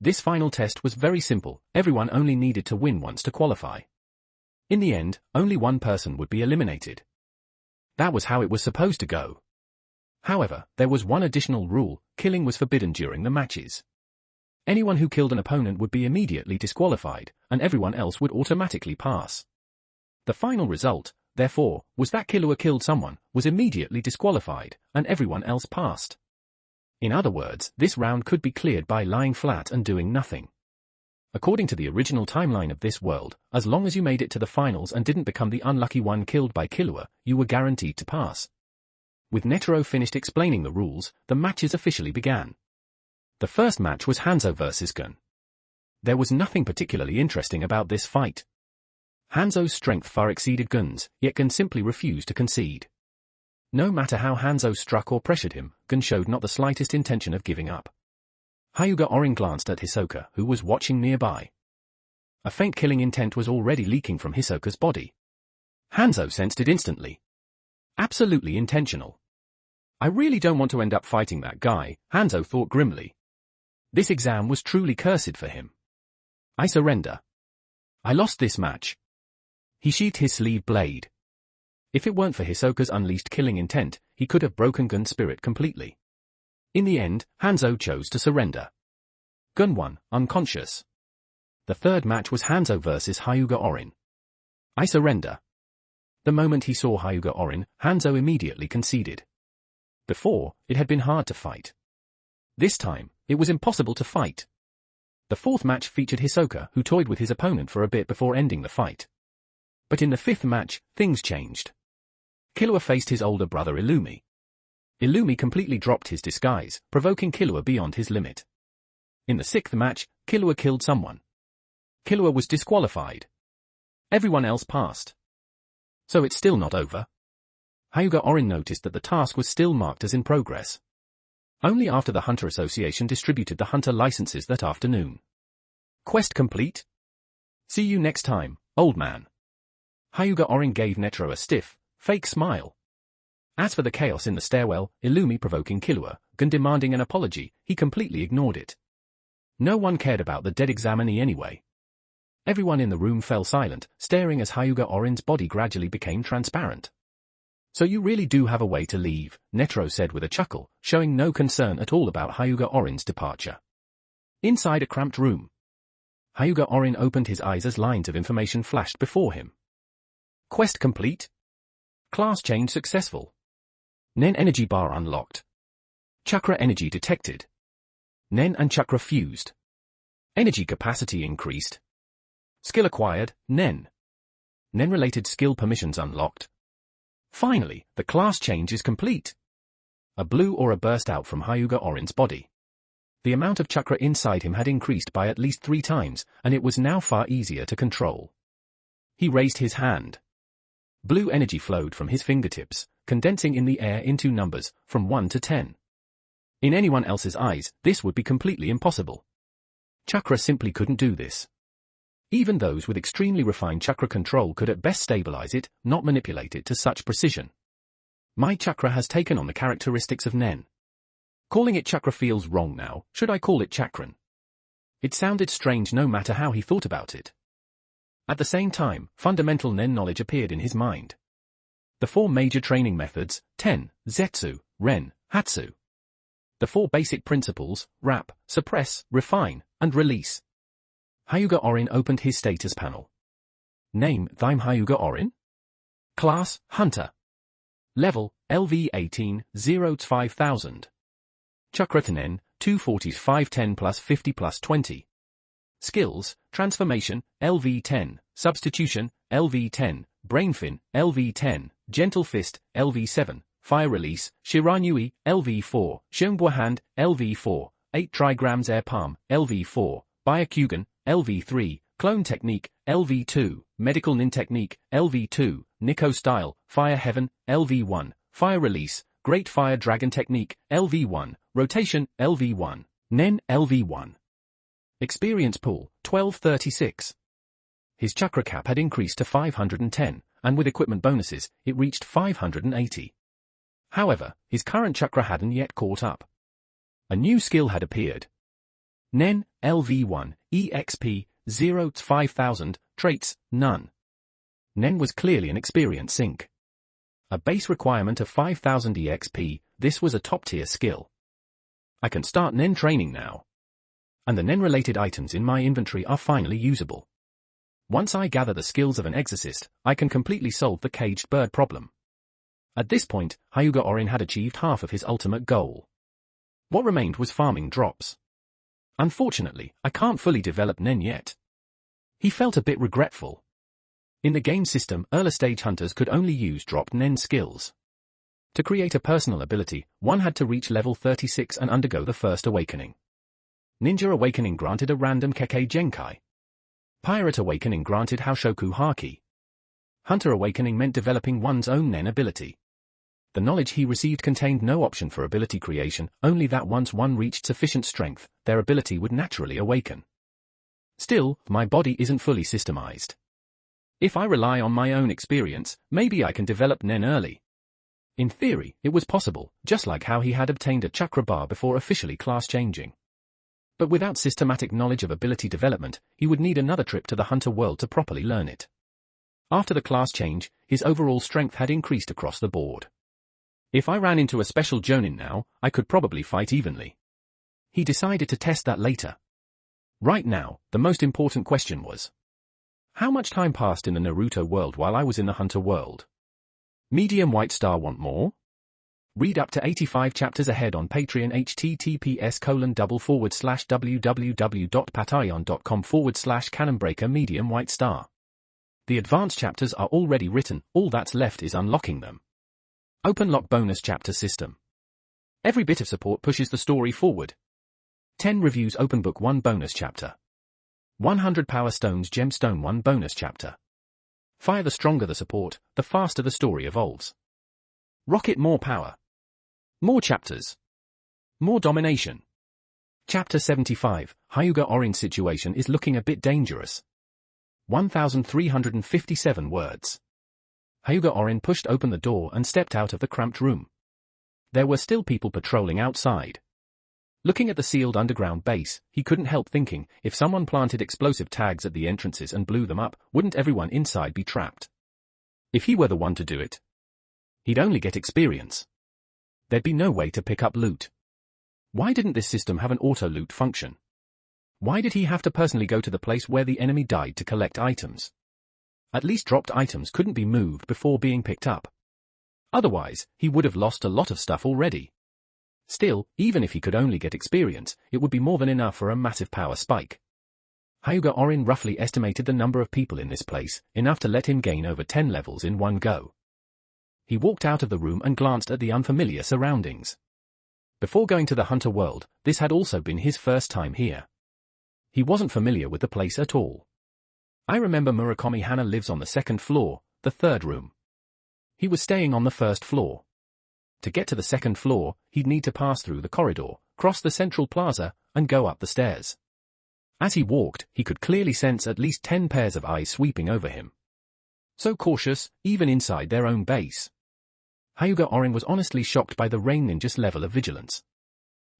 This final test was very simple, everyone only needed to win once to qualify. In the end, only one person would be eliminated. That was how it was supposed to go. However, there was one additional rule, killing was forbidden during the matches. Anyone who killed an opponent would be immediately disqualified, and everyone else would automatically pass. The final result, therefore, was that Killua killed someone, was immediately disqualified, and everyone else passed. In other words, this round could be cleared by lying flat and doing nothing. According to the original timeline of this world, as long as you made it to the finals and didn't become the unlucky one killed by Killua, you were guaranteed to pass. With Netero finished explaining the rules, the matches officially began. The first match was Hanzo vs Gun. There was nothing particularly interesting about this fight. Hanzo's strength far exceeded Gun's, yet Gun simply refused to concede. No matter how Hanzo struck or pressured him, Gun showed not the slightest intention of giving up. Hyuga Orin glanced at Hisoka, who was watching nearby. A faint killing intent was already leaking from Hisoka's body. Hanzo sensed it instantly. Absolutely intentional. I really don't want to end up fighting that guy, Hanzo thought grimly. This exam was truly cursed for him. I surrender. I lost this match. He sheathed his sleeve blade. If it weren't for Hisoka's unleashed killing intent, he could have broken Gun's spirit completely. In the end, Hanzo chose to surrender. Gun won, unconscious. The third match was Hanzo vs Hyuga Orin. I surrender. The moment he saw Hyuga Orin, Hanzo immediately conceded. Before, it had been hard to fight. This time, it was impossible to fight. The fourth match featured Hisoka, who toyed with his opponent for a bit before ending the fight. But in the fifth match, things changed. Killua faced his older brother Illumi. Illumi completely dropped his disguise, provoking Killua beyond his limit. In the sixth match, Killua killed someone. Killua was disqualified. Everyone else passed. So it's still not over. Hyuga Orin noticed that the task was still marked as in progress. Only after the Hunter Association distributed the Hunter licenses that afternoon. Quest complete? See you next time, old man. Hyuga Orin gave Netero a stiff, fake smile. As for the chaos in the stairwell, Illumi provoking Killua, Gun demanding an apology, he completely ignored it. No one cared about the dead examinee anyway. Everyone in the room fell silent, staring as Hyuga Orin's body gradually became transparent. So you really do have a way to leave, Netero said with a chuckle, showing no concern at all about Hyuga Orin's departure. Inside a cramped room. Hyuga Orin opened his eyes as lines of information flashed before him. Quest complete. Class change successful. Nen energy bar unlocked. Chakra energy detected. Nen and chakra fused. Energy capacity increased. Skill acquired, Nen. Nen-related skill permissions unlocked. Finally, the class change is complete. A blue aura burst out from Hyuga Orin's body. The amount of chakra inside him had increased by at least 3 times, and it was now far easier to control. He raised his hand. Blue energy flowed from his fingertips, condensing in the air into numbers, from 1 to 10. In anyone else's eyes, this would be completely impossible. Chakra simply couldn't do this. Even those with extremely refined chakra control could at best stabilize it, not manipulate it to such precision. My chakra has taken on the characteristics of Nen. Calling it chakra feels wrong now. Should I call it chakran? It sounded strange no matter how he thought about it. At the same time, fundamental Nen knowledge appeared in his mind. The 4 major training methods, Ten, Zetsu, Ren, Hatsu. The 4 basic principles, wrap, suppress, refine, and release. Hyuga Orin opened his status panel. Name, I'm Hyuga Orin. Class, Hunter. Level, LV 18, 0 to 5000. Chakra Nen, 240 510 plus 50 plus 20. Skills, Transformation, LV 10, Substitution, LV 10, Brainfin, LV 10, Gentle Fist, LV 7, Fire Release, Shiranui, LV 4, Shunbua Hand, LV 4, 8 Trigrams Air Palm, LV 4, Byakugan, LV 3, Clone Technique, LV 2, Medical Nin Technique, LV 2, Nico Style, Fire Heaven, LV 1, Fire Release, Great Fire Dragon Technique, LV 1, Rotation, LV 1, Nen, LV 1. Experience pool, 1236. His chakra cap had increased to 510, and with equipment bonuses, it reached 580. However, his current chakra hadn't yet caught up. A new skill had appeared. Nen, LV1, EXP, 0 to 5000, traits, none. Nen was clearly an experience sink. A base requirement of 5000 EXP, this was a top-tier skill. I can start Nen training now. And the Nen-related items in my inventory are finally usable. Once I gather the skills of an exorcist, I can completely solve the caged bird problem. At this point, Hyuga Orin had achieved half of his ultimate goal. What remained was farming drops. Unfortunately, I can't fully develop Nen yet. He felt a bit regretful. In the game system, early-stage hunters could only use dropped Nen skills. To create a personal ability, one had to reach level 36 and undergo the first awakening. Ninja Awakening granted a random Kekkei Genkai. Pirate Awakening granted Haoshoku Haki. Hunter Awakening meant developing one's own Nen ability. The knowledge he received contained no option for ability creation, only that once one reached sufficient strength, their ability would naturally awaken. Still, my body isn't fully systemized. If I rely on my own experience, maybe I can develop Nen early. In theory, it was possible, just like how he had obtained a chakra bar before officially class changing. But without systematic knowledge of ability development, he would need another trip to the hunter world to properly learn it. After the class change, his overall strength had increased across the board. If I ran into a special Jonin now, I could probably fight evenly. He decided to test that later. Right now, the most important question was, how much time passed in the Naruto world while I was in the hunter world? Medium White Star want more? Read up to 85 chapters ahead on Patreon https://www.patreon.com/canonbreaker Medium White Star. The advanced chapters are already written, all that's left is unlocking them. Open lock bonus chapter system. Every bit of support pushes the story forward. 10 reviews open book 1 bonus chapter. 100 power stones gemstone 1 bonus chapter. Fire the stronger the support, the faster the story evolves. Rocket more power. More chapters. More domination. Chapter 75, Hyuga Orin's situation is looking a bit dangerous. 1,357 words. Hyuga Orin pushed open the door and stepped out of the cramped room. There were still people patrolling outside. Looking at the sealed underground base, he couldn't help thinking, if someone planted explosive tags at the entrances and blew them up, wouldn't everyone inside be trapped? If he were the one to do it, he'd only get experience. There'd be no way to pick up loot. Why didn't this system have an auto-loot function? Why did he have to personally go to the place where the enemy died to collect items? At least dropped items couldn't be moved before being picked up. Otherwise, he would have lost a lot of stuff already. Still, even if he could only get experience, it would be more than enough for a massive power spike. Hyuga Orin roughly estimated the number of people in this place, enough to let him gain over 10 levels in one go. He walked out of the room and glanced at the unfamiliar surroundings. Before going to the Hunter world, this had also been his first time here. He wasn't familiar with the place at all. I remember Murakami Hana lives on the second floor, the third room. He was staying on the first floor. To get to the second floor, he'd need to pass through the corridor, cross the central plaza, and go up the stairs. As he walked, he could clearly sense at least 10 pairs of eyes sweeping over him. So cautious, even inside their own base. Hyuga Orin was honestly shocked by the Rain Ninja's level of vigilance.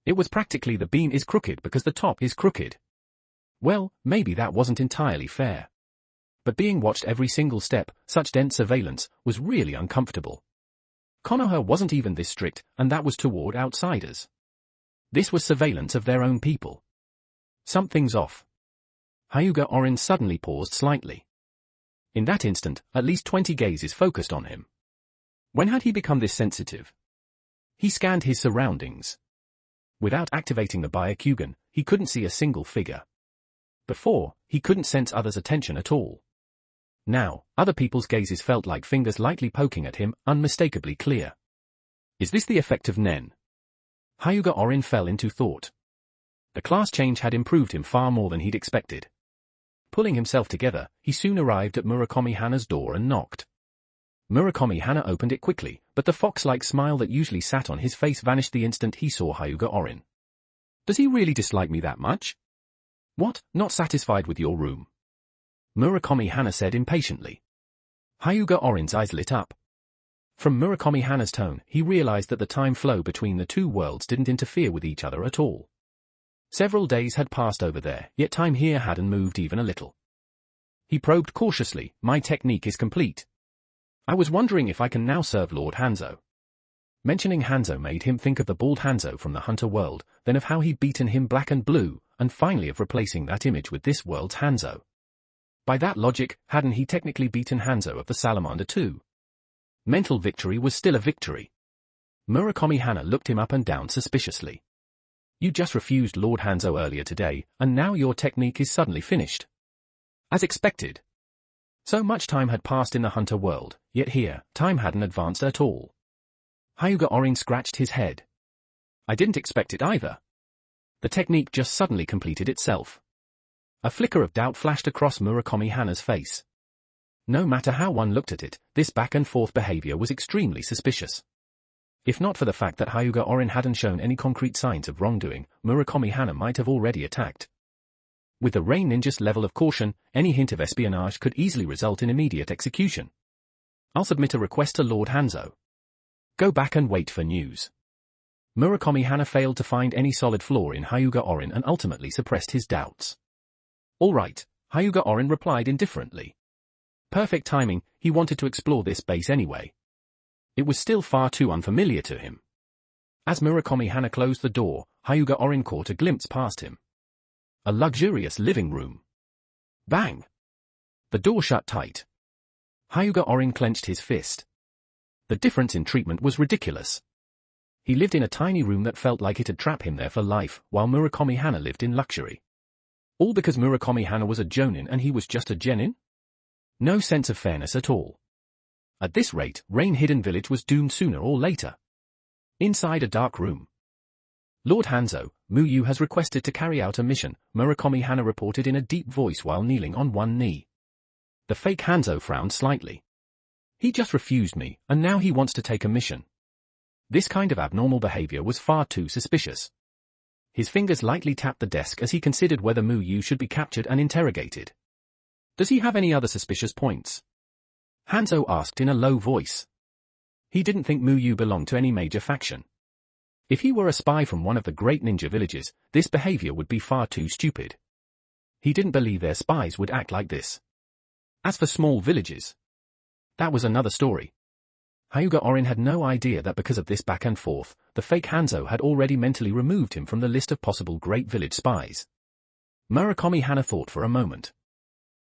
It was practically the beam is crooked because the top is crooked. Well, maybe that wasn't entirely fair. But being watched every single step, such dense surveillance, was really uncomfortable. Konoha wasn't even this strict, and that was toward outsiders. This was surveillance of their own people. Something's off. Hyuga Orin suddenly paused slightly. In that instant, at least 20 gazes focused on him. When had he become this sensitive? He scanned his surroundings. Without activating the Byakugan, he couldn't see a single figure. Before, he couldn't sense others' attention at all. Now, other people's gazes felt like fingers lightly poking at him, unmistakably clear. Is this the effect of Nen? Hyuga Orin fell into thought. The class change had improved him far more than he'd expected. Pulling himself together, he soon arrived at Murakami Hana's door and knocked. Murakami Hana opened it quickly, but the fox-like smile that usually sat on his face vanished the instant he saw Hyuga Orin. Does he really dislike me that much? What, not satisfied with your room? Murakami Hana said impatiently. Hyuga Orin's eyes lit up. From Murakami Hana's tone, he realized that the time flow between the two worlds didn't interfere with each other at all. Several days had passed over there, yet time here hadn't moved even a little. He probed cautiously, my technique is complete. I was wondering if I can now serve Lord Hanzo. Mentioning Hanzo made him think of the bald Hanzo from the Hunter world, then of how he'd beaten him black and blue, and finally of replacing that image with this world's Hanzo. By that logic, hadn't he technically beaten Hanzo of the Salamander too? Mental victory was still a victory. Murakami Hana looked him up and down suspiciously. You just refused Lord Hanzo earlier today, and now your technique is suddenly finished. As expected. So much time had passed in the Hunter world, yet here, time hadn't advanced at all. Hyuga Orin scratched his head. I didn't expect it either. The technique just suddenly completed itself. A flicker of doubt flashed across Murakami Hana's face. No matter how one looked at it, this back-and-forth behavior was extremely suspicious. If not for the fact that Hyuga Orin hadn't shown any concrete signs of wrongdoing, Murakami Hana might have already attacked. With the Rain Ninja's level of caution, any hint of espionage could easily result in immediate execution. I'll submit a request to Lord Hanzo. Go back and wait for news. Murakami Hana failed to find any solid flaw in Hyuga Orin and ultimately suppressed his doubts. All right, Hyuga Orin replied indifferently. Perfect timing, he wanted to explore this base anyway. It was still far too unfamiliar to him. As Murakami Hana closed the door, Hyuga Orin caught a glimpse past him. A luxurious living room. Bang! The door shut tight. Hyuga Orin clenched his fist. The difference in treatment was ridiculous. He lived in a tiny room that felt like it'd trap him there for life, while Murakami Hana lived in luxury. All because Murakami Hana was a jonin and he was just a genin? No sense of fairness at all. At this rate, Rain Hidden Village was doomed sooner or later. Inside a dark room. Lord Hanzo, Muyu has requested to carry out a mission, Murakami Hana reported in a deep voice while kneeling on one knee. The fake Hanzo frowned slightly. He just refused me, and now he wants to take a mission. This kind of abnormal behavior was far too suspicious. His fingers lightly tapped the desk as he considered whether Muyu should be captured and interrogated. Does he have any other suspicious points? Hanzo asked in a low voice. He didn't think Muyu belonged to any major faction. If he were a spy from one of the great ninja villages, this behavior would be far too stupid. He didn't believe their spies would act like this. As for small villages, that was another story. Hyuga Orin had no idea that because of this back and forth, the fake Hanzo had already mentally removed him from the list of possible great village spies. Murakami Hana thought for a moment.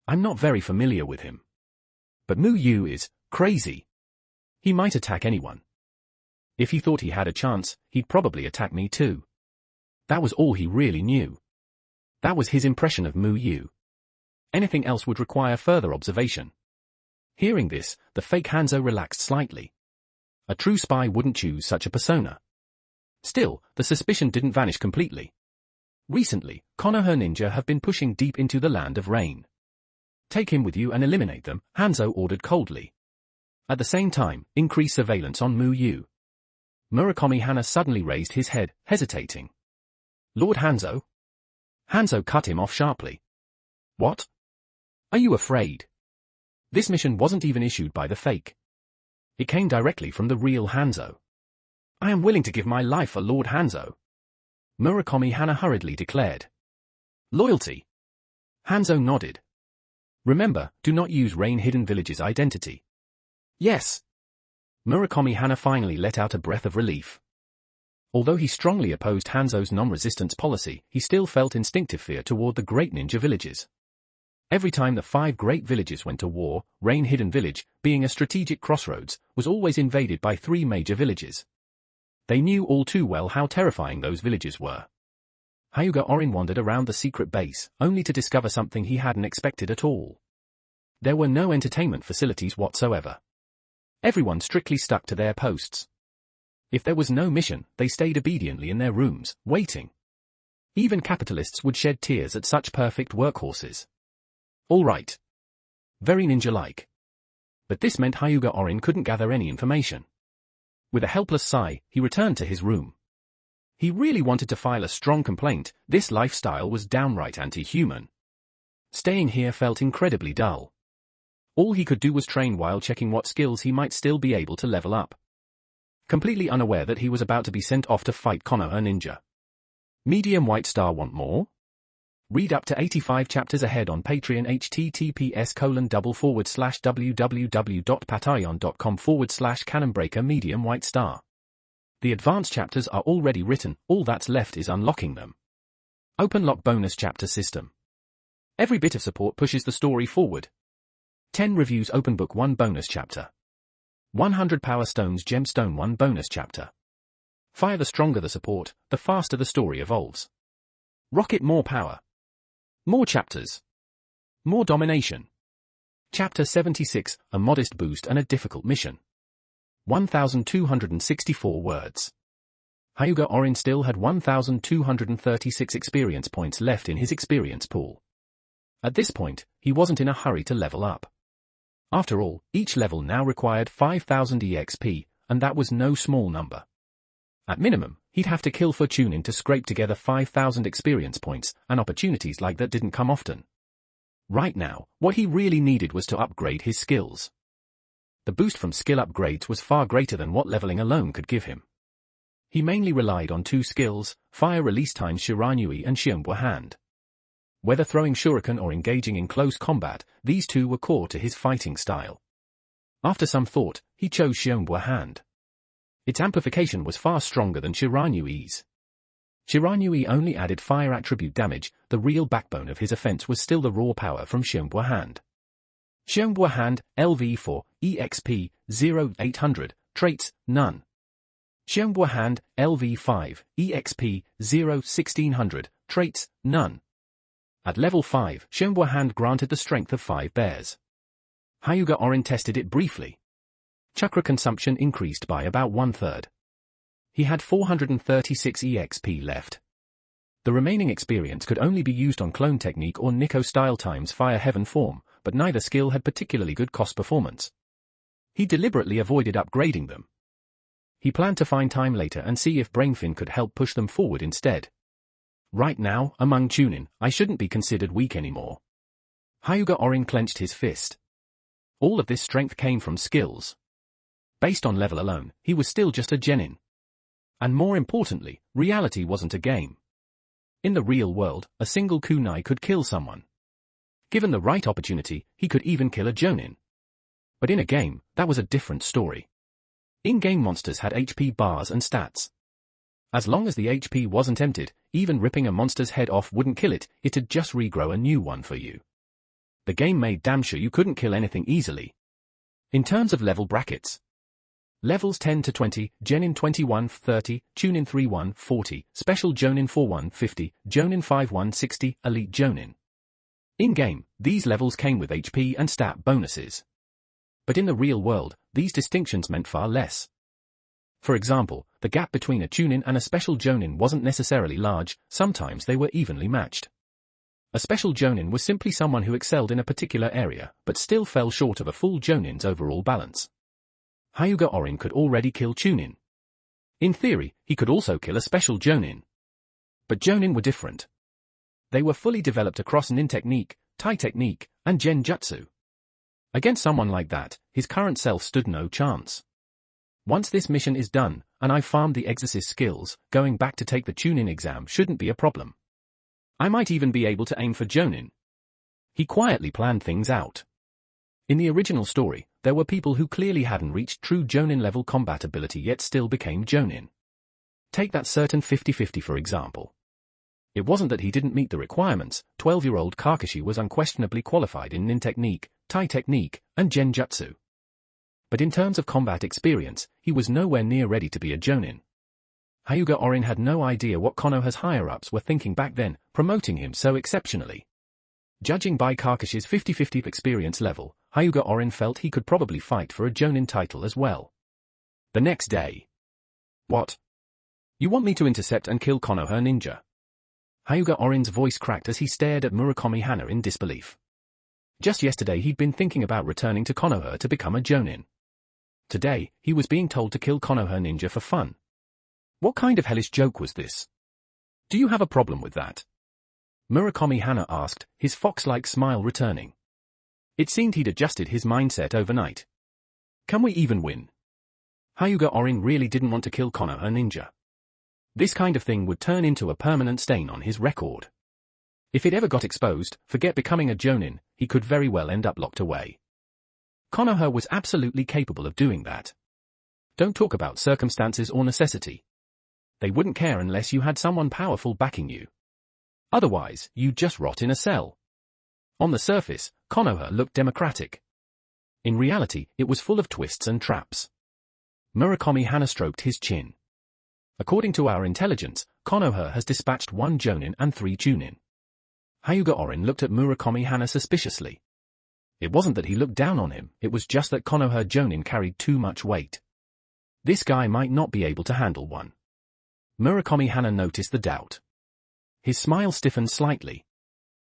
I'm not very familiar with him. But Muyu is crazy. He might attack anyone. If he thought he had a chance, he'd probably attack me too. That was all he really knew. That was his impression of Muyu. Anything else would require further observation. Hearing this, the fake Hanzo relaxed slightly. A true spy wouldn't choose such a persona. Still, the suspicion didn't vanish completely. Recently, Konoha ninja have been pushing deep into the land of rain. Take him with you and eliminate them, Hanzo ordered coldly. At the same time, increase surveillance on Mu-Yu. Murakami Hana suddenly raised his head, hesitating. Lord Hanzo? Hanzo cut him off sharply. What? Are you afraid? This mission wasn't even issued by the fake. It came directly from the real Hanzo. I am willing to give my life for Lord Hanzo, Murakami Hana hurriedly declared. Loyalty? Hanzo nodded. Remember, do not use Rain Hidden Village's identity. Yes. Murakami Hana finally let out a breath of relief. Although he strongly opposed Hanzo's non-resistance policy, he still felt instinctive fear toward the great ninja villages. Every time the 5 great villages went to war, Rain Hidden Village, being a strategic crossroads, was always invaded by 3 major villages. They knew all too well how terrifying those villages were. Hyuga Orin wandered around the secret base, only to discover something he hadn't expected at all. There were no entertainment facilities whatsoever. Everyone strictly stuck to their posts. If there was no mission, they stayed obediently in their rooms, waiting. Even capitalists would shed tears at such perfect workhorses. All right. Very ninja-like. But this meant Hyuga Orin couldn't gather any information. With a helpless sigh, he returned to his room. He really wanted to file a strong complaint. This lifestyle was downright anti-human. Staying here felt incredibly dull. All he could do was train while checking what skills he might still be able to level up. Completely unaware that he was about to be sent off to fight Konoha ninja. Medium White Star want more? Read up to 85 chapters ahead on Patreon https://www.patreon.com/canonbreaker Medium White Star. The advanced chapters are already written, all that's left is unlocking them. Open lock bonus chapter system. Every bit of support pushes the story forward. 10 reviews open book 1 bonus chapter. 100 power stones gemstone 1 bonus chapter. Fire the stronger the support, the faster the story evolves. Rocket more power. More chapters. More domination. Chapter 76, a modest boost and a difficult mission. 1,264 words. Hyuga Orin still had 1,236 experience points left in his experience pool. At this point, he wasn't in a hurry to level up. After all, each level now required 5,000 EXP, and that was no small number. At minimum, he'd have to kill for Chunin to scrape together 5,000 experience points, and opportunities like that didn't come often. Right now, what he really needed was to upgrade his skills. The boost from skill upgrades was far greater than what leveling alone could give him. He mainly relied on 2 skills, fire release times Shiranui and Shionbua Hand. Whether throwing shuriken or engaging in close combat, these 2 were core to his fighting style. After some thought, he chose Shionbua Hand. Its amplification was far stronger than Shiranui's. Shiranui only added fire attribute damage, the real backbone of his offense was still the raw power from Shionbua Hand. Shionbua Hand, LV4, EXP, 0800, traits, none. Shionbua Hand, LV5, EXP, 1600, traits, none. At level 5, Shionbua Hand granted the strength of 5 bears. Hyuga Orin tested it briefly. Chakra consumption increased by about 1/3. He had 436 EXP left. The remaining experience could only be used on clone technique or Nico style times fire heaven form, but neither skill had particularly good cost performance. He deliberately avoided upgrading them. He planned to find time later and see if Brainfin could help push them forward instead. Right now, among Chunin, I shouldn't be considered weak anymore. Hyuga Orin clenched his fist. All of this strength came from skills. Based on level alone, he was still just a genin. And more importantly, reality wasn't a game. In the real world, a single kunai could kill someone. Given the right opportunity, he could even kill a jonin. But in a game, that was a different story. In-game monsters had HP bars and stats. As long as the HP wasn't emptied, even ripping a monster's head off wouldn't kill it, it'd just regrow a new one for you. The game made damn sure you couldn't kill anything easily. In terms of level brackets, levels 10 to 20, Genin 21-30, Chunin 3-1-40, Special Jonin 4-1-50, Jonin 5-1-60, Elite Jonin. In-game, these levels came with HP and stat bonuses. But in the real world, these distinctions meant far less. For example, the gap between a Chunin and a Special Jonin wasn't necessarily large, sometimes they were evenly matched. A Special Jonin was simply someone who excelled in a particular area, but still fell short of a full Jonin's overall balance. Hyuga Orin could already kill Chunin. In theory, he could also kill a Special Jonin. But Jonin were different. They were fully developed across Nin technique, Tai technique, and Genjutsu. Against someone like that, his current self stood no chance. Once this mission is done, and I've farmed the Exorcist skills, going back to take the Chunin exam shouldn't be a problem. I might even be able to aim for Jonin. He quietly planned things out. In the original story, there were people who clearly hadn't reached true Jonin level combat ability yet still became Jonin. Take that certain 50-50 for example. It wasn't that he didn't meet the requirements, 12-year-old Kakashi was unquestionably qualified in Nin technique, Tai technique, and Genjutsu. But in terms of combat experience, he was nowhere near ready to be a Jonin. Hyuga Orin had no idea what Konoha's higher-ups were thinking back then, promoting him so exceptionally. Judging by Kakashi's 50-50 experience level, Hyuga Orin felt he could probably fight for a Jonin title as well. The next day. What? You want me to intercept and kill Konoha Ninja? Hyuga Orin's voice cracked as he stared at Murakami Hana in disbelief. Just yesterday he'd been thinking about returning to Konoha to become a Jonin. Today, he was being told to kill Konoha Ninja for fun. What kind of hellish joke was this? Do you have a problem with that? Murakami Hana asked, his fox-like smile returning. It seemed he'd adjusted his mindset overnight. Can we even win? Hyuga Orin really didn't want to kill Konoha Ninja. This kind of thing would turn into a permanent stain on his record. If it ever got exposed, forget becoming a Jonin, he could very well end up locked away. Konoha was absolutely capable of doing that. Don't talk about circumstances or necessity. They wouldn't care unless you had someone powerful backing you. Otherwise, you'd just rot in a cell. On the surface, Konoha looked democratic. In reality, it was full of twists and traps. Murakami Hana stroked his chin. According to our intelligence, Konoha has dispatched 1 Jonin and 3 Chunin. Hyuga Orin looked at Murakami Hana suspiciously. It wasn't that he looked down on him, it was just that Konoha Jonin carried too much weight. This guy might not be able to handle one. Murakami Hana noticed the doubt. His smile stiffened slightly.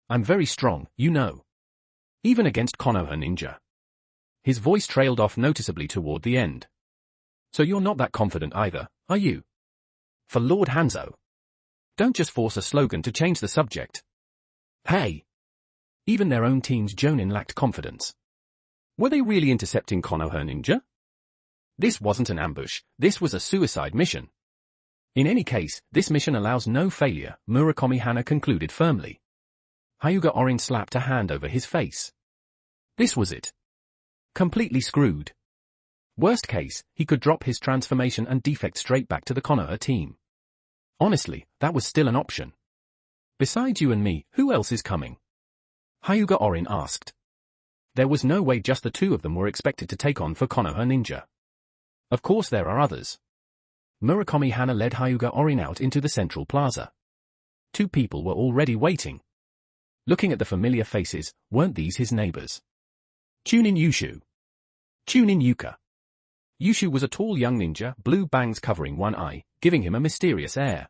I'm very strong, you know. Even against Konoha Ninja. His voice trailed off noticeably toward the end. So you're not that confident either, are you? For Lord Hanzo. Don't just force a slogan to change the subject. Hey! Even their own team's Jonin lacked confidence. Were they really intercepting Konoha Ninja? This wasn't an ambush, this was a suicide mission. In any case, this mission allows no failure, Murakami Hana concluded firmly. Hyuga Orin slapped a hand over his face. This was it. Completely screwed. Worst case, he could drop his transformation and defect straight back to the Konoha team. Honestly, that was still an option. Besides you and me, who else is coming? Hyuga Orin asked. There was no way just the 2 of them were expected to take on for Konoha Ninja. Of course there are others. Murakami Hana led Hyuga Orin out into the central plaza. 2 people were already waiting. Looking at the familiar faces, weren't these his neighbors? Chunin Yushu. Chunin Yuka. Yushu was a tall young ninja, blue bangs covering one eye, giving him a mysterious air.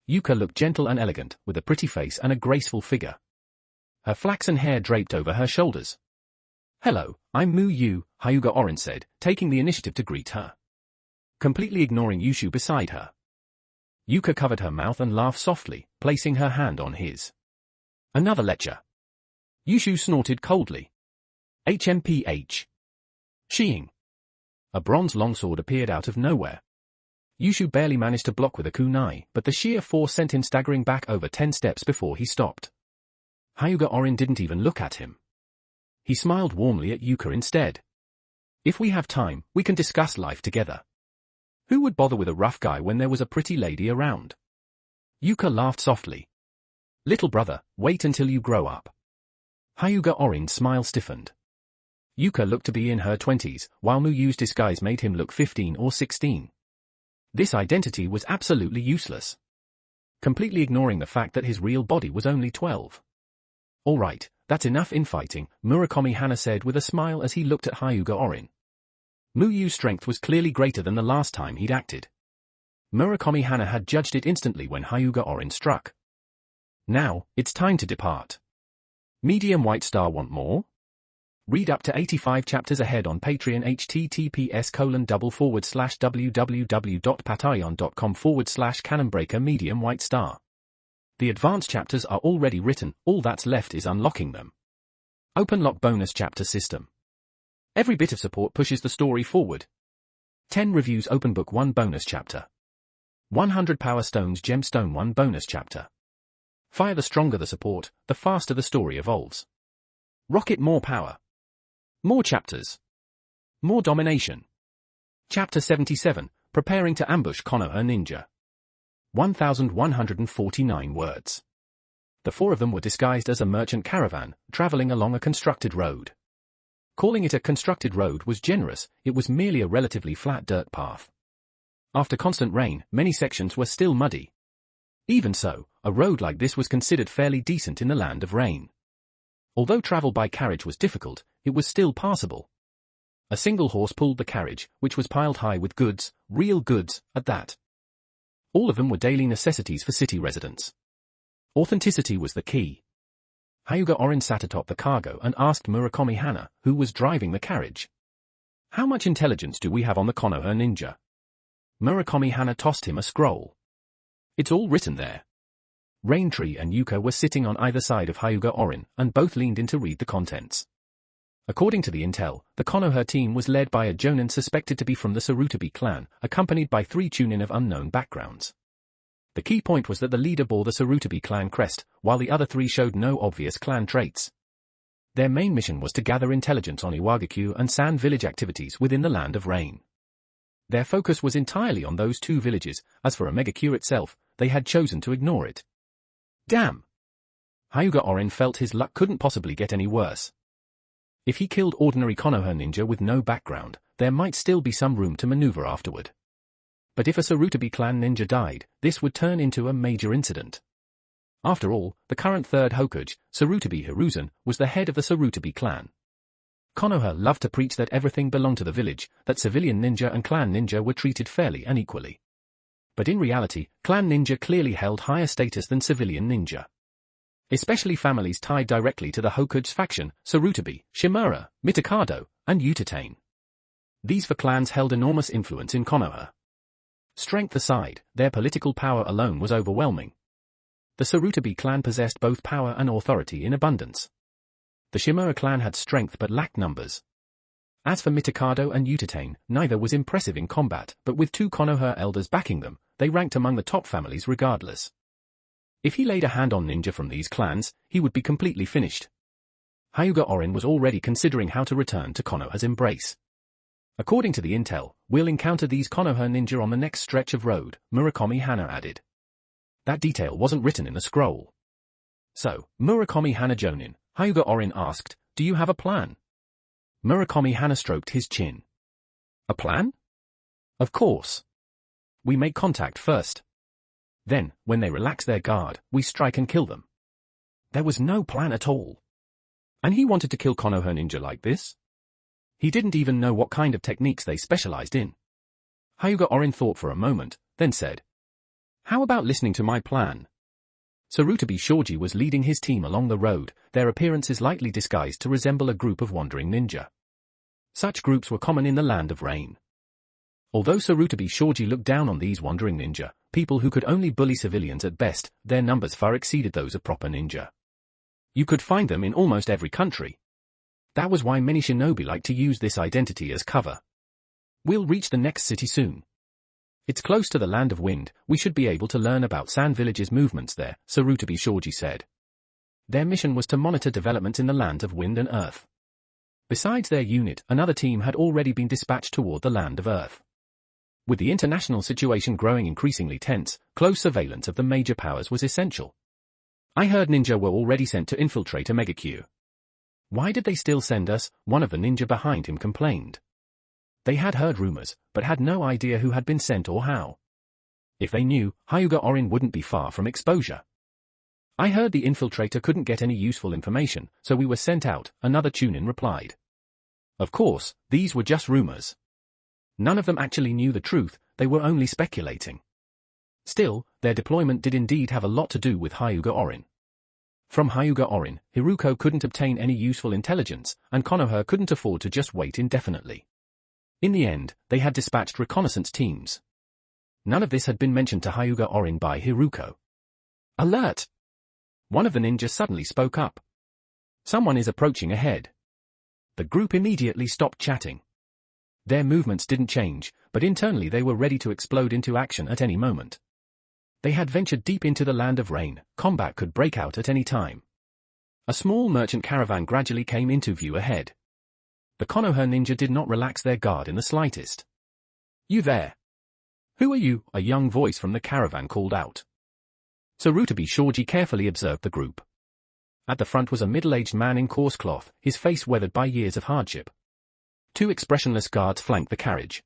Yuka looked gentle and elegant, with a pretty face and a graceful figure. Her flaxen hair draped over her shoulders. Hello, I'm Mu Yu, Hyuga Orin said, taking the initiative to greet her. Completely ignoring Yushu beside her. Yuka covered her mouth and laughed softly, placing her hand on his. Another lecture. Yushu snorted coldly. HMPH. Sheeing. A bronze longsword appeared out of nowhere. Yushu barely managed to block with a kunai, but the sheer force sent him staggering back over 10 steps before he stopped. Hyuga Orin didn't even look at him. He smiled warmly at Yuka instead. If we have time, we can discuss life together. Who would bother with a rough guy when there was a pretty lady around? Yuka laughed softly. Little brother, wait until you grow up. Hyuga Orin's smile stiffened. Yuka looked to be in her 20s, while Muyu's disguise made him look 15 or 16. This identity was absolutely useless. Completely ignoring the fact that his real body was only 12. Alright, "That's enough infighting," Murakami Hana said with a smile as he looked at Hyuga Orin. Muyu's strength was clearly greater than the last time he'd acted. Murakami Hana had judged it instantly when Hyuga Orin struck. Now, it's time to depart. Medium White Star want more? Read up to 85 chapters ahead on Patreon https://www.patreon.com/canonbreaker Medium White Star. The advanced chapters are already written, all that's left is unlocking them. Open Lock Bonus Chapter System. Every bit of support pushes the story forward. 10 reviews Open Book 1 Bonus Chapter. 100 Power Stones Gemstone 1 Bonus Chapter. Fire. The stronger the support, the faster the story evolves. Rocket more power. More chapters. More domination. Chapter 77, Preparing to Ambush Konoha Ninja. 1,149 words. The four of them were disguised as a merchant caravan, traveling along a constructed road. Calling it a constructed road was generous, it was merely a relatively flat dirt path. After constant rain, many sections were still muddy. Even so, a road like this was considered fairly decent in the land of rain. Although travel by carriage was difficult, it was still passable. A single horse pulled the carriage, which was piled high with goods, real goods, at that. All of them were daily necessities for city residents. Authenticity was the key. Hyuga Orin sat atop the cargo and asked Murakami Hana, who was driving the carriage. "How much intelligence do we have on the Konoha ninja?" Murakami Hana tossed him a scroll. "It's all written there." Raintree and Yuka were sitting on either side of Hyuga Orin, and both leaned in to read the contents. According to the intel, the Konoha team was led by a jonin suspected to be from the Sarutobi clan, accompanied by 3 chunin of unknown backgrounds. The key point was that the leader bore the Sarutobi clan crest, while the other 3 showed no obvious clan traits. Their main mission was to gather intelligence on Iwagakure and Sand village activities within the Land of Rain. Their focus was entirely on those 2 villages. As for Omegakure itself, they had chosen to ignore it. Damn! Hyuga Orin felt his luck couldn't possibly get any worse. If he killed ordinary Konoha ninja with no background, there might still be some room to maneuver afterward. But if a Sarutobi clan ninja died, this would turn into a major incident. After all, the current 3rd Hokage, Sarutobi Hiruzen, was the head of the Sarutobi clan. Konoha loved to preach that everything belonged to the village, that civilian ninja and clan ninja were treated fairly and equally. But in reality, clan ninja clearly held higher status than civilian ninja. Especially families tied directly to the Hokage's faction, Sarutobi, Shimura, Mitakado, and Utatane. These 4 clans held enormous influence in Konoha. Strength aside, their political power alone was overwhelming. The Sarutobi clan possessed both power and authority in abundance. The Shimura clan had strength but lacked numbers. As for Mitakado and Utatane, neither was impressive in combat, but with 2 Konoha elders backing them, they ranked among the top families regardless. If he laid a hand on ninja from these clans, he would be completely finished. Hyuga Orin was already considering how to return to Konoha's embrace. According to the intel, we'll encounter these Konoha ninja on the next stretch of road, Murakami Hana added. That detail wasn't written in the scroll. So, Murakami Hana Jonin, Hyuga Orin asked, "Do you have a plan?" Murakami Hana stroked his chin. "A plan? Of course. We make contact first. Then, when they relax their guard, we strike and kill them." There was no plan at all. And he wanted to kill Konoha ninja like this? He didn't even know what kind of techniques they specialized in. Hyuga Orin thought for a moment, then said, "How about listening to my plan?" Sarutobi Shoji was leading his team along the road, their appearances lightly disguised to resemble a group of wandering ninja. Such groups were common in the Land of Rain. Although Sarutobi Shoji looked down on these wandering ninja, people who could only bully civilians at best, their numbers far exceeded those of proper ninja. You could find them in almost every country. That was why many shinobi like to use this identity as cover. "We'll reach the next city soon. It's close to the Land of Wind, we should be able to learn about Sand Village's movements there," Sarutobi Shoji said. Their mission was to monitor developments in the Land of Wind and Earth. Besides their unit, another team had already been dispatched toward the Land of Earth. With the international situation growing increasingly tense, close surveillance of the major powers was essential. "I heard ninja were already sent to infiltrate Omegakure." "Why did they still send us?" one of the ninja behind him complained. They had heard rumors, but had no idea who had been sent or how. If they knew, Hyuga Orin wouldn't be far from exposure. I heard the infiltrator couldn't get any useful information, so we were sent out, another Chunin replied. Of course, these were just rumors. None of them actually knew the truth, they were only speculating. Still, their deployment did indeed have a lot to do with Hyuga Orin. From Hyuga Orin, Hiruko couldn't obtain any useful intelligence, and Konoha couldn't afford to just wait indefinitely. In the end, they had dispatched reconnaissance teams. None of this had been mentioned to Hyuga Orin by Hiruko. Alert! One of the ninjas suddenly spoke up. Someone is approaching ahead. The group immediately stopped chatting. Their movements didn't change, but internally they were ready to explode into action at any moment. They had ventured deep into the land of rain, combat could break out at any time. A small merchant caravan gradually came into view ahead. The Konoha ninja did not relax their guard in the slightest. You there? Who are you? A young voice from the caravan called out. Sarutabi Shoji carefully observed the group. At the front was a middle-aged man in coarse cloth, his face weathered by years of hardship. Two expressionless guards flanked the carriage.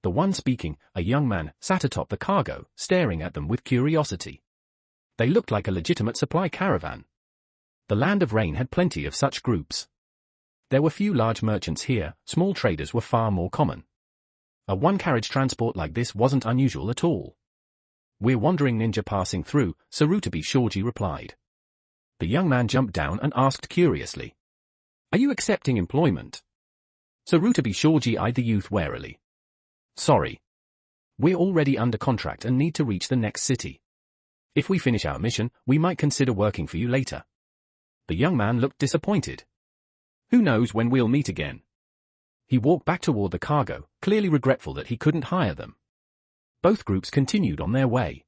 The one speaking, a young man, sat atop the cargo, staring at them with curiosity. They looked like a legitimate supply caravan. The land of rain had plenty of such groups. There were few large merchants here, small traders were far more common. A one-carriage transport like this wasn't unusual at all. We're wandering ninja passing through, Sarutabi Shoji replied. The young man jumped down and asked curiously. Are you accepting employment? Sarutabi Shoji eyed the youth warily. Sorry. We're already under contract and need to reach the next city. If we finish our mission, we might consider working for you later. The young man looked disappointed. Who knows when we'll meet again? He walked back toward the cargo, clearly regretful that he couldn't hire them. Both groups continued on their way.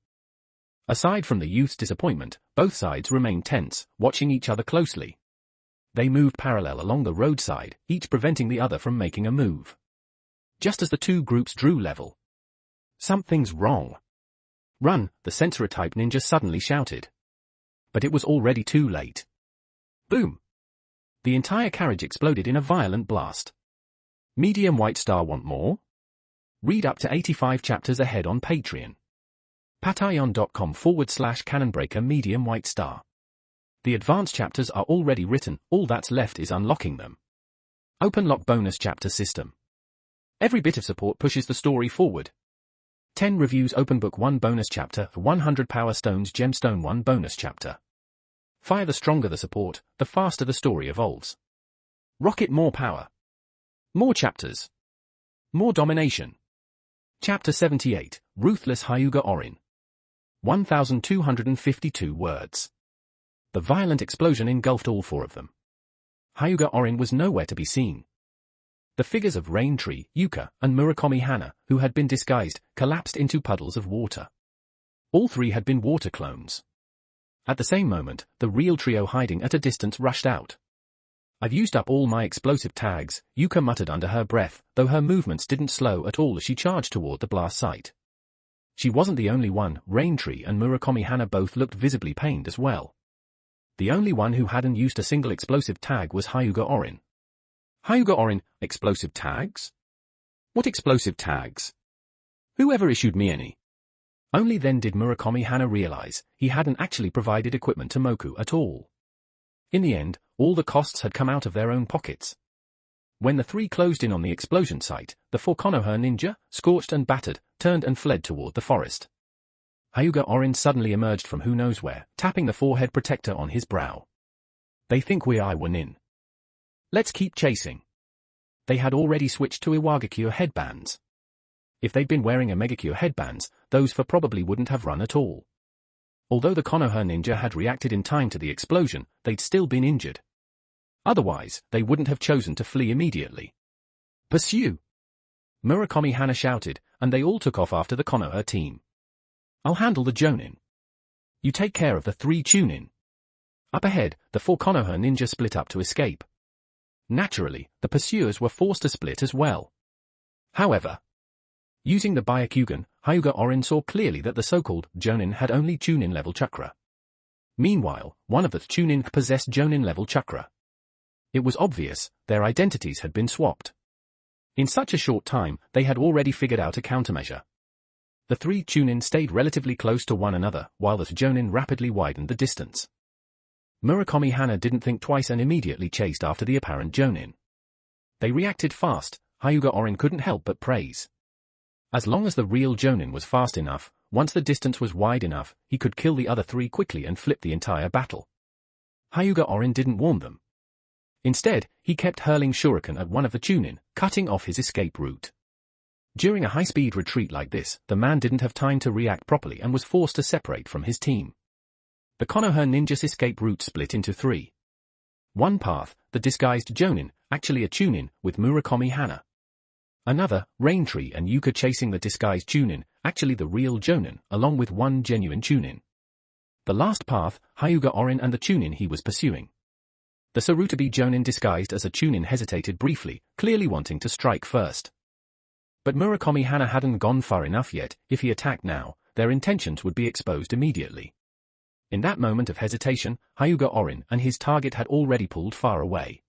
Aside from the youth's disappointment, both sides remained tense, watching each other closely. They moved parallel along the roadside, each preventing the other from making a move. Just as the two groups drew level. Something's wrong. Run, the Sensora-type ninja suddenly shouted. But it was already too late. Boom! The entire carriage exploded in a violent blast. Medium White Star want more? Read up to 85 chapters ahead on Patreon. patreon.com/canonbreaker Medium White Star. The advanced chapters are already written, all that's left is unlocking them. Open-lock bonus chapter system. Every bit of support pushes the story forward. 10 reviews open book 1 bonus chapter, 100 power stones gemstone 1 bonus chapter. Fire the stronger the support, the faster the story evolves. Rocket more power. More chapters. More domination. Chapter 78, Ruthless Hyuga Orin. 1,252 words. The violent explosion engulfed all four of them. Hyuga Orin was nowhere to be seen. The figures of Rain Tree, Yuka, and Murakami Hana, who had been disguised, collapsed into puddles of water. All three had been water clones. At the same moment, the real trio hiding at a distance rushed out. I've used up all my explosive tags, Yuka muttered under her breath, though her movements didn't slow at all as she charged toward the blast site. She wasn't the only one, Rain Tree and Murakami Hana both looked visibly pained as well. The only one who hadn't used a single explosive tag was Hyuga Orin. Hyuga Orin, explosive tags? What explosive tags? Whoever issued me any? Only then did Murakami Hana realize he hadn't actually provided equipment to Moku at all. In the end, all the costs had come out of their own pockets. When the three closed in on the explosion site, the four Konoha ninja, scorched and battered, turned and fled toward the forest. Hyuga Orin suddenly emerged from who knows where, tapping the forehead protector on his brow. They think we're Iwanin. Let's keep chasing. They had already switched to Iwagakure headbands. If they'd been wearing Omegakure headbands, those four probably wouldn't have run at all. Although the Konoha ninja had reacted in time to the explosion, they'd still been injured. Otherwise, they wouldn't have chosen to flee immediately. Pursue! Murakami Hana shouted, and they all took off after the Konoha team. I'll handle the Jonin. You take care of the three Chunin. Up ahead, the four Konoha ninja split up to escape. Naturally, the pursuers were forced to split as well. However, using the Byakugan, Hyuga Orin saw clearly that the so-called Jonin had only Chunin-level chakra. Meanwhile, one of the Chunin possessed Jonin-level chakra. It was obvious, their identities had been swapped. In such a short time, they had already figured out a countermeasure. The three Chunin stayed relatively close to one another, while the Jonin rapidly widened the distance. Murakami Hana didn't think twice and immediately chased after the apparent Jonin. They reacted fast, Hyuga Orin couldn't help but praise. As long as the real Jonin was fast enough, once the distance was wide enough, he could kill the other three quickly and flip the entire battle. Hyuga Orin didn't warn them. Instead, he kept hurling shuriken at one of the Chunin, cutting off his escape route. During a high-speed retreat like this, the man didn't have time to react properly and was forced to separate from his team. The Konoha ninja's escape route split into three. One path, the disguised Jonin, actually a Chunin, with Murakami Hana. Another, Raintree and Yuka chasing the disguised Chunin, actually the real Jonin, along with one genuine Chunin. The last path, Hyuga Orin and the Chunin he was pursuing. The Sarutobi Jonin disguised as a Chunin hesitated briefly, clearly wanting to strike first. But Murakami Hana hadn't gone far enough yet. If he attacked now, their intentions would be exposed immediately. In that moment of hesitation, Hyuga Orin and his target had already pulled far away.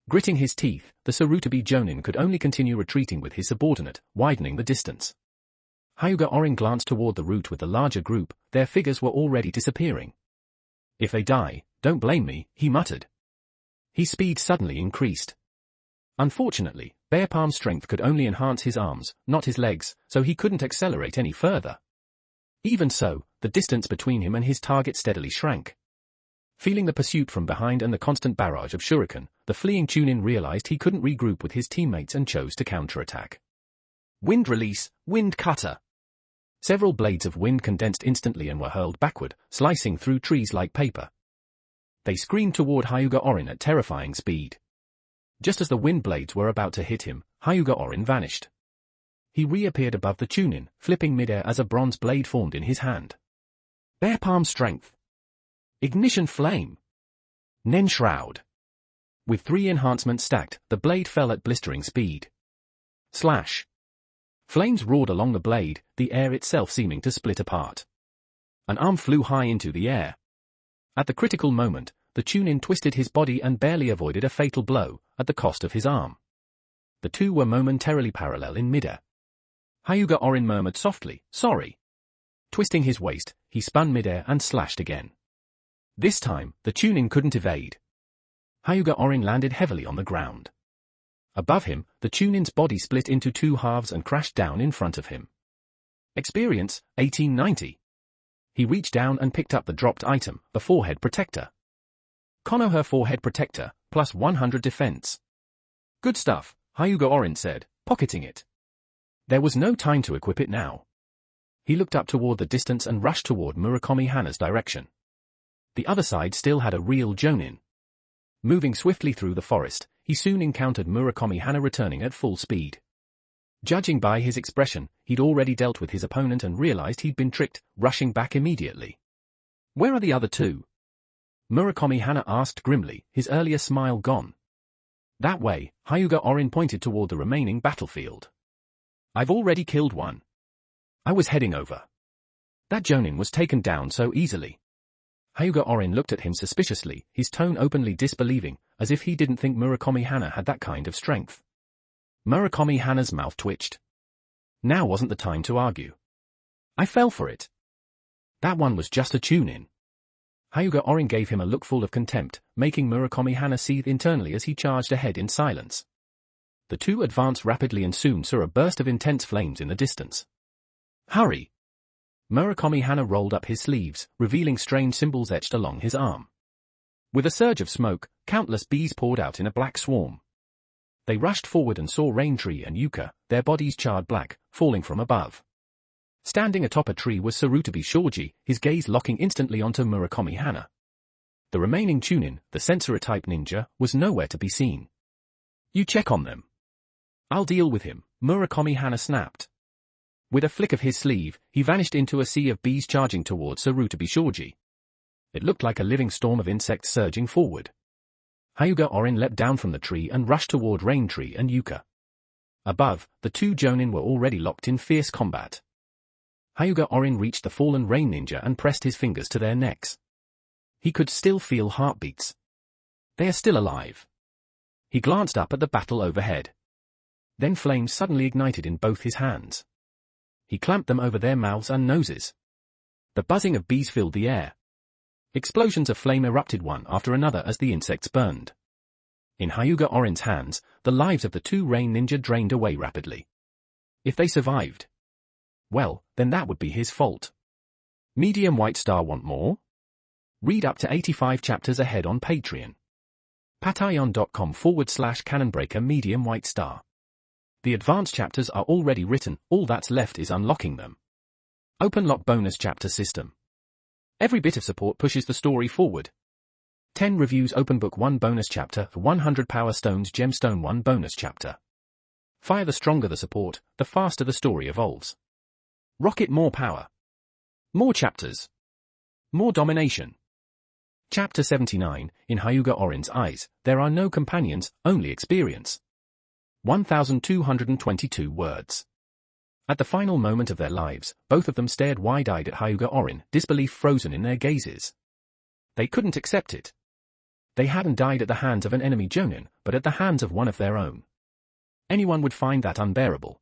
Gritting his teeth, the Sarutobi Jonin could only continue retreating with his subordinate, widening the distance. Hyuga Orin glanced toward the route with the larger group, their figures were already disappearing. "If they die, don't blame me," he muttered. His speed suddenly increased. Unfortunately, Bear Palm strength could only enhance his arms, not his legs, so he couldn't accelerate any further. Even so, the distance between him and his target steadily shrank. Feeling the pursuit from behind and the constant barrage of shuriken, the fleeing Chunin realized he couldn't regroup with his teammates and chose to counterattack. Wind release, wind cutter. Several blades of wind condensed instantly and were hurled backward, slicing through trees like paper. They screamed toward Hyuga Orin at terrifying speed. Just as the wind blades were about to hit him, Hyuga Orin vanished. He reappeared above the Chunin, flipping midair as a bronze blade formed in his hand. Bear Palm strength. Ignition flame. Nen shroud. With 3 enhancements stacked, the blade fell at blistering speed. Slash. Flames roared along the blade, the air itself seeming to split apart. An arm flew high into the air. At the critical moment, the Chunin twisted his body and barely avoided a fatal blow, at the cost of his arm. The two were momentarily parallel in midair. Hyuga Orin murmured softly, "Sorry." Twisting his waist, he spun midair and slashed again. This time, the Chunin couldn't evade. Hyuga Orin landed heavily on the ground. Above him, the Chunin's body split into 2 halves and crashed down in front of him. Experience, 1890. He reached down and picked up the dropped item, a forehead protector. Konoha forehead protector, plus 100 defense. Good stuff, Hyuga Orin said, pocketing it. There was no time to equip it now. He looked up toward the distance and rushed toward Murakami Hana's direction. The other side still had a real Jonin. Moving swiftly through the forest, he soon encountered Murakami Hana returning at full speed. Judging by his expression, he'd already dealt with his opponent and realized he'd been tricked, rushing back immediately. "Where are the other two?" Murakami Hana asked grimly, his earlier smile gone. That way, Hyuga Orin pointed toward the remaining battlefield. "I've already killed one. I was heading over. That Jonin was taken down so easily." Hyuga Orin looked at him suspiciously, his tone openly disbelieving, as if he didn't think Murakami Hana had that kind of strength. Murakami Hana's mouth twitched. Now wasn't the time to argue. "I fell for it. That one was just a tune-in." Hyuga Orin gave him a look full of contempt, making Murakami Hana seethe internally as he charged ahead in silence. The two advanced rapidly and soon saw a burst of intense flames in the distance. "Hurry!" Murakami Hana rolled up his sleeves, revealing strange symbols etched along his arm. With a surge of smoke, countless bees poured out in a black swarm. They rushed forward and saw Raintree and Yuka, their bodies charred black, falling from above. Standing atop a tree was Sarutobi Shoji, his gaze locking instantly onto Murakami Hana. The remaining Chunin, the Sensora-type ninja, was nowhere to be seen. "You check on them. I'll deal with him," Murakami Hana snapped. With a flick of his sleeve, he vanished into a sea of bees charging towards Sarutobi Shoji. It looked like a living storm of insects surging forward. Hyuga Orin leapt down from the tree and rushed toward Raintree and Yuka. Above, the two Jonin were already locked in fierce combat. Hyuga Orin reached the fallen Rain Ninja and pressed his fingers to their necks. He could still feel heartbeats. "They are still alive." He glanced up at the battle overhead. Then flames suddenly ignited in both his hands. He clamped them over their mouths and noses. The buzzing of bees filled the air. Explosions of flame erupted one after another as the insects burned. In Hyuga Orin's hands, the lives of the two rain ninja drained away rapidly. If they survived, well, then that would be his fault. Medium White Star want more? Read up to 85 chapters ahead on Patreon. patreon.com/canonbreaker Medium White Star. The advanced chapters are already written, all that's left is unlocking them. Open lock bonus chapter system. Every bit of support pushes the story forward. 10 reviews open book 1 bonus chapter, 100 power stones gemstone 1 bonus chapter. Fire the stronger the support, the faster the story evolves. Rocket more power. More chapters. More domination. Chapter 79, in Hyuga Orin's eyes, there are no companions, only experience. 1,222 words. At the final moment of their lives, both of them stared wide-eyed at Hyuga Orin, disbelief frozen in their gazes. They couldn't accept it. They hadn't died at the hands of an enemy Jonin, but at the hands of one of their own. Anyone would find that unbearable.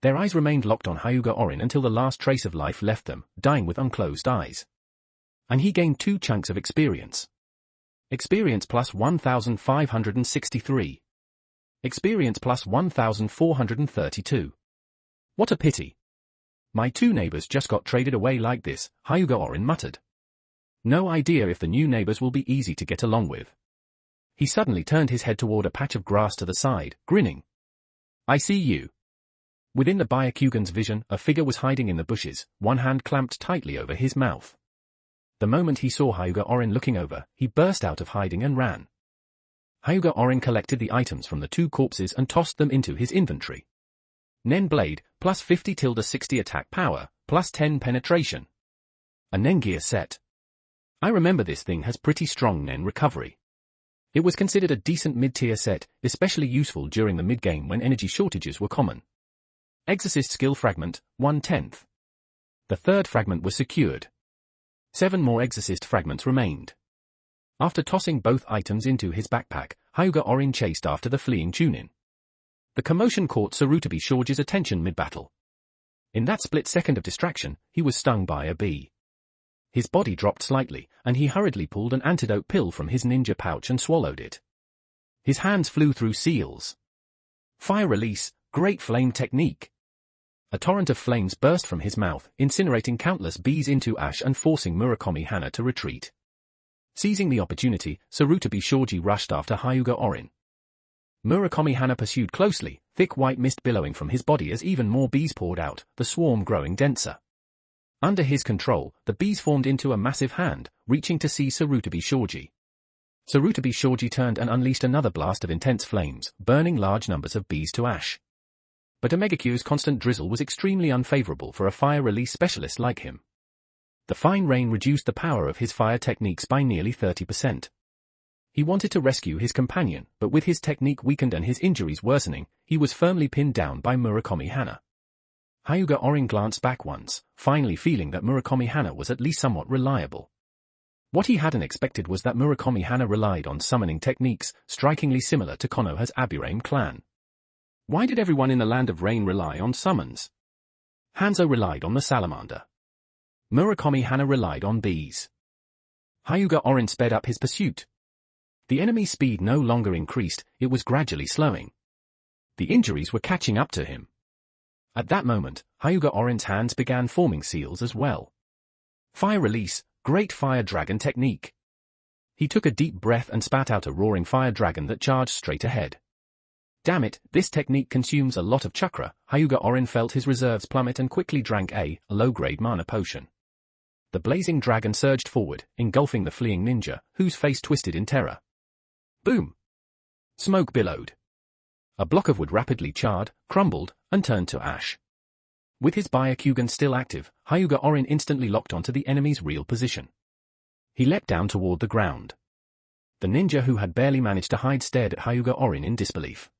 Their eyes remained locked on Hyuga Orin until the last trace of life left them, dying with unclosed eyes. And he gained 2 chunks of experience. Experience plus 1,563. Experience plus 1,432. What a pity. My 2 neighbors just got traded away like this, Hyuga Orin muttered. No idea if the new neighbors will be easy to get along with. He suddenly turned his head toward a patch of grass to the side, grinning. I see you. Within the Byakugan's vision, a figure was hiding in the bushes, one hand clamped tightly over his mouth. The moment he saw Hyuga Orin looking over, he burst out of hiding and ran. Hyuga Orin collected the items from the 2 corpses and tossed them into his inventory. Nen Blade, plus 50/60 attack power, plus 10 penetration. A Nen gear set. I remember this thing has pretty strong Nen recovery. It was considered a decent mid-tier set, especially useful during the mid-game when energy shortages were common. Exorcist skill fragment, 1/10. The 3rd fragment was secured. 7 more exorcist fragments remained. After tossing both items into his backpack, Hyuga Orin chased after the fleeing Chunin. The commotion caught Sarutobi Shoji's attention mid-battle. In that split second of distraction, he was stung by a bee. His body dropped slightly, and he hurriedly pulled an antidote pill from his ninja pouch and swallowed it. His hands flew through seals. Fire release, great flame technique. A torrent of flames burst from his mouth, incinerating countless bees into ash and forcing Murakami Hana to retreat. Seizing the opportunity, Sarutobi Shoji rushed after Hyuga Orin. Murakami Hana pursued closely, thick white mist billowing from his body as even more bees poured out, the swarm growing denser. Under his control, the bees formed into a massive hand, reaching to seize Sarutobi Shoji. Sarutobi Shoji turned and unleashed another blast of intense flames, burning large numbers of bees to ash. But Omegakyu's constant drizzle was extremely unfavorable for a fire release specialist like him. The fine rain reduced the power of his fire techniques by nearly 30%. He wanted to rescue his companion, but with his technique weakened and his injuries worsening, he was firmly pinned down by Murakami Hana. Hyuga Orin glanced back once, finally feeling that Murakami Hana was at least somewhat reliable. What he hadn't expected was that Murakami Hana relied on summoning techniques, strikingly similar to Konoha's Aburame clan. Why did everyone in the Land of Rain rely on summons? Hanzo relied on the salamander. Murakami Hana relied on bees. Hyuga Orin sped up his pursuit. The enemy's speed no longer increased, it was gradually slowing. The injuries were catching up to him. At that moment, Hyuga Orin's hands began forming seals as well. Fire release, great fire dragon technique. He took a deep breath and spat out a roaring fire dragon that charged straight ahead. Damn it, this technique consumes a lot of chakra. Hyuga Orin felt his reserves plummet and quickly drank a low-grade mana potion. The blazing dragon surged forward, engulfing the fleeing ninja, whose face twisted in terror. Boom! Smoke billowed. A block of wood rapidly charred, crumbled, and turned to ash. With his Byakugan still active, Hyuga Orin instantly locked onto the enemy's real position. He leapt down toward the ground. The ninja who had barely managed to hide stared at Hyuga Orin in disbelief.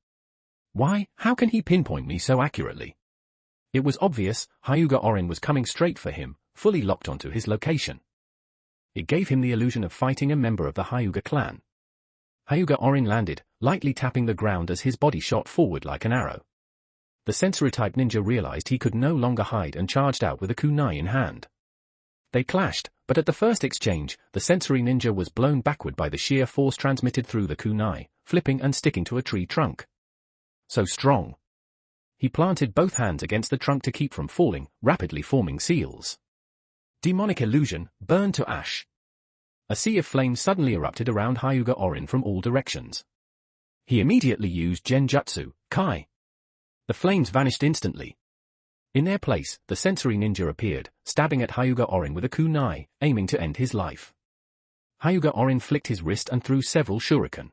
Why, how can he pinpoint me so accurately? It was obvious, Hyuga Orin was coming straight for him, fully locked onto his location. It gave him the illusion of fighting a member of the Hyuga clan. Hyuga Orin landed, lightly tapping the ground as his body shot forward like an arrow. The sensory-type ninja realized he could no longer hide and charged out with a kunai in hand. They clashed, but at the first exchange, the sensory ninja was blown backward by the sheer force transmitted through the kunai, flipping and sticking to a tree trunk. So strong. He planted both hands against the trunk to keep from falling, rapidly forming seals. Demonic illusion, burned to ash. A sea of flames suddenly erupted around Hyuga Orin from all directions. He immediately used Genjutsu, Kai. The flames vanished instantly. In their place, the sensory ninja appeared, stabbing at Hyuga Orin with a kunai, aiming to end his life. Hyuga Orin flicked his wrist and threw several shuriken.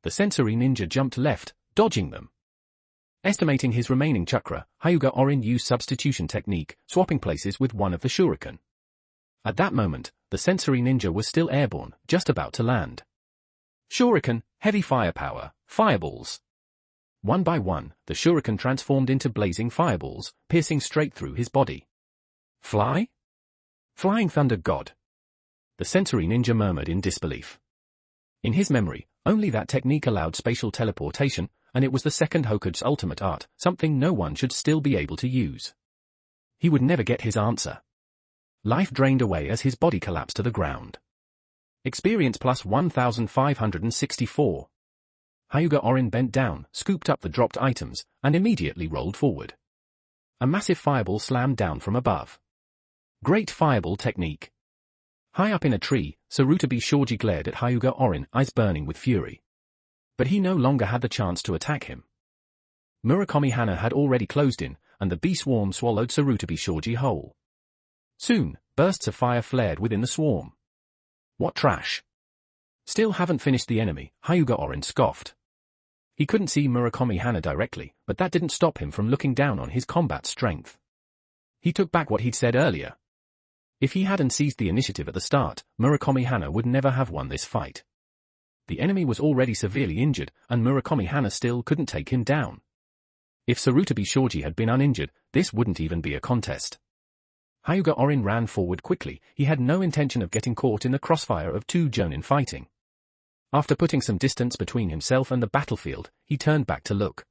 The sensory ninja jumped left, dodging them. Estimating his remaining chakra, Hyuga Orin used substitution technique, swapping places with one of the shuriken. At that moment, the sensory ninja was still airborne, just about to land. Shuriken, heavy firepower, fireballs. One by one, the shuriken transformed into blazing fireballs, piercing straight through his body. Fly? Flying thunder god. The sensory ninja murmured in disbelief. In his memory, only that technique allowed spatial teleportation, and it was the second Hokage's ultimate art, something no one should still be able to use. He would never get his answer. Life drained away as his body collapsed to the ground. Experience plus 1564. Hyuga Orin bent down, scooped up the dropped items, and immediately rolled forward. A massive fireball slammed down from above. Great fireball technique. High up in a tree, Sarutobi Shoji glared at Hyuga Orin, eyes burning with fury. But he no longer had the chance to attack him. Murakami Hana had already closed in, and the bee swarm swallowed Sarutobi Shoji whole. Soon, bursts of fire flared within the swarm. What trash! Still haven't finished the enemy, Hyuga Orin scoffed. He couldn't see Murakami Hana directly, but that didn't stop him from looking down on his combat strength. He took back what he'd said earlier. If he hadn't seized the initiative at the start, Murakami Hana would never have won this fight. The enemy was already severely injured, and Murakami Hana still couldn't take him down. If Sarutobi Shoji had been uninjured, this wouldn't even be a contest. Hyuga Orin ran forward quickly. He had no intention of getting caught in the crossfire of two jonin fighting. After putting some distance between himself and the battlefield, he turned back to look.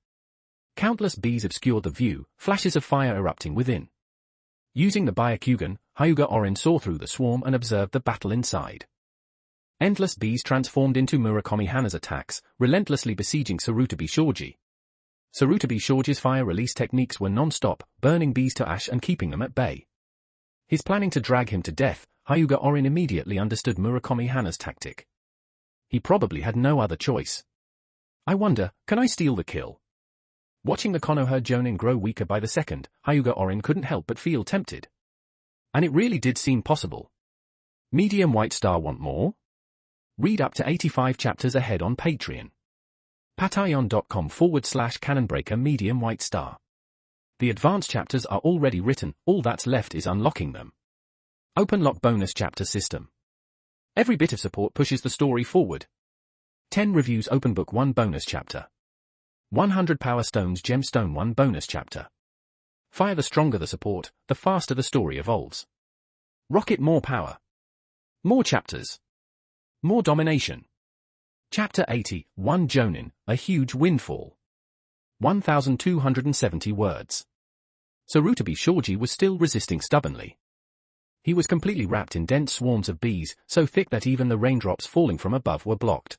Countless bees obscured the view, flashes of fire erupting within. Using the Byakugan, Hyuga Orin saw through the swarm and observed the battle inside. Endless bees transformed into Murakami Hana's attacks, relentlessly besieging Sarutobi Shoji. Sarutobi Shoji's fire release techniques were non-stop, burning bees to ash and keeping them at bay. His planning to drag him to death, Hyuga Orin immediately understood Murakami Hana's tactic. He probably had no other choice. I wonder, can I steal the kill? Watching the Konoha jonin grow weaker by the second, Hyuga Orin couldn't help but feel tempted. And it really did seem possible. Medium White Star want more? Read up to 85 chapters ahead on Patreon. patreon.com/canonbreaker Medium White Star. The advanced chapters are already written, all that's left is unlocking them. Open-lock bonus chapter system. Every bit of support pushes the story forward. 10 reviews open book 1 bonus chapter. 100 power stones gemstone 1 bonus chapter. Fire the stronger the support, the faster the story evolves. Rocket more power. More chapters. More domination. Chapter 80, 1 jonin, a huge windfall. 1,270 words. Sarutobi Shoji was still resisting stubbornly. He was completely wrapped in dense swarms of bees, so thick that even the raindrops falling from above were blocked.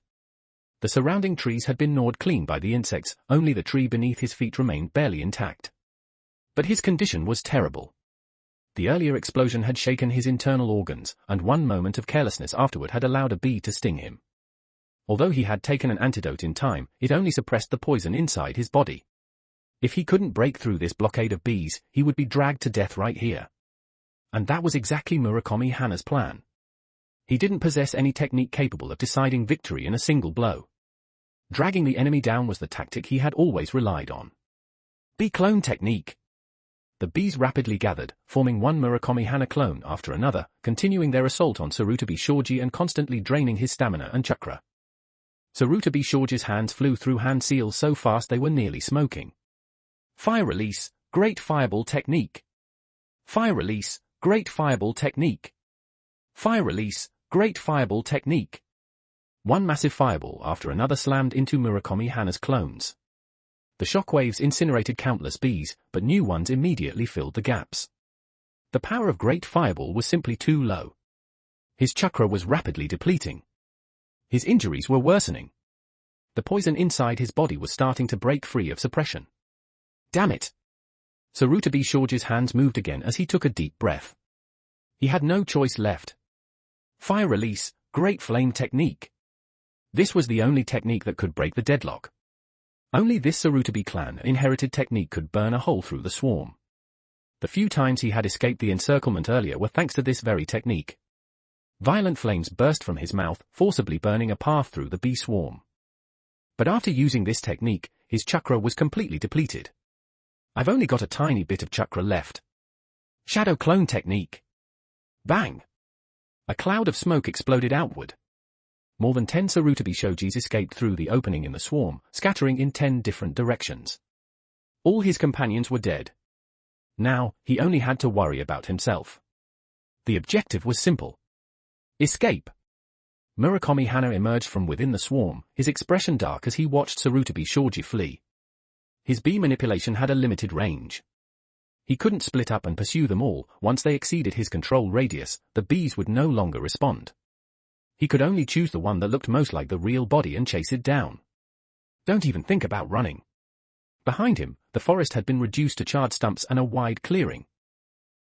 The surrounding trees had been gnawed clean by the insects, only the tree beneath his feet remained barely intact. But his condition was terrible. The earlier explosion had shaken his internal organs, and one moment of carelessness afterward had allowed a bee to sting him. Although he had taken an antidote in time, it only suppressed the poison inside his body. If he couldn't break through this blockade of bees, he would be dragged to death right here. And that was exactly Murakami Hana's plan. He didn't possess any technique capable of deciding victory in a single blow. Dragging the enemy down was the tactic he had always relied on. Bee clone technique. The bees rapidly gathered, forming one Murakami Hana clone after another, continuing their assault on Sarutobi Shoji and constantly draining his stamina and chakra. Sarutobi Shoji's hands flew through hand seals so fast they were nearly smoking. Fire release, great fireball technique. Fire release, great fireball technique. Fire release, great fireball technique. One massive fireball after another slammed into Murakami Hana's clones. The shockwaves incinerated countless bees, but new ones immediately filled the gaps. The power of Great Fireball was simply too low. His chakra was rapidly depleting. His injuries were worsening. The poison inside his body was starting to break free of suppression. Damn it! Sarutobi Shoji's hands moved again as he took a deep breath. He had no choice left. Fire release, Great Flame technique. This was the only technique that could break the deadlock. Only this Sarutobi clan inherited technique could burn a hole through the swarm. The few times he had escaped the encirclement earlier were thanks to this very technique. Violent flames burst from his mouth, forcibly burning a path through the bee swarm. But after using this technique, his chakra was completely depleted. I've only got a tiny bit of chakra left. Shadow clone technique. Bang! A cloud of smoke exploded outward. More than 10 Sarutobi Shojis escaped through the opening in the swarm, scattering in 10 different directions. All his companions were dead. Now, he only had to worry about himself. The objective was simple. Escape. Murakami Hana emerged from within the swarm, his expression dark as he watched Sarutobi Shoji flee. His bee manipulation had a limited range. He couldn't split up and pursue them all. Once they exceeded his control radius, the bees would no longer respond. He could only choose the one that looked most like the real body and chase it down. Don't even think about running. Behind him, the forest had been reduced to charred stumps and a wide clearing.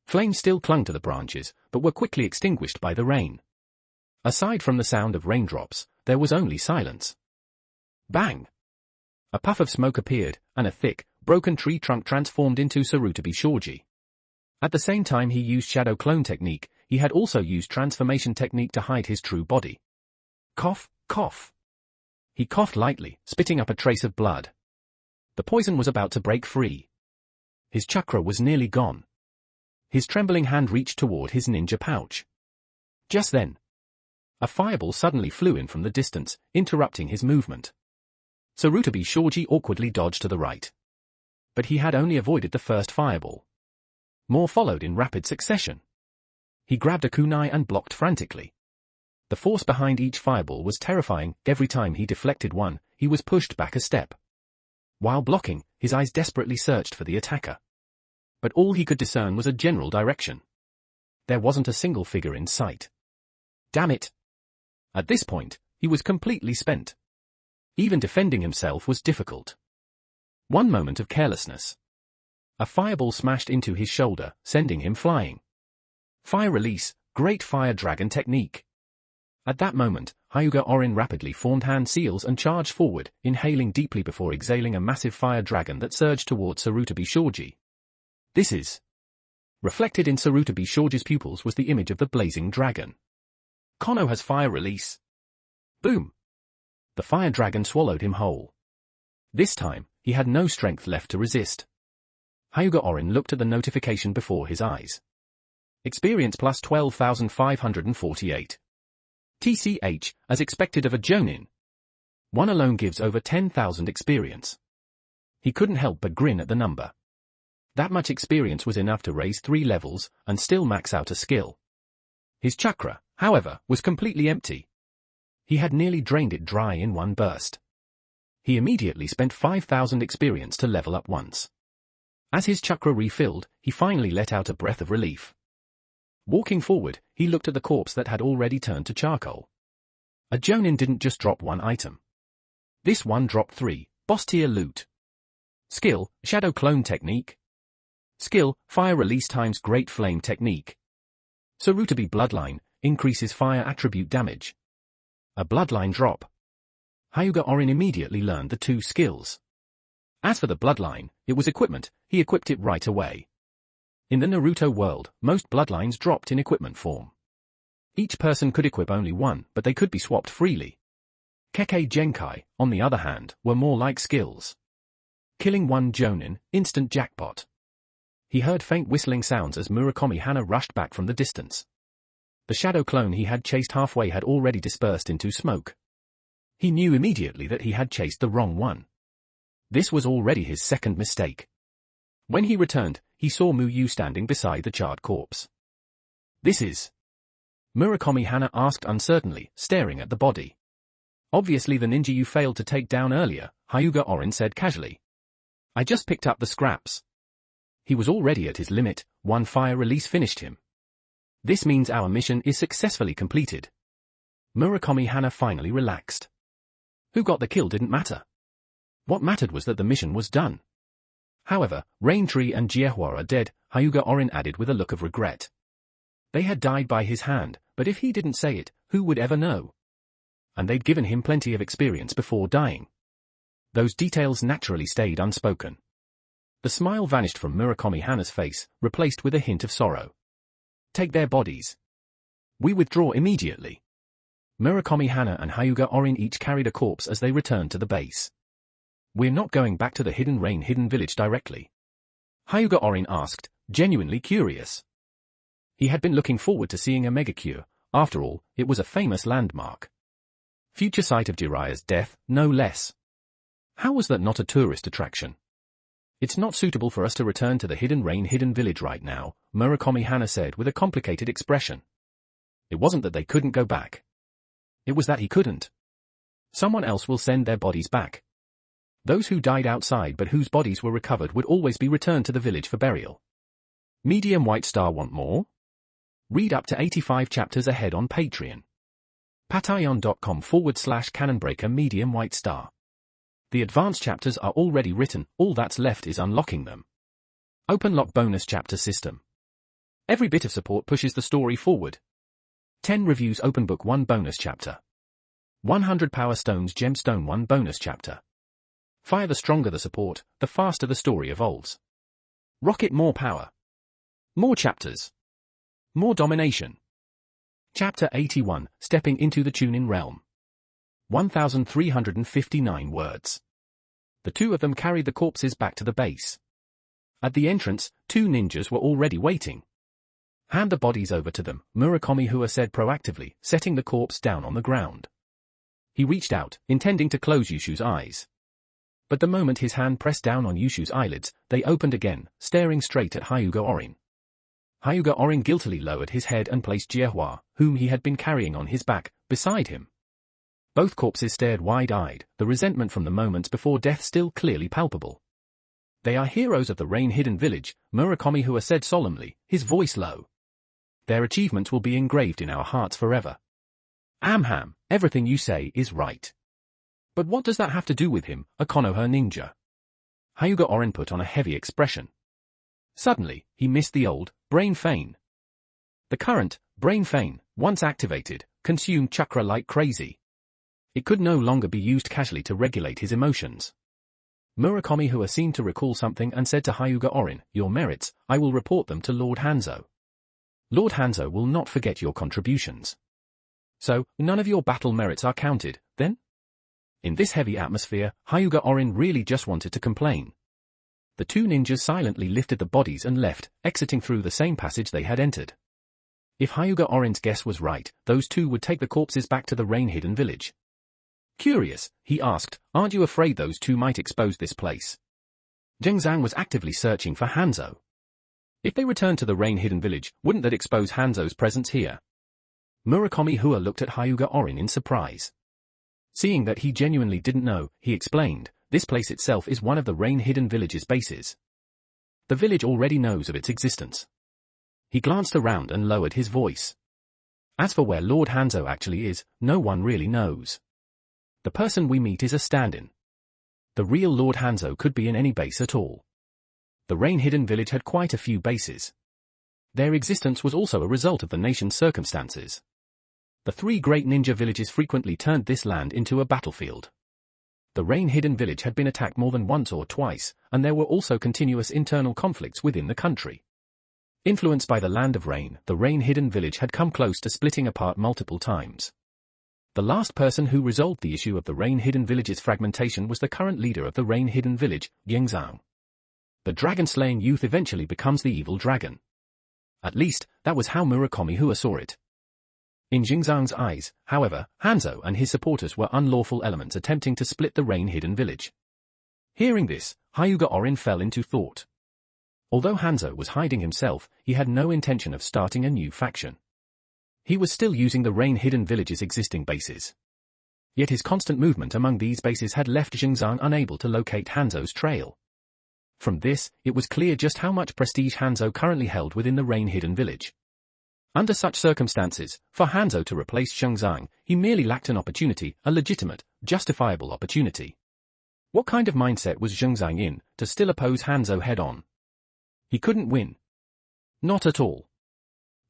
Flames still clung to the branches, but were quickly extinguished by the rain. Aside from the sound of raindrops, there was only silence. Bang! A puff of smoke appeared, and a thick, broken tree trunk transformed into Sarutobi Shoji. At the same time he used shadow clone technique, he had also used transformation technique to hide his true body. Cough, cough. He coughed lightly, spitting up a trace of blood. The poison was about to break free. His chakra was nearly gone. His trembling hand reached toward his ninja pouch. Just then, a fireball suddenly flew in from the distance, interrupting his movement. Sarutobi Shoji awkwardly dodged to the right. But he had only avoided the first fireball. More followed in rapid succession. He grabbed a kunai and blocked frantically. The force behind each fireball was terrifying. Every time he deflected one, he was pushed back a step. While blocking, his eyes desperately searched for the attacker. But all he could discern was a general direction. There wasn't a single figure in sight. Damn it! At this point, he was completely spent. Even defending himself was difficult. One moment of carelessness. A fireball smashed into his shoulder, sending him flying. Fire release, Great Fire Dragon technique. At that moment, Hyuga Orin rapidly formed hand seals and charged forward, inhaling deeply before exhaling a massive fire dragon that surged towards Sarutobi Shoji. This is. Reflected in Sarutobi Shoji's pupils was the image of the blazing dragon. Kono has fire release. Boom! The fire dragon swallowed him whole. This time, he had no strength left to resist. Hyuga Orin looked at the notification before his eyes. Experience plus 12,548. TCH, as expected of a Jonin. One alone gives over 10,000 experience. He couldn't help but grin at the number. That much experience was enough to raise 3 levels, and still max out a skill. His chakra, however, was completely empty. He had nearly drained it dry in one burst. He immediately spent 5,000 experience to level up once. As his chakra refilled, he finally let out a breath of relief. Walking forward, he looked at the corpse that had already turned to charcoal. A Jonin didn't just drop one item. This one dropped 3, boss-tier loot. Skill, Shadow Clone Technique. Skill, Fire Release times Great Flame Technique. Sarutobi Bloodline, increases fire attribute damage. A Bloodline drop. Hyuga Orin immediately learned the 2 skills. As for the Bloodline, it was equipment, he equipped it right away. In the Naruto world, most bloodlines dropped in equipment form. Each person could equip only one, but they could be swapped freely. Kekkei Genkai, on the other hand, were more like skills. Killing one Jonin, instant jackpot. He heard faint whistling sounds as Murakami Hana rushed back from the distance. The shadow clone he had chased halfway had already dispersed into smoke. He knew immediately that he had chased the wrong one. This was already his second mistake. When he returned, he saw Muyu standing beside the charred corpse. This is. Murakami Hana asked uncertainly, staring at the body. Obviously the ninja you failed to take down earlier, Hyuga Orin said casually. I just picked up the scraps. He was already at his limit, one fire release finished him. This means our mission is successfully completed. Murakami Hana finally relaxed. Who got the kill didn't matter. What mattered was that the mission was done. However, Raintree and Jiehua are dead, Hyuga Orin added with a look of regret. They had died by his hand, but if he didn't say it, who would ever know? And they'd given him plenty of experience before dying. Those details naturally stayed unspoken. The smile vanished from Murakami Hana's face, replaced with a hint of sorrow. Take their bodies. We withdraw immediately. Murakami Hana and Hyuga Orin each carried a corpse as they returned to the base. We're not going back to the Hidden Rain Hidden Village directly. Hyuga Orin asked, genuinely curious. He had been looking forward to seeing a megacure. After all, it was a famous landmark. Future site of Jiraiya's death, no less. How was that not a tourist attraction? It's not suitable for us to return to the Hidden Rain Hidden Village right now, Murakami Hana said with a complicated expression. It wasn't that they couldn't go back. It was that he couldn't. Someone else will send their bodies back. Those who died outside but whose bodies were recovered would always be returned to the village for burial. Medium White Star want more? Read up to 85 chapters ahead on Patreon. patreon.com/canonbreaker Medium White Star. The advanced chapters are already written, all that's left is unlocking them. Open-lock bonus chapter system. Every bit of support pushes the story forward. 10 reviews open book 1 bonus chapter. 100 power stones gemstone 1 bonus chapter. Fire the stronger the support, the faster the story evolves. Rocket more power. More chapters. More domination. Chapter 81, Stepping into the Chunin Realm. 1,359 words. The two of them carried the corpses back to the base. At the entrance, 2 ninjas were already waiting. Hand the bodies over to them, Murakami Hua said proactively, setting the corpse down on the ground. He reached out, intending to close Yushu's eyes. But the moment his hand pressed down on Yushu's eyelids, they opened again, staring straight at Hyuga Orin. Hyuga Orin guiltily lowered his head and placed Jiehua, whom he had been carrying on his back, beside him. Both corpses stared wide-eyed, the resentment from the moments before death still clearly palpable. They are heroes of the Rain Hidden Village, Murakami Hua said solemnly, his voice low. Their achievements will be engraved in our hearts forever. Amham, everything you say is right. But what does that have to do with him, a Konoha ninja? Hyuga Orin put on a heavy expression. Suddenly, he missed the old, brain feign. The current, brain feign, once activated, consumed chakra like crazy. It could no longer be used casually to regulate his emotions. Murakami Hua seemed to recall something and said to Hyuga Orin, your merits, I will report them to Lord Hanzo. Lord Hanzo will not forget your contributions. So, none of your battle merits are counted, then? In this heavy atmosphere, Hyuga Orin really just wanted to complain. The 2 ninjas silently lifted the bodies and left, exiting through the same passage they had entered. If Hyuga Orin's guess was right, those 2 would take the corpses back to the Rain Hidden Village. Curious, he asked, aren't you afraid those 2 might expose this place? Zhengzhang was actively searching for Hanzo. If they returned to the Rain Hidden Village, wouldn't that expose Hanzo's presence here? Murakami Hua looked at Hyuga Orin in surprise. Seeing that he genuinely didn't know, he explained, this place itself is one of the Rain Hidden Village's bases. The village already knows of its existence. He glanced around and lowered his voice. As for where Lord Hanzo actually is, no one really knows. The person we meet is a stand-in. The real Lord Hanzo could be in any base at all. The Rain Hidden Village had quite a few bases. Their existence was also a result of the nation's circumstances. The 3 great ninja villages frequently turned this land into a battlefield. The Rain Hidden Village had been attacked more than once or twice, and there were also continuous internal conflicts within the country. Influenced by the Land of Rain, the Rain Hidden Village had come close to splitting apart multiple times. The last person who resolved the issue of the Rain Hidden Village's fragmentation was the current leader of the Rain Hidden Village, Zhengzhang. The dragon-slaying youth eventually becomes the evil dragon. At least, that was how Murakami Hua saw it. In Zhengzhang's eyes, however, Hanzo and his supporters were unlawful elements attempting to split the Rain Hidden Village. Hearing this, Hyuga Orin fell into thought. Although Hanzo was hiding himself, he had no intention of starting a new faction. He was still using the Rain Hidden Village's existing bases. Yet his constant movement among these bases had left Zhengzhang unable to locate Hanzo's trail. From this, it was clear just how much prestige Hanzo currently held within the rain-hidden village. Under such circumstances, for Hanzo to replace Zhengzhang, he merely lacked an opportunity, a legitimate, justifiable opportunity. What kind of mindset was Zhengzhang in, to still oppose Hanzo head-on? He couldn't win. Not at all.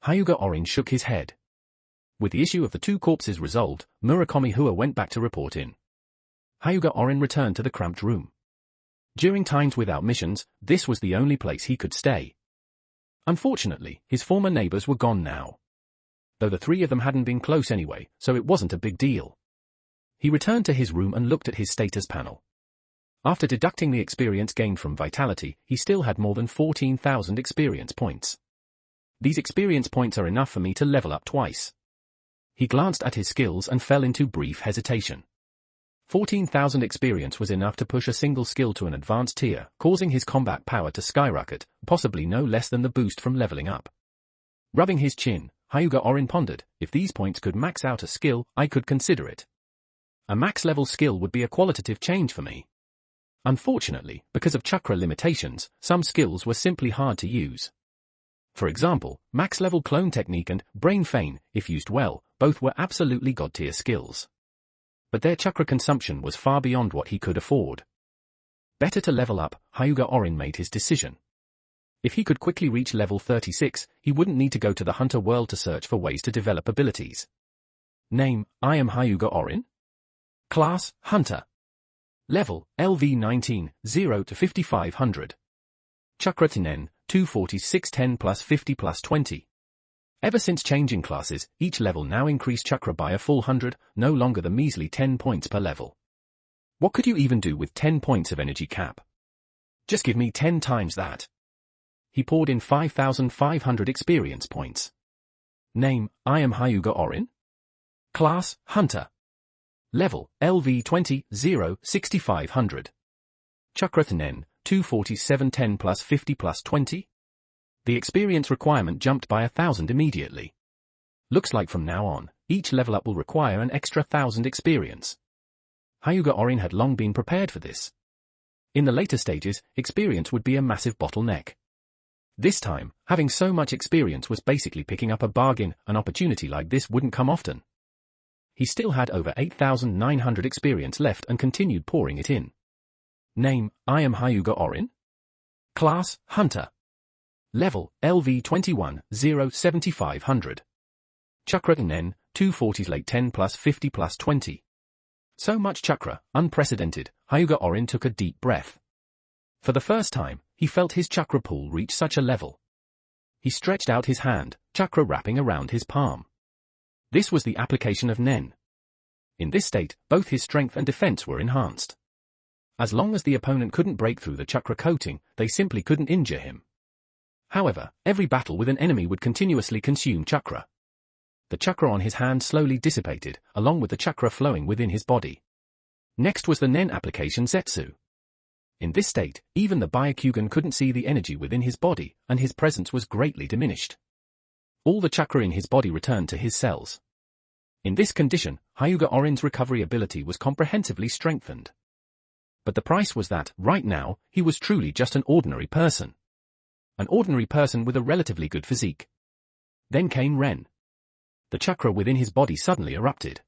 Hyuga Orin shook his head. With the issue of the two corpses resolved, Murakami Hua went back to report in. Hyuga Orin returned to the cramped room. During times without missions, this was the only place he could stay. Unfortunately, his former neighbors were gone now. Though the three of them hadn't been close anyway, so it wasn't a big deal. He returned to his room and looked at his status panel. After deducting the experience gained from Vitality, he still had more than 14,000 experience points. These experience points are enough for me to level up twice. He glanced at his skills and fell into brief hesitation. 14,000 experience was enough to push a single skill to an advanced tier, causing his combat power to skyrocket, possibly no less than the boost from leveling up. Rubbing his chin, Hyuga Orin pondered, if these points could max out a skill, I could consider it. A max-level skill would be a qualitative change for me. Unfortunately, because of chakra limitations, some skills were simply hard to use. For example, max-level clone technique and brain feign, if used well, both were absolutely god-tier skills. But their chakra consumption was far beyond what he could afford. Better to level up, Hyuga Orin made his decision. If he could quickly reach level 36, he wouldn't need to go to the hunter world to search for ways to develop abilities. Name, I am Hyuga Orin. Class, Hunter. Level, LV 19, 0 to 5500. Chakra Tinen, 24610 plus 50 plus 20. Ever since changing classes, each level now increased chakra by a full 100, no longer the measly 10 points per level. What could you even do with 10 points of energy cap? Just give me 10 times that. He poured in 5,500 experience points. Name, I am Hyuga Orin. Class, Hunter. Level, LV 20, 0, 6500. Chakra Tinen, 24710 plus 50 plus 20. The experience requirement jumped by 1,000 immediately. Looks like from now on, each level up will require an extra 1,000 experience. Hyuga Orin had long been prepared for this. In the later stages, experience would be a massive bottleneck. This time, having so much experience was basically picking up a bargain. An opportunity like this wouldn't come often. He still had over 8,900 experience left and continued pouring it in. Name, I am Hyuga Orin. Class, Hunter. Level, LV 21, 0, 7500. Chakra Nen, 240 late 10 plus 50 plus 20. So much chakra, unprecedented, Hyuga Orin took a deep breath. For the first time, he felt his chakra pool reach such a level. He stretched out his hand, chakra wrapping around his palm. This was the application of Nen. In this state, both his strength and defense were enhanced. As long as the opponent couldn't break through the chakra coating, they simply couldn't injure him. However, every battle with an enemy would continuously consume chakra. The chakra on his hand slowly dissipated, along with the chakra flowing within his body. Next was the Nen application Zetsu. In this state, even the Byakugan couldn't see the energy within his body, and his presence was greatly diminished. All the chakra in his body returned to his cells. In this condition, Hyuga Orin's recovery ability was comprehensively strengthened. But the price was that, right now, he was truly just an ordinary person. An ordinary person with a relatively good physique. Then came Ren. The chakra within his body suddenly erupted.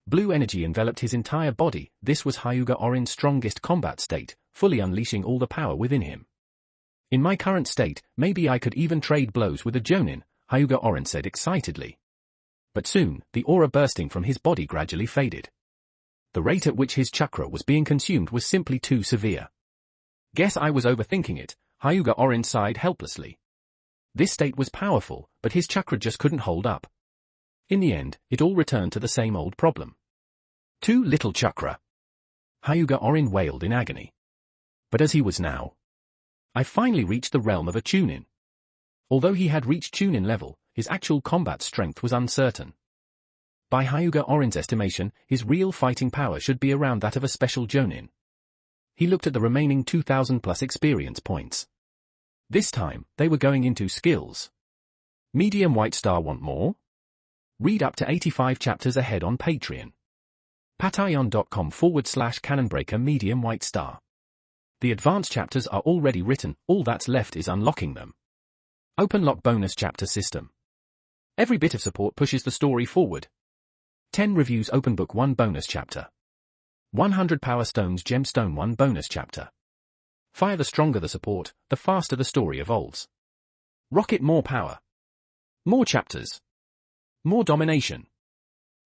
Blue energy enveloped his entire body. This was Hyuga Orin's strongest combat state, fully unleashing all the power within him. In my current state, maybe I could even trade blows with a Jonin, Hyuga Orin said excitedly. But soon, the aura bursting from his body gradually faded. The rate at which his chakra was being consumed was simply too severe. Guess I was overthinking it, Hyuga Orin sighed helplessly. This state was powerful, but his chakra just couldn't hold up. In the end, it all returned to the same old problem. Too little chakra. Hyuga Orin wailed in agony. But as he was now, I finally reached the realm of a Chunin. Although he had reached Chunin level, his actual combat strength was uncertain. By Hyuga Orin's estimation, his real fighting power should be around that of a special Jonin. He looked at the remaining 2,000 plus experience points. This time, they were going into skills. Medium White Star want more? Read up to 85 chapters ahead on Patreon. patreon.com/Cannonbreaker Medium White Star. The advanced chapters are already written, all that's left is unlocking them. Open lock bonus chapter system. Every bit of support pushes the story forward. 10 reviews open book 1 bonus chapter. 100 power stones gemstone 1 bonus chapter. Fire. The stronger the support, the faster the story evolves. Rocket. More power. More chapters. More domination.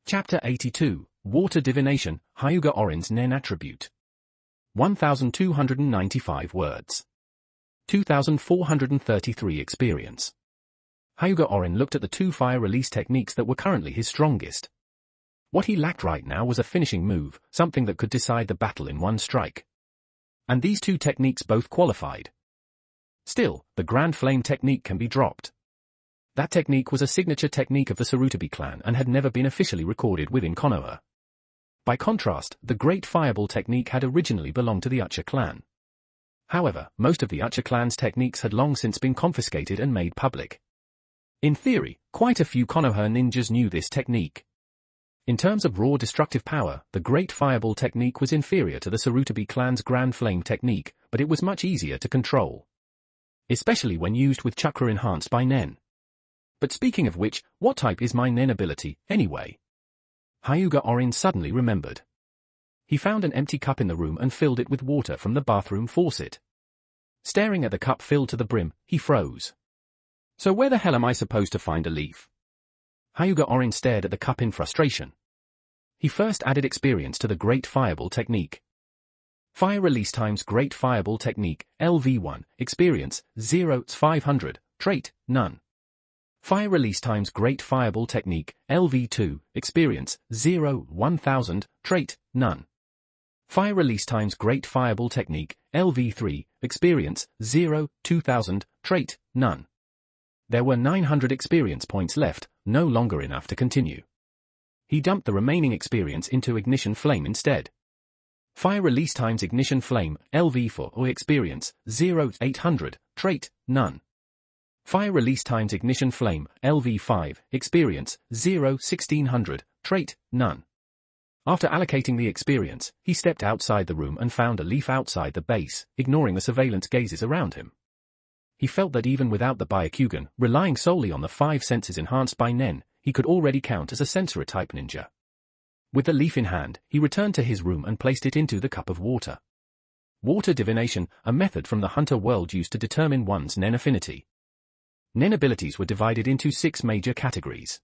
Chapter 82, Water Divination, Hyuga Orin's Nen Attribute. 1,295 words. 2,433 experience. Hyuga Orin looked at the 2 fire release techniques that were currently his strongest. What he lacked right now was a finishing move, something that could decide the battle in one strike. And these 2 techniques both qualified. Still, the Grand Flame technique can be dropped. That technique was a signature technique of the Sarutobi clan and had never been officially recorded within Konoha. By contrast, the Great Fireball technique had originally belonged to the Uchiha clan. However, most of the Uchiha clan's techniques had long since been confiscated and made public. In theory, quite a few Konoha ninjas knew this technique. In terms of raw destructive power, the Great Fireball technique was inferior to the Sarutobi clan's Grand Flame technique, but it was much easier to control. Especially when used with chakra enhanced by Nen. But speaking of which, what type is my Nen ability, anyway? Hyuga Orin suddenly remembered. He found an empty cup in the room and filled it with water from the bathroom faucet. Staring at the cup filled to the brim, he froze. So where the hell am I supposed to find a leaf? Hyuga Orin stared at the cup in frustration. He first added experience to the Great Fireball technique. Fire release times Great Fireball technique, LV1, experience, 0/500, trait, none. Fire release times Great Fireball technique, LV2, experience, 0/1000, trait, none. Fire release times Great Fireball technique, LV3, experience, 0/2000, trait, none. There were 900 experience points left, no longer enough to continue. He dumped the remaining experience into Ignition Flame instead. Fire release times Ignition Flame, LV4 or experience, 0/800, trait, none. Fire release times Ignition Flame, LV5, experience, 0/1600, trait, none. After allocating the experience, he stepped outside the room and found a leaf outside the base, ignoring the surveillance gazes around him. He felt that even without the Byakugan, relying solely on the 5 senses enhanced by Nen, he could already count as a Sensora-type ninja. With the leaf in hand, he returned to his room and placed it into the cup of water. Water divination, a method from the Hunter world used to determine one's Nen affinity. Nen abilities were divided into 6 major categories.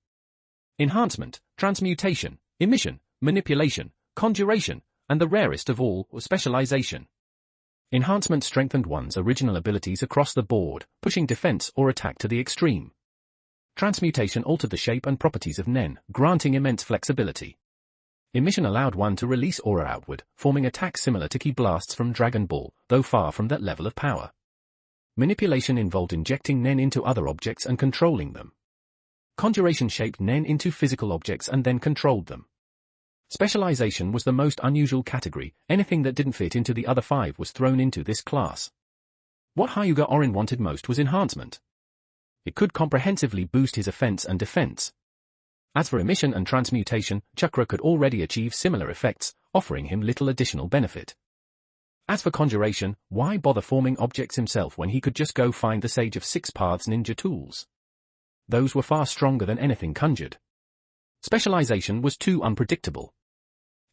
Enhancement, transmutation, emission, manipulation, conjuration, and the rarest of all, specialization. Enhancement strengthened one's original abilities across the board, pushing defense or attack to the extreme. Transmutation altered the shape and properties of Nen, granting immense flexibility. Emission allowed one to release aura outward, forming attacks similar to ki blasts from Dragon Ball, though far from that level of power. Manipulation involved injecting Nen into other objects and controlling them. Conjuration shaped Nen into physical objects and then controlled them. Specialization was the most unusual category, anything that didn't fit into the other 5 was thrown into this class. What Hyuga Orin wanted most was enhancement. It could comprehensively boost his offense and defense. As for emission and transmutation, chakra could already achieve similar effects, offering him little additional benefit. As for conjuration, why bother forming objects himself when he could just go find the Sage of 6 Paths ninja tools? Those were far stronger than anything conjured. Specialization was too unpredictable.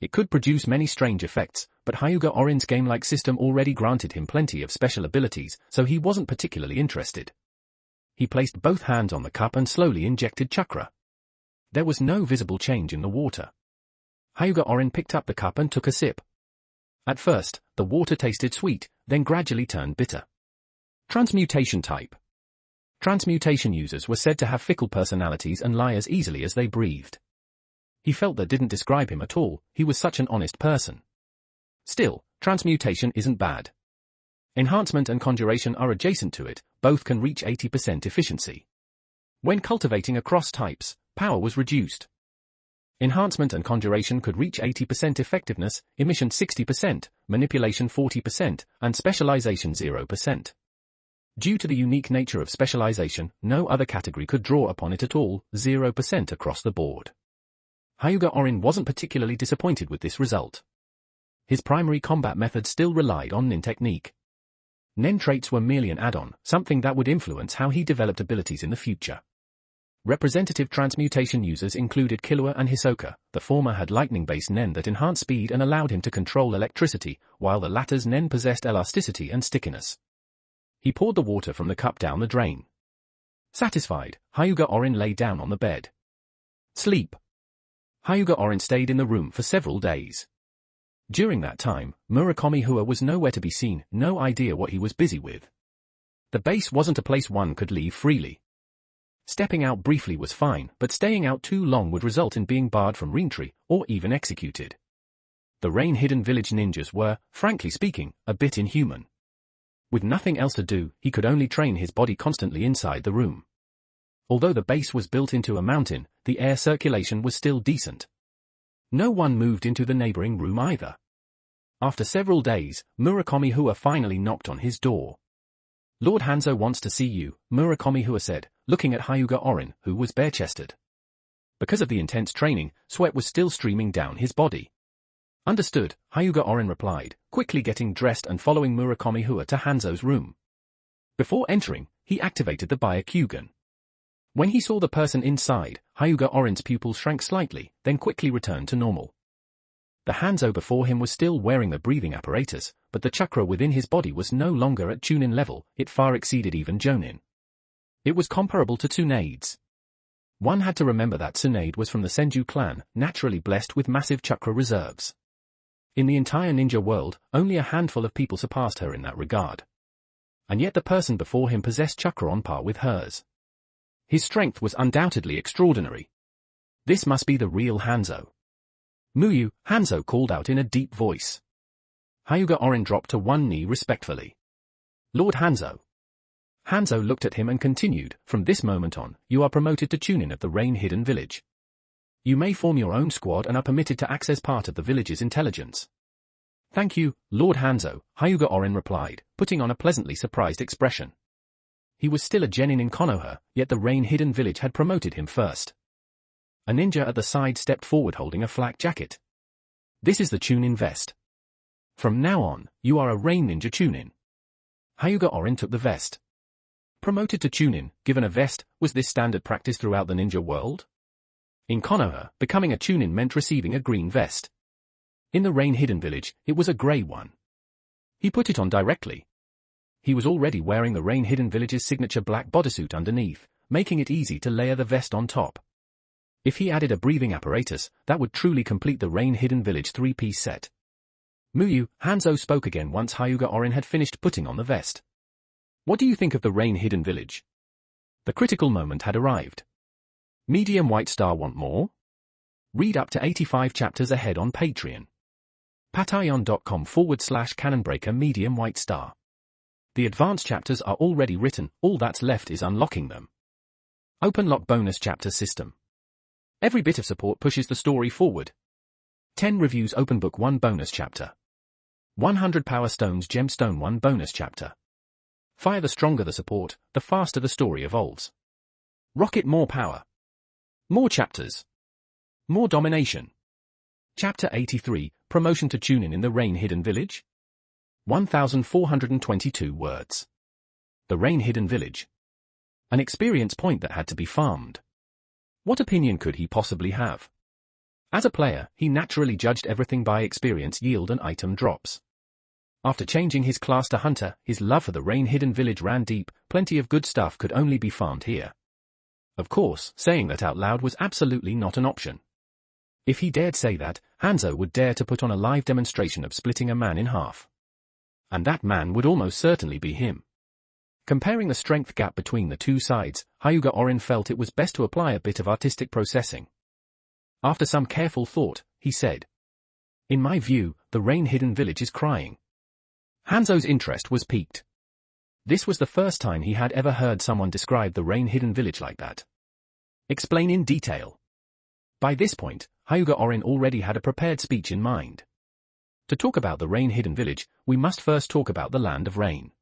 It could produce many strange effects, but Hyuga Orin's game-like system already granted him plenty of special abilities, so he wasn't particularly interested. He placed both hands on the cup and slowly injected chakra. There was no visible change in the water. Hyuga Orin picked up the cup and took a sip. At first, the water tasted sweet, then gradually turned bitter. Transmutation type. Transmutation users were said to have fickle personalities and lie as easily as they breathed. He felt that didn't describe him at all, he was such an honest person. Still, transmutation isn't bad. Enhancement and conjuration are adjacent to it, both can reach 80% efficiency. When cultivating across types, power was reduced. Enhancement and conjuration could reach 80% effectiveness, emission 60%, manipulation 40%, and specialization 0%. Due to the unique nature of specialization, no other category could draw upon it at all, 0% across the board. Hyuga Orin wasn't particularly disappointed with this result. his primary combat method still relied on Nin technique. Nen traits were merely an add-on, something that would influence how he developed abilities in the future. Representative transmutation users included Killua and Hisoka. The former had lightning-based Nen that enhanced speed and allowed him to control electricity, while the latter's Nen possessed elasticity and stickiness. He poured the water from the cup down the drain. Satisfied, Hyuga Orin lay down on the bed. Sleep. Hyuga Orin stayed in the room for several days. During that time, Murakami Hua was nowhere to be seen, no idea what he was busy with. The base wasn't a place one could leave freely. Stepping out briefly was fine, but staying out too long would result in being barred from reentry, or even executed. The rain-hidden village ninjas were, frankly speaking, a bit inhuman. With nothing else to do, he could only train his body constantly inside the room. Although the base was built into a mountain, the air circulation was still decent. No one moved into the neighboring room either. After several days, Murakami Hua finally knocked on his door. "Lord Hanzo wants to see you," Murakami Hua said, looking at Hyuga Orin, who was bare-chested. Because of the intense training, sweat was still streaming down his body. "Understood," Hyuga Orin replied, quickly getting dressed and following Murakami Hua to Hanzo's room. Before entering, he activated the Byakugan. When he saw the person inside, Hyuga Orin's pupils shrank slightly, then quickly returned to normal. The Hanzo before him was still wearing the breathing apparatus, but the chakra within his body was no longer at Chunin level, it far exceeded even Jonin. It was comparable to Tsunade's. One had to remember that Tsunade was from the Senju clan, naturally blessed with massive chakra reserves. In the entire ninja world, only a handful of people surpassed her in that regard. And yet the person before him possessed chakra on par with hers. His strength was undoubtedly extraordinary. This must be the real Hanzo. "Muyu," Hanzo called out in a deep voice. Hyuga Orin dropped to one knee respectfully. "Lord Hanzo." Hanzo looked at him and continued, "From this moment on, you are promoted to Chunin of the Rain-Hidden Village. You may form your own squad and are permitted to access part of the village's intelligence." "Thank you, Lord Hanzo," Hyuga Orin replied, putting on a pleasantly surprised expression. He was still a genin in Konoha, yet the Rain-Hidden Village had promoted him first. A ninja at the side stepped forward holding a flak jacket. "This is the Chunin vest. From now on, you are a Rain Ninja Chunin." Hyuga Orin took the vest. Promoted to Chunin, given a vest, was this standard practice throughout the ninja world? In Konoha, becoming a Chunin meant receiving a green vest. In the Rain-Hidden Village, it was a grey one. He put it on directly. He was already wearing the Rain-Hidden Village's signature black bodysuit underneath, making it easy to layer the vest on top. If he added a breathing apparatus, that would truly complete the Rain-Hidden Village three-piece set. "Muyu," Hanzo spoke again once Hyuga Orin had finished putting on the vest. "What do you think of the Rain-Hidden Village?" The critical moment had arrived. Medium White Star want more? Read up to 85 chapters ahead on Patreon. patreon.com/canonbreaker Medium White Star. The advanced chapters are already written, all that's left is unlocking them. Open-lock bonus chapter system. Every bit of support pushes the story forward. 10 reviews open book 1 bonus chapter. 100 power stones gemstone 1 bonus chapter. Fire the stronger the support, the faster the story evolves. Rocket more power. More chapters. More domination. Chapter 83, Promotion to Chunin in the Rain-Hidden Village. 1,422 words. The Rain-Hidden Village. An experience point that had to be farmed. What opinion could he possibly have? As a player, he naturally judged everything by experience yield and item drops. After changing his class to Hunter, his love for the Rain-Hidden Village ran deep, plenty of good stuff could only be farmed here. Of course, saying that out loud was absolutely not an option. If he dared say that, Hanzo would dare to put on a live demonstration of splitting a man in half. And that man would almost certainly be him. Comparing the strength gap between the two sides, Hyuga Orin felt it was best to apply a bit of artistic processing. After some careful thought, he said, "In my view, the Rain-Hidden Village is crying." Hanzo's interest was piqued. This was the first time he had ever heard someone describe the Rain-Hidden Village like that. Explain in detail. By this point, Hyuga Orin already had a prepared speech in mind. To talk about the Rain-Hidden Village, we must first talk about the Land of Rain.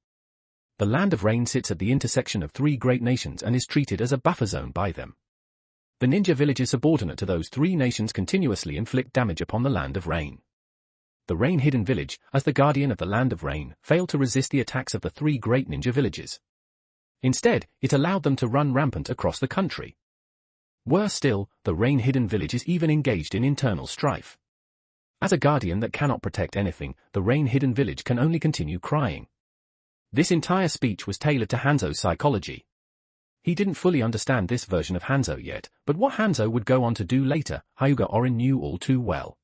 The Land of Rain sits at the intersection of three great nations and is treated as a buffer zone by them. The ninja villages subordinate to those three nations continuously inflict damage upon the Land of Rain. The rain-hidden village, as the guardian of the land of rain, failed to resist the attacks of the 3 great ninja villages. Instead, it allowed them to run rampant across the country. Worse still, the rain-hidden village is even engaged in internal strife. As a guardian that cannot protect anything, the rain-hidden village can only continue crying. This entire speech was tailored to Hanzo's psychology. He didn't fully understand this version of Hanzo yet, but what Hanzo would go on to do later, Hyuga Orin knew all too well.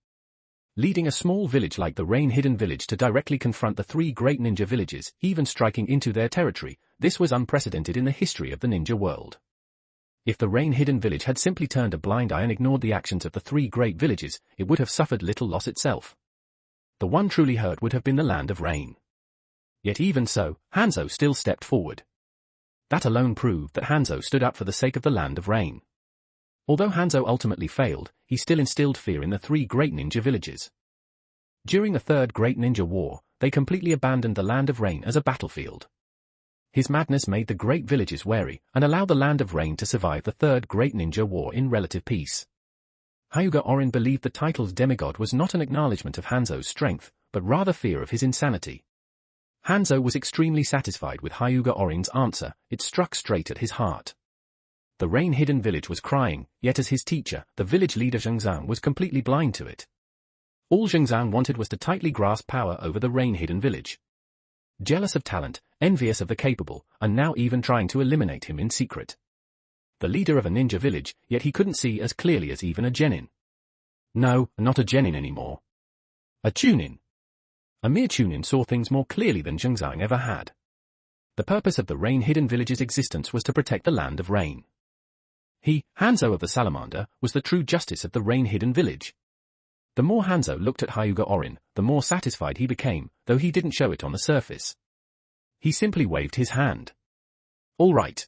Leading a small village like the rain-hidden village to directly confront the 3 great ninja villages, even striking into their territory, this was unprecedented in the history of the ninja world. If the rain-hidden village had simply turned a blind eye and ignored the actions of the 3 great villages, it would have suffered little loss itself. The one truly hurt would have been the land of rain. Yet even so, Hanzo still stepped forward. That alone proved that Hanzo stood up for the sake of the land of rain. Although Hanzo ultimately failed, he still instilled fear in the 3 great ninja villages. During the 3rd Great Ninja War, they completely abandoned the land of rain as a battlefield. His madness made the great villages wary, and allowed the land of rain to survive the 3rd Great Ninja War in relative peace. Hyuga Orin believed the title's demigod was not an acknowledgement of Hanzo's strength, but rather fear of his insanity. Hanzo was extremely satisfied with Hyuga Orin's answer. It struck straight at his heart. The rain-hidden village was crying, yet as his teacher, the village leader Zhengzhang was completely blind to it. All Zhengzhang wanted was to tightly grasp power over the rain-hidden village. Jealous of talent, envious of the capable, and now even trying to eliminate him in secret. The leader of a ninja village, yet he couldn't see as clearly as even a genin. No, not a genin anymore. A chunin. A mere chunin saw things more clearly than Zhengzhang ever had. The purpose of the rain-hidden village's existence was to protect the land of rain. He, Hanzo of the Salamander, was the true justice of the rain-hidden village. The more Hanzo looked at Hyuga Orin, the more satisfied he became, though he didn't show it on the surface. He simply waved his hand. All right.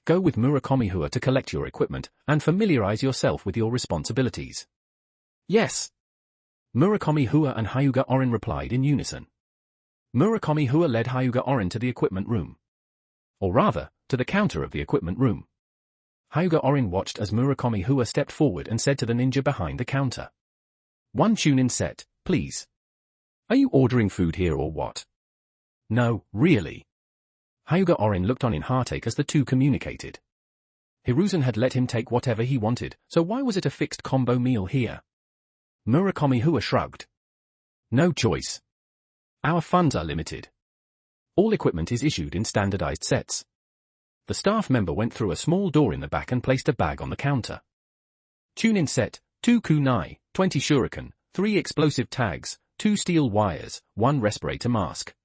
Go with Murakami Hua to collect your equipment, and familiarize yourself with your responsibilities. Yes. Murakami Hua and Hyuga Orin replied in unison. Murakami Hua led Hyuga Orin to the equipment room. Or rather, to the counter of the equipment room. Hyuga Orin watched as Murakami Hua stepped forward and said to the ninja behind the counter. One chunin set, please. Are you ordering food here or what? No, really. Hyuga Orin looked on in heartache as the two communicated. Hiruzen had let him take whatever he wanted, so why was it a fixed combo meal here? Murakami Hua shrugged. No choice. Our funds are limited. All equipment is issued in standardized sets. The staff member went through a small door in the back and placed a bag on the counter. Tune-in set, 2 kunai, 20 shuriken, 3 explosive tags, 2 steel wires, 1 respirator mask.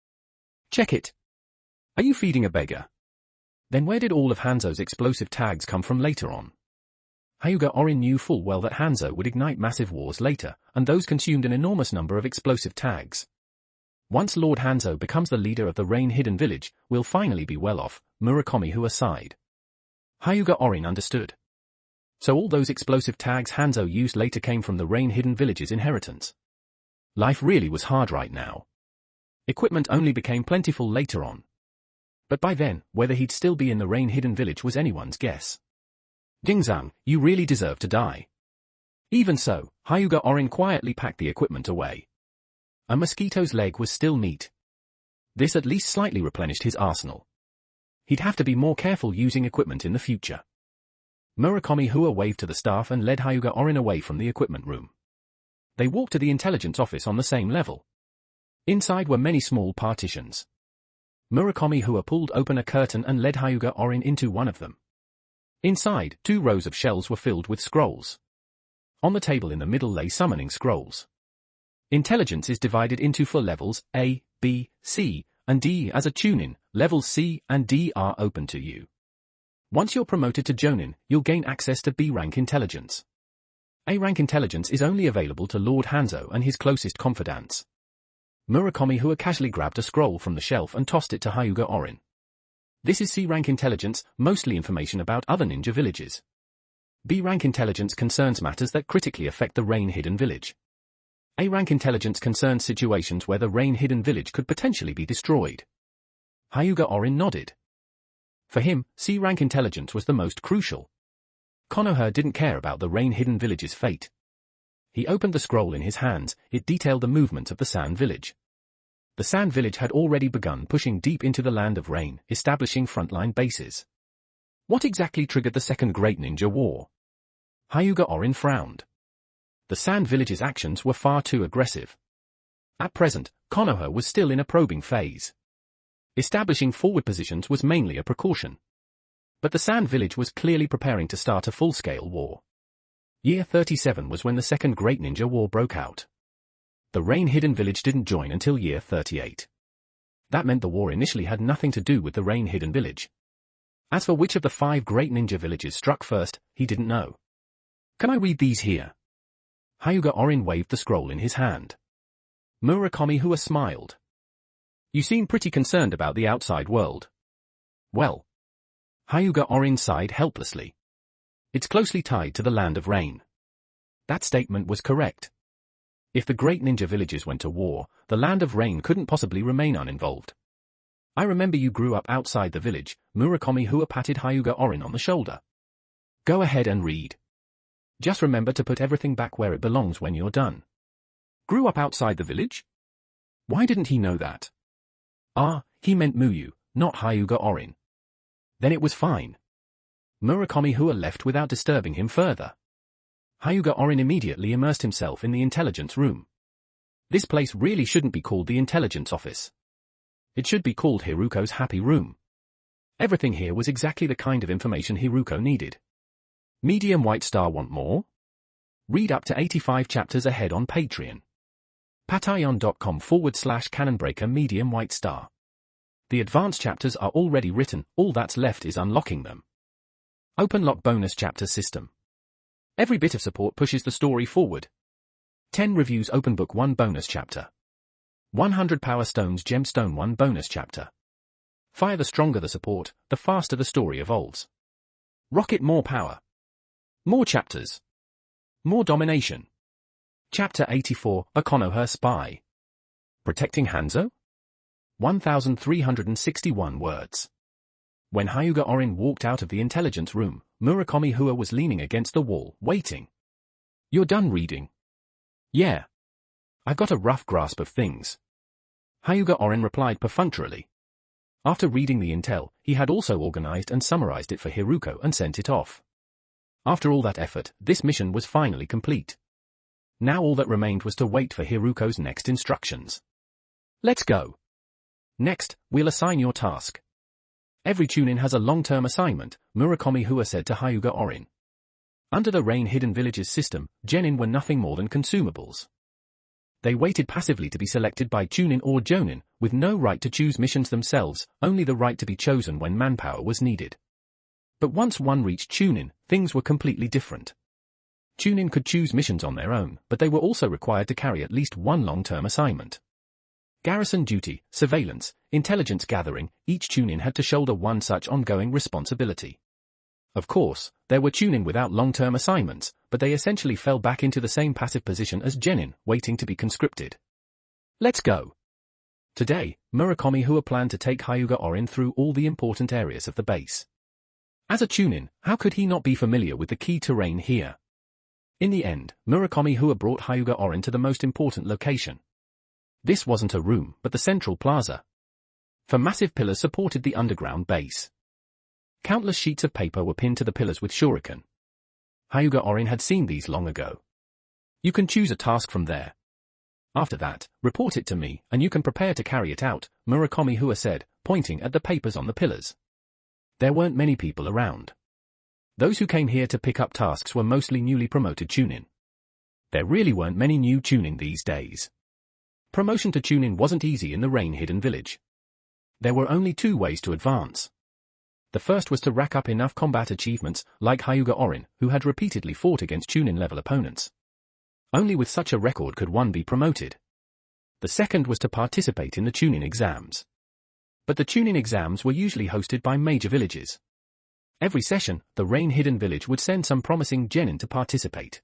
Check it. Are you feeding a beggar? Then where did all of Hanzo's explosive tags come from later on? Hyuga Orin knew full well that Hanzo would ignite massive wars later, and those consumed an enormous number of explosive tags. Once Lord Hanzo becomes the leader of the rain-hidden village, we'll finally be well off, Murakami Hua sighed. Hyuga Orin understood. So all those explosive tags Hanzo used later came from the rain-hidden village's inheritance. Life really was hard right now. Equipment only became plentiful later on. But by then, whether he'd still be in the rain-hidden village was anyone's guess. Dingzang, you really deserve to die. Even so, Hyuga Orin quietly packed the equipment away. A mosquito's leg was still meat. This at least slightly replenished his arsenal. He'd have to be more careful using equipment in the future. Murakami Hua waved to the staff and led Hyuga Orin away from the equipment room. They walked to the intelligence office on the same level. Inside were many small partitions. Murakami Hua pulled open a curtain and led Hyuga Orin into one of them. Inside, 2 rows of shelves were filled with scrolls. On the table in the middle lay summoning scrolls. Intelligence is divided into 4 levels, A, B, C, and D as a chunin. Levels C and D are open to you. Once you're promoted to Jonin, you'll gain access to B-rank intelligence. A-rank intelligence is only available to Lord Hanzo and his closest confidants. Murakami Hua casually grabbed a scroll from the shelf and tossed it to Hyuga Orin. This is C-rank intelligence, mostly information about other ninja villages. B-rank intelligence concerns matters that critically affect the rain-hidden village. A-rank intelligence concerns situations where the rain-hidden village could potentially be destroyed. Hyuga Orin nodded. For him, C-rank intelligence was the most crucial. Konoha didn't care about the rain-hidden village's fate. He opened the scroll in his hands. It detailed the movement of the Sand Village. The Sand Village had already begun pushing deep into the Land of Rain, establishing frontline bases. What exactly triggered the Second Great Ninja War? Hyuga Orin frowned. The Sand Village's actions were far too aggressive. At present, Konoha was still in a probing phase. Establishing forward positions was mainly a precaution. But the Sand Village was clearly preparing to start a full-scale war. Year 37 was when the Second Great Ninja War broke out. The Rain-Hidden Village didn't join until year 38. That meant the war initially had nothing to do with the Rain-Hidden Village. As for which of the 5 great ninja villages struck first, he didn't know. Can I read these here? Hyuga Orin waved the scroll in his hand. Murakami Hua smiled. You seem pretty concerned about the outside world. Well. Hyuga Orin sighed helplessly. It's closely tied to the Land of Rain. That statement was correct. If the great ninja villages went to war, the Land of Rain couldn't possibly remain uninvolved. I remember you grew up outside the village. Murakami Hua patted Hyuga Orin on the shoulder. Go ahead and read. Just remember to put everything back where it belongs when you're done. Grew up outside the village? Why didn't he know that? Ah, he meant Muyu, not Hyuga Orin. Then it was fine. Murakami Hua left without disturbing him further. Hyuga Orin immediately immersed himself in the intelligence room. This place really shouldn't be called the intelligence office. It should be called Hiruko's happy room. Everything here was exactly the kind of information Hiruko needed. Medium White Star want more? Read up to 85 chapters ahead on Patreon. patreon.com/canonbreaker Medium White Star. The advanced chapters are already written, all that's left is unlocking them. Open Lock Bonus Chapter System. Every bit of support pushes the story forward. 10 reviews Open Book 1 bonus chapter. 100 Power Stones Gemstone 1 bonus chapter. Fire. The stronger the support, the faster the story evolves. Rocket more power. More chapters. More domination. Chapter 84, A Konoha Spy. Protecting Hanzo? 1,361 words. When Hyuga Orin walked out of the intelligence room, Murakami Hua was leaning against the wall, waiting. You're done reading? Yeah. I've got a rough grasp of things. Hyuga Orin replied perfunctorily. After reading the intel, he had also organized and summarized it for Hiruko and sent it off. After all that effort, this mission was finally complete. Now all that remained was to wait for Hiruko's next instructions. Let's go. Next, we'll assign your task. Every Chunin has a long-term assignment, Murakami Hua said to Hyuga Orin. Under the Rain-Hidden Villages system, genin were nothing more than consumables. They waited passively to be selected by Chunin or Jonin, with no right to choose missions themselves, only the right to be chosen when manpower was needed. But once one reached Chunin, things were completely different. Chunin could choose missions on their own, but they were also required to carry at least one long-term assignment. Garrison duty, surveillance, intelligence gathering, each Chunin had to shoulder one such ongoing responsibility. Of course, there were Chunin without long-term assignments, but they essentially fell back into the same passive position as genin, waiting to be conscripted. Let's go. Today, Murakami Hua planned to take Hyuga Orin through all the important areas of the base. As a Chunin, how could he not be familiar with the key terrain here? In the end, Murakami Hua brought Hyuga Orin to the most important location. This wasn't a room, but the central plaza. For massive pillars supported the underground base. Countless sheets of paper were pinned to the pillars with shuriken. Hyuga Orin had seen these long ago. You can choose a task from there. After that, report it to me, and you can prepare to carry it out, Murakami Hua said, pointing at the papers on the pillars. There weren't many people around. Those who came here to pick up tasks were mostly newly promoted Chunin. There really weren't many new Chunin these days. Promotion to Chunin wasn't easy in the Rain-Hidden Village. There were only 2 ways to advance. The first was to rack up enough combat achievements, like Hyuga Orin, who had repeatedly fought against Chunin-level opponents. Only with such a record could one be promoted. The second was to participate in the Chunin exams. But the Chunin exams were usually hosted by major villages. Every session, the Rain-Hidden Village would send some promising genin to participate.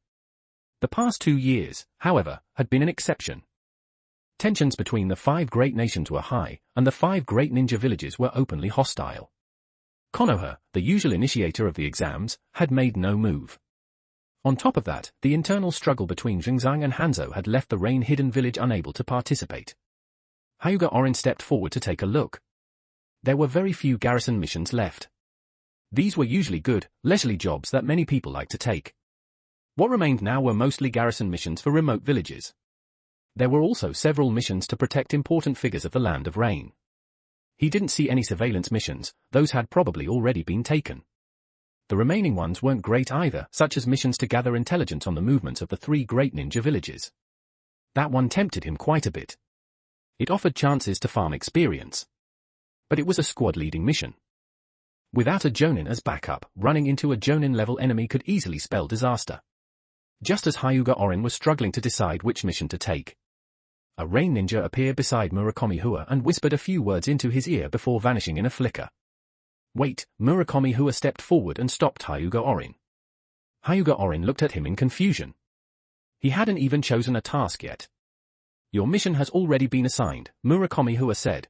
The past 2 years, however, had been an exception. Tensions between the 5 great nations were high, and the 5 great ninja villages were openly hostile. Konoha, the usual initiator of the exams, had made no move. On top of that, the internal struggle between Xingzang and Hanzo had left the rain-hidden village unable to participate. Hyuga Orin stepped forward to take a look. There were very few garrison missions left. These were usually good, leisurely jobs that many people like to take. What remained now were mostly garrison missions for remote villages. There were also several missions to protect important figures of the Land of Rain. He didn't see any surveillance missions, those had probably already been taken. The remaining ones weren't great either, such as missions to gather intelligence on the movements of the 3 great ninja villages. That one tempted him quite a bit. It offered chances to farm experience. But it was a squad-leading mission. Without a Jonin as backup, running into a Jonin-level enemy could easily spell disaster. Just as Hyuga Orin was struggling to decide which mission to take, a rain ninja appeared beside Murakami Hua and whispered a few words into his ear before vanishing in a flicker. Wait, Murakami Hua stepped forward and stopped Hyuga Orin. Hyuga Orin looked at him in confusion. He hadn't even chosen a task yet. Your mission has already been assigned, Murakami Hua said.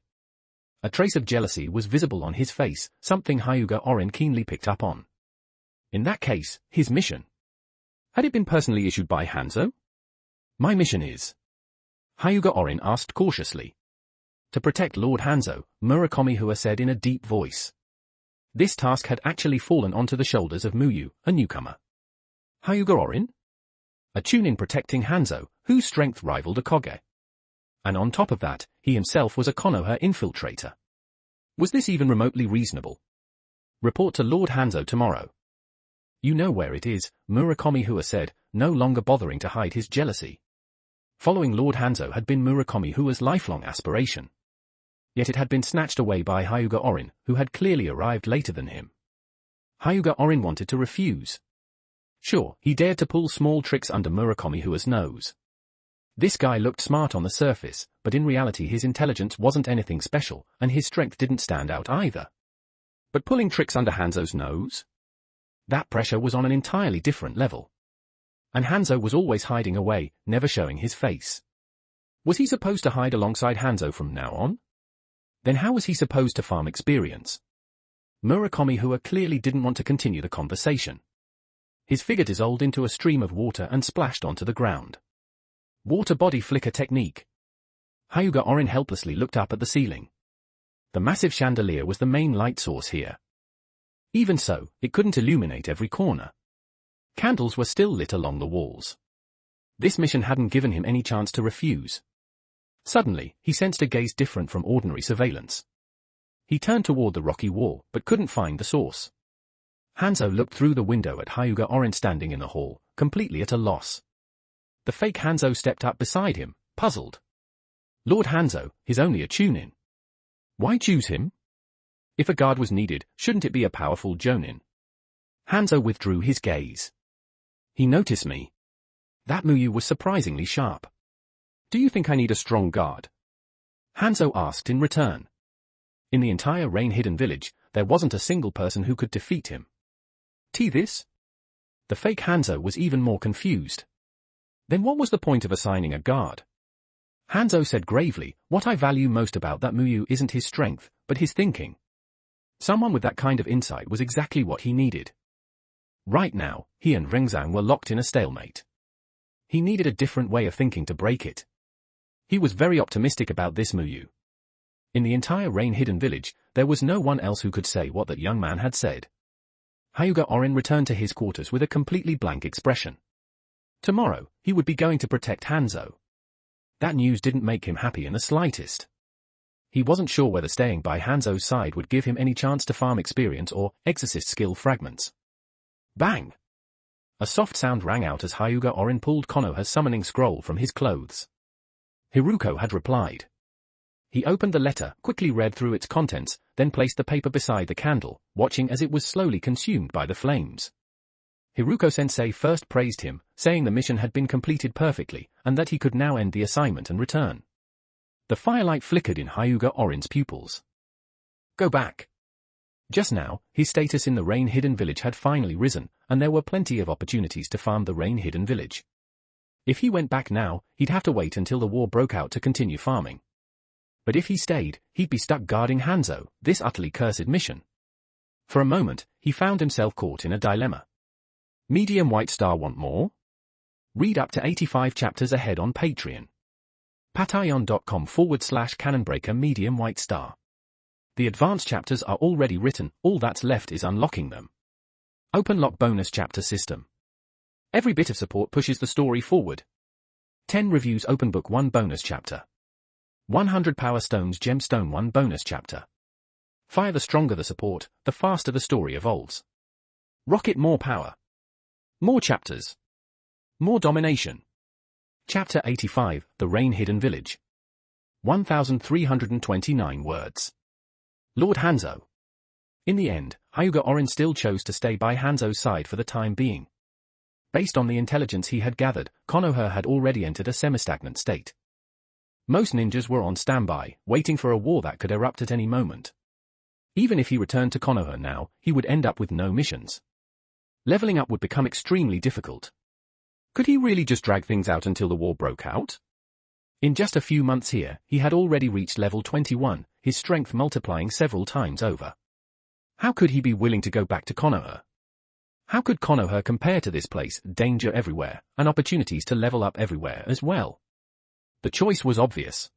A trace of jealousy was visible on his face, something Hyuga Orin keenly picked up on. In that case, his mission. Had it been personally issued by Hanzo? My mission is. Hyuga Orin asked cautiously. To protect Lord Hanzo, Murakami Hua said in a deep voice. This task had actually fallen onto the shoulders of Muyu, a newcomer. Hyuga Orin? A Chunin protecting Hanzo, whose strength rivaled a Koge. And on top of that, he himself was a Konoha infiltrator. Was this even remotely reasonable? Report to Lord Hanzo tomorrow. You know where it is, Murakami Hua said, no longer bothering to hide his jealousy. Following Lord Hanzo had been Murakami Hua's lifelong aspiration. Yet it had been snatched away by Hyuga Orin, who had clearly arrived later than him. Hyuga Orin wanted to refuse. Sure, he dared to pull small tricks under Murakami Hua's nose. This guy looked smart on the surface, but in reality his intelligence wasn't anything special, and his strength didn't stand out either. But pulling tricks under Hanzo's nose? That pressure was on an entirely different level. And Hanzo was always hiding away, never showing his face. Was he supposed to hide alongside Hanzo from now on? Then how was he supposed to farm experience? Murakami Hua clearly didn't want to continue the conversation. His figure dissolved into a stream of water and splashed onto the ground. Water body flicker technique. Hyuga Orin helplessly looked up at the ceiling. The massive chandelier was the main light source here. Even so, it couldn't illuminate every corner. Candles were still lit along the walls. This mission hadn't given him any chance to refuse. Suddenly, he sensed a gaze different from ordinary surveillance. He turned toward the rocky wall, but couldn't find the source. Hanzo looked through the window at Hyuga Orin standing in the hall, completely at a loss. The fake Hanzo stepped up beside him, puzzled. Lord Hanzo, he's only a Chunin. Why choose him? If a guard was needed, shouldn't it be a powerful Jonin? Hanzo withdrew his gaze. He noticed me. That Muyu was surprisingly sharp. Do you think I need a strong guard? Hanzo asked in return. In the entire rain-hidden village, there wasn't a single person who could defeat him. This? The fake Hanzo was even more confused. Then what was the point of assigning a guard? Hanzo said gravely, what I value most about that Muyu isn't his strength, but his thinking. Someone with that kind of insight was exactly what he needed. Right now, he and Rengzang were locked in a stalemate. He needed a different way of thinking to break it. He was very optimistic about this Muyu. In the entire rain-hidden village, there was no one else who could say what that young man had said. Hyuga Orin returned to his quarters with a completely blank expression. Tomorrow, he would be going to protect Hanzo. That news didn't make him happy in the slightest. He wasn't sure whether staying by Hanzo's side would give him any chance to farm experience or exorcist skill fragments. Bang! A soft sound rang out as Hyuga Orin pulled Konoha's summoning scroll from his clothes. Hiruko had replied. He opened the letter, quickly read through its contents, then placed the paper beside the candle, watching as it was slowly consumed by the flames. Hiruko-sensei first praised him, saying the mission had been completed perfectly, and that he could now end the assignment and return. The firelight flickered in Hyuga Orin's pupils. Go back. Just now, his status in the rain-hidden village had finally risen, and there were plenty of opportunities to farm the rain-hidden village. If he went back now, he'd have to wait until the war broke out to continue farming. But if he stayed, he'd be stuck guarding Hanzo, this utterly cursed mission. For a moment, he found himself caught in a dilemma. Medium White Star want more? Read up to 85 chapters ahead on Patreon. patreon.com/canonbreaker Medium White Star. The advanced chapters are already written, all that's left is unlocking them. Open lock bonus chapter system. Every bit of support pushes the story forward. 10 reviews open book 1 bonus chapter. 100 power stones gemstone 1 bonus chapter. Fire. The stronger the support, the faster the story evolves. Rocket more power. More chapters. More domination. Chapter 85, The Rain Hidden Village. 1,329 words. Lord Hanzo. In the end, Hyuga Orin still chose to stay by Hanzo's side for the time being. Based on the intelligence he had gathered, Konoha had already entered a semi-stagnant state. Most ninjas were on standby, waiting for a war that could erupt at any moment. Even if he returned to Konoha now, he would end up with no missions. Leveling up would become extremely difficult. Could he really just drag things out until the war broke out? In just a few months here, he had already reached level 21, his strength multiplying several times over. How could he be willing to go back to Konoha? How could Konoha compare to this place, danger everywhere, and opportunities to level up everywhere as well? The choice was obvious.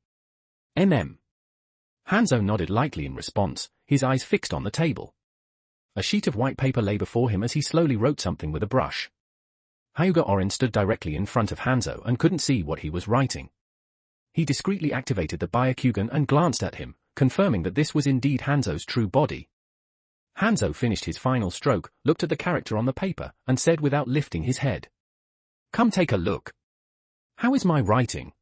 Hanzo nodded lightly in response, his eyes fixed on the table. A sheet of white paper lay before him as he slowly wrote something with a brush. Hyuga Orin stood directly in front of Hanzo and couldn't see what he was writing. He discreetly activated the Byakugan and glanced at him, confirming that this was indeed Hanzo's true body. Hanzo finished his final stroke, looked at the character on the paper, and said without lifting his head. "Come take a look. How is my writing?"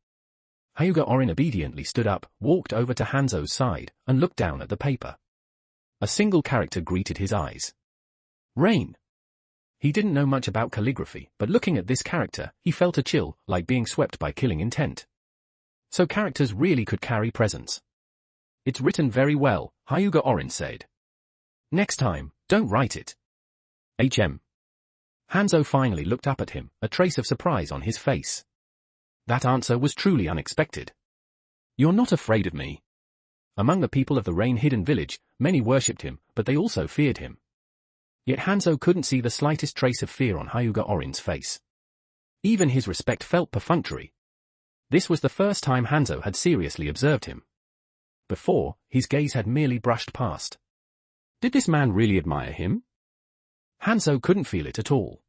Hyuga Orin obediently stood up, walked over to Hanzo's side, and looked down at the paper. A single character greeted his eyes. Rain. He didn't know much about calligraphy, but looking at this character, he felt a chill, like being swept by killing intent. So characters really could carry presence. "It's written very well," Hyuga Orin said. "Next time, don't write it." Hanzo finally looked up at him, a trace of surprise on his face. That answer was truly unexpected. "You're not afraid of me?" Among the people of the rain-hidden village, many worshipped him, but they also feared him. Yet Hanzo couldn't see the slightest trace of fear on Hyuga Orin's face. Even his respect felt perfunctory. This was the first time Hanzo had seriously observed him. Before, his gaze had merely brushed past. Did this man really admire him? Hanzo couldn't feel it at all.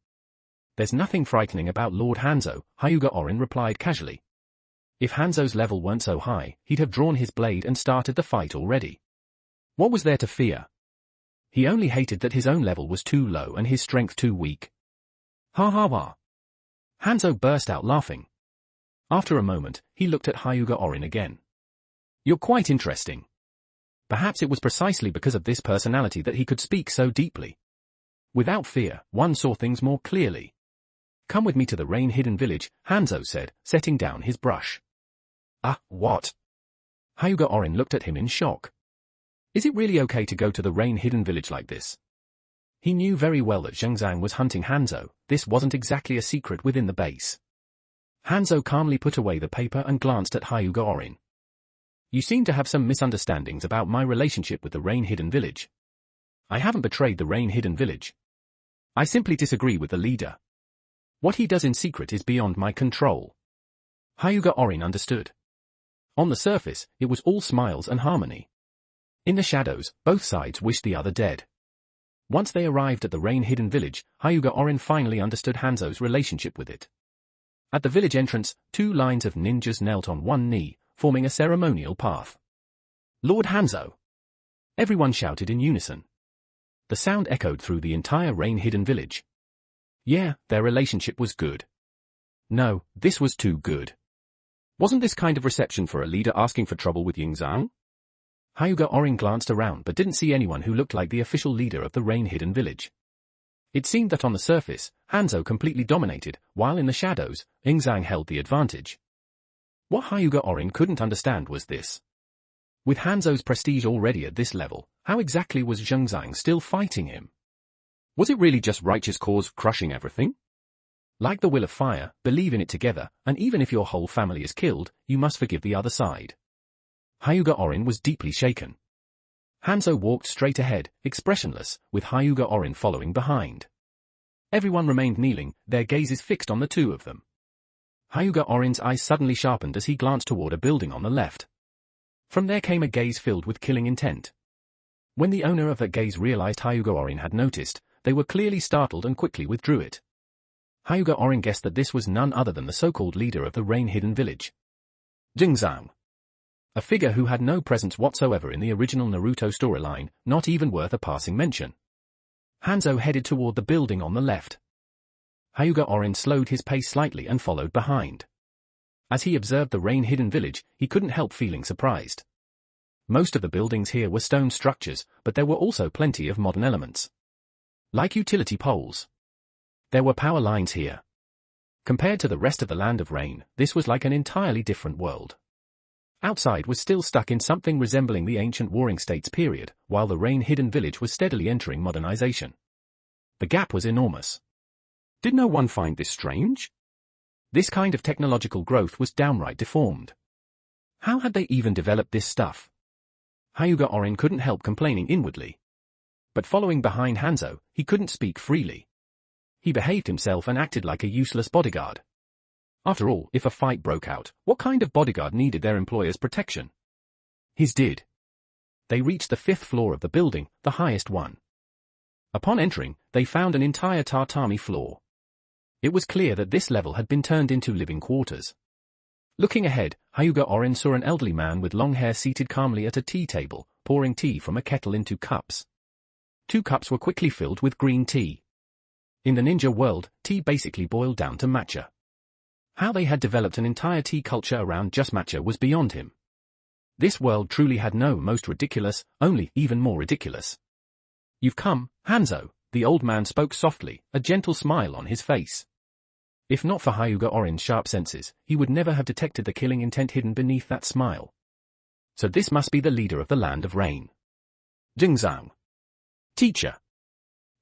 "There's nothing frightening about Lord Hanzo," Hyuga Orin replied casually. If Hanzo's level weren't so high, he'd have drawn his blade and started the fight already. What was there to fear? He only hated that his own level was too low and his strength too weak. Ha ha ha. Hanzo burst out laughing. After a moment, he looked at Hyuga Orin again. "You're quite interesting." Perhaps it was precisely because of this personality that he could speak so deeply. Without fear, one saw things more clearly. "Come with me to the rain-hidden village," Hanzo said, setting down his brush. "Ah, what?" Hyuga Orin looked at him in shock. Is it really okay to go to the rain-hidden village like this? He knew very well that Zhengzhang was hunting Hanzo. This wasn't exactly a secret within the base. Hanzo calmly put away the paper and glanced at Hyuga Orin. "You seem to have some misunderstandings about my relationship with the rain-hidden village. I haven't betrayed the rain-hidden village. I simply disagree with the leader. What he does in secret is beyond my control." Hyuga Orin understood. On the surface, it was all smiles and harmony. In the shadows, both sides wished the other dead. Once they arrived at the rain-hidden village, Hyuga Orin finally understood Hanzo's relationship with it. At the village entrance, 2 lines of ninjas knelt on one knee, forming a ceremonial path. "Lord Hanzo!" Everyone shouted in unison. The sound echoed through the entire rain-hidden village. Yeah, their relationship was good. No, this was too good. Wasn't this kind of reception for a leader asking for trouble with Yingzhang? Hyuga Orin glanced around but didn't see anyone who looked like the official leader of the rain-hidden village. It seemed that on the surface, Hanzo completely dominated, while in the shadows, Yingzhang held the advantage. What Hyuga Orin couldn't understand was this. With Hanzo's prestige already at this level, how exactly was Zhengzhang still fighting him? Was it really just righteous cause crushing everything? Like the will of fire, believe in it together, and even if your whole family is killed, you must forgive the other side. Hyuga Orin was deeply shaken. Hanzo walked straight ahead, expressionless, with Hyuga Orin following behind. Everyone remained kneeling, their gazes fixed on the two of them. Hyuga Orin's eyes suddenly sharpened as he glanced toward a building on the left. From there came a gaze filled with killing intent. When the owner of that gaze realized Hyuga Orin had noticed, they were clearly startled and quickly withdrew it. Hyuga Orin guessed that this was none other than the so-called leader of the rain-hidden village. Jingzhang. A figure who had no presence whatsoever in the original Naruto storyline, not even worth a passing mention. Hanzo headed toward the building on the left. Hyuga Orin slowed his pace slightly and followed behind. As he observed the rain-hidden village, he couldn't help feeling surprised. Most of the buildings here were stone structures, but there were also plenty of modern elements. Like utility poles. There were power lines here. Compared to the rest of the Land of Rain, this was like an entirely different world. Outside was still stuck in something resembling the ancient Warring States period, while the rain-hidden village was steadily entering modernization. The gap was enormous. Did no one find this strange? This kind of technological growth was downright deformed. How had they even developed this stuff? Hyuga Orin couldn't help complaining inwardly. But following behind Hanzo, he couldn't speak freely. He behaved himself and acted like a useless bodyguard. After all, if a fight broke out, what kind of bodyguard needed their employer's protection? His did. They reached the 5th floor of the building, the highest one. Upon entering, they found an entire tatami floor. It was clear that this level had been turned into living quarters. Looking ahead, Hyuga Orin saw an elderly man with long hair seated calmly at a tea table, pouring tea from a kettle into cups. 2 cups were quickly filled with green tea. In the ninja world, tea basically boiled down to matcha. How they had developed an entire tea culture around just matcha was beyond him. This world truly had no most ridiculous, only even more ridiculous. You've come, Hanzo, the old man spoke softly, a gentle smile on his face. If not for Hyuga Orin's sharp senses, he would never have detected the killing intent hidden beneath that smile. So this must be the leader of the Land of Rain. Jingzhang. Teacher.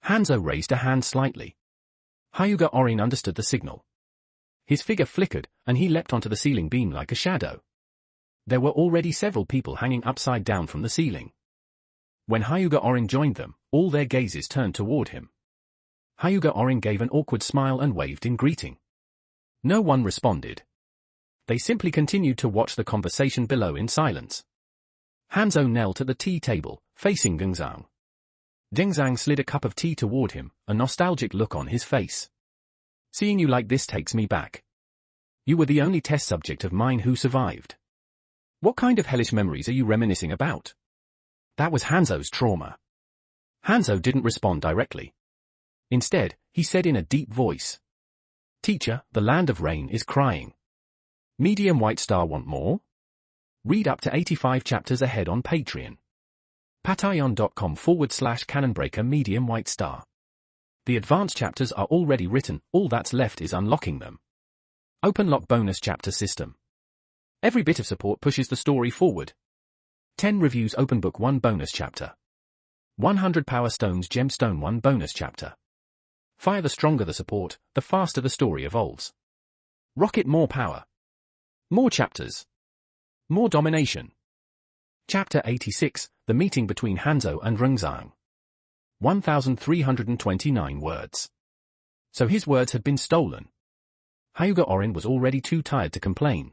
Hanzo raised a hand slightly. Hyuga Orin understood the signal. His figure flickered, and he leapt onto the ceiling beam like a shadow. There were already several people hanging upside down from the ceiling. When Hyuga Orin joined them, all their gazes turned toward him. Hyuga Orin gave an awkward smile and waved in greeting. No one responded. They simply continued to watch the conversation below in silence. Hanzo knelt at the tea table, facing Jingzhang. Jingzhang slid a cup of tea toward him, a nostalgic look on his face. Seeing you like this takes me back. You were the only test subject of mine who survived. What kind of hellish memories are you reminiscing about? That was Hanzo's trauma. Hanzo didn't respond directly. Instead, he said in a deep voice. Teacher, the Land of Rain is crying. Medium White Star want more? Read up to 85 chapters ahead on Patreon. patreon.com/canonbreaker Medium White Star. The advanced chapters are already written, all that's left is unlocking them. Open-lock bonus chapter system. Every bit of support pushes the story forward. 10 reviews open book 1 bonus chapter. 100 Power Stones Gemstone 1 bonus chapter. Fire the stronger the support, the faster the story evolves. Rocket more power. More chapters. More domination. Chapter 86, The Meeting Between Hanzo and Jingzhang. 1,329 words. So his words had been stolen. Hyuga Orin was already too tired to complain.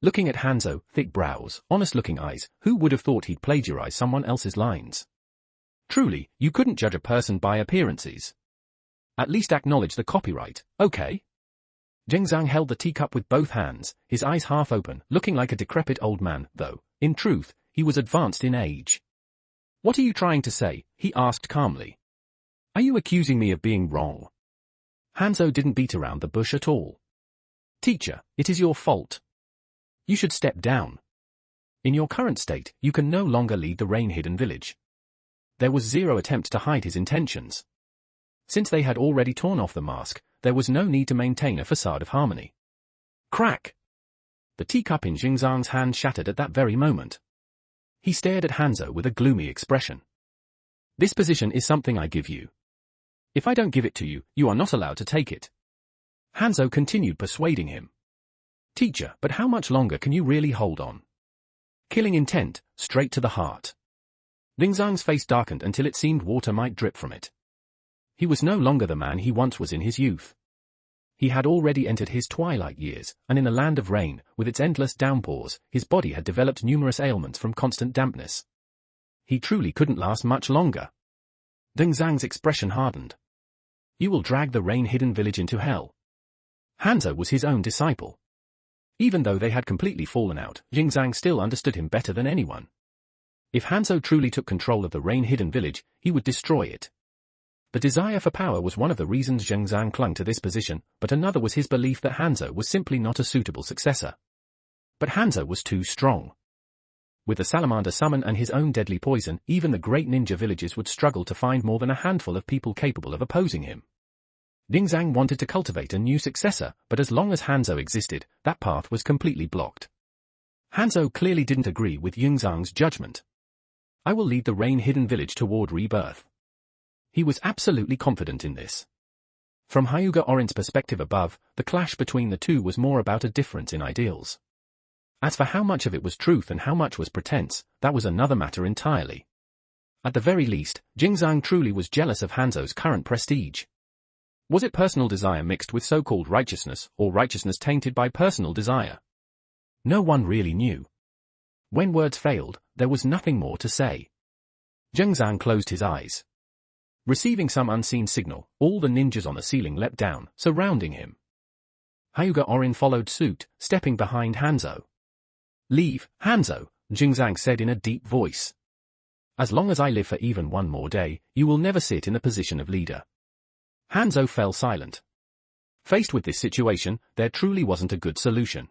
Looking at Hanzo, thick brows, honest-looking eyes, who would have thought he'd plagiarize someone else's lines? Truly, you couldn't judge a person by appearances. At least acknowledge the copyright, okay? Jingzhang held the teacup with both hands, his eyes half open, looking like a decrepit old man, though, in truth, he was advanced in age. What are you trying to say? He asked calmly. Are you accusing me of being wrong? Hanzo didn't beat around the bush at all. Teacher, it is your fault. You should step down. In your current state, you can no longer lead the rain-hidden village. There was zero attempt to hide his intentions. Since they had already torn off the mask, there was no need to maintain a facade of harmony. Crack! The teacup in Jingzhang's hand shattered at that very moment. He stared at Hanzo with a gloomy expression. This position is something I give you. If I don't give it to you, you are not allowed to take it. Hanzo continued persuading him. Teacher, but how much longer can you really hold on? Killing intent, straight to the heart. Jingzhang's face darkened until it seemed water might drip from it. He was no longer the man he once was in his youth. He had already entered his twilight years, and in the land of rain, with its endless downpours, his body had developed numerous ailments from constant dampness. He truly couldn't last much longer. Deng Zhang's expression hardened. You will drag the rain-hidden village into hell. Hanzo was his own disciple. Even though they had completely fallen out, Jing Zhang still understood him better than anyone. If Hanzo truly took control of the rain-hidden village, he would destroy it. The desire for power was one of the reasons Jing Zhang clung to this position, but another was his belief that Hanzo was simply not a suitable successor. But Hanzo was too strong. With the salamander summon and his own deadly poison, even the great ninja villages would struggle to find more than a handful of people capable of opposing him. Jing Zhang wanted to cultivate a new successor, but as long as Hanzo existed, that path was completely blocked. Hanzo clearly didn't agree with Jing Zhang's judgment. I will lead the rain-hidden village toward rebirth. He was absolutely confident in this. From Hyuga Orin's perspective above, the clash between the two was more about a difference in ideals. As for how much of it was truth and how much was pretense, that was another matter entirely. At the very least, Jing Zhang truly was jealous of Hanzo's current prestige. Was it personal desire mixed with so-called righteousness, or righteousness tainted by personal desire? No one really knew. When words failed, there was nothing more to say. Jing Zhang closed his eyes. Receiving some unseen signal, all the ninjas on the ceiling leapt down, surrounding him. Hyuga Orin followed suit, stepping behind Hanzo. Leave, Hanzo, Jing Zhang said in a deep voice. As long as I live for even one more day, you will never sit in the position of leader. Hanzo fell silent. Faced with this situation, there truly wasn't a good solution.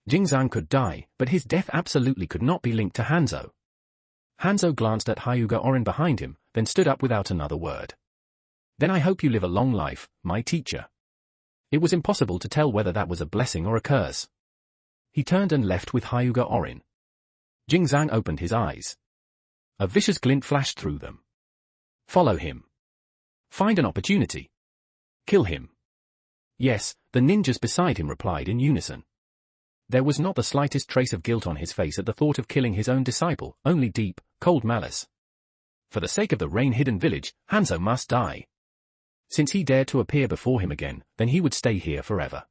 Jing Zhang could die, but his death absolutely could not be linked to Hanzo. Hanzo glanced at Hyuga Orin behind him, then stood up without another word. Then I hope you live a long life, my teacher. It was impossible to tell whether that was a blessing or a curse. He turned and left with Hyuga Orin. Jing Zhang opened his eyes. A vicious glint flashed through them. Follow him. Find an opportunity. Kill him. Yes, the ninjas beside him replied in unison. There was not the slightest trace of guilt on his face at the thought of killing his own disciple, only deep, cold malice. For the sake of the rain-hidden village, Hanzo must die. Since he dared to appear before him again, then he would stay here forever.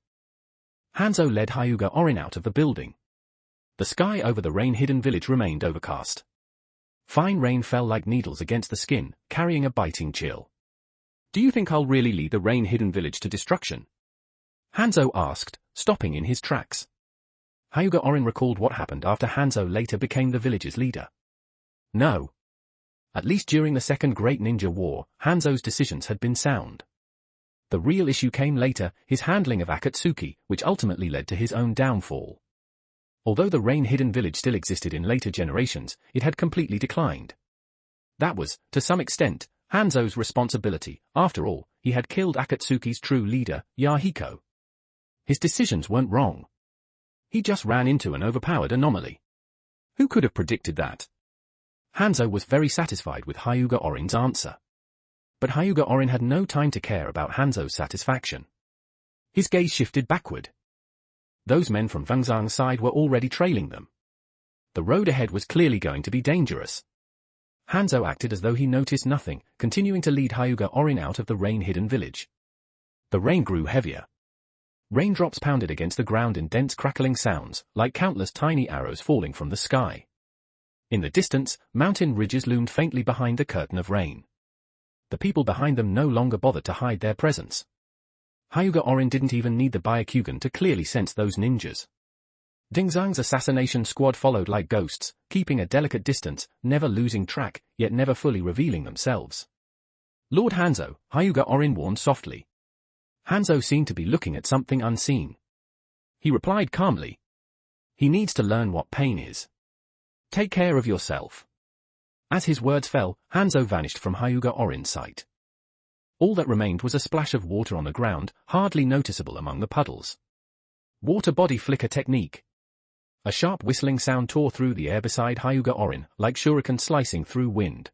Hanzo led Hyuga Orin out of the building. The sky over the rain-hidden village remained overcast. Fine rain fell like needles against the skin, carrying a biting chill. Do you think I'll really lead the rain-hidden village to destruction? Hanzo asked, stopping in his tracks. Hyuga Orin recalled what happened after Hanzo later became the village's leader. No. At least during the Second Great Ninja War, Hanzo's decisions had been sound. The real issue came later, his handling of Akatsuki, which ultimately led to his own downfall. Although the rain-hidden village still existed in later generations, it had completely declined. That was, to some extent, Hanzo's responsibility. After all, he had killed Akatsuki's true leader, Yahiko. His decisions weren't wrong. He just ran into an overpowered anomaly. Who could have predicted that? Hanzo was very satisfied with Hyuga Orin's answer. But Hyuga Orin had no time to care about Hanzo's satisfaction. His gaze shifted backward. Those men from Wang Zhang's side were already trailing them. The road ahead was clearly going to be dangerous. Hanzo acted as though he noticed nothing, continuing to lead Hyuga Orin out of the rain-hidden village. The rain grew heavier. Raindrops pounded against the ground in dense crackling sounds, like countless tiny arrows falling from the sky. In the distance, mountain ridges loomed faintly behind the curtain of rain. The people behind them no longer bothered to hide their presence. Hyuga Orin didn't even need the Byakugan to clearly sense those ninjas. Ding Zhang's assassination squad followed like ghosts, keeping a delicate distance, never losing track, yet never fully revealing themselves. Lord Hanzo, Hyuga Orin warned softly. Hanzo seemed to be looking at something unseen. He replied calmly. He needs to learn what pain is. Take care of yourself. As his words fell, Hanzo vanished from Hyuga Orin's sight. All that remained was a splash of water on the ground, hardly noticeable among the puddles. Water body flicker technique. A sharp whistling sound tore through the air beside Hyuga Orin, like shuriken slicing through wind.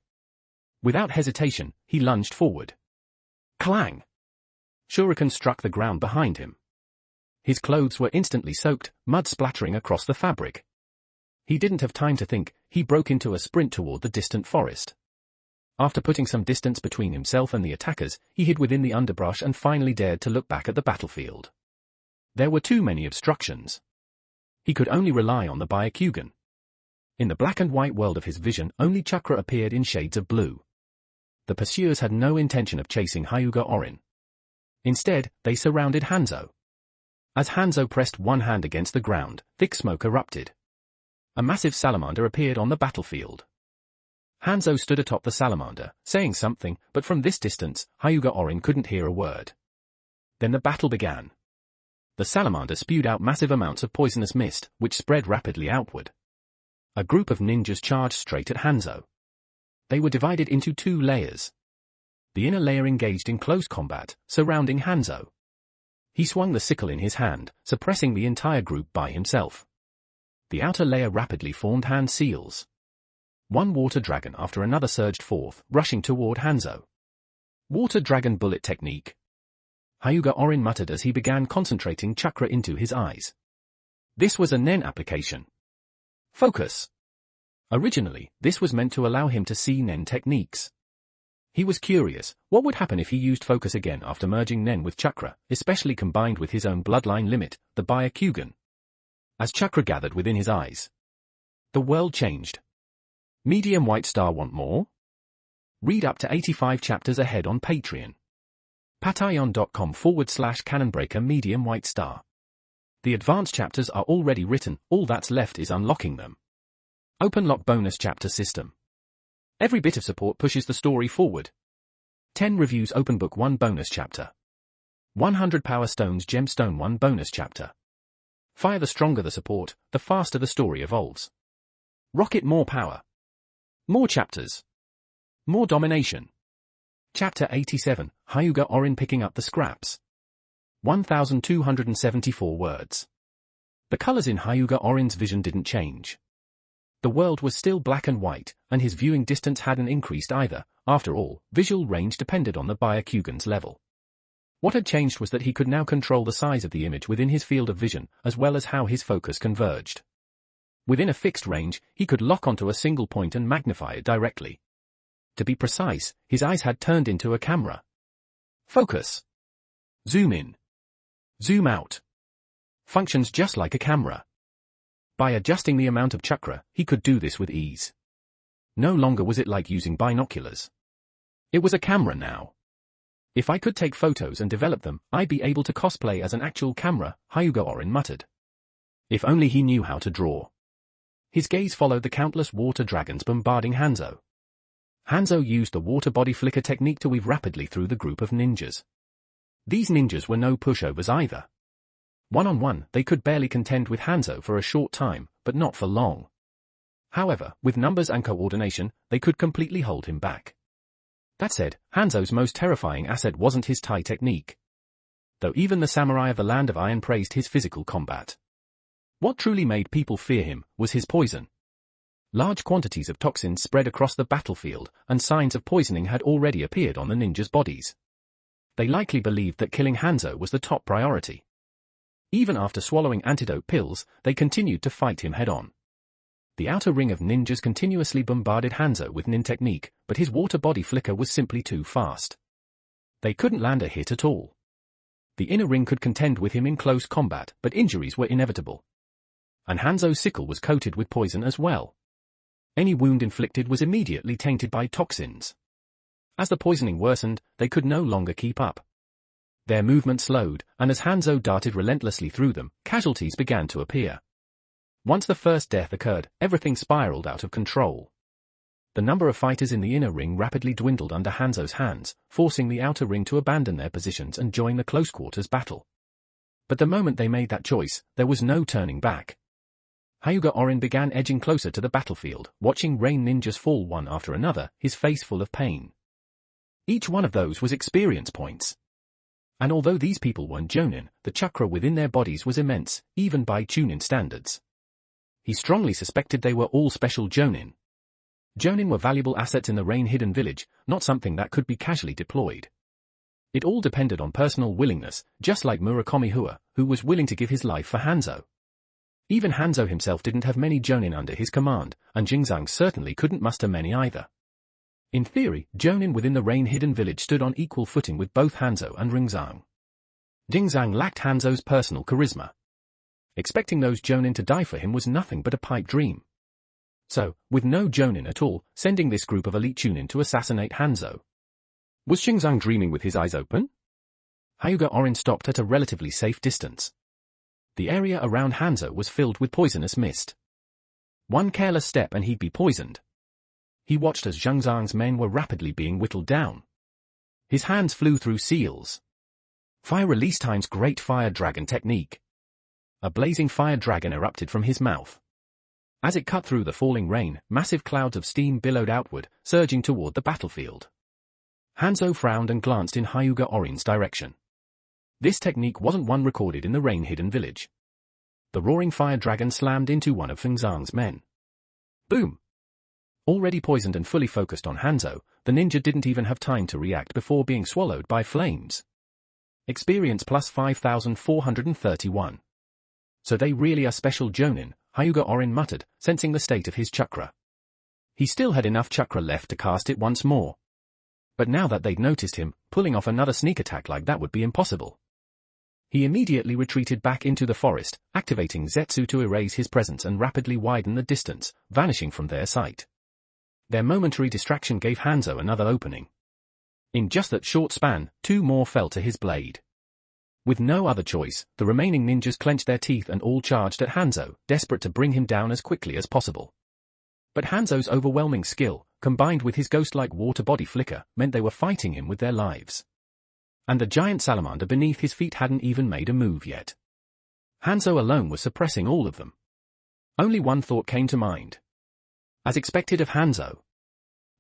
Without hesitation, he lunged forward. Clang! Shuriken struck the ground behind him. His clothes were instantly soaked, mud splattering across the fabric. He didn't have time to think, he broke into a sprint toward the distant forest. After putting some distance between himself and the attackers, he hid within the underbrush and finally dared to look back at the battlefield. There were too many obstructions. He could only rely on the Byakugan. In the black and white world of his vision, only chakra appeared in shades of blue. The pursuers had no intention of chasing Hyuga Orin. Instead, they surrounded Hanzo. As Hanzo pressed one hand against the ground, thick smoke erupted. A massive salamander appeared on the battlefield. Hanzo stood atop the salamander, saying something, but from this distance, Hyuga Orin couldn't hear a word. Then the battle began. The salamander spewed out massive amounts of poisonous mist, which spread rapidly outward. A group of ninjas charged straight at Hanzo. They were divided into two layers. The inner layer engaged in close combat, surrounding Hanzo. He swung the sickle in his hand, suppressing the entire group by himself. The outer layer rapidly formed hand seals. One water dragon after another surged forth, rushing toward Hanzo. Water dragon bullet technique. Hyuga Orin muttered as he began concentrating chakra into his eyes. This was a Nen application. Focus. Originally, this was meant to allow him to see Nen techniques. He was curious, what would happen if he used focus again after merging Nen with chakra, especially combined with his own bloodline limit, the Byakugan. As chakra gathered within his eyes, the world changed. Medium White Star want more? Read up to 85 chapters ahead on Patreon. patreon.com/canonbreaker Medium White Star. The advanced chapters are already written, all that's left is unlocking them. Open lock bonus chapter system. Every bit of support pushes the story forward. 10 reviews open book 1 bonus chapter. 100 power stones gemstone 1 bonus chapter. Fire the stronger the support, the faster the story evolves. Rocket more power. More chapters. More domination. Chapter 87, Hyuga Orin picking up the scraps. 1,274 words. The colors in Hyuga Orin's vision didn't change. The world was still black and white, and his viewing distance hadn't increased either. After all, visual range depended on the Byakugan's level. What had changed was that he could now control the size of the image within his field of vision, as well as how his focus converged. Within a fixed range, he could lock onto a single point and magnify it directly. To be precise, his eyes had turned into a camera. Focus. Zoom in. Zoom out. Functions just like a camera. By adjusting the amount of chakra, he could do this with ease. No longer was it like using binoculars. It was a camera now. If I could take photos and develop them, I'd be able to cosplay as an actual camera, Hyuga Orin muttered. If only he knew how to draw. His gaze followed the countless water dragons bombarding Hanzo. Hanzo used the water body flicker technique to weave rapidly through the group of ninjas. These ninjas were no pushovers either. One-on-one, they could barely contend with Hanzo for a short time, but not for long. However, with numbers and coordination, they could completely hold him back. That said, Hanzo's most terrifying asset wasn't his Tai technique. Though even the samurai of the Land of Iron praised his physical combat. What truly made people fear him was his poison. Large quantities of toxins spread across the battlefield, and signs of poisoning had already appeared on the ninjas' bodies. They likely believed that killing Hanzo was the top priority. Even after swallowing antidote pills, they continued to fight him head-on. The outer ring of ninjas continuously bombarded Hanzo with nin technique, but his water body flicker was simply too fast. They couldn't land a hit at all. The inner ring could contend with him in close combat, but injuries were inevitable. And Hanzo's sickle was coated with poison as well. Any wound inflicted was immediately tainted by toxins. As the poisoning worsened, they could no longer keep up. Their movement slowed, and as Hanzo darted relentlessly through them, casualties began to appear. Once the first death occurred, everything spiraled out of control. The number of fighters in the inner ring rapidly dwindled under Hanzo's hands, forcing the outer ring to abandon their positions and join the close-quarters battle. But the moment they made that choice, there was no turning back. Hyuga Orin began edging closer to the battlefield, watching rain ninjas fall one after another, his face full of pain. Each one of those was experience points. And although these people weren't Jonin, the chakra within their bodies was immense, even by Chunin standards. He strongly suspected they were all special Jonin. Jonin were valuable assets in the rain-hidden village, not something that could be casually deployed. It all depended on personal willingness, just like Murakami Hua, who was willing to give his life for Hanzo. Even Hanzo himself didn't have many Jonin under his command, and Jingzang certainly couldn't muster many either. In theory, Jonin within the rain-hidden village stood on equal footing with both Hanzo and Ringzang. Jingzang lacked Hanzo's personal charisma. Expecting those Jonin to die for him was nothing but a pipe dream. So, with no Jonin at all, sending this group of elite Chunin to assassinate Hanzo. Was Jingzang dreaming with his eyes open? Hyuga Orin stopped at a relatively safe distance. The area around Hanzo was filled with poisonous mist. One careless step and he'd be poisoned. He watched as Zhang Zhang's men were rapidly being whittled down. His hands flew through seals. Fire release times Great Fire Dragon technique. A blazing fire dragon erupted from his mouth. As it cut through the falling rain, massive clouds of steam billowed outward, surging toward the battlefield. Hanzo frowned and glanced in Hyuga Orin's direction. This technique wasn't one recorded in the rain-hidden village. The roaring fire dragon slammed into one of Feng Zhang's men. Boom! Already poisoned and fully focused on Hanzo, the ninja didn't even have time to react before being swallowed by flames. Experience plus 5,431. So they really are special Jonin, Hyuga Orin muttered, sensing the state of his chakra. He still had enough chakra left to cast it once more. But now that they'd noticed him, pulling off another sneak attack like that would be impossible. He immediately retreated back into the forest, activating Zetsu to erase his presence and rapidly widen the distance, vanishing from their sight. Their momentary distraction gave Hanzo another opening. In just that short span, 2 more fell to his blade. With no other choice, the remaining ninjas clenched their teeth and all charged at Hanzo, desperate to bring him down as quickly as possible. But Hanzo's overwhelming skill, combined with his ghost-like water body flicker, meant they were fighting him with their lives. And the giant salamander beneath his feet hadn't even made a move yet. Hanzo alone was suppressing all of them. Only one thought came to mind. As expected of Hanzo.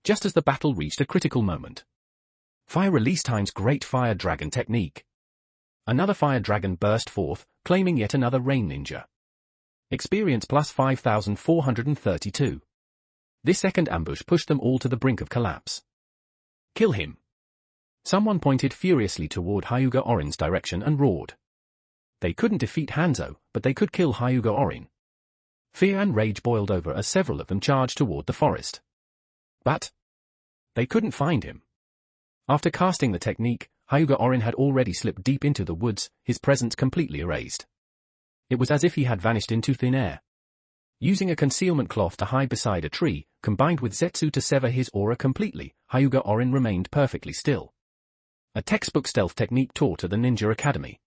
Just as the battle reached a critical moment. Fire release times Great Fire Dragon technique. Another fire dragon burst forth, claiming yet another rain ninja. Experience plus 5,432. This second ambush pushed them all to the brink of collapse. Kill him. Someone pointed furiously toward Hyuga Orin's direction and roared. They couldn't defeat Hanzo, but they could kill Hyuga Orin. Fear and rage boiled over as several of them charged toward the forest. But they couldn't find him. After casting the technique, Hyuga Orin had already slipped deep into the woods, his presence completely erased. It was as if he had vanished into thin air. Using a concealment cloth to hide beside a tree, combined with Zetsu to sever his aura completely, Hyuga Orin remained perfectly still. A textbook stealth technique taught at the Ninja Academy.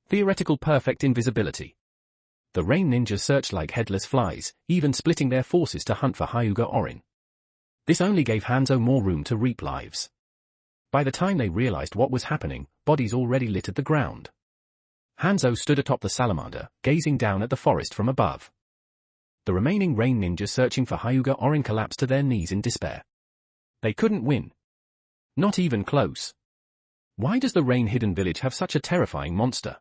Theoretical perfect invisibility. The rain ninjas searched like headless flies, even splitting their forces to hunt for Hyuga Orin. This only gave Hanzo more room to reap lives. By the time they realized what was happening, bodies already littered the ground. Hanzo stood atop the salamander, gazing down at the forest from above. The remaining rain ninjas searching for Hyuga Orin collapsed to their knees in despair. They couldn't win. Not even close. Why does the rain-hidden village have such a terrifying monster?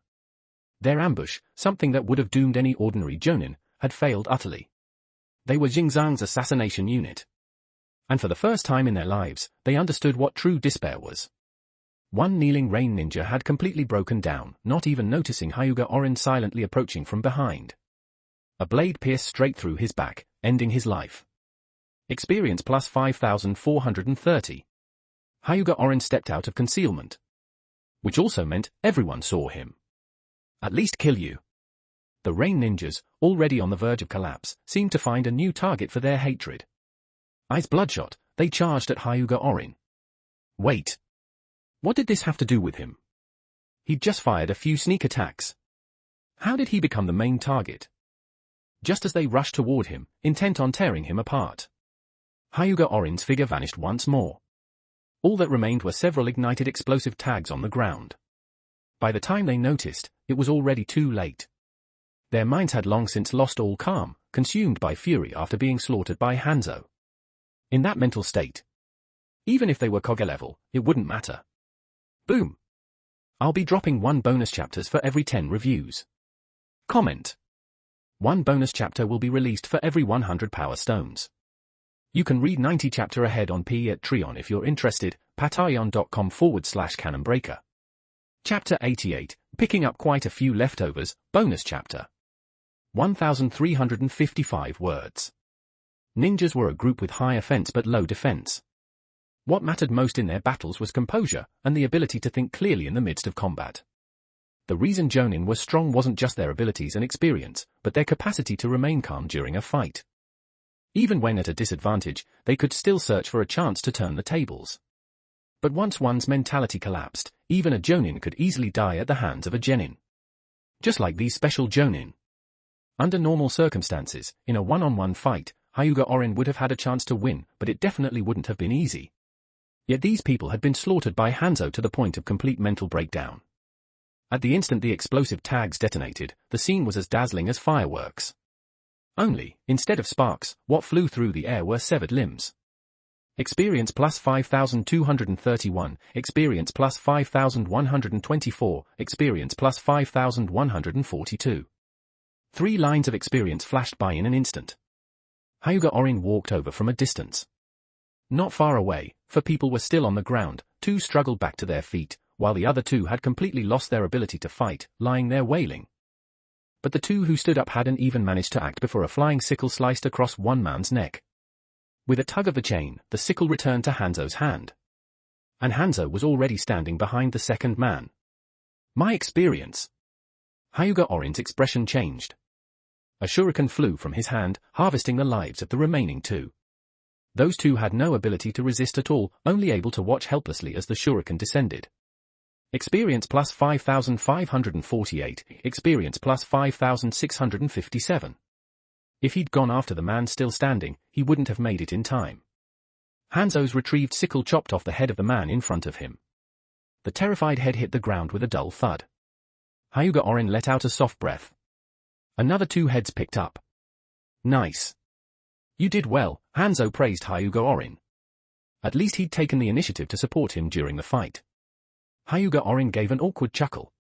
Their ambush, something that would have doomed any ordinary Jonin, had failed utterly. They were Jingzang's assassination unit. And for the first time in their lives, they understood what true despair was. One kneeling rain ninja had completely broken down, not even noticing Hyuga Orin silently approaching from behind. A blade pierced straight through his back, ending his life. Experience plus 5,430. Hyuga Orin stepped out of concealment. Which also meant everyone saw him. At least kill you. The rain ninjas, already on the verge of collapse, seemed to find a new target for their hatred. Eyes bloodshot, they charged at Hyuga Orin. Wait. What did this have to do with him? He'd just fired a few sneak attacks. How did he become the main target? Just as they rushed toward him, intent on tearing him apart. Hyuga Orin's figure vanished once more. All that remained were several ignited explosive tags on the ground. By the time they noticed, it was already too late. Their minds had long since lost all calm, consumed by fury after being slaughtered by Hanzo. In that mental state, even if they were Kage level, it wouldn't matter. Boom. I'll be dropping 1 bonus chapters for every 10 reviews. Comment. 1 bonus chapter will be released for every 100 power stones. You can read 90 chapter ahead on Patreon if you're interested, patreon.com/canonbreaker. Chapter 88, picking up quite a few leftovers, bonus chapter. 1,355 words. Ninjas were a group with high offense but low defense. What mattered most in their battles was composure and the ability to think clearly in the midst of combat. The reason Jonin were strong wasn't just their abilities and experience, but their capacity to remain calm during a fight. Even when at a disadvantage, they could still search for a chance to turn the tables. But once one's mentality collapsed, even a Jonin could easily die at the hands of a Genin. Just like these special Jonin. Under normal circumstances, in a one-on-one fight, Hyuga Orin would have had a chance to win, but it definitely wouldn't have been easy. Yet these people had been slaughtered by Hanzo to the point of complete mental breakdown. At the instant the explosive tags detonated, the scene was as dazzling as fireworks. Only, instead of sparks, what flew through the air were severed limbs. Experience plus 5,231, experience plus 5,124, experience plus 5,142. 3 lines of experience flashed by in an instant. Hyuga Orin walked over from a distance. Not far away, for people were still on the ground, 2 struggled back to their feet, while the other 2 had completely lost their ability to fight, lying there wailing. But the 2 who stood up hadn't even managed to act before a flying sickle sliced across one man's neck. With a tug of the chain, the sickle returned to Hanzo's hand. And Hanzo was already standing behind the second man. My experience. Hyuga Orin's expression changed. A shuriken flew from his hand, harvesting the lives of the remaining 2. Those 2 had no ability to resist at all, only able to watch helplessly as the shuriken descended. Experience plus 5,548, experience plus 5,657. If he'd gone after the man still standing, he wouldn't have made it in time. Hanzo's retrieved sickle chopped off the head of the man in front of him. The terrified head hit the ground with a dull thud. Hyuga Orin let out a soft breath. Another 2 heads picked up. Nice. You did well, Hanzo praised Hyuga Orin. At least he'd taken the initiative to support him during the fight. Hyuga Orin gave an awkward chuckle.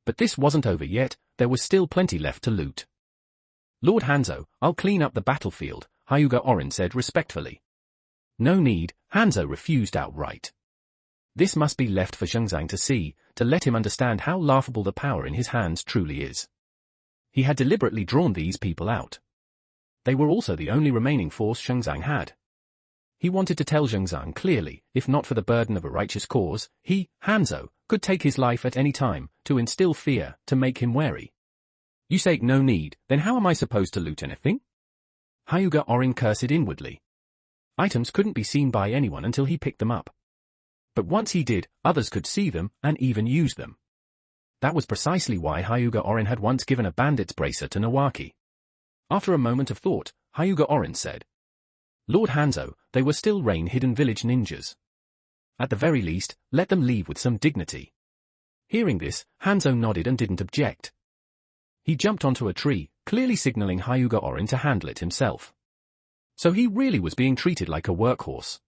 But this wasn't over yet, there was still plenty left to loot. Lord Hanzo, I'll clean up the battlefield, Hyuga Orin said respectfully. No need, Hanzo refused outright. This must be left for Zhengzhang to see, to let him understand how laughable the power in his hands truly is. He had deliberately drawn these people out. They were also the only remaining force Zhengzhang had. He wanted to tell Zhengzhang clearly, if not for the burden of a righteous cause, he, Hanzo, could take his life at any time, to instill fear, to make him wary. You say no need, then how am I supposed to loot anything? Hyuga Orin cursed inwardly. Items couldn't be seen by anyone until he picked them up. But once he did, others could see them, and even use them. That was precisely why Hyuga Orin had once given a bandit's bracer to Nawaki. After a moment of thought, Hyuga Orin said, Lord Hanzo, they were still rain-hidden village ninjas. At the very least, let them leave with some dignity. Hearing this, Hanzo nodded and didn't object. He jumped onto a tree, clearly signaling Hyuga Orin to handle it himself. So he really was being treated like a workhorse.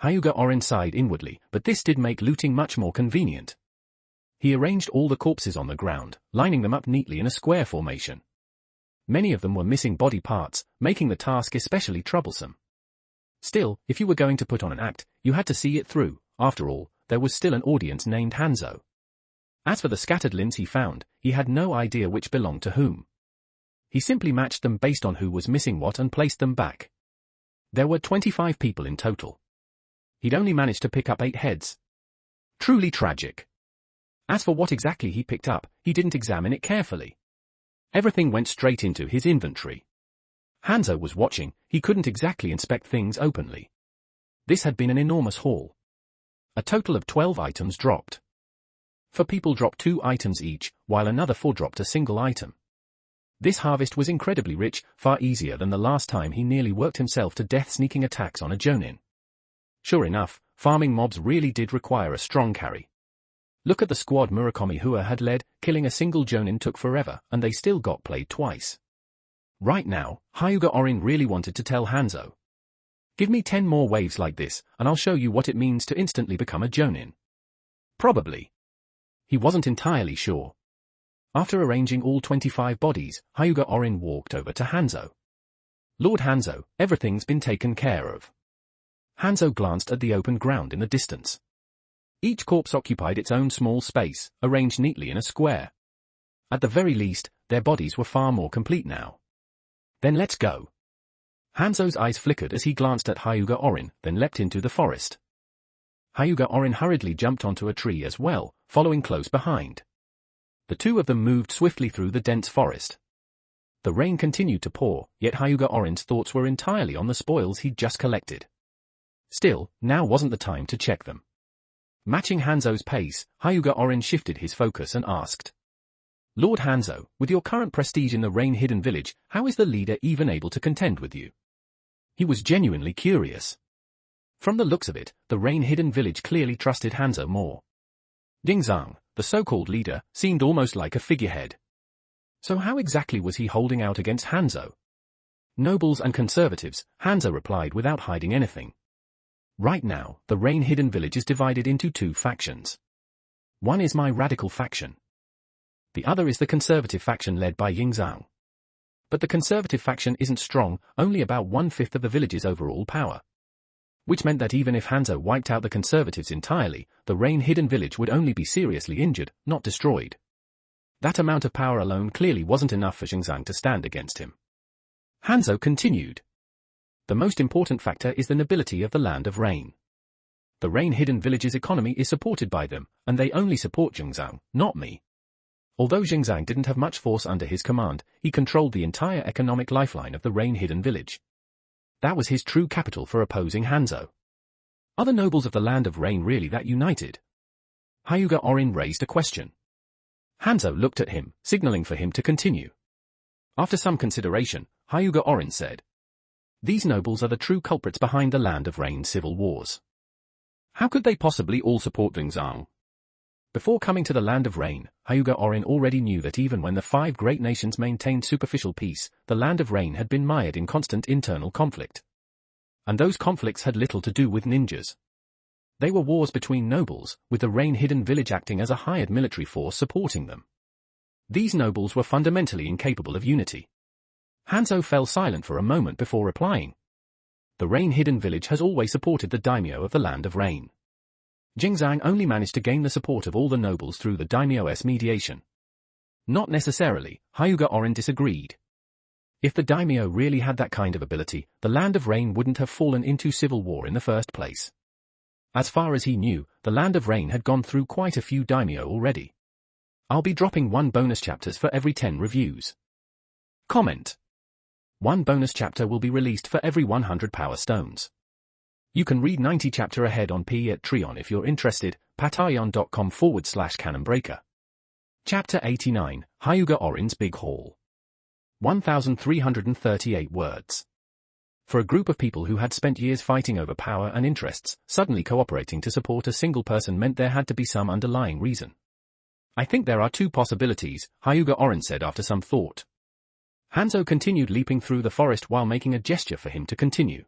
Hyuga Orin sighed inwardly, but this did make looting much more convenient. He arranged all the corpses on the ground, lining them up neatly in a square formation. Many of them were missing body parts, making the task especially troublesome. Still, if you were going to put on an act, you had to see it through. After all, there was still an audience named Hanzo. As for the scattered limbs he found, he had no idea which belonged to whom. He simply matched them based on who was missing what and placed them back. There were 25 people in total. He'd only managed to pick up 8 heads. Truly tragic. As for what exactly he picked up, he didn't examine it carefully. Everything went straight into his inventory. Hanzo was watching, he couldn't exactly inspect things openly. This had been an enormous haul. A total of 12 items dropped. 4 people dropped 2 items each, while another 4 dropped a single item. This harvest was incredibly rich, far easier than the last time he nearly worked himself to death sneaking attacks on a Jonin. Sure enough, farming mobs really did require a strong carry. Look at the squad Murakami Hua had led, killing a single Jonin took forever, and they still got played twice. Right now, Hyuga Orin really wanted to tell Hanzo. Give me 10 more waves like this, and I'll show you what it means to instantly become a Jonin. Probably. He wasn't entirely sure. After arranging all 25 bodies, Hyuga Orin walked over to Hanzo. Lord Hanzo, everything's been taken care of. Hanzo glanced at the open ground in the distance. Each corpse occupied its own small space, arranged neatly in a square. At the very least, their bodies were far more complete now. Then let's go. Hanzo's eyes flickered as he glanced at Hyuga Orin, then leapt into the forest. Hyuga Orin hurriedly jumped onto a tree as well, following close behind. The two of them moved swiftly through the dense forest. The rain continued to pour, yet Hyuga Orin's thoughts were entirely on the spoils he'd just collected. Still, now wasn't the time to check them. Matching Hanzo's pace, Hyuga Orin shifted his focus and asked. Lord Hanzo, with your current prestige in the rain-hidden village, how is the leader even able to contend with you? He was genuinely curious. From the looks of it, the rain-hidden village clearly trusted Hanzo more. Jingzhang, the so-called leader, seemed almost like a figurehead. So how exactly was he holding out against Hanzo? Nobles and conservatives, Hanzo replied without hiding anything. Right now, the rain-hidden village is divided into two factions. One is my radical faction. The other is the conservative faction led by Jingzhang. But the conservative faction isn't strong, only about 1/5 of the village's overall power. Which meant that even if Hanzo wiped out the conservatives entirely, the rain-hidden village would only be seriously injured, not destroyed. That amount of power alone clearly wasn't enough for Jingzhang to stand against him. Hanzo continued. The most important factor is the nobility of the Land of Rain. The rain-hidden village's economy is supported by them, and they only support Jingzhang, not me. Although Jingzhang didn't have much force under his command, he controlled the entire economic lifeline of the rain-hidden village. That was his true capital for opposing Hanzo. Are the nobles of the Land of Rain really that united? Hyuga Orin raised a question. Hanzo looked at him, signaling for him to continue. After some consideration, Hyuga Orin said, These nobles are the true culprits behind the Land of Rain civil wars. How could they possibly all support Jingzhang? Before coming to the Land of Rain, Hyuga Orin already knew that even when the 5 great nations maintained superficial peace, the Land of Rain had been mired in constant internal conflict. And those conflicts had little to do with ninjas. They were wars between nobles, with the rain-hidden village acting as a hired military force supporting them. These nobles were fundamentally incapable of unity. Hanzo fell silent for a moment before replying. The rain-hidden village has always supported the daimyo of the Land of Rain. Jingzhang only managed to gain the support of all the nobles through the daimyo's mediation. Not necessarily, Hyuga Orin disagreed. If the daimyo really had that kind of ability, the Land of Rain wouldn't have fallen into civil war in the first place. As far as he knew, the Land of Rain had gone through quite a few daimyo already. I'll be dropping 1 bonus chapters for every 10 reviews. Comment. 1 bonus chapter will be released for every 100 power stones. You can read 90 chapter ahead on Patreon if you're interested, patreon.com/canonbreaker. Chapter 89, Hyuga Orin's Big Haul. 1,338 words. For a group of people who had spent years fighting over power and interests, suddenly cooperating to support a single person meant there had to be some underlying reason. I think there are 2 possibilities, Hyuga Orin said after some thought. Hanzo continued leaping through the forest while making a gesture for him to continue.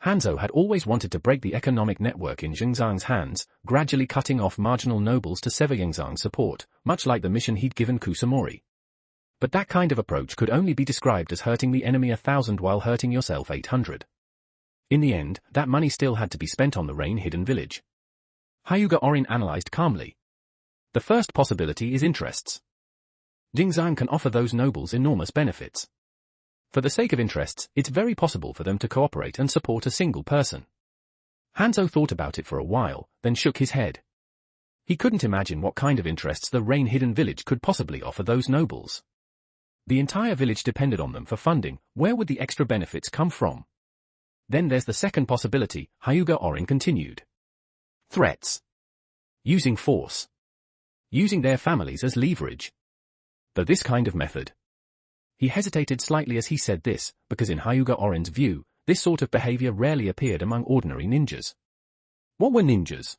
Hanzo had always wanted to break the economic network in Jingzhang's hands, gradually cutting off marginal nobles to sever Jingzhang's support, much like the mission he'd given Kusamori. But that kind of approach could only be described as hurting the enemy 1,000 while hurting yourself 800. In the end, that money still had to be spent on the rain-hidden village. Hyuga Orin analyzed calmly. The first possibility is interests. Jingzhang can offer those nobles enormous benefits. For the sake of interests, it's very possible for them to cooperate and support a single person. Hanzo thought about it for a while, then shook his head. He couldn't imagine what kind of interests the rain-hidden village could possibly offer those nobles. The entire village depended on them for funding. Where would the extra benefits come from? Then there's the second possibility, Hyuga Orin continued. Threats. Using force. Using their families as leverage. Though this kind of method. He hesitated slightly as he said this, because in Hyuga Orin's view, this sort of behavior rarely appeared among ordinary ninjas. What were ninjas?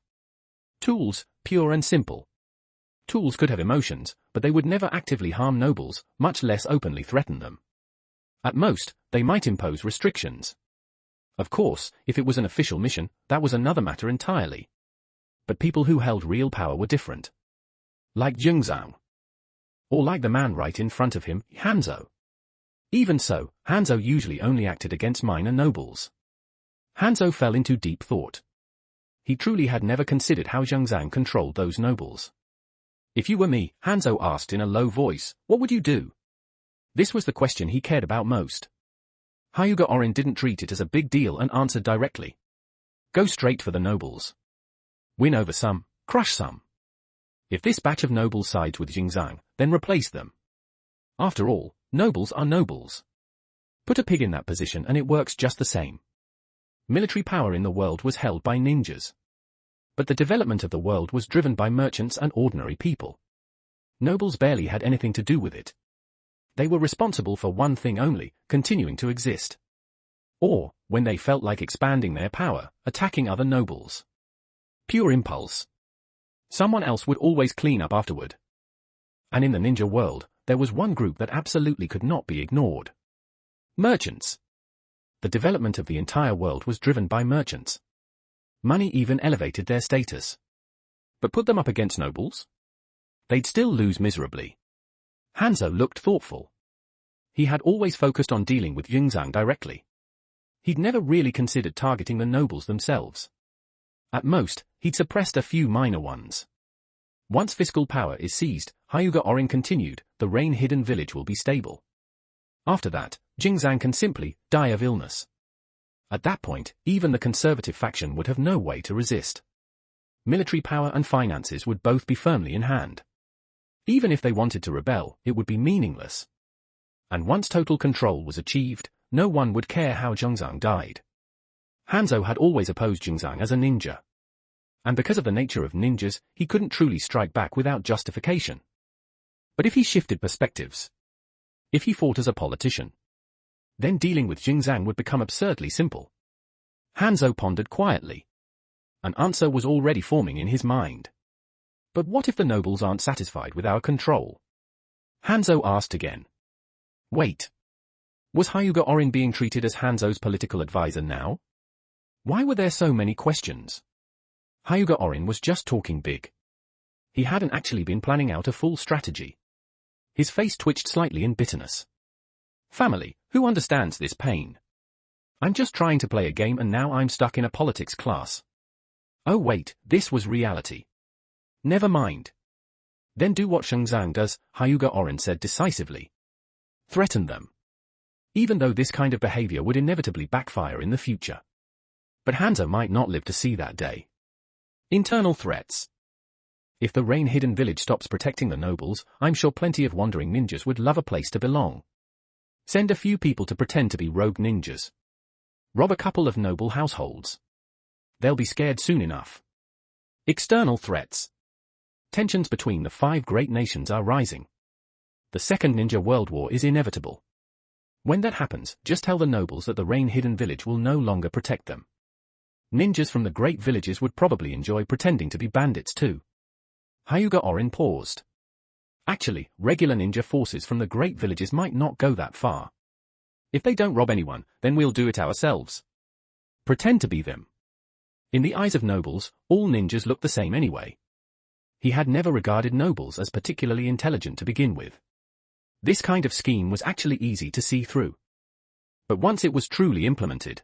Tools, pure and simple. Tools could have emotions, but they would never actively harm nobles, much less openly threaten them. At most, they might impose restrictions. Of course, if it was an official mission, that was another matter entirely. But people who held real power were different. Like Jingzhang. Or like the man right in front of him, Hanzo. Even so, Hanzo usually only acted against minor nobles. Hanzo fell into deep thought. He truly had never considered how Jingzhang controlled those nobles. If you were me, Hanzo asked in a low voice, what would you do? This was the question he cared about most. Hyuga Orin didn't treat it as a big deal and answered directly. Go straight for the nobles. Win over some, crush some. If this batch of nobles sides with Xingzang, then replace them. After all, nobles are nobles. Put a pig in that position and it works just the same. Military power in the world was held by ninjas. But the development of the world was driven by merchants and ordinary people. Nobles barely had anything to do with it. They were responsible for one thing only, continuing to exist. Or, when they felt like expanding their power, attacking other nobles. Pure impulse. Someone else would always clean up afterward. And in the ninja world, there was one group that absolutely could not be ignored. Merchants. The development of the entire world was driven by merchants. Money even elevated their status. But put them up against nobles? They'd still lose miserably. Hanzo looked thoughtful. He had always focused on dealing with Xingzang directly. He'd never really considered targeting the nobles themselves. At most, he'd suppressed a few minor ones. Once fiscal power is seized, Hyuga Orin continued, the rain-hidden village will be stable. After that, Xingzang can simply die of illness. At that point, even the conservative faction would have no way to resist. Military power and finances would both be firmly in hand. Even if they wanted to rebel, it would be meaningless. And once total control was achieved, no one would care how Xingzang died. Hanzo had always opposed Xingzang as a ninja. And because of the nature of ninjas, he couldn't truly strike back without justification. But if he shifted perspectives, if he fought as a politician, then dealing with Xingzang would become absurdly simple. Hanzo pondered quietly. An answer was already forming in his mind. But what if the nobles aren't satisfied with our control? Hanzo asked again. Wait. Was Hyuga Orin being treated as Hanzo's political advisor now? Why were there so many questions? Hyuga Orin was just talking big. He hadn't actually been planning out a full strategy. His face twitched slightly in bitterness. Family, who understands this pain? I'm just trying to play a game and now I'm stuck in a politics class. Oh wait, this was reality. Never mind. Then do what Xingzang does, Hyuga Orin said decisively. Threaten them. Even though this kind of behavior would inevitably backfire in the future. But Hanzo might not live to see that day. Internal threats. If the rain-hidden village stops protecting the nobles, I'm sure plenty of wandering ninjas would love a place to belong. Send a few people to pretend to be rogue ninjas. Rob a couple of noble households. They'll be scared soon enough. External threats. Tensions between the 5 great nations are rising. The Second Ninja World War is inevitable. When that happens, just tell the nobles that the rain-hidden village will no longer protect them. Ninjas from the great villages would probably enjoy pretending to be bandits too. Hyuga Orin paused. Actually, regular ninja forces from the great villages might not go that far. If they don't rob anyone, then we'll do it ourselves. Pretend to be them. In the eyes of nobles, all ninjas look the same anyway. He had never regarded nobles as particularly intelligent to begin with. This kind of scheme was actually easy to see through. But once it was truly implemented,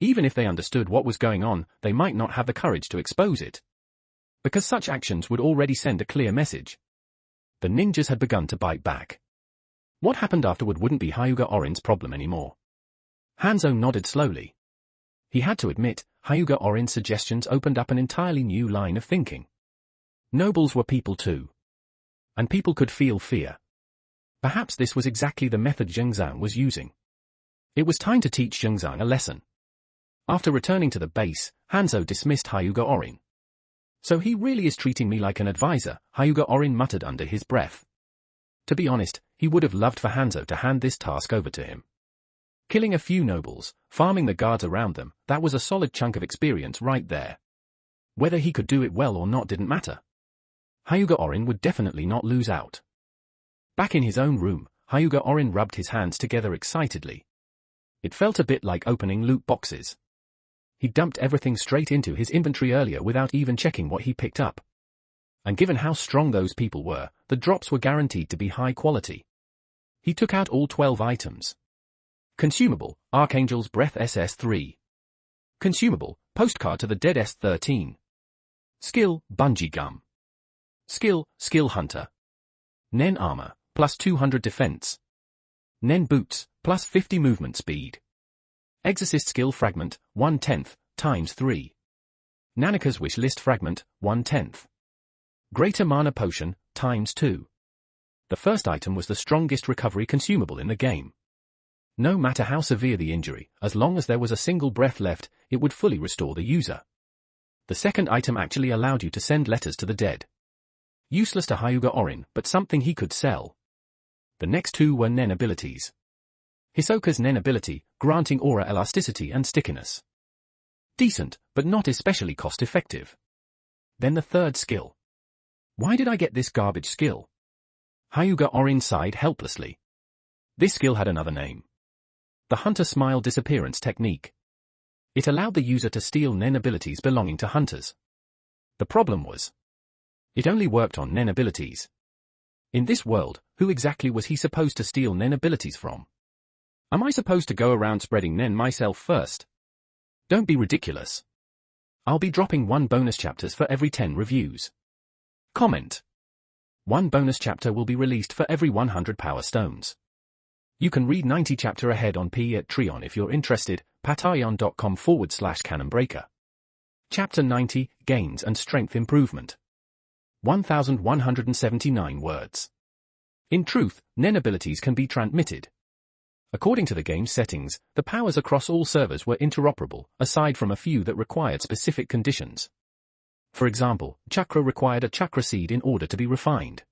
even if they understood what was going on, they might not have the courage to expose it. Because such actions would already send a clear message. The ninjas had begun to bite back. What happened afterward wouldn't be Hyuga Orin's problem anymore. Hanzo nodded slowly. He had to admit, Hyuga Orin's suggestions opened up an entirely new line of thinking. Nobles were people too. And people could feel fear. Perhaps this was exactly the method Xingzang was using. It was time to teach Xingzang a lesson. After returning to the base, Hanzo dismissed Hyuga Orin. So he really is treating me like an advisor, Hyuga Orin muttered under his breath. To be honest, he would have loved for Hanzo to hand this task over to him. Killing a few nobles, farming the guards around them, that was a solid chunk of experience right there. Whether he could do it well or not didn't matter. Hyuga Orin would definitely not lose out. Back in his own room, Hyuga Orin rubbed his hands together excitedly. It felt a bit like opening loot boxes. He dumped everything straight into his inventory earlier without even checking what he picked up. And given how strong those people were, the drops were guaranteed to be high quality. He took out all 12 items. Consumable, Archangel's Breath SS3. Consumable, Postcard to the Dead S13. Skill, Bungee Gum. Skill, Skill Hunter. Nen Armor, plus 200 Defense. Nen Boots, plus 50 Movement Speed. Exorcist Skill Fragment, 1/10, times 3. Nanaka's wish list fragment, 1/10. Greater mana potion, ×2. The first item was the strongest recovery consumable in the game. No matter how severe the injury, as long as there was a single breath left, it would fully restore the user. The second item actually allowed you to send letters to the dead. Useless to Hyuga Orin, but something he could sell. The next two were Nen abilities. Hisoka's Nen ability, granting aura elasticity and stickiness. Decent, but not especially cost-effective. Then the third skill. Why did I get this garbage skill? Hyuga Orin sighed helplessly. This skill had another name. The Hunter Smile Disappearance Technique. It allowed the user to steal Nen abilities belonging to hunters. The problem was, it only worked on Nen abilities. In this world, who exactly was he supposed to steal Nen abilities from? Am I supposed to go around spreading Nen myself first? Don't be ridiculous. I'll be dropping 1 bonus chapters for every 10 reviews. Comment. 1 bonus chapter will be released for every 100 power stones. You can read 90 chapter ahead on Patreon if you're interested, patreon.com/canonbreaker. Chapter 90, Gains and Strength Improvement. 1,179 words. In truth, Nen abilities can be transmitted. According to the game's settings, the powers across all servers were interoperable, aside from a few that required specific conditions. For example, chakra required a chakra seed in order to be refined.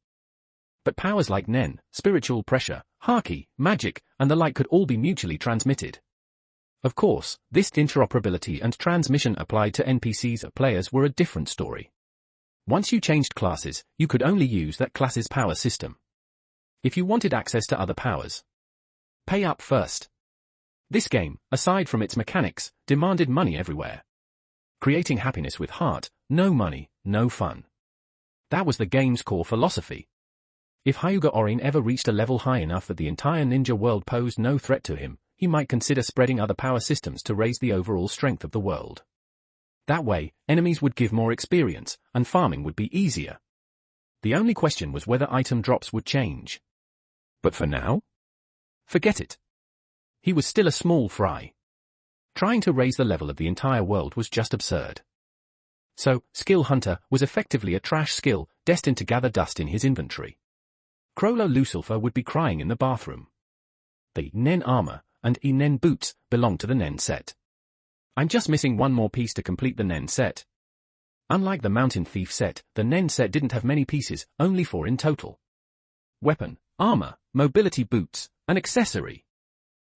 But powers like Nen, spiritual pressure, Haki, magic, and the like could all be mutually transmitted. Of course, this interoperability and transmission applied to NPCs or players were a different story. Once you changed classes, you could only use that class's power system. If you wanted access to other powers, pay up first. This game, aside from its mechanics, demanded money everywhere. Creating happiness with heart, no money, no fun. That was the game's core philosophy. If Hyuga Orin ever reached a level high enough that the entire ninja world posed no threat to him, he might consider spreading other power systems to raise the overall strength of the world. That way, enemies would give more experience, and farming would be easier. The only question was whether item drops would change. But for now? Forget it. He was still a small fry. Trying to raise the level of the entire world was just absurd. So, Skill Hunter was effectively a trash skill, destined to gather dust in his inventory. Crollo Lucifer would be crying in the bathroom. The Nen armor and Nen boots belong to the Nen set. I'm just missing one more piece to complete the Nen set. Unlike the Mountain Thief set, the Nen set didn't have many pieces, only 4 in total. Weapon, armor, mobility boots, an accessory.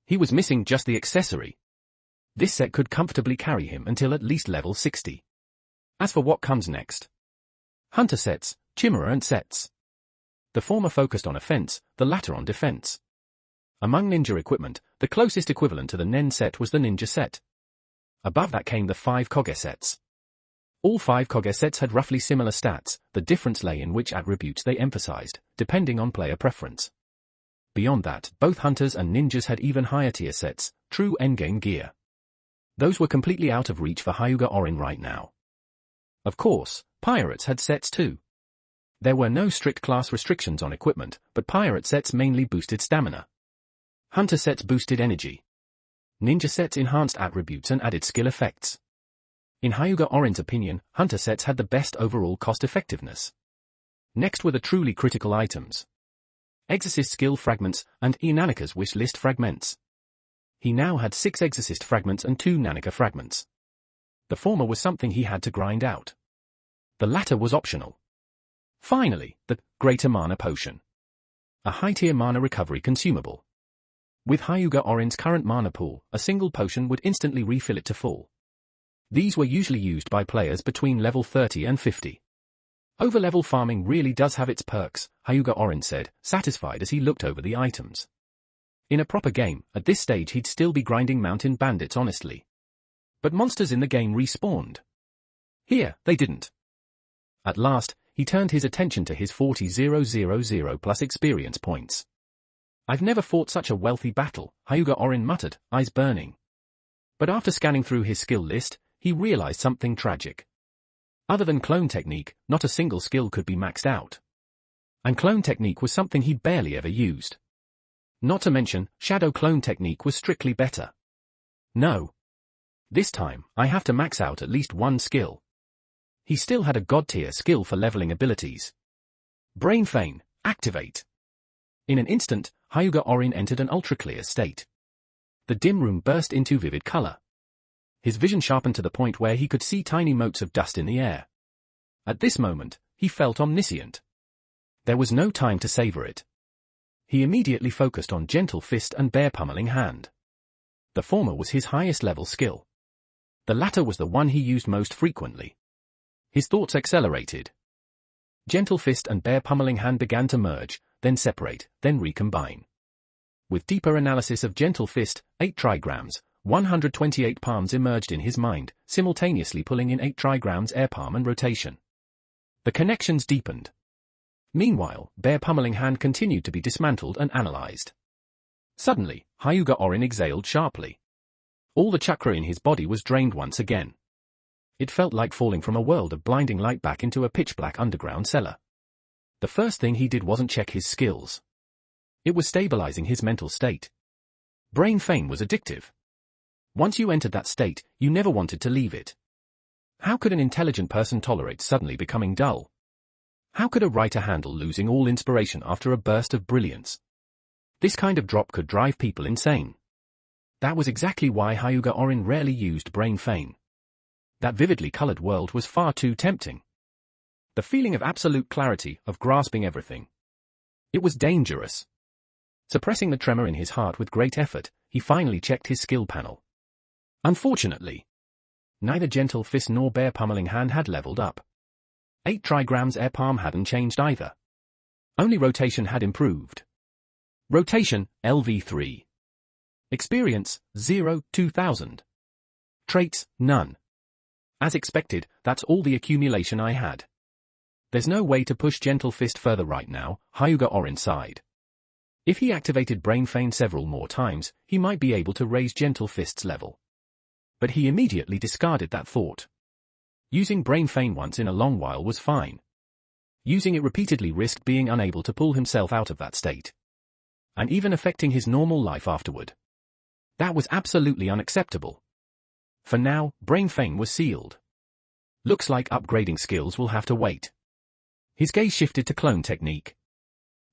He was missing just the accessory. This set could comfortably carry him until at least level 60. As for what comes next. Hunter sets, Chimera and sets. The former focused on offense, the latter on defense. Among ninja equipment, the closest equivalent to the Nen set was the ninja set. Above that came the 5 Kage sets. All 5 Kage sets had roughly similar stats, the difference lay in which attributes they emphasized, depending on player preference. Beyond that, both hunters and ninjas had even higher tier sets, true endgame gear. Those were completely out of reach for Hyuga Orin right now. Of course, pirates had sets too. There were no strict class restrictions on equipment, but pirate sets mainly boosted stamina. Hunter sets boosted energy. Ninja sets enhanced attributes and added skill effects. In Hyuga Orin's opinion, hunter sets had the best overall cost-effectiveness. Next were the truly critical items. Exorcist skill fragments and Nanaka's wish list fragments. He now had 6 Exorcist fragments and 2 Nanaka fragments. The former was something he had to grind out. The latter was optional. Finally, the Greater Mana Potion. A high-tier mana recovery consumable. With Hyuga Orin's current mana pool, a single potion would instantly refill it to full. These were usually used by players between level 30 and 50. Over-level farming really does have its perks, Hyuga Orin said, satisfied as he looked over the items. In a proper game, at this stage he'd still be grinding mountain bandits honestly. But monsters in the game respawned. Here, they didn't. At last, he turned his attention to his 40,000 plus experience points. I've never fought such a wealthy battle, Hyuga Orin muttered, eyes burning. But after scanning through his skill list, he realized something tragic. Other than clone technique, not a single skill could be maxed out. And clone technique was something he barely ever used. Not to mention, shadow clone technique was strictly better. No. This time, I have to max out at least one skill. he still had a god-tier skill for leveling abilities. Brain Feign, activate. In an instant, Hyuga Orin entered an ultra-clear state. The dim room burst into vivid color. His vision sharpened to the point where he could see tiny motes of dust in the air. At this moment, he felt omniscient. There was no time to savor it. He immediately focused on Gentle Fist and Bear Pummeling Hand. The former was his highest level skill. The latter was the one he used most frequently. His thoughts accelerated. Gentle Fist and Bear Pummeling Hand began to merge, then separate, then recombine. With deeper analysis of Gentle Fist, 8 trigrams, 128 palms emerged in his mind, simultaneously pulling in 8 trigrams air palm and rotation. The connections deepened. Meanwhile, Bear Pummeling Hand continued to be dismantled and analyzed. Suddenly, Hyuga Orin exhaled sharply. All the chakra in his body was drained once again. It felt like falling from a world of blinding light back into a pitch-black underground cellar. The first thing he did wasn't check his skills. It was stabilizing his mental state. Brain Feign was addictive. Once you entered that state, you never wanted to leave it. How could an intelligent person tolerate suddenly becoming dull? How could a writer handle losing all inspiration after a burst of brilliance? This kind of drop could drive people insane. That was exactly why Hyuga Orin rarely used Brain Feign. That vividly colored world was far too tempting. The feeling of absolute clarity, of grasping everything. It was dangerous. Suppressing the tremor in his heart with great effort, he finally checked his skill panel. Unfortunately, neither Gentle Fist nor Bear Pummeling Hand had leveled up. 8 trigrams air palm hadn't changed either. Only rotation had improved. Rotation, LV3. Experience, 0-2000. Traits, none. As expected, that's all the accumulation I had. There's no way to push Gentle Fist further right now, Hyuga Orin sighed. If he activated Brain Feign several more times, he might be able to raise Gentle Fist's level. But he immediately discarded that thought. Using Brain Feign once in a long while was fine. Using it repeatedly risked being unable to pull himself out of that state. And even affecting his normal life afterward. That was absolutely unacceptable. For now, Brain Feign was sealed. Looks like upgrading skills will have to wait. His gaze shifted to Clone Technique.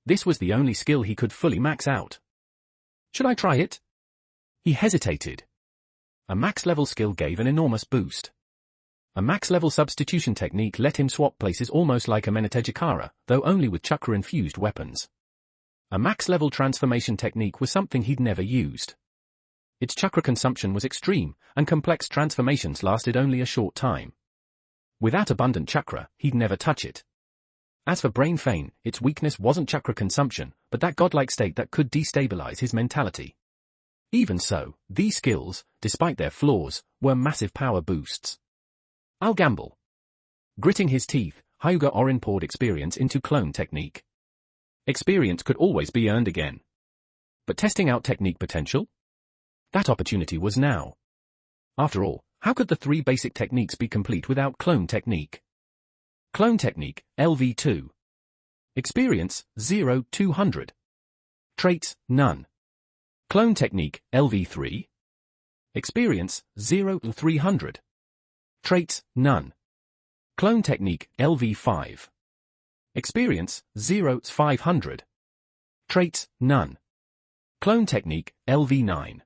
This was the only skill he could fully max out. Should I try it? He hesitated. A max-level skill gave an enormous boost. A max-level substitution technique let him swap places almost like a Menetejikara, though only with chakra-infused weapons. A max-level transformation technique was something he'd never used. Its chakra consumption was extreme, and complex transformations lasted only a short time. Without abundant chakra, he'd never touch it. As for Brain Feign, its weakness wasn't chakra consumption, but that godlike state that could destabilize his mentality. Even so, these skills, despite their flaws, were massive power boosts. I'll gamble. Gritting his teeth, Hyuga Orin poured experience into Clone Technique. Experience could always be earned again. But testing out technique potential? That opportunity was now. After all, how could the 3 basic techniques be complete without Clone Technique? Clone Technique, LV2. Experience, 0-200. Traits, none. Clone Technique, LV3. Experience, 0-300. Traits, none. Clone Technique, LV5. Experience, 0-500. Traits, none. Clone Technique, LV9.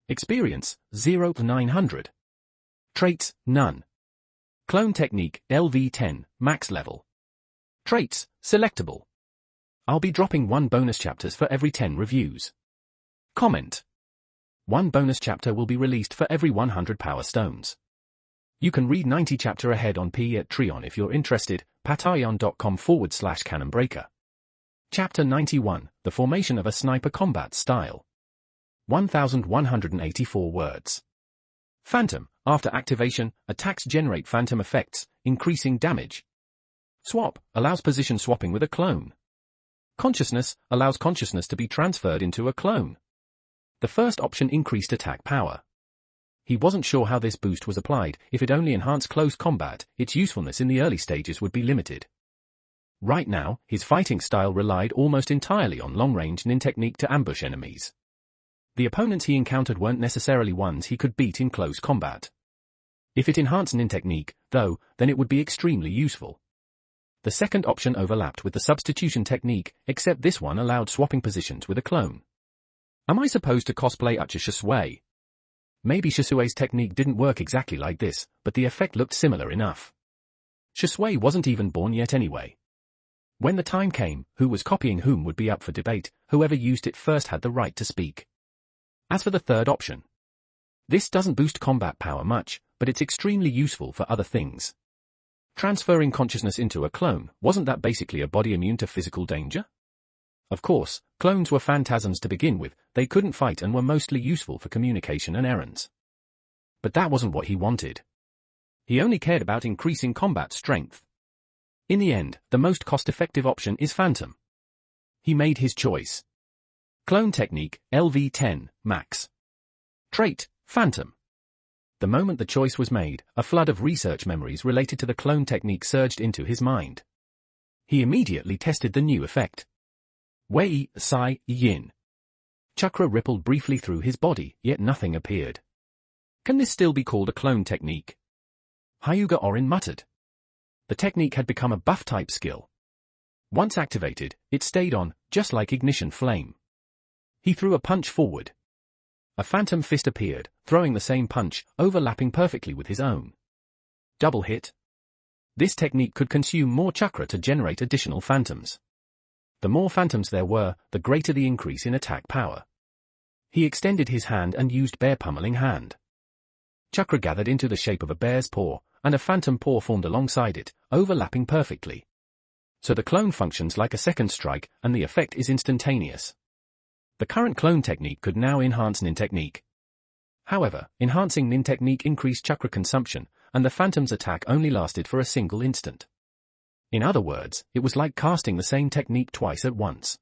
Experience, 0-900. Traits, none. Clone Technique, LV10, max level. Traits, selectable. I'll be dropping 1 bonus chapters for every 10 reviews. Comment. 1 bonus chapter will be released for every 100 power stones. You can read 90 chapter ahead on Patreon if you're interested, patreon.com/canonbreaker. Chapter 91, The Formation of a Sniper Combat Style. 1184 words. Phantom, after activation, attacks generate phantom effects, increasing damage. Swap, allows position swapping with a clone. Consciousness, allows consciousness to be transferred into a clone. The first option increased attack power. He wasn't sure how this boost was applied. If it only enhanced close combat, its usefulness in the early stages would be limited. Right now, his fighting style relied almost entirely on long-range nin technique to ambush enemies. The opponents he encountered weren't necessarily ones he could beat in close combat. If it enhanced Nin technique, though, then it would be extremely useful. The second option overlapped with the substitution technique, except this one allowed swapping positions with a clone. Am I supposed to cosplay Ucha Shisui? Maybe Shisui's technique didn't work exactly like this, but the effect looked similar enough. Shisui wasn't even born yet anyway. When the time came, who was copying whom would be up for debate, whoever used it first had the right to speak. As for the third option, this doesn't boost combat power much, but it's extremely useful for other things. Transferring consciousness into a clone, wasn't that basically a body immune to physical danger? Of course, clones were phantasms to begin with, they couldn't fight and were mostly useful for communication and errands. But that wasn't what he wanted. He only cared about increasing combat strength. In the end, the most cost-effective option is Phantom. He made his choice. Clone Technique, LV10, Max. Trait, Phantom. The moment the choice was made, a flood of research memories related to the clone technique surged into his mind. He immediately tested the new effect. Wei, Sai, Yin. Chakra rippled briefly through his body, yet nothing appeared. Can this still be called a clone technique? Hyuga Orin muttered. The technique had become a buff-type skill. Once activated, it stayed on, just like ignition flame. He threw a punch forward. A phantom fist appeared, throwing the same punch, overlapping perfectly with his own. Double hit. This technique could consume more chakra to generate additional phantoms. The more phantoms there were, the greater the increase in attack power. He extended his hand and used bear pummeling hand. Chakra gathered into the shape of a bear's paw, and a phantom paw formed alongside it, overlapping perfectly. So the clone functions like a second strike, and the effect is instantaneous. The current clone technique could now enhance Nin technique. However, enhancing Nin technique increased chakra consumption, and the phantom's attack only lasted for a single instant. In other words, it was like casting the same technique twice at once.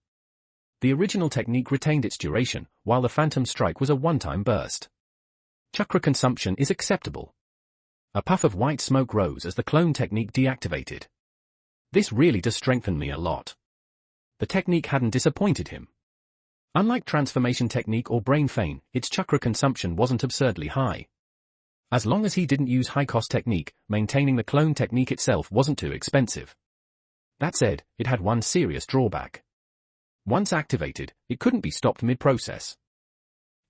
The original technique retained its duration, while the phantom strike was a one-time burst. Chakra consumption is acceptable. A puff of white smoke rose as the clone technique deactivated. This really does strengthen me a lot. The technique hadn't disappointed him. Unlike transformation technique or brain feign, its chakra consumption wasn't absurdly high. As long as he didn't use high-cost technique, maintaining the clone technique itself wasn't too expensive. That said, it had one serious drawback. Once activated, it couldn't be stopped mid-process.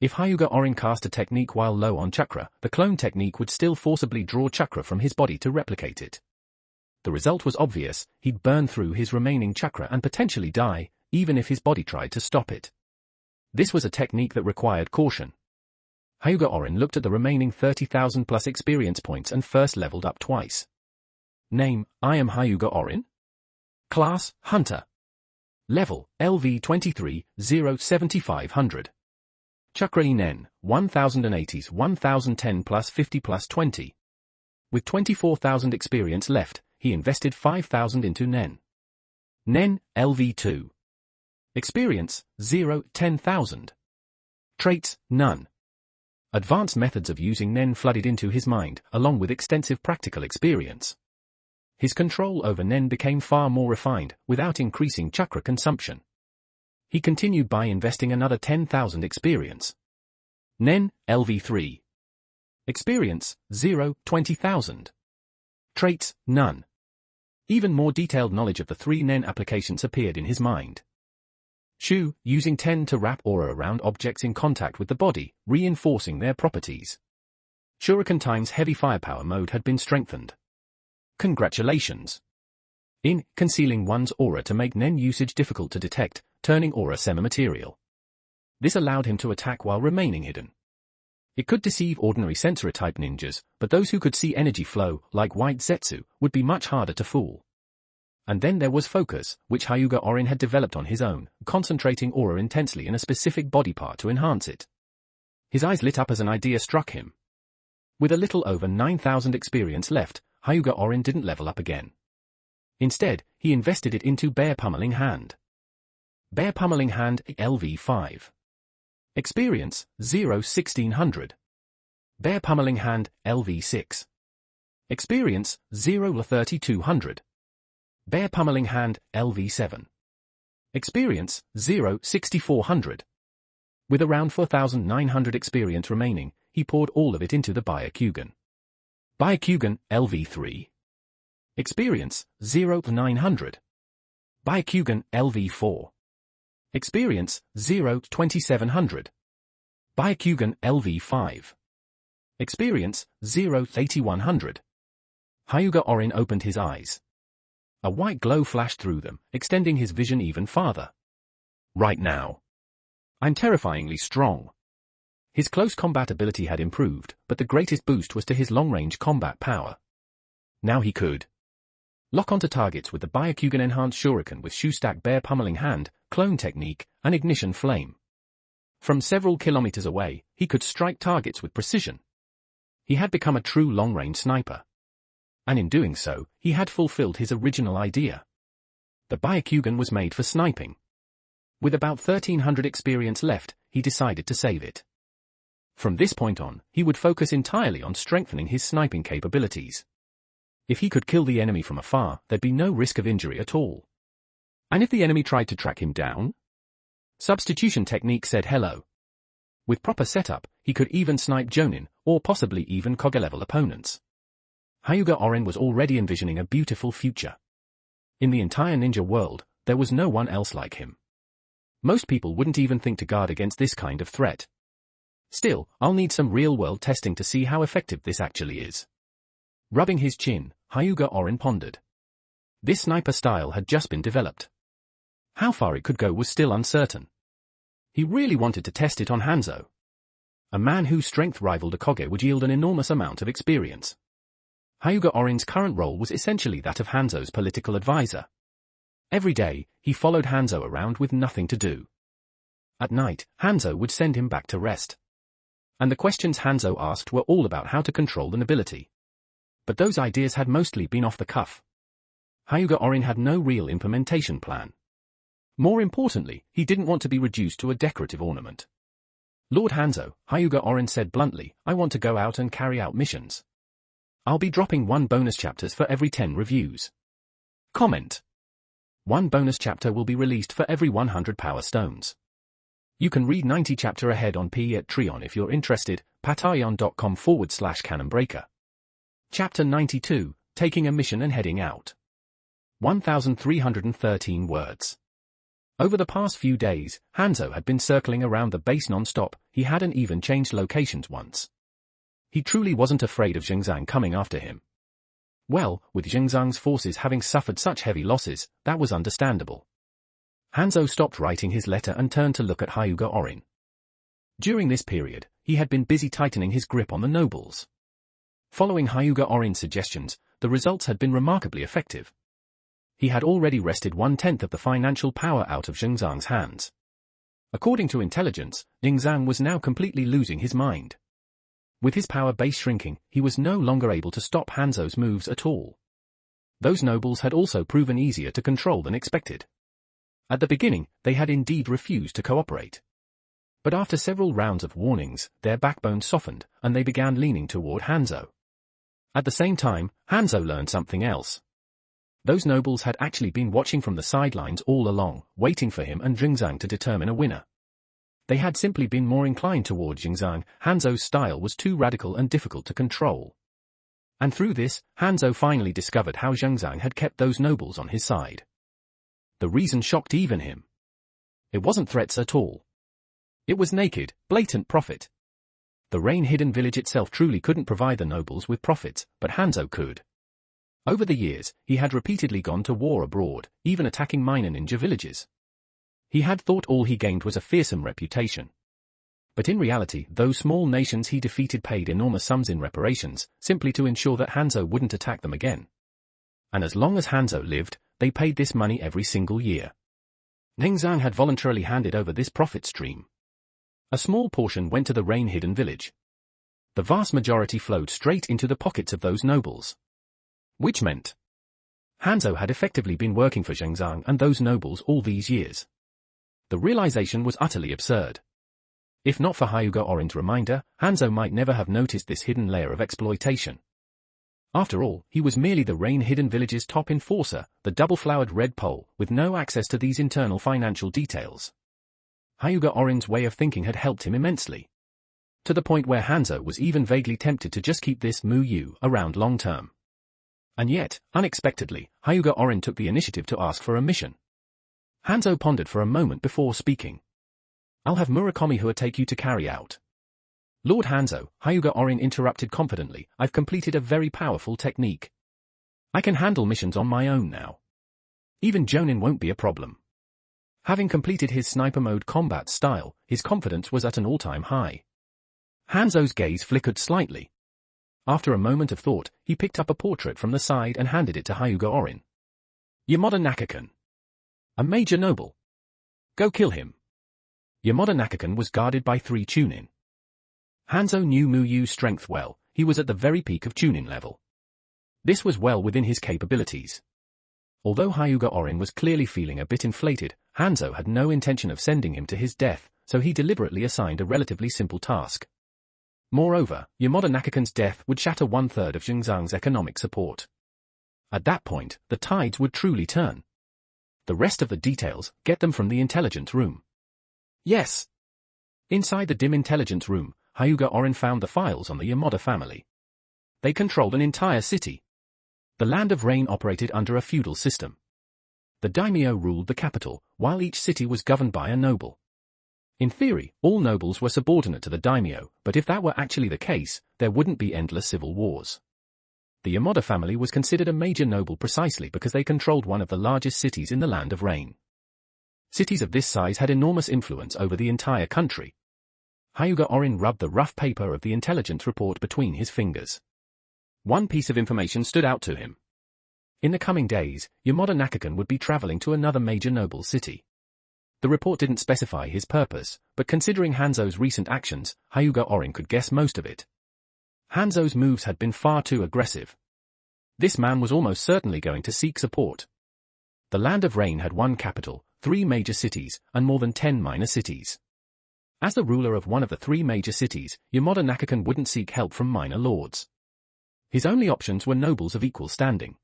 If Hyuga Orin cast a technique while low on chakra, the clone technique would still forcibly draw chakra from his body to replicate it. The result was obvious, he'd burn through his remaining chakra and potentially die, even if his body tried to stop it. This was a technique that required caution. Hyuga Orin looked at the remaining 30,000 plus experience points and first leveled up twice. Name, I am Hyuga Orin. Class, Hunter. Level, LV23, 07500. Chakra Nen, 1080s 1010 plus 50 plus 20. With 24,000 experience left, he invested 5,000 into Nen. Nen, LV2. Experience, 0, 10,000. Traits, none. Advanced methods of using Nen flooded into his mind, along with extensive practical experience. His control over Nen became far more refined, without increasing chakra consumption. He continued by investing another 10,000 experience. Nen, LV3. Experience, 0, 20,000. Traits, none. Even more detailed knowledge of the three Nen applications appeared in his mind. Shu, using 10 to wrap aura around objects in contact with the body, reinforcing their properties. Shuriken times heavy firepower mode had been strengthened. Congratulations. In, concealing one's aura to make Nen usage difficult to detect, turning aura semi-material. This allowed him to attack while remaining hidden. It could deceive ordinary sensory-type ninjas, but those who could see energy flow, like White Zetsu, would be much harder to fool. And then there was Focus, which Hyuga Orin had developed on his own, concentrating aura intensely in a specific body part to enhance it. His eyes lit up as an idea struck him. With a little over 9,000 experience left, Hyuga Orin didn't level up again. Instead, he invested it into Bear Pummeling Hand. Bear Pummeling Hand, LV5. Experience, 0, 1600. Bear Pummeling Hand, LV6. Experience, 0, 3200. Bear Pummeling Hand, LV7. Experience, 0, 6400. With around 4,900 experience remaining, he poured all of it into the Byakugan. Byakugan, LV3. Experience, 0 to 900. Byakugan, LV4. Experience, 0 to 2700. Byakugan, LV5. Experience, 0 to 8100. Hyuga Orin opened his eyes. A white glow flashed through them, extending his vision even farther. Right now. I'm terrifyingly strong. His close combat ability had improved, but the greatest boost was to his long-range combat power. Now he could lock onto targets with the Byakugan Enhanced Shuriken with Shoe Stack Bear Pummeling Hand, Clone Technique, and Ignition Flame. From several kilometers away, he could strike targets with precision. He had become a true long-range sniper. And in doing so, he had fulfilled his original idea. The Byakugan was made for sniping. With about 1300 experience left, he decided to save it. From this point on, he would focus entirely on strengthening his sniping capabilities. If he could kill the enemy from afar, there'd be no risk of injury at all. And if the enemy tried to track him down? Substitution technique said hello. With proper setup, he could even snipe Jonin, or possibly even Kage-level opponents. Hyuga Orin was already envisioning a beautiful future. In the entire ninja world, there was no one else like him. Most people wouldn't even think to guard against this kind of threat. Still, I'll need some real-world testing to see how effective this actually is. Rubbing his chin, Hyuga Orin pondered. This sniper style had just been developed. How far it could go was still uncertain. He really wanted to test it on Hanzo. A man whose strength rivaled a Kage would yield an enormous amount of experience. Hyuga Orin's current role was essentially that of Hanzo's political advisor. Every day, he followed Hanzo around with nothing to do. At night, Hanzo would send him back to rest. And the questions Hanzo asked were all about how to control the nobility. But those ideas had mostly been off the cuff. Hyuga Orin had no real implementation plan. More importantly, he didn't want to be reduced to a decorative ornament. Lord Hanzo, Hyuga Orin said bluntly, I want to go out and carry out missions. I'll be dropping 1 bonus chapters for every 10 reviews. Comment. 1 bonus chapter will be released for every 100 power stones. You can read 90 chapter ahead on Patreon if you're interested, patreon.com/canonbreaker. Chapter 92, Taking a Mission and Heading Out. 1,313 words. Over the past few days, Hanzo had been circling around the base non-stop. He hadn't even changed locations once. He truly wasn't afraid of Xingzang coming after him. Well, with Xingzang's forces having suffered such heavy losses, that was understandable. Hanzo stopped writing his letter and turned to look at Hyuga Orin. During this period, he had been busy tightening his grip on the nobles. Following Hyuga Orin's suggestions, the results had been remarkably effective. He had already wrested 1/10 of the financial power out of Xingzang's hands. According to intelligence, Xingzang was now completely losing his mind. With his power base shrinking, he was no longer able to stop Hanzo's moves at all. Those nobles had also proven easier to control than expected. At the beginning, they had indeed refused to cooperate. But after several rounds of warnings, their backbones softened, and they began leaning toward Hanzo. At the same time, Hanzo learned something else. Those nobles had actually been watching from the sidelines all along, waiting for him and Xingzang to determine a winner. They had simply been more inclined toward Xingzang. Hanzo's style was too radical and difficult to control. And through this, Hanzo finally discovered how Xingzang had kept those nobles on his side. The reason shocked even him. It wasn't threats at all. It was naked, blatant profit. The rain-hidden village itself truly couldn't provide the nobles with profits, but Hanzo could. Over the years, he had repeatedly gone to war abroad, even attacking minor ninja villages. He had thought all he gained was a fearsome reputation. But in reality, those small nations he defeated paid enormous sums in reparations, simply to ensure that Hanzo wouldn't attack them again. And as long as Hanzo lived, they paid this money every single year. Xingzang had voluntarily handed over this profit stream. A small portion went to the rain-hidden village. The vast majority flowed straight into the pockets of those nobles. Which meant Hanzo had effectively been working for Xingzang and those nobles all these years. The realization was utterly absurd. If not for Hyuga Orin's reminder, Hanzo might never have noticed this hidden layer of exploitation. After all, he was merely the rain-hidden village's top enforcer, the double-flowered red pole, with no access to these internal financial details. Hyuga Orin's way of thinking had helped him immensely. To the point where Hanzo was even vaguely tempted to just keep this Mu Yu around long term. And yet, unexpectedly, Hyuga Orin took the initiative to ask for a mission. Hanzo pondered for a moment before speaking. I'll have Murakami Hua take you to carry out. Lord Hanzo, Hyuga Orin interrupted confidently, I've completed a very powerful technique. I can handle missions on my own now. Even Jonin won't be a problem. Having completed his sniper mode combat style, his confidence was at an all-time high. Hanzo's gaze flickered slightly. After a moment of thought, he picked up a portrait from the side and handed it to Hyuga Orin. Yamada Nakakan. A major noble. Go kill him. Yamada Nakakan was guarded by 3 Chunin. Hanzo knew Mu Yu's strength well, he was at the very peak of Chunin level. This was well within his capabilities. Although Hyuga Orin was clearly feeling a bit inflated, Hanzo had no intention of sending him to his death, so he deliberately assigned a relatively simple task. Moreover, Yamada Nakakan's death would shatter 1/3 of Xingzang's economic support. At that point, the tides would truly turn. The rest of the details, get them from the intelligence room. Yes. Inside the dim intelligence room, Hyuga Orin found the files on the Yamada family. They controlled an entire city. The Land of Rain operated under a feudal system. The daimyo ruled the capital, while each city was governed by a noble. In theory, all nobles were subordinate to the daimyo, but if that were actually the case, there wouldn't be endless civil wars. The Yamada family was considered a major noble precisely because they controlled one of the largest cities in the Land of Rain. Cities of this size had enormous influence over the entire country. Hyuga Orin rubbed the rough paper of the intelligence report between his fingers. One piece of information stood out to him. In the coming days, Yamada Nakakan would be traveling to another major noble city. The report didn't specify his purpose, but considering Hanzo's recent actions, Hyuga Orin could guess most of it. Hanzo's moves had been far too aggressive. This man was almost certainly going to seek support. The Land of Rain had 1 capital, 3 major cities, and more than 10 minor cities. As the ruler of one of the 3 major cities, Yamada Nakakan wouldn't seek help from minor lords. His only options were nobles of equal standing.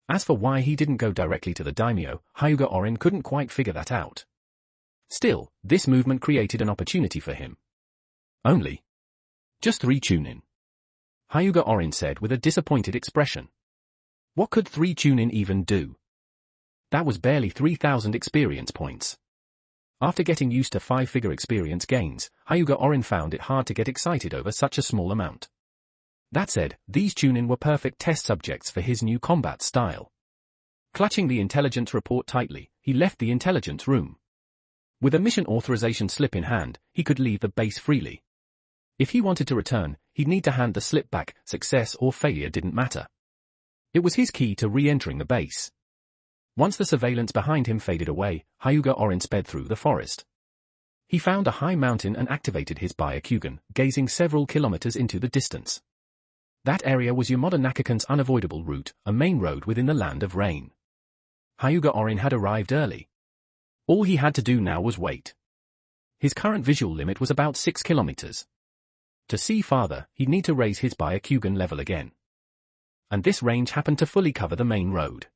As for why he didn't go directly to the daimyo, Hyuga Orin couldn't quite figure that out. Still, this movement created an opportunity for him. Only. Just 3 Chunin. Hyuga Orin said with a disappointed expression. What could 3 Chunin even do? That was barely 3,000 experience points. After getting used to 5-figure experience gains, Hyuga Orin found it hard to get excited over such a small amount. That said, these Chunin were perfect test subjects for his new combat style. Clutching the intelligence report tightly, he left the intelligence room. With a mission authorization slip in hand, he could leave the base freely. If he wanted to return, he'd need to hand the slip back, success or failure didn't matter. It was his key to re-entering the base. Once the surveillance behind him faded away, Hyuga Orin sped through the forest. He found a high mountain and activated his Byakugan, gazing several kilometers into the distance. That area was Yamada Nakakan's unavoidable route, a main road within the Land of Rain. Hyuga Orin had arrived early. All he had to do now was wait. His current visual limit was about 6 kilometers. To see farther, he'd need to raise his Byakugan level again. And this range happened to fully cover the main road.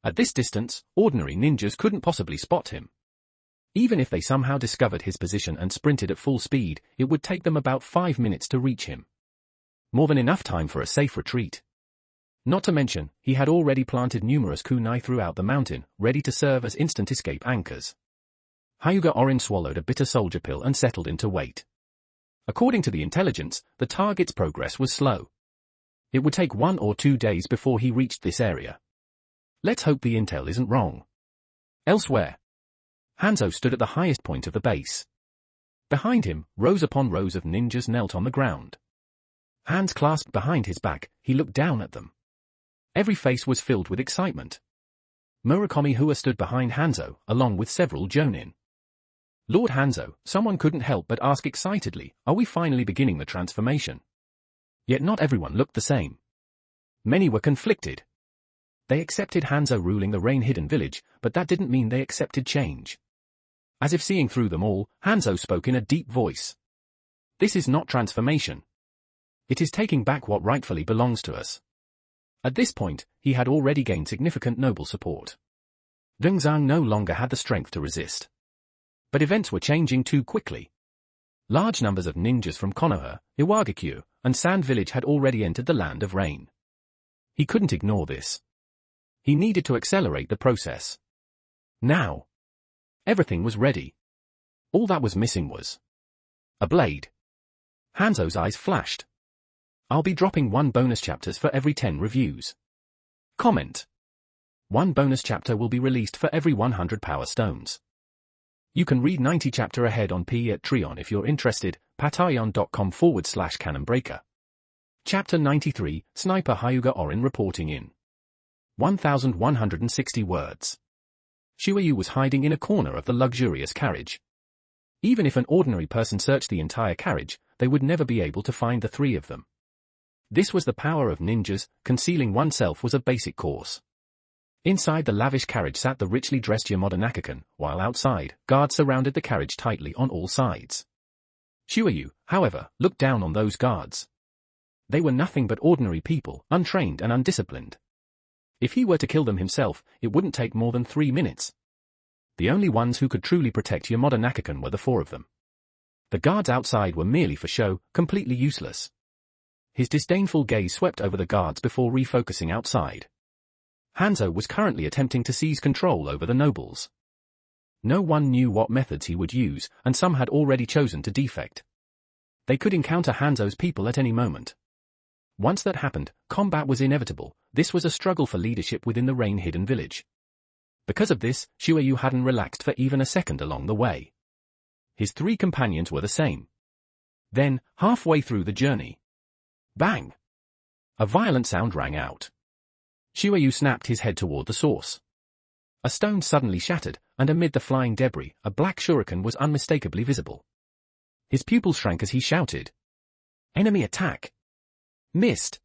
At this distance, ordinary ninjas couldn't possibly spot him. Even if they somehow discovered his position and sprinted at full speed, it would take them about 5 minutes to reach him. More than enough time for a safe retreat. Not to mention, he had already planted numerous kunai throughout the mountain, ready to serve as instant escape anchors. Hyuga Orin swallowed a bitter soldier pill and settled into wait. According to the intelligence, the target's progress was slow. It would take 1 or 2 days before he reached this area. Let's hope the intel isn't wrong. Elsewhere, Hanzo stood at the highest point of the base. Behind him, rows upon rows of ninjas knelt on the ground. Hands clasped behind his back, he looked down at them. Every face was filled with excitement. Murakami Hua stood behind Hanzo, along with several jonin. Lord Hanzo, someone couldn't help but ask excitedly, are we finally beginning the transformation? Yet not everyone looked the same. Many were conflicted. They accepted Hanzo ruling the rain-hidden village, but that didn't mean they accepted change. As if seeing through them all, Hanzo spoke in a deep voice. This is not transformation. It is taking back what rightfully belongs to us. At this point, he had already gained significant noble support. Xingzang no longer had the strength to resist. But events were changing too quickly. Large numbers of ninjas from Konoha, Iwagakure, and Sand Village had already entered the Land of Rain. He couldn't ignore this. He needed to accelerate the process. Now. Everything was ready. All that was missing was a blade. Hanzo's eyes flashed. I'll be dropping 1 bonus chapters for every 10 reviews. Comment. 1 bonus chapter will be released for every 100 power stones. You can read 90 chapter ahead on Patreon if you're interested, patreon.com/canonbreaker. Chapter 93, Sniper Hyuga Orin reporting in 1,160 words. Shueyu was hiding in a corner of the luxurious carriage. Even if an ordinary person searched the entire carriage, they would never be able to find the 3 of them. This was the power of ninjas. Concealing oneself was a basic course. Inside the lavish carriage sat the richly dressed Yamada Nakakan, while outside, guards surrounded the carriage tightly on all sides. Shueyu, however, looked down on those guards. They were nothing but ordinary people, untrained and undisciplined. If he were to kill them himself, it wouldn't take more than 3 minutes. The only ones who could truly protect Yamada Nakakan were the 4 of them. The guards outside were merely for show, completely useless. His disdainful gaze swept over the guards before refocusing outside. Hanzo was currently attempting to seize control over the nobles. No one knew what methods he would use, and some had already chosen to defect. They could encounter Hanzo's people at any moment. Once that happened, combat was inevitable. This was a struggle for leadership within the rain-hidden village. Because of this, Shueyu hadn't relaxed for even a second along the way. His 3 companions were the same. Then, halfway through the journey, bang! A violent sound rang out. Shueyu snapped his head toward the source. A stone suddenly shattered, and amid the flying debris, a black shuriken was unmistakably visible. His pupils shrank as he shouted, "Enemy attack!" Missed.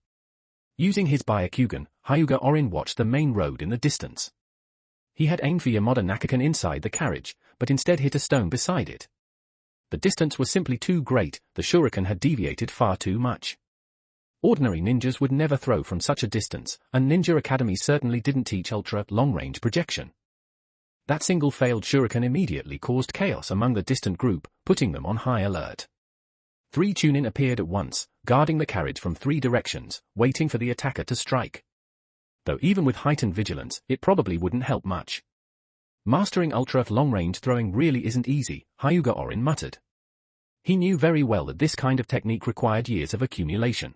Using his Byakugan, Hyuga Orin watched the main road in the distance. He had aimed for Yamada Nakakan inside the carriage, but instead hit a stone beside it. The distance was simply too great. The shuriken had deviated far too much. Ordinary ninjas would never throw from such a distance, and ninja academies certainly didn't teach ultra-long-range projection. That single failed shuriken immediately caused chaos among the distant group, putting them on high alert. 3 Chunin appeared at once, guarding the carriage from 3 directions, waiting for the attacker to strike. Though even with heightened vigilance, it probably wouldn't help much. Mastering ultra-long-range throwing really isn't easy, Hyuga Orin muttered. He knew very well that this kind of technique required years of accumulation.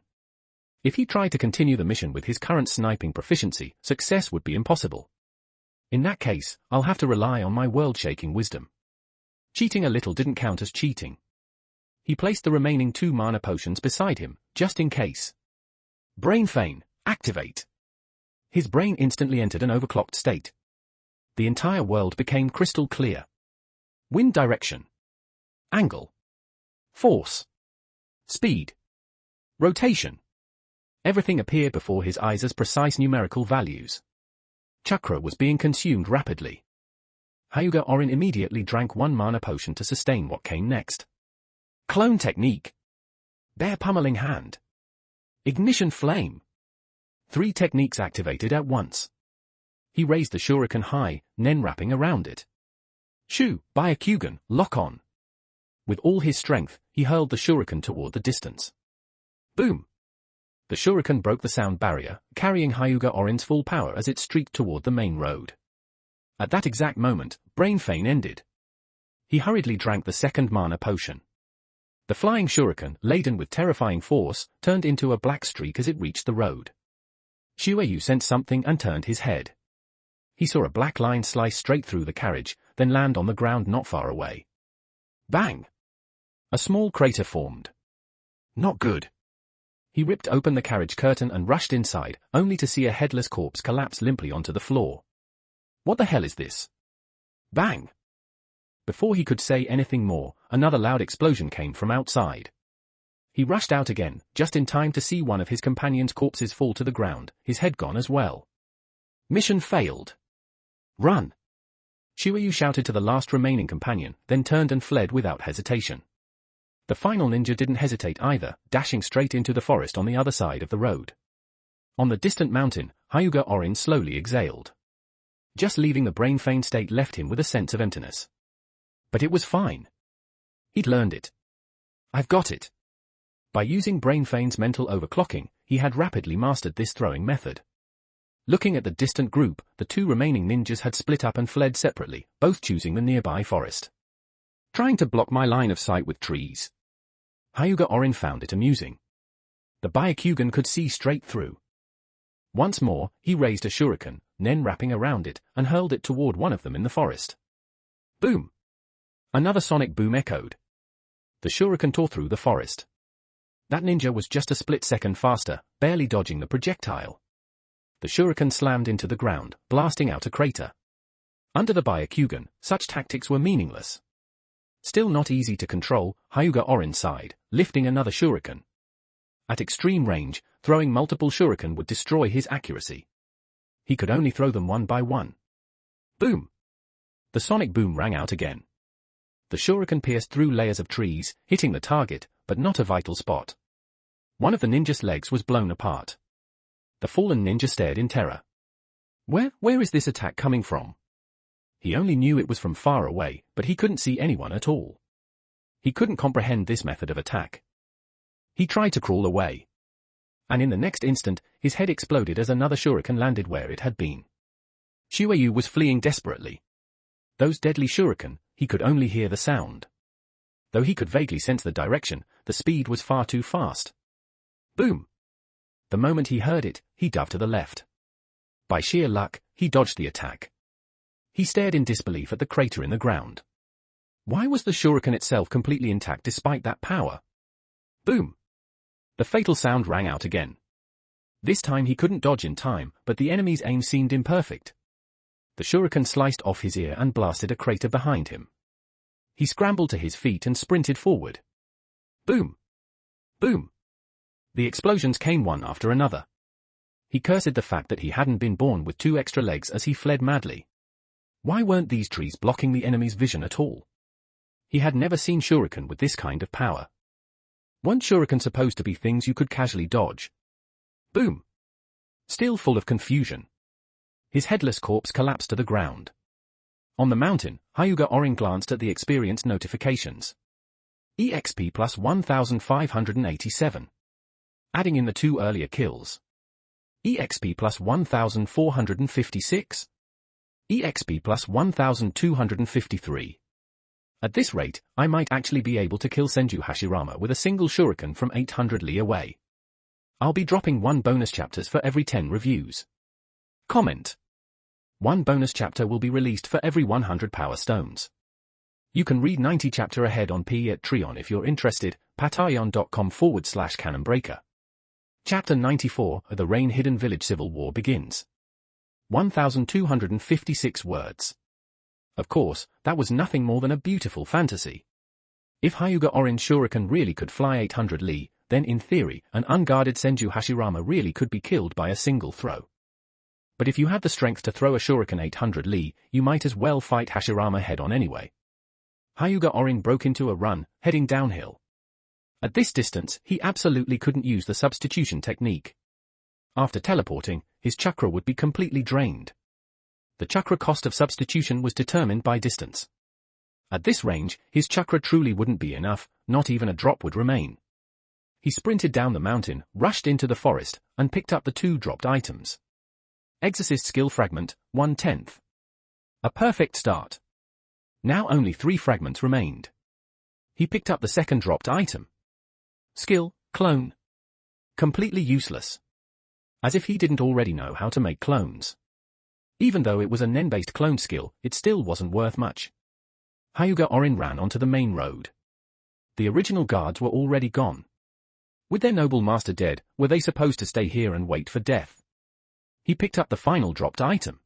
If he tried to continue the mission with his current sniping proficiency, success would be impossible. In that case, I'll have to rely on my world-shaking wisdom. Cheating a little didn't count as cheating. He placed the remaining 2 mana potions beside him, just in case. Brain Feign, activate. His brain instantly entered an overclocked state. The entire world became crystal clear. Wind direction. Angle. Force. Speed. Rotation. Everything appeared before his eyes as precise numerical values. Chakra was being consumed rapidly. Hyuga Orin immediately drank 1 mana potion to sustain what came next. Clone technique. Bear pummeling hand. Ignition flame. 3 techniques activated at once. He raised the shuriken high, Nen wrapping around it. Shu, Byakugan, lock on. With all his strength, he hurled the shuriken toward the distance. Boom! The shuriken broke the sound barrier, carrying Hyuga Orin's full power as it streaked toward the main road. At that exact moment, Brain Feign ended. He hurriedly drank the 2nd mana potion. The flying shuriken, laden with terrifying force, turned into a black streak as it reached the road. Shueyu sensed something and turned his head. He saw a black line slice straight through the carriage, then land on the ground not far away. Bang! A small crater formed. Not good. He ripped open the carriage curtain and rushed inside, only to see a headless corpse collapse limply onto the floor. What the hell is this? Bang! Before he could say anything more, another loud explosion came from outside. He rushed out again, just in time to see one of his companions' corpses fall to the ground, his head gone as well. Mission failed. Run! Shueyu shouted to the last remaining companion, then turned and fled without hesitation. The final ninja didn't hesitate either, dashing straight into the forest on the other side of the road. On the distant mountain, Hyuga Orin slowly exhaled. Just leaving the Brain Feign state left him with a sense of emptiness. But it was fine. He'd learned it. I've got it. By using Brainfeight's mental overclocking, he had rapidly mastered this throwing method. Looking at the distant group, the two remaining ninjas had split up and fled separately, both choosing the nearby forest. Trying to block my line of sight with trees. Hyuga Orin found it amusing. The Byakugan could see straight through. Once more, he raised a shuriken, Nen wrapping around it, and hurled it toward one of them in the forest. Boom! Another sonic boom echoed. The shuriken tore through the forest. That ninja was just a split second faster, barely dodging the projectile. The shuriken slammed into the ground, blasting out a crater. Under the Byakugan, such tactics were meaningless. Still not easy to control, Hyuga Orin sighed, lifting another shuriken. At extreme range, throwing multiple shuriken would destroy his accuracy. He could only throw them one by one. Boom! The sonic boom rang out again. The shuriken pierced through layers of trees, hitting the target, but not a vital spot. One of the ninja's legs was blown apart. The fallen ninja stared in terror. Where is this attack coming from? He only knew it was from far away, but he couldn't see anyone at all. He couldn't comprehend this method of attack. He tried to crawl away. And in the next instant, his head exploded as another shuriken landed where it had been. Shueyu was fleeing desperately. Those deadly shuriken, he could only hear the sound. Though he could vaguely sense the direction, the speed was far too fast. Boom! The moment he heard it, he dove to the left. By sheer luck, he dodged the attack. He stared in disbelief at the crater in the ground. Why was the shuriken itself completely intact despite that power? Boom! The fatal sound rang out again. This time he couldn't dodge in time, but the enemy's aim seemed imperfect. The shuriken sliced off his ear and blasted a crater behind him. He scrambled to his feet and sprinted forward. Boom! Boom! The explosions came one after another. He cursed the fact that he hadn't been born with 2 extra legs as he fled madly. Why weren't these trees blocking the enemy's vision at all? He had never seen shuriken with this kind of power. Weren't shuriken supposed to be things you could casually dodge? Boom! Still full of confusion. His headless corpse collapsed to the ground. On the mountain, Hyuga Orin glanced at the experience notifications. EXP plus 1587. Adding in the 2 earlier kills. EXP plus 1456. EXP plus 1253. At this rate, I might actually be able to kill Senju Hashirama with a single shuriken from 800 li away. I'll be dropping 1 bonus chapters for every 10 reviews. Comment. 1 bonus chapter will be released for every 100 power stones. You can read 90 chapter ahead on Patreon if you're interested, patreon.com/canonbreaker. Chapter 94, The Rain Hidden Village Civil War begins. 1256 words. Of course, that was nothing more than a beautiful fantasy. If Hyuga Orin shuriken really could fly 800 li, then in theory, an unguarded Senju Hashirama really could be killed by a single throw. But if you had the strength to throw a shuriken 800 li, you might as well fight Hashirama head-on anyway. Hyuga Orin broke into a run, heading downhill. At this distance, he absolutely couldn't use the substitution technique. After teleporting, his chakra would be completely drained. The chakra cost of substitution was determined by distance. At this range, his chakra truly wouldn't be enough, not even a drop would remain. He sprinted down the mountain, rushed into the forest, and picked up the 2 dropped items. Exorcist Skill Fragment, 1/10. A perfect start. Now only 3 fragments remained. He picked up the second dropped item. Skill, Clone. Completely useless. As if he didn't already know how to make clones. Even though it was a Nen-based clone skill, it still wasn't worth much. Hyuga Orin ran onto the main road. The original guards were already gone. With their noble master dead, were they supposed to stay here and wait for death? He picked up the final dropped item.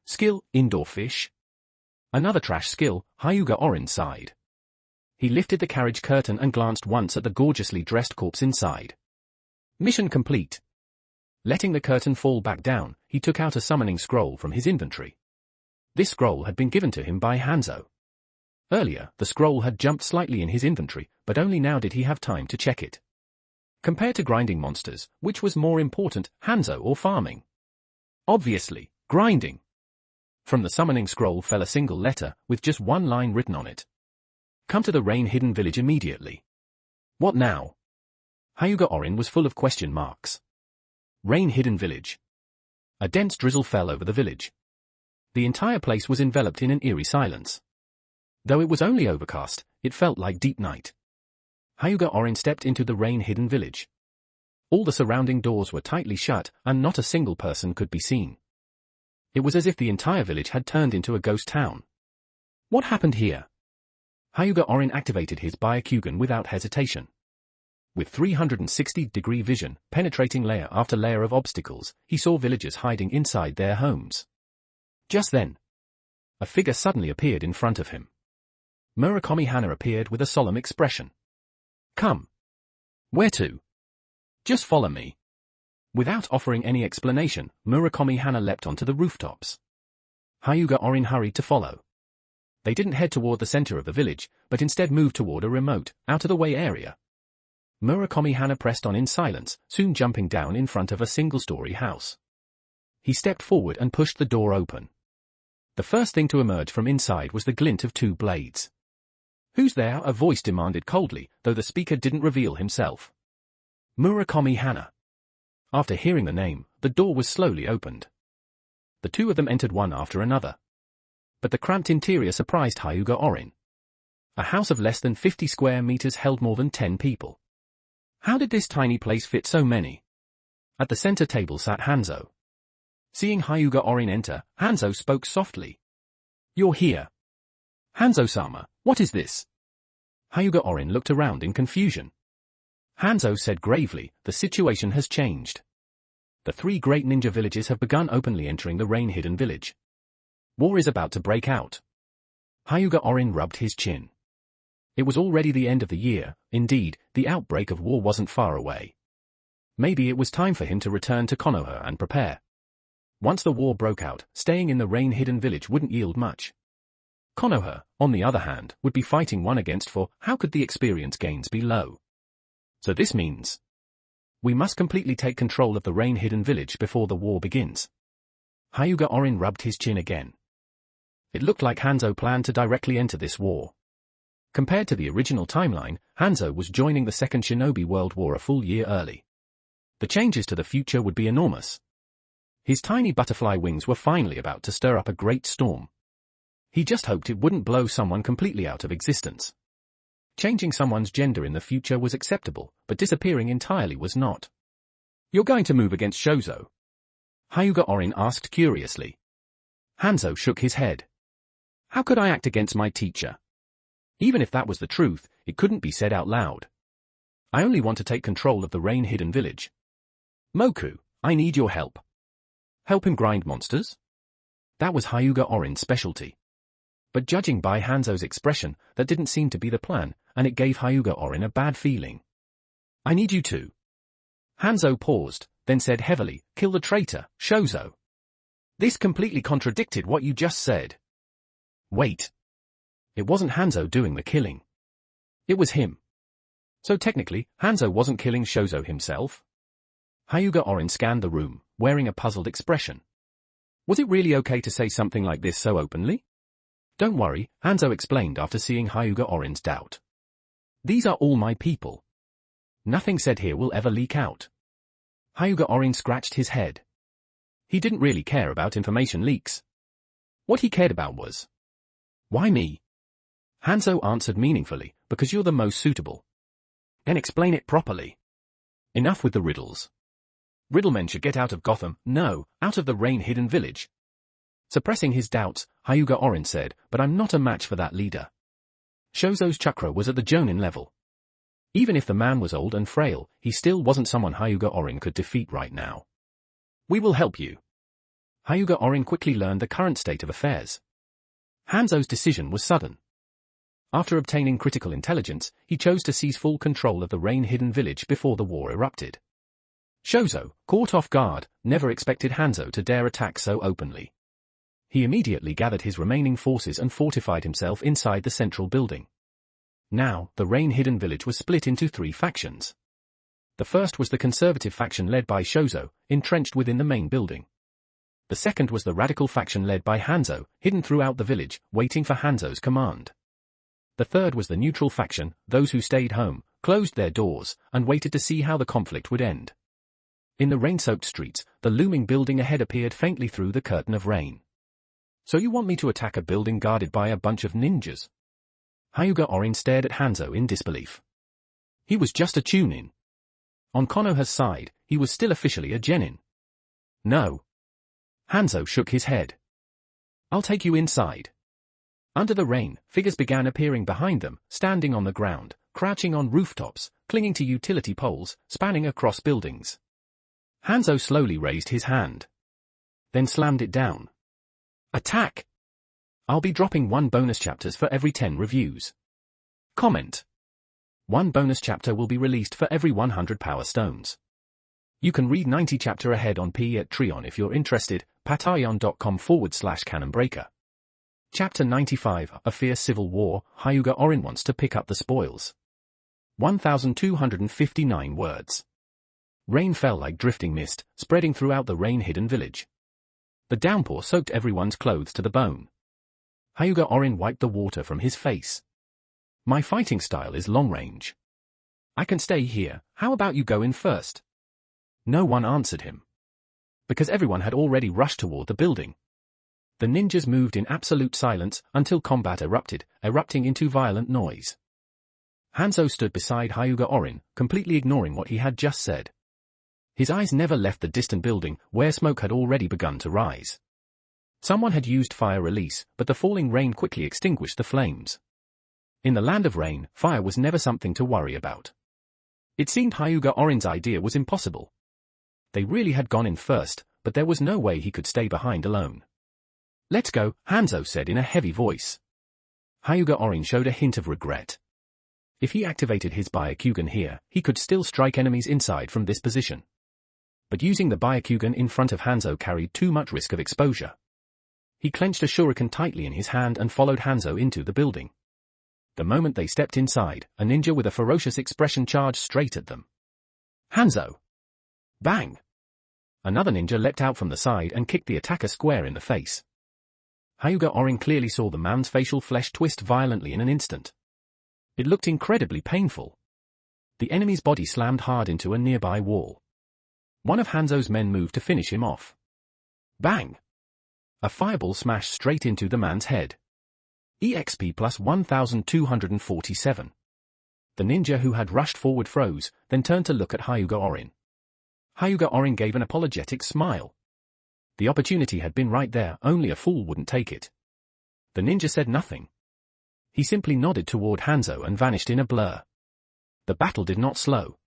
Skill, Indoor Fish. Another trash skill, Hyuga Orin sighed. He lifted the carriage curtain and glanced once at the gorgeously dressed corpse inside. Mission complete. Letting the curtain fall back down, he took out a summoning scroll from his inventory. This scroll had been given to him by Hanzo. Earlier, the scroll had jumped slightly in his inventory, but only now did he have time to check it. Compared to grinding monsters, which was more important, Hanzo or farming? Obviously, grinding. From the summoning scroll fell a single letter, with just 1 line written on it. Come to the Rain Hidden Village immediately. What now? Hyuga Orin was full of question marks. Rain-hidden village. A dense drizzle fell over the village. The entire place was enveloped in an eerie silence. Though it was only overcast, it felt like deep night. Hyuga Orin stepped into the rain-hidden village. All the surrounding doors were tightly shut, and not a single person could be seen. It was as if the entire village had turned into a ghost town. What happened here? Hyuga Orin activated his Byakugan without hesitation. With 360-degree vision, penetrating layer after layer of obstacles, he saw villagers hiding inside their homes. Just then, a figure suddenly appeared in front of him. Murakami Hana appeared with a solemn expression. Come. Where to? Just follow me. Without offering any explanation, Murakami Hana leapt onto the rooftops. Hyuga Orin hurried to follow. They didn't head toward the center of the village, but instead moved toward a remote, out-of-the-way area. Murakami Hana pressed on in silence, soon jumping down in front of a single-story house. He stepped forward and pushed the door open. The first thing to emerge from inside was the glint of two blades. Who's there? A voice demanded coldly, though the speaker didn't reveal himself. Murakami Hana. After hearing the name, the door was slowly opened. The two of them entered one after another. But the cramped interior surprised Hyuga Orin. A house of less than 50 square meters held more than 10 people. How did this tiny place fit so many? At the center table sat Hanzo. Seeing Hyuga Orin enter, Hanzo spoke softly. You're here. Hanzo-sama, what is this? Hyuga Orin looked around in confusion. Hanzo said gravely, the situation has changed. The three great ninja villages have begun openly entering the rain-hidden village. War is about to break out. Hyuga Orin rubbed his chin. It was already the end of the year. Indeed, the outbreak of war wasn't far away. Maybe it was time for him to return to Konoha and prepare. Once the war broke out, staying in the rain-hidden village wouldn't yield much. Konoha, on the other hand, would be fighting one against four. How could the experience gains be low? So this means we must completely take control of the rain-hidden village before the war begins. Hyuga Orin rubbed his chin again. It looked like Hanzo planned to directly enter this war. Compared to the original timeline, Hanzo was joining the Second Shinobi World War a full year early. The changes to the future would be enormous. His tiny butterfly wings were finally about to stir up a great storm. He just hoped it wouldn't blow someone completely out of existence. Changing someone's gender in the future was acceptable, but disappearing entirely was not. You're going to move against Shozo? Hyuga Orin asked curiously. Hanzo shook his head. How could I act against my teacher? Even if that was the truth, it couldn't be said out loud. I only want to take control of the rain-hidden village. Moku, I need your help. Help him grind monsters? That was Hyuga Orin's specialty. But judging by Hanzo's expression, that didn't seem to be the plan, and it gave Hyuga Orin a bad feeling. I need you to. Hanzo paused, then said heavily, kill the traitor, Shozo. This completely contradicted what you just said. Wait. It wasn't Hanzo doing the killing. It was him. So technically, Hanzo wasn't killing Shozo himself? Hyuga Orin scanned the room, wearing a puzzled expression. Was it really okay to say something like this so openly? Don't worry, Hanzo explained after seeing Hyuga Orin's doubt. These are all my people. Nothing said here will ever leak out. Hyuga Orin scratched his head. He didn't really care about information leaks. What he cared about was, why me? Hanzo answered meaningfully, because you're the most suitable. Then explain it properly. Enough with the riddles. Riddlemen should get out of Gotham, no, out of the rain-hidden village. Suppressing his doubts, Hyuga Orin said, but I'm not a match for that leader. Shozo's chakra was at the Jonin level. Even if the man was old and frail, he still wasn't someone Hyuga Orin could defeat right now. We will help you. Hyuga Orin quickly learned the current state of affairs. Hanzo's decision was sudden. After obtaining critical intelligence, he chose to seize full control of the rain-hidden village before the war erupted. Shozo, caught off guard, never expected Hanzo to dare attack so openly. He immediately gathered his remaining forces and fortified himself inside the central building. Now, the rain-hidden village was split into three factions. The first was the conservative faction led by Shozo, entrenched within the main building. The second was the radical faction led by Hanzo, hidden throughout the village, waiting for Hanzo's command. The third was the neutral faction, those who stayed home, closed their doors, and waited to see how the conflict would end. In the rain-soaked streets, the looming building ahead appeared faintly through the curtain of rain. "So you want me to attack a building guarded by a bunch of ninjas?" Hyuga Orin stared at Hanzo in disbelief. He was just a Chunin. On Konoha's side, he was still officially a genin. "No." Hanzo shook his head. "I'll take you inside." Under the rain, figures began appearing behind them, standing on the ground, crouching on rooftops, clinging to utility poles, spanning across buildings. Hanzo slowly raised his hand. Then slammed it down. "Attack!" I'll be dropping 1 bonus chapters for every 10 reviews. Comment. 1 bonus chapter will be released for every 100 power stones. You can read 90 chapter ahead on Patreon if you're interested, patreon.com/canonbreaker. Chapter 95, A Fierce Civil War, Hyuga Orin wants to pick up the spoils. 1,259 words. Rain fell like drifting mist, spreading throughout the rain-hidden village. The downpour soaked everyone's clothes to the bone. Hyuga Orin wiped the water from his face. "My fighting style is long range. I can stay here, how about you go in first?" No one answered him. Because everyone had already rushed toward the building. The ninjas moved in absolute silence until combat erupting into violent noise. Hanzo stood beside Hyuga Orin, completely ignoring what he had just said. His eyes never left the distant building, where smoke had already begun to rise. Someone had used fire release, but the falling rain quickly extinguished the flames. In the land of rain, fire was never something to worry about. It seemed Hyuga Orin's idea was impossible. They really had gone in first, but there was no way he could stay behind alone. "Let's go," Hanzo said in a heavy voice. Hyuga Orin showed a hint of regret. If he activated his Byakugan here, he could still strike enemies inside from this position. But using the Byakugan in front of Hanzo carried too much risk of exposure. He clenched a shuriken tightly in his hand and followed Hanzo into the building. The moment they stepped inside, a ninja with a ferocious expression charged straight at them. "Hanzo!" Bang! Another ninja leapt out from the side and kicked the attacker square in the face. Hyuga Orin clearly saw the man's facial flesh twist violently in an instant. It looked incredibly painful. The enemy's body slammed hard into a nearby wall. One of Hanzo's men moved to finish him off. Bang! A fireball smashed straight into the man's head. EXP plus 1247. The ninja who had rushed forward froze, then turned to look at Hyuga Orin. Hyuga Orin gave an apologetic smile. The opportunity had been right there, only a fool wouldn't take it. The ninja said nothing. He simply nodded toward Hanzo and vanished in a blur. The battle did not slow.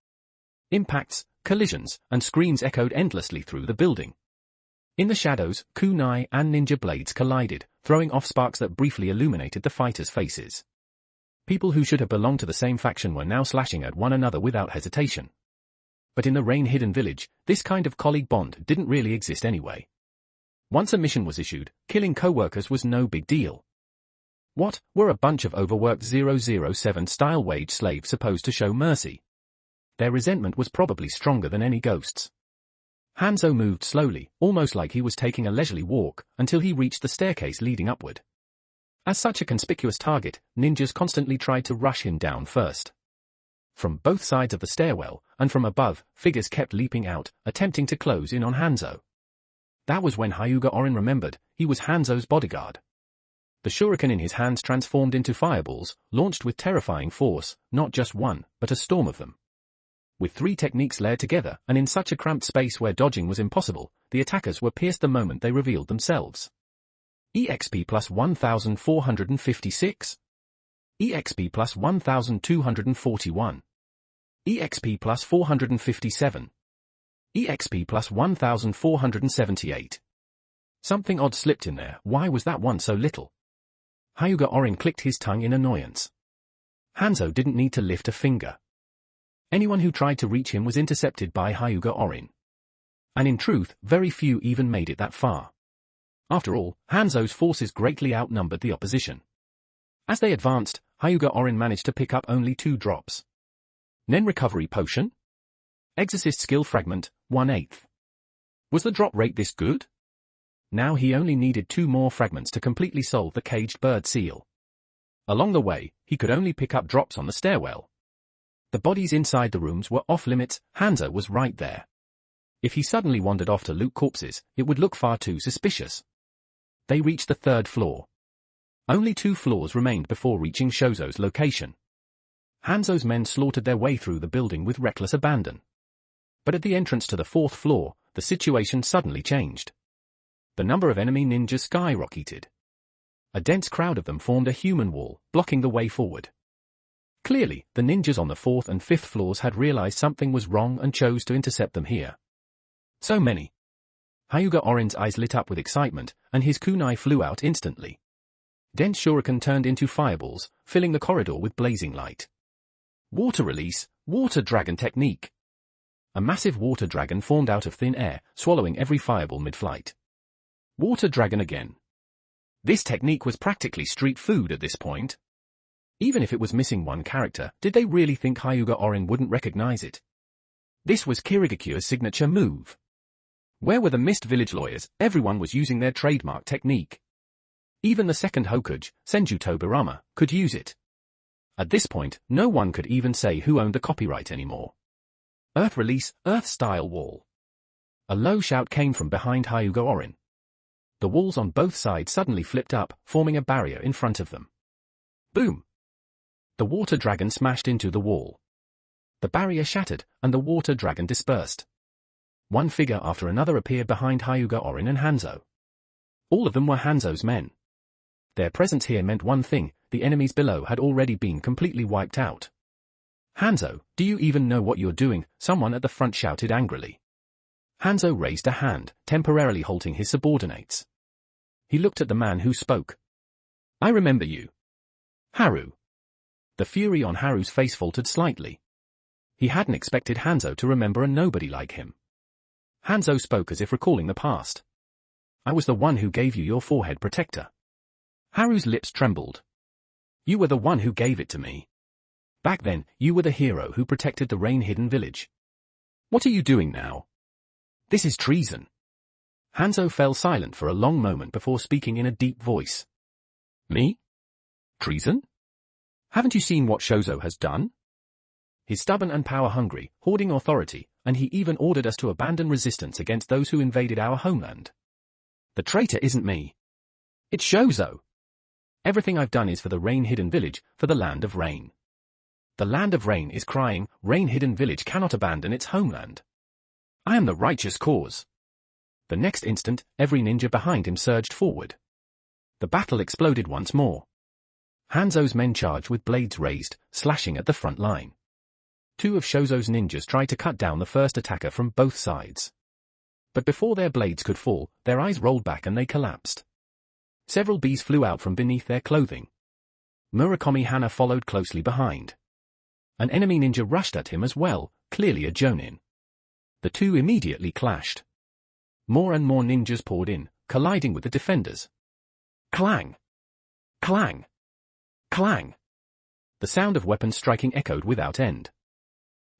Impacts, collisions, and screams echoed endlessly through the building. In the shadows, kunai and ninja blades collided, throwing off sparks that briefly illuminated the fighters' faces. People who should have belonged to the same faction were now slashing at one another without hesitation. But in the rain-hidden village, this kind of colleague bond didn't really exist anyway. Once a mission was issued, killing co-workers was no big deal. What were a bunch of overworked 007-style wage slaves supposed to show mercy? Their resentment was probably stronger than any ghosts. Hanzo moved slowly, almost like he was taking a leisurely walk, until he reached the staircase leading upward. As such a conspicuous target, ninjas constantly tried to rush him down first. From both sides of the stairwell, and from above, figures kept leaping out, attempting to close in on Hanzo. That was when Hyuga Orin remembered, he was Hanzo's bodyguard. The shuriken in his hands transformed into fireballs, launched with terrifying force, not just one, but a storm of them. With 3 techniques layered together, and in such a cramped space where dodging was impossible, the attackers were pierced the moment they revealed themselves. EXP plus 1456. EXP plus 1241. EXP plus 457. EXP plus 1478. Something odd slipped in there. Why was that one so little? Hyuga Orin clicked his tongue in annoyance. Hanzo didn't need to lift a finger. Anyone who tried to reach him was intercepted by Hyuga Orin. And in truth, very few even made it that far. After all, Hanzo's forces greatly outnumbered the opposition. As they advanced, Hyuga Orin managed to pick up only 2 drops. Nen Recovery Potion? Exorcist Skill Fragment, 1/8. Was the drop rate this good? Now he only needed 2 more fragments to completely solve the caged bird seal. Along the way, he could only pick up drops on the stairwell. The bodies inside the rooms were off limits. Hanzo was right there. If he suddenly wandered off to loot corpses, it would look far too suspicious. They reached the third floor. Only 2 floors remained before reaching Shozo's location. Hanzo's men slaughtered their way through the building with reckless abandon. But at the entrance to the 4th floor, the situation suddenly changed. The number of enemy ninjas skyrocketed. A dense crowd of them formed a human wall, blocking the way forward. Clearly, the ninjas on the 4th and 5th floors had realized something was wrong and chose to intercept them here. So many. Hyuga Orin's eyes lit up with excitement, and his kunai flew out instantly. Dense shuriken turned into fireballs, filling the corridor with blazing light. Water release, water dragon technique. A massive water dragon formed out of thin air, swallowing every fireball mid-flight. Water dragon again. This technique was practically street food at this point. Even if it was missing one character, did they really think Hyuga Orin wouldn't recognize it? This was Kirigaku's signature move. Where were the Mist Village lawyers? Everyone was using their trademark technique. Even the second Hokage, Senju Tobirama, could use it. At this point, no one could even say who owned the copyright anymore. Earth release, Earth-style wall. A low shout came from behind Hyuga Orin. The walls on both sides suddenly flipped up, forming a barrier in front of them. Boom! The water dragon smashed into the wall. The barrier shattered, and the water dragon dispersed. One figure after another appeared behind Hyuga Orin and Hanzo. All of them were Hanzo's men. Their presence here meant one thing: the enemies below had already been completely wiped out. Hanzo, do you even know what you're doing? Someone at the front shouted angrily. Hanzo raised a hand, temporarily halting his subordinates. He looked at the man who spoke. I remember you. Haru. The fury on Haru's face faltered slightly. He hadn't expected Hanzo to remember a nobody like him. Hanzo spoke as if recalling the past. I was the one who gave you your forehead protector. Haru's lips trembled. You were the one who gave it to me. Back then, you were the hero who protected the rain-hidden village. What are you doing now? This is treason. Hanzo fell silent for a long moment before speaking in a deep voice. Me? Treason? Haven't you seen what Shozo has done? He's stubborn and power-hungry, hoarding authority, and he even ordered us to abandon resistance against those who invaded our homeland. The traitor isn't me. It's Shozo. Everything I've done is for the rain-hidden village, for the land of rain. The land of rain is crying, rain-hidden village cannot abandon its homeland. I am the righteous cause. The next instant, every ninja behind him surged forward. The battle exploded once more. Hanzo's men charged with blades raised, slashing at the front line. 2 of Shozo's ninjas tried to cut down the first attacker from both sides. But before their blades could fall, their eyes rolled back and they collapsed. Several bees flew out from beneath their clothing. Murakami Hana followed closely behind. An enemy ninja rushed at him as well, clearly a jonin. The 2 immediately clashed. More and more ninjas poured in, colliding with the defenders. Clang! Clang! Clang! The sound of weapons striking echoed without end.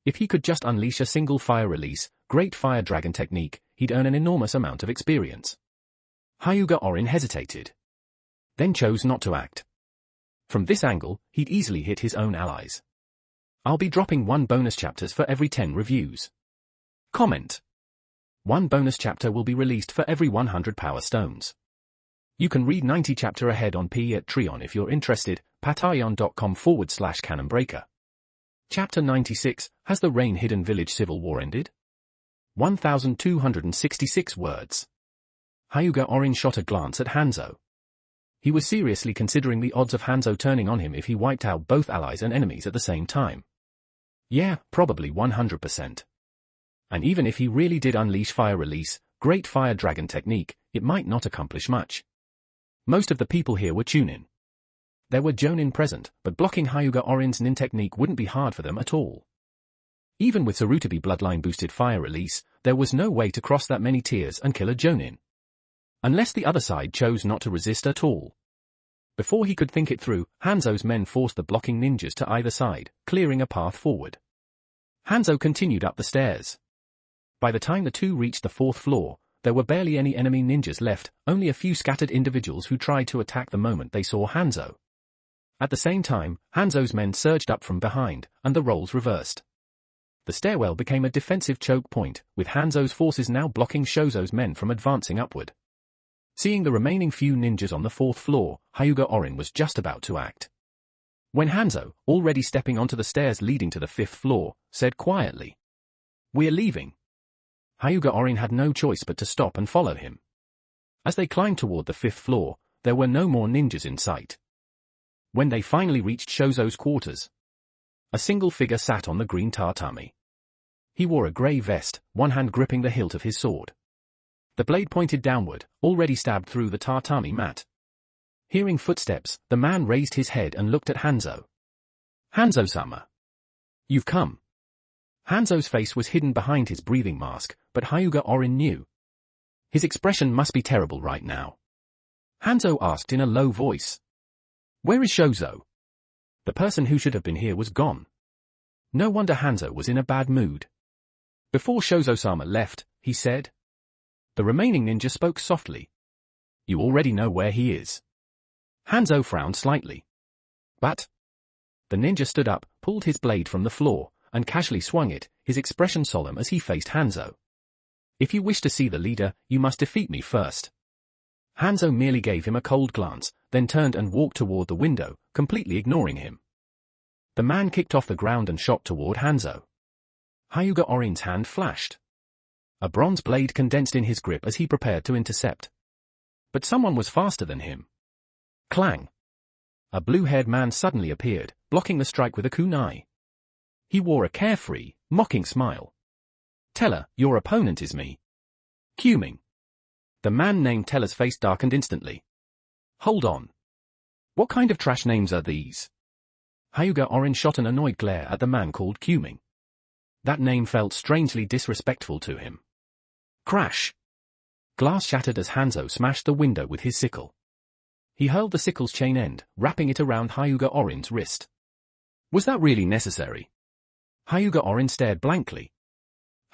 If he could just unleash a single fire release, Great Fire Dragon technique, he'd earn an enormous amount of experience. Hyuga Orin hesitated. Then chose not to act. From this angle, he'd easily hit his own allies. I'll be dropping 1 bonus chapters for every 10 reviews. Comment. 1 bonus chapter will be released for every 100 power stones. You can read 90 chapter ahead on Patreon if you're interested, patreon.com/canonbreaker. Chapter 96, Has the Rain-Hidden Village Civil War Ended? 1,266 words. Hyuga Orin shot a glance at Hanzo. He was seriously considering the odds of Hanzo turning on him if he wiped out both allies and enemies at the same time. Yeah, probably 100%. And even if he really did unleash Fire Release, Great Fire Dragon technique, it might not accomplish much. Most of the people here were Chunin. There were Jonin present, but blocking Hyuga Orin's Nin technique wouldn't be hard for them at all. Even with Sarutobi bloodline-boosted Fire Release, there was no way to cross that many tiers and kill a Jonin. Unless the other side chose not to resist at all. Before he could think it through, Hanzo's men forced the blocking ninjas to either side, clearing a path forward. Hanzo continued up the stairs. By the time the 2 reached the 4th floor, there were barely any enemy ninjas left, only a few scattered individuals who tried to attack the moment they saw Hanzo. At the same time, Hanzo's men surged up from behind, and the roles reversed. The stairwell became a defensive choke point, with Hanzo's forces now blocking Shozo's men from advancing upward. Seeing the remaining few ninjas on the 4th floor, Hyuga Orin was just about to act. When Hanzo, already stepping onto the stairs leading to the 5th floor, said quietly, "We're leaving." Hyuga Orin had no choice but to stop and follow him. As they climbed toward the 5th floor, there were no more ninjas in sight. When they finally reached Shozo's quarters, a single figure sat on the green tatami. He wore a grey vest, one hand gripping the hilt of his sword. The blade pointed downward, already stabbed through the tatami mat. Hearing footsteps, the man raised his head and looked at Hanzo. "Hanzo-sama. You've come." Hanzo's face was hidden behind his breathing mask, but Hyuga Orin knew. His expression must be terrible right now. Hanzo asked in a low voice, "Where is Shozo?" The person who should have been here was gone. No wonder Hanzo was in a bad mood. "Before Shozo-sama left," he said. The remaining ninja spoke softly. "You already know where he is." Hanzo frowned slightly. "But..." The ninja stood up, pulled his blade from the floor, and casually swung it, his expression solemn as he faced Hanzo. "If you wish to see the leader, you must defeat me first." Hanzo merely gave him a cold glance, then turned and walked toward the window, completely ignoring him. The man kicked off the ground and shot toward Hanzo. Hyuga Orin's hand flashed. A bronze blade condensed in his grip as he prepared to intercept. But someone was faster than him. Clang! A blue-haired man suddenly appeared, blocking the strike with a kunai. He wore a carefree, mocking smile. "Teller, your opponent is me." "Cuming." The man named Teller's face darkened instantly. "Hold on. What kind of trash names are these?" Hyuga Orin shot an annoyed glare at the man called Cuming. That name felt strangely disrespectful to him. Crash! Glass shattered as Hanzo smashed the window with his sickle. He hurled the sickle's chain end, wrapping it around Hyuga Orin's wrist. Was that really necessary? Hyuga Orin stared blankly.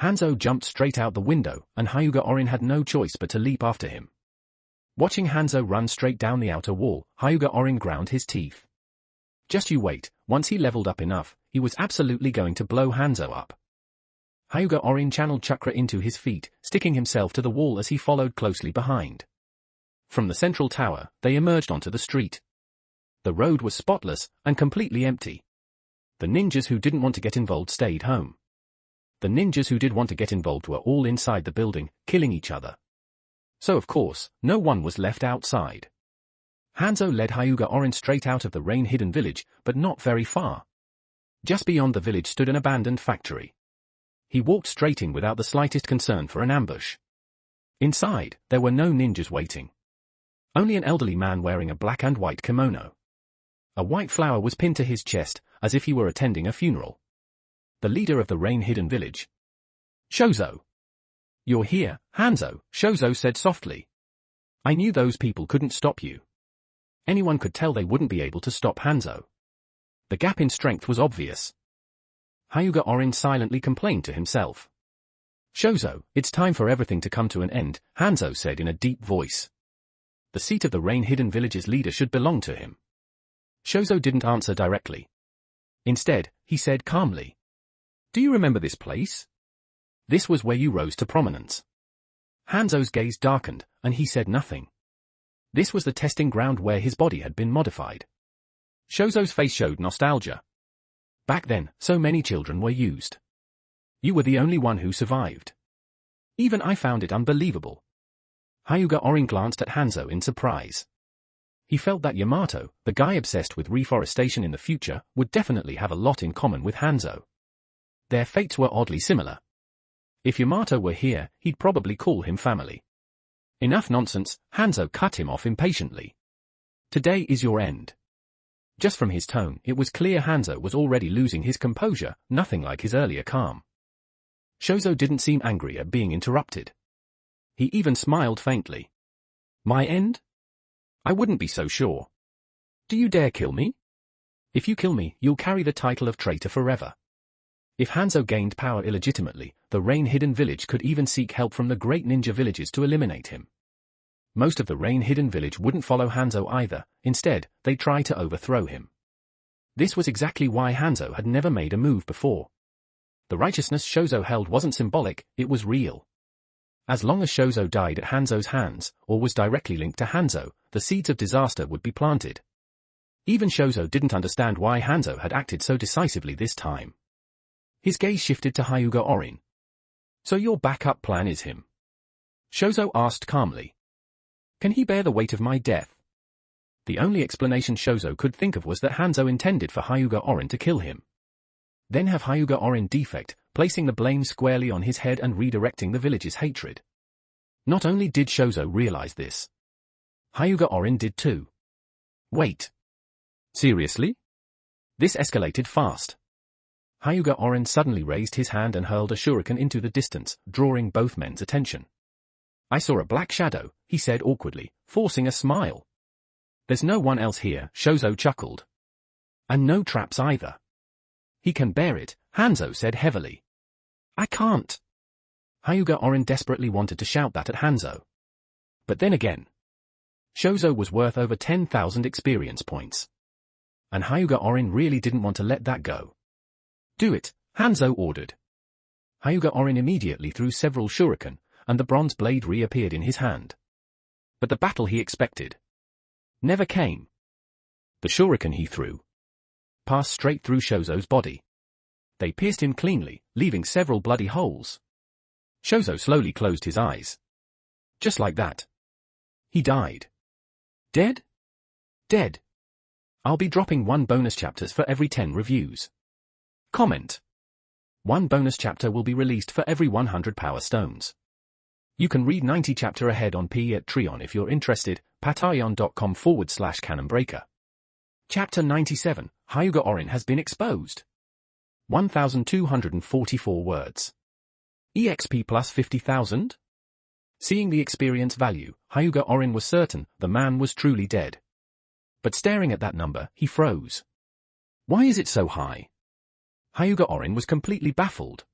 Hanzo jumped straight out the window, and Hyuga Orin had no choice but to leap after him. Watching Hanzo run straight down the outer wall, Hyuga Orin ground his teeth. Just you wait, once he leveled up enough, he was absolutely going to blow Hanzo up. Hyuga Orin channeled chakra into his feet, sticking himself to the wall as he followed closely behind. From the central tower, they emerged onto the street. The road was spotless, and completely empty. The ninjas who didn't want to get involved stayed home. The ninjas who did want to get involved were all inside the building, killing each other. So of course, no one was left outside. Hanzo led Hyuga Orin straight out of the rain-hidden village, but not very far. Just beyond the village stood an abandoned factory. He walked straight in without the slightest concern for an ambush. Inside, there were no ninjas waiting. Only an elderly man wearing a black and white kimono. A white flower was pinned to his chest, as if he were attending a funeral. The leader of the rain-hidden village. "Shozo! You're here, Hanzo," Shozo said softly. "I knew those people couldn't stop you." Anyone could tell they wouldn't be able to stop Hanzo. The gap in strength was obvious. Hyuga Orin silently complained to himself. "Shozo, it's time for everything to come to an end," Hanzo said in a deep voice. The seat of the rain-hidden village's leader should belong to him. Shozo didn't answer directly. Instead, he said calmly, "Do you remember this place? This was where you rose to prominence." Hanzo's gaze darkened, and he said nothing. This was the testing ground where his body had been modified. Shozo's face showed nostalgia. Back then, so many children were used. You were the only one who survived. Even I found it unbelievable. Hyuga Orin glanced at Hanzo in surprise. He felt that Yamato, the guy obsessed with reforestation in the future, would definitely have a lot in common with Hanzo. Their fates were oddly similar. If Yamato were here, he'd probably call him family. Enough nonsense, Hanzo cut him off impatiently. Today is your end. Just from his tone, it was clear Hanzo was already losing his composure, nothing like his earlier calm. Shozo didn't seem angry at being interrupted. He even smiled faintly. My end? I wouldn't be so sure. Do you dare kill me? If you kill me, you'll carry the title of traitor forever. If Hanzo gained power illegitimately, the rain-hidden village could even seek help from the great ninja villages to eliminate him. Most of the rain-hidden village wouldn't follow Hanzo either, instead, they tried to overthrow him. This was exactly why Hanzo had never made a move before. The righteousness Shozo held wasn't symbolic, it was real. As long as Shozo died at Hanzo's hands, or was directly linked to Hanzo, the seeds of disaster would be planted. Even Shozo didn't understand why Hanzo had acted so decisively this time. His gaze shifted to Hyuga Orin. "So your backup plan is him?" Shozo asked calmly. "Can he bear the weight of my death?" The only explanation Shozo could think of was that Hanzo intended for Hyuga Orin to kill him. Then have Hyuga Orin defect, placing the blame squarely on his head and redirecting the village's hatred. Not only did Shozo realize this, Hyuga Orin did too. Wait. Seriously? This escalated fast. Hyuga Orin suddenly raised his hand and hurled a shuriken into the distance, drawing both men's attention. "I saw a black shadow," he said awkwardly, forcing a smile. "There's no one else here," Shozo chuckled. "And no traps either." "He can bear it," Hanzo said heavily. "I can't." Hyuga Orin desperately wanted to shout that at Hanzo. But then again, Shozo was worth over 10,000 experience points. And Hyuga Orin really didn't want to let that go. "Do it," Hanzo ordered. Hyuga Orin immediately threw several shuriken, and the bronze blade reappeared in his hand. But the battle he expected never came. The shuriken he threw passed straight through Shozo's body. They pierced him cleanly, leaving several bloody holes. Shozo slowly closed his eyes. Just like that. He died. Dead? Dead. I'll be dropping 1 bonus chapters for every 10 reviews. Comment. 1 bonus chapter will be released for every 100 power stones. You can read 90 chapter ahead on Patreon if you're interested, patreon.com/canonbreaker. Chapter 97, Hyuga Orin has been exposed. 1,244 words. EXP plus 50,000? Seeing the experience value, Hyuga Orin was certain the man was truly dead. But staring at that number, he froze. Why is it so high? Hyuga Orin was completely baffled.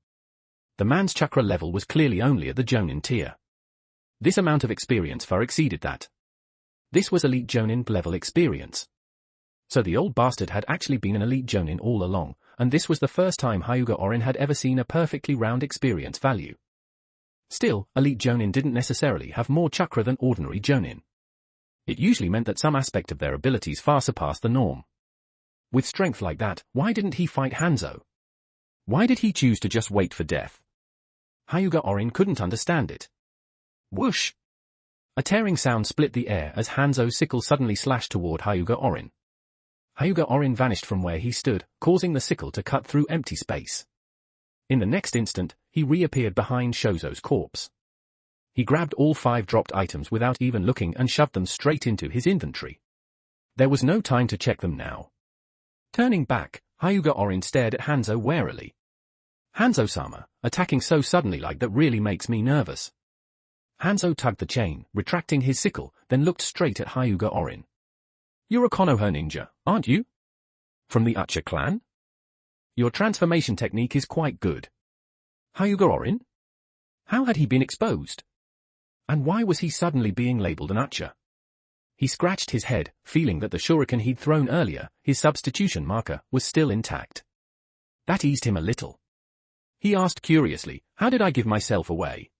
The man's chakra level was clearly only at the Jonin tier. This amount of experience far exceeded that. This was elite Jonin level experience. So the old bastard had actually been an elite Jonin all along, and this was the first time Hyuga Orin had ever seen a perfectly round experience value. Still, elite Jonin didn't necessarily have more chakra than ordinary Jonin. It usually meant that some aspect of their abilities far surpassed the norm. With strength like that, why didn't he fight Hanzo? Why did he choose to just wait for death? Hyuga Orin couldn't understand it. Whoosh! A tearing sound split the air as Hanzo's sickle suddenly slashed toward Hyuga Orin. Hyuga Orin vanished from where he stood, causing the sickle to cut through empty space. In the next instant, he reappeared behind Shozo's corpse. He grabbed all 5 dropped items without even looking and shoved them straight into his inventory. There was no time to check them now. Turning back, Hyuga Orin stared at Hanzo warily. "Hanzo-sama, attacking so suddenly like that really makes me nervous." Hanzo tugged the chain, retracting his sickle, then looked straight at Hyuga Orin. "You're a Konoha ninja, aren't you? From the Ucha clan? Your transformation technique is quite good." Hyuga Orin? How had he been exposed? And why was he suddenly being labeled an Ucha? He scratched his head, feeling that the shuriken he'd thrown earlier, his substitution marker, was still intact. That eased him a little. He asked curiously, "How did I give myself away?"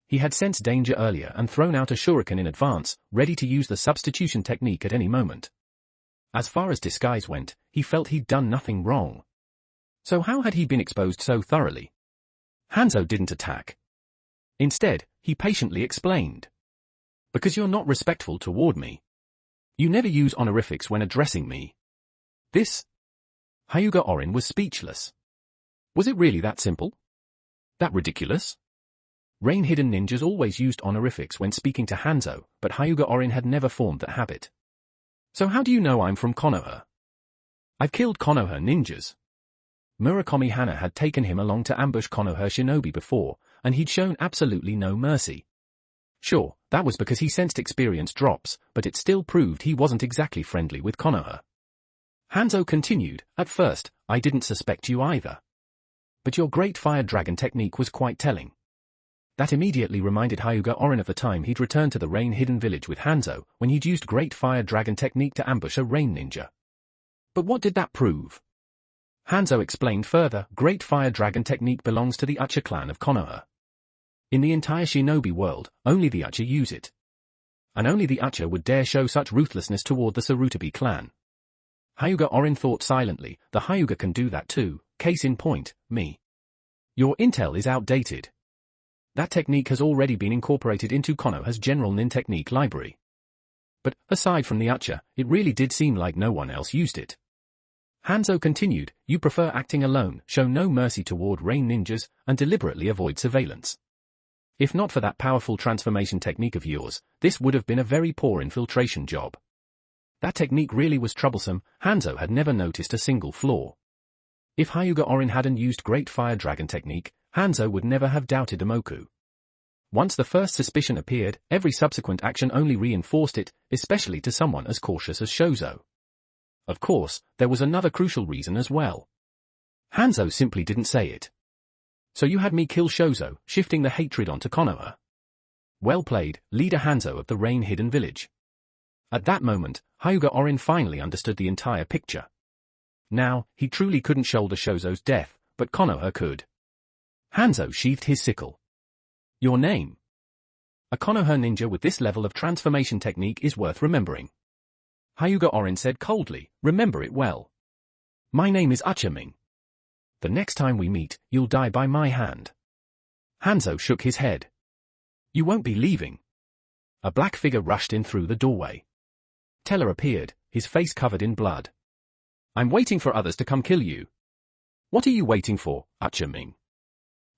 He had sensed danger earlier and thrown out a shuriken in advance, ready to use the substitution technique at any moment. As far as disguise went, he felt he'd done nothing wrong. So how had he been exposed so thoroughly? Hanzo didn't attack. Instead, he patiently explained. "Because you're not respectful toward me. You never use honorifics when addressing me." This? Hyuga Orin was speechless. Was it really that simple? That ridiculous? Rain-hidden ninjas always used honorifics when speaking to Hanzo, but Hyuga Orin had never formed that habit. "So how do you know I'm from Konoha?" "I've killed Konoha ninjas." Murakami Hana had taken him along to ambush Konoha shinobi before, and he'd shown absolutely no mercy. Sure, that was because he sensed experience drops, but it still proved he wasn't exactly friendly with Konoha. Hanzo continued, "At first, I didn't suspect you either. But your Great Fire Dragon technique was quite telling. That immediately reminded Hyuga Orin of the time he'd returned to the rain-hidden village with Hanzo, when he'd used Great Fire Dragon technique to ambush a rain ninja. But what did that prove? Hanzo explained further, Great Fire Dragon technique belongs to the Uchiha clan of Konoha. In the entire shinobi world, only the Uchiha use it. And only the Uchiha would dare show such ruthlessness toward the Sarutobi clan. Hyuga Orin thought silently, the Hyuga can do that too, case in point, me. Your intel is outdated. That technique has already been incorporated into Konoha's general nin technique library. But, aside from the Uchiha, it really did seem like no one else used it. Hanzo continued, you prefer acting alone, show no mercy toward rain ninjas, and deliberately avoid surveillance. If not for that powerful transformation technique of yours, this would have been a very poor infiltration job. That technique really was troublesome. Hanzo had never noticed a single flaw. If Hyuga Orin hadn't used Great Fire Dragon technique, Hanzo would never have doubted Imoku. Once the first suspicion appeared, every subsequent action only reinforced it, especially to someone as cautious as Shozo. Of course, there was another crucial reason as well. Hanzo simply didn't say it. So you had me kill Shozo, shifting the hatred onto Konoha. Well played, leader Hanzo of the rain-hidden village. At that moment, Hyuga Orin finally understood the entire picture. Now, he truly couldn't shoulder Shozo's death, but Konoha could. Hanzo sheathed his sickle. Your name? A Konoha ninja with this level of transformation technique is worth remembering. Hyuga Orin said coldly, remember it well. My name is Uchiha. The next time we meet, you'll die by my hand. Hanzo shook his head. You won't be leaving. A black figure rushed in through the doorway. Teller appeared, his face covered in blood. I'm waiting for others to come kill you. What are you waiting for, Uchiha?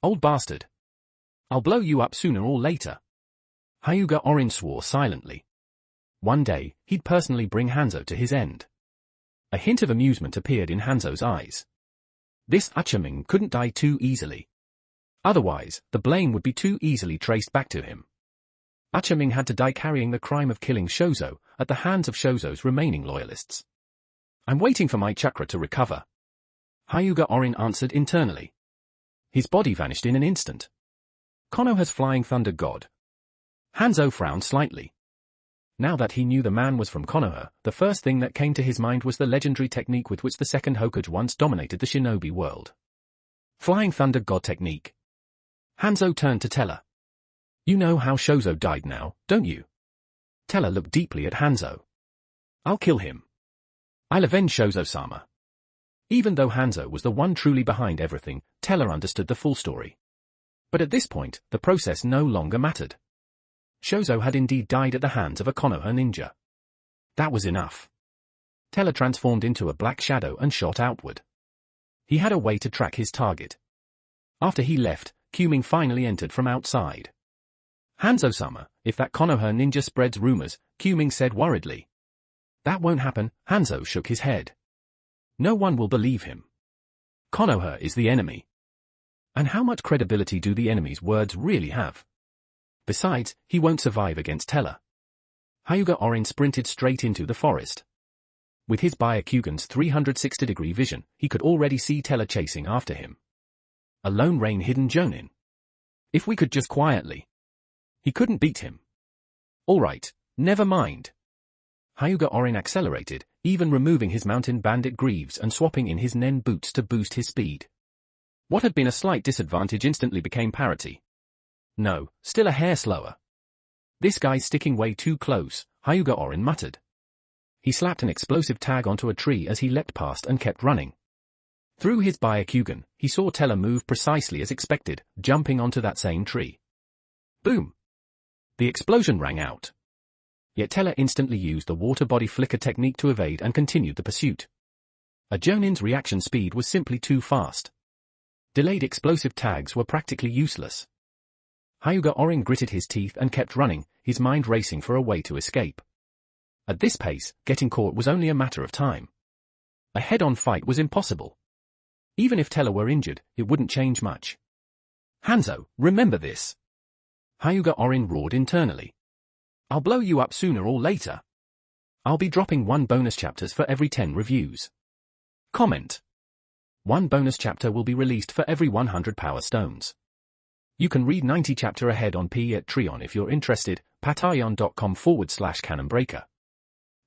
Old bastard. I'll blow you up sooner or later. Hyuga Orin swore silently. One day, he'd personally bring Hanzo to his end. A hint of amusement appeared in Hanzo's eyes. This Uchiha couldn't die too easily. Otherwise, the blame would be too easily traced back to him. Uchiha had to die carrying the crime of killing Shozo, at the hands of Shozo's remaining loyalists. I'm waiting for my chakra to recover. Hyuga Orin answered internally. His body vanished in an instant. Konoha's flying thunder god. Hanzo frowned slightly. Now that he knew the man was from Konoha, the first thing that came to his mind was the legendary technique with which the second Hokage once dominated the shinobi world. Flying thunder god technique. Hanzo turned to Teller. You know how Shozo died now, don't you? Teller looked deeply at Hanzo. I'll kill him. I'll avenge Shozo-sama. Even though Hanzo was the one truly behind everything, Teller understood the full story. But at this point, the process no longer mattered. Shozo had indeed died at the hands of a Konoha ninja. That was enough. Teller transformed into a black shadow and shot outward. He had a way to track his target. After he left, Kyuming finally entered from outside. Hanzo-sama, if that Konoha ninja spreads rumors, Kyuming said worriedly. That won't happen, Hanzo shook his head. No one will believe him. Konoha is the enemy. And how much credibility do the enemy's words really have? Besides, he won't survive against Teller. Hyuga Orin sprinted straight into the forest. With his Byakugan's 360-degree vision, he could already see Teller chasing after him. A lone rain-hidden Jonin. If we could just quietly. He couldn't beat him. All right, never mind. Hyuga Orin accelerated, even removing his mountain bandit greaves and swapping in his nen boots to boost his speed. What had been a slight disadvantage instantly became parity. No, still a hair slower. This guy's sticking way too close, Hyuga Orin muttered. He slapped an explosive tag onto a tree as he leapt past and kept running. Through his Byakugan, he saw Teller move precisely as expected, jumping onto that same tree. Boom! The explosion rang out. Yet Teller instantly used the water body flicker technique to evade and continued the pursuit. A Jonin's reaction speed was simply too fast. Delayed explosive tags were practically useless. Hyuga Orin gritted his teeth and kept running, his mind racing for a way to escape. At this pace, getting caught was only a matter of time. A head-on fight was impossible. Even if Teller were injured, it wouldn't change much. Hanzo, remember this. Hyuga Orin roared internally. I'll blow you up sooner or later. I'll be dropping 1 bonus chapters for every 10 reviews. Comment. 1 bonus chapter will be released for every 100 power stones. You can read 90 chapter ahead on Patreon if you're interested, patreon.com/canonbreaker.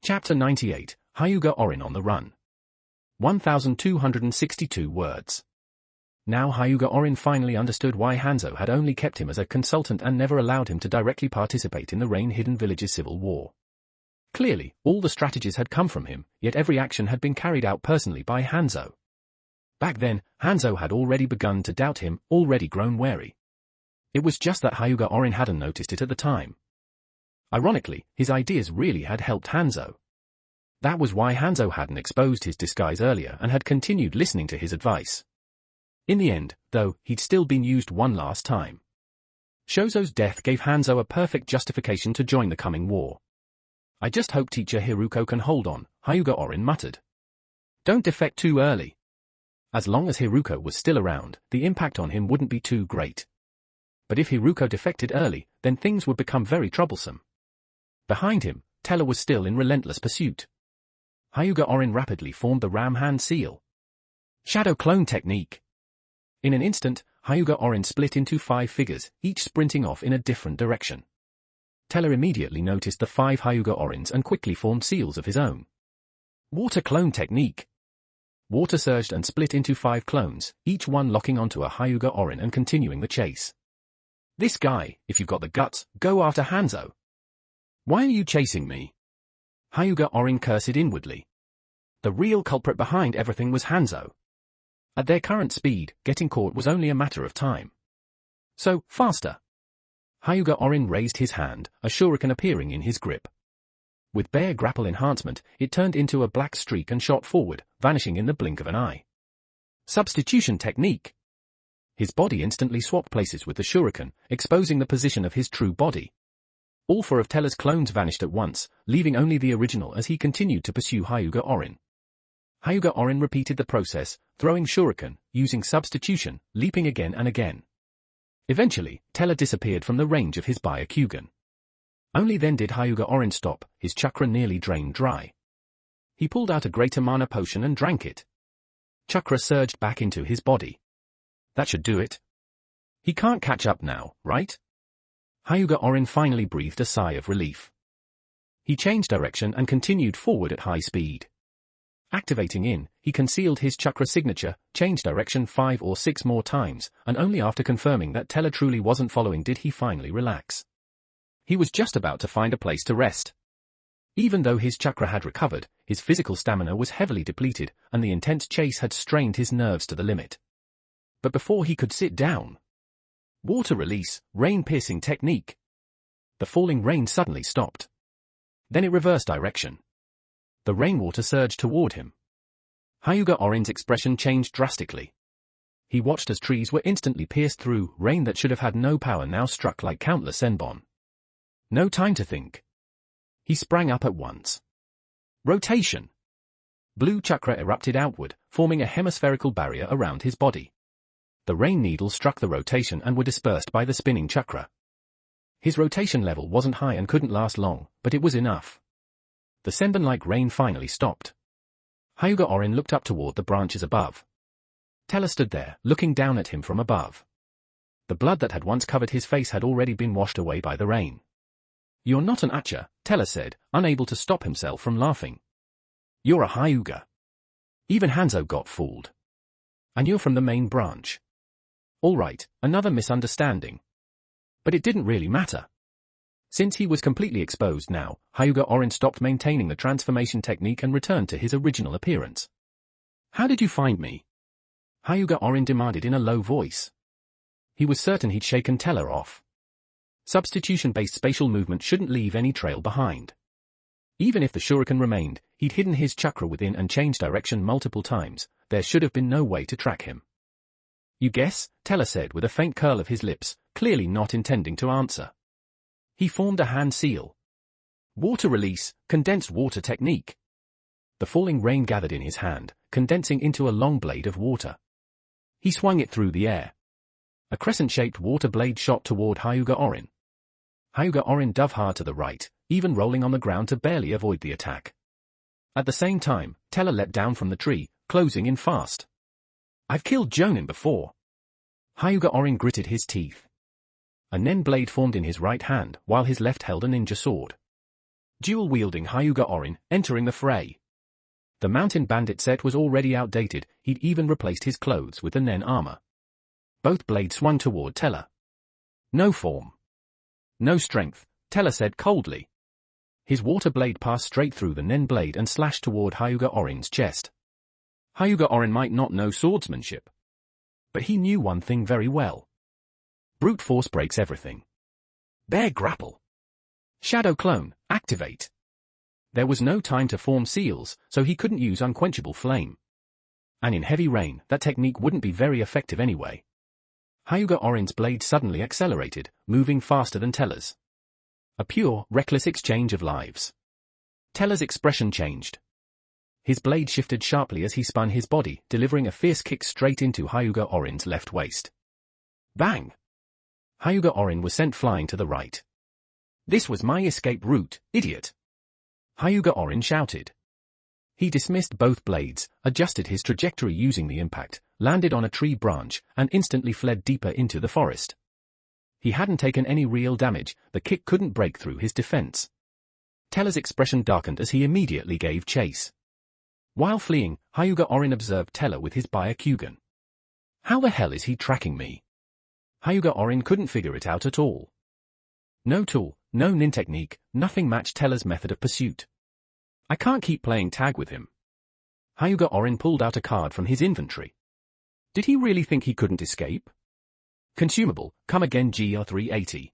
Chapter 98, Hyuga Orin on the Run. 1,262 words. Now Hyuga Orin finally understood why Hanzo had only kept him as a consultant and never allowed him to directly participate in the Rain-Hidden Village's civil war. Clearly, all the strategies had come from him, yet every action had been carried out personally by Hanzo. Back then, Hanzo had already begun to doubt him, already grown wary. It was just that Hyuga Orin hadn't noticed it at the time. Ironically, his ideas really had helped Hanzo. That was why Hanzo hadn't exposed his disguise earlier and had continued listening to his advice. In the end, though, he'd still been used one last time. Shozo's death gave Hanzo a perfect justification to join the coming war. I just hope teacher Hiruko can hold on, Hyuga Orin muttered. Don't defect too early. As long as Hiruko was still around, the impact on him wouldn't be too great. But if Hiruko defected early, then things would become very troublesome. Behind him, Teller was still in relentless pursuit. Hyuga Orin rapidly formed the ram hand seal. Shadow clone technique. In an instant, Hyuga Orin split into 5 figures, each sprinting off in a different direction. Teller immediately noticed the 5 Hyuga Orins and quickly formed seals of his own. Water clone technique. Water surged and split into 5 clones, each one locking onto a Hyuga Orin and continuing the chase. This guy, if you've got the guts, go after Hanzo. Why are you chasing me? Hyuga Orin cursed inwardly. The real culprit behind everything was Hanzo. At their current speed, getting caught was only a matter of time. So, faster. Hyuga Orin raised his hand, a shuriken appearing in his grip. With bare grapple enhancement, it turned into a black streak and shot forward, vanishing in the blink of an eye. Substitution technique. His body instantly swapped places with the shuriken, exposing the position of his true body. All 4 of Teller's clones vanished at once, leaving only the original as he continued to pursue Hyuga Orin. Hyuga Orin repeated the process, throwing shuriken, using substitution, leaping again and again. Eventually, Teller disappeared from the range of his Byakugan. Only then did Hyuga Orin stop, his chakra nearly drained dry. He pulled out a greater mana potion and drank it. Chakra surged back into his body. That should do it. He can't catch up now, right? Hyuga Orin finally breathed a sigh of relief. He changed direction and continued forward at high speed. Activating in, he concealed his chakra signature, changed direction 5 or 6 more times, and only after confirming that Teller truly wasn't following did he finally relax. He was just about to find a place to rest. Even though his chakra had recovered, his physical stamina was heavily depleted, and the intense chase had strained his nerves to the limit. But before he could sit down... Water release, rain-piercing technique. The falling rain suddenly stopped. Then it reversed direction. The rainwater surged toward him. Hyuga Orin's expression changed drastically. He watched as trees were instantly pierced through, rain that should have had no power now struck like countless senbon. No time to think. He sprang up at once. Rotation. Blue chakra erupted outward, forming a hemispherical barrier around his body. The rain needles struck the rotation and were dispersed by the spinning chakra. His rotation level wasn't high and couldn't last long, but it was enough. The senbon-like rain finally stopped. Hyuga Orin looked up toward the branches above. Teller stood there, looking down at him from above. The blood that had once covered his face had already been washed away by the rain. You're not an Acha, Teller said, unable to stop himself from laughing. You're a Hyuga. Even Hanzo got fooled. And you're from the main branch. All right, another misunderstanding. But it didn't really matter. Since he was completely exposed now, Hyuga Orin stopped maintaining the transformation technique and returned to his original appearance. How did you find me? Hyuga Orin demanded in a low voice. He was certain he'd shaken Teller off. Substitution-based spatial movement shouldn't leave any trail behind. Even if the shuriken remained, he'd hidden his chakra within and changed direction multiple times, there should have been no way to track him. You guess, Teller said with a faint curl of his lips, clearly not intending to answer. He formed a hand seal. Water release, condensed water technique. The falling rain gathered in his hand, condensing into a long blade of water. He swung it through the air. A crescent-shaped water blade shot toward Hyuga Orin. Hyuga Orin dove hard to the right, even rolling on the ground to barely avoid the attack. At the same time, Teller leapt down from the tree, closing in fast. I've killed Jonin before. Hyuga Orin gritted his teeth. A nen blade formed in his right hand, while his left held a ninja sword. Dual-wielding Hyuga Orin, entering the fray. The mountain bandit set was already outdated, he'd even replaced his clothes with the nen armor. Both blades swung toward Teller. No form. No strength, Teller said coldly. His water blade passed straight through the nen blade and slashed toward Hyuga Orin's chest. Hyuga Orin might not know swordsmanship, but he knew one thing very well. Brute force breaks everything. Bear grapple. Shadow clone, activate. There was no time to form seals, so he couldn't use unquenchable flame. And in heavy rain, that technique wouldn't be very effective anyway. Hyuga Orin's blade suddenly accelerated, moving faster than Teller's. A pure, reckless exchange of lives. Teller's expression changed. His blade shifted sharply as he spun his body, delivering a fierce kick straight into Hyuga Orin's left waist. Bang! Hyuga Orin was sent flying to the right. This was my escape route, idiot! Hyuga Orin shouted. He dismissed both blades, adjusted his trajectory using the impact, landed on a tree branch, and instantly fled deeper into the forest. He hadn't taken any real damage, the kick couldn't break through his defense. Teller's expression darkened as he immediately gave chase. While fleeing, Hyuga Orin observed Teller with his Byakugan. How the hell is he tracking me? Hyuga Orin couldn't figure it out at all. No tool, no nin technique, nothing matched Teller's method of pursuit. I can't keep playing tag with him. Hyuga Orin pulled out a card from his inventory. Did he really think he couldn't escape? Consumable, come again GR380.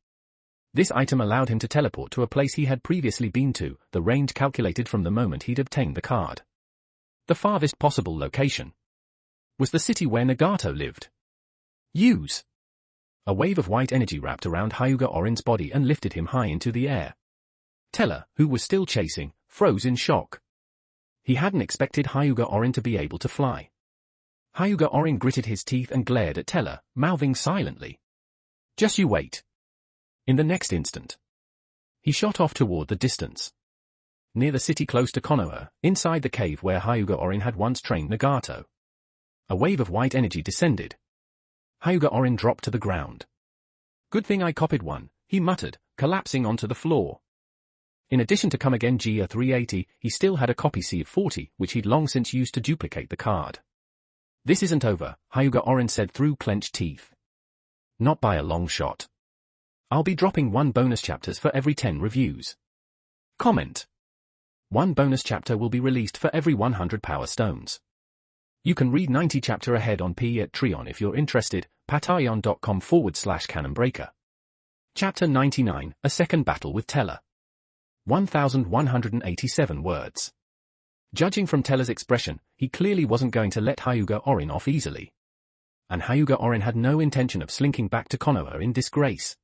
This item allowed him to teleport to a place he had previously been to, the range calculated from the moment he'd obtained the card. The farthest possible location was the city where Nagato lived. Use. A wave of white energy wrapped around Hyuga Orin's body and lifted him high into the air. Teller, who was still chasing, froze in shock. He hadn't expected Hyuga Orin to be able to fly. Hyuga Orin gritted his teeth and glared at Teller, mouthing silently. Just you wait. In the next instant, he shot off toward the distance. Near the city close to Konoha, inside the cave where Hyuga Orin had once trained Nagato. A wave of white energy descended. Hyuga Orin dropped to the ground. Good thing I copied one, he muttered, collapsing onto the floor. In addition to Come Again GR380, he still had a copy C40, which he'd long since used to duplicate the card. This isn't over, Hyuga Orin said through clenched teeth. Not by a long shot. I'll be dropping 1 bonus chapters for every 10 reviews. Comment. 1 bonus chapter will be released for every 100 power stones. You can read 90 chapter ahead on Patreon if you're interested, patreon.com/canonbreaker. Chapter 99, A Second Battle with Teller. 1,187 words. Judging from Teller's expression, he clearly wasn't going to let Hyuga Orin off easily. And Hyuga Orin had no intention of slinking back to Konoha in disgrace.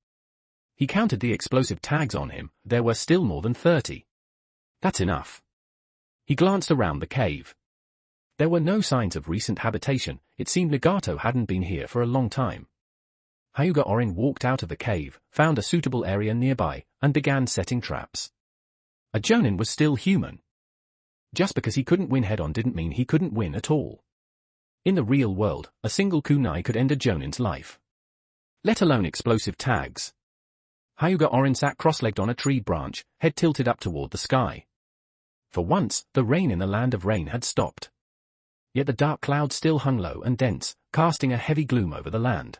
He counted the explosive tags on him, there were still more than 30. That's enough. He glanced around the cave. There were no signs of recent habitation, it seemed Nagato hadn't been here for a long time. Hyuga Orin walked out of the cave, found a suitable area nearby, and began setting traps. A Jonin was still human. Just because he couldn't win head-on didn't mean he couldn't win at all. In the real world, a single kunai could end a Jonin's life. Let alone explosive tags. Hyuga Orin sat cross-legged on a tree branch, head tilted up toward the sky. For once, the rain in the land of rain had stopped. Yet the dark clouds still hung low and dense, casting a heavy gloom over the land.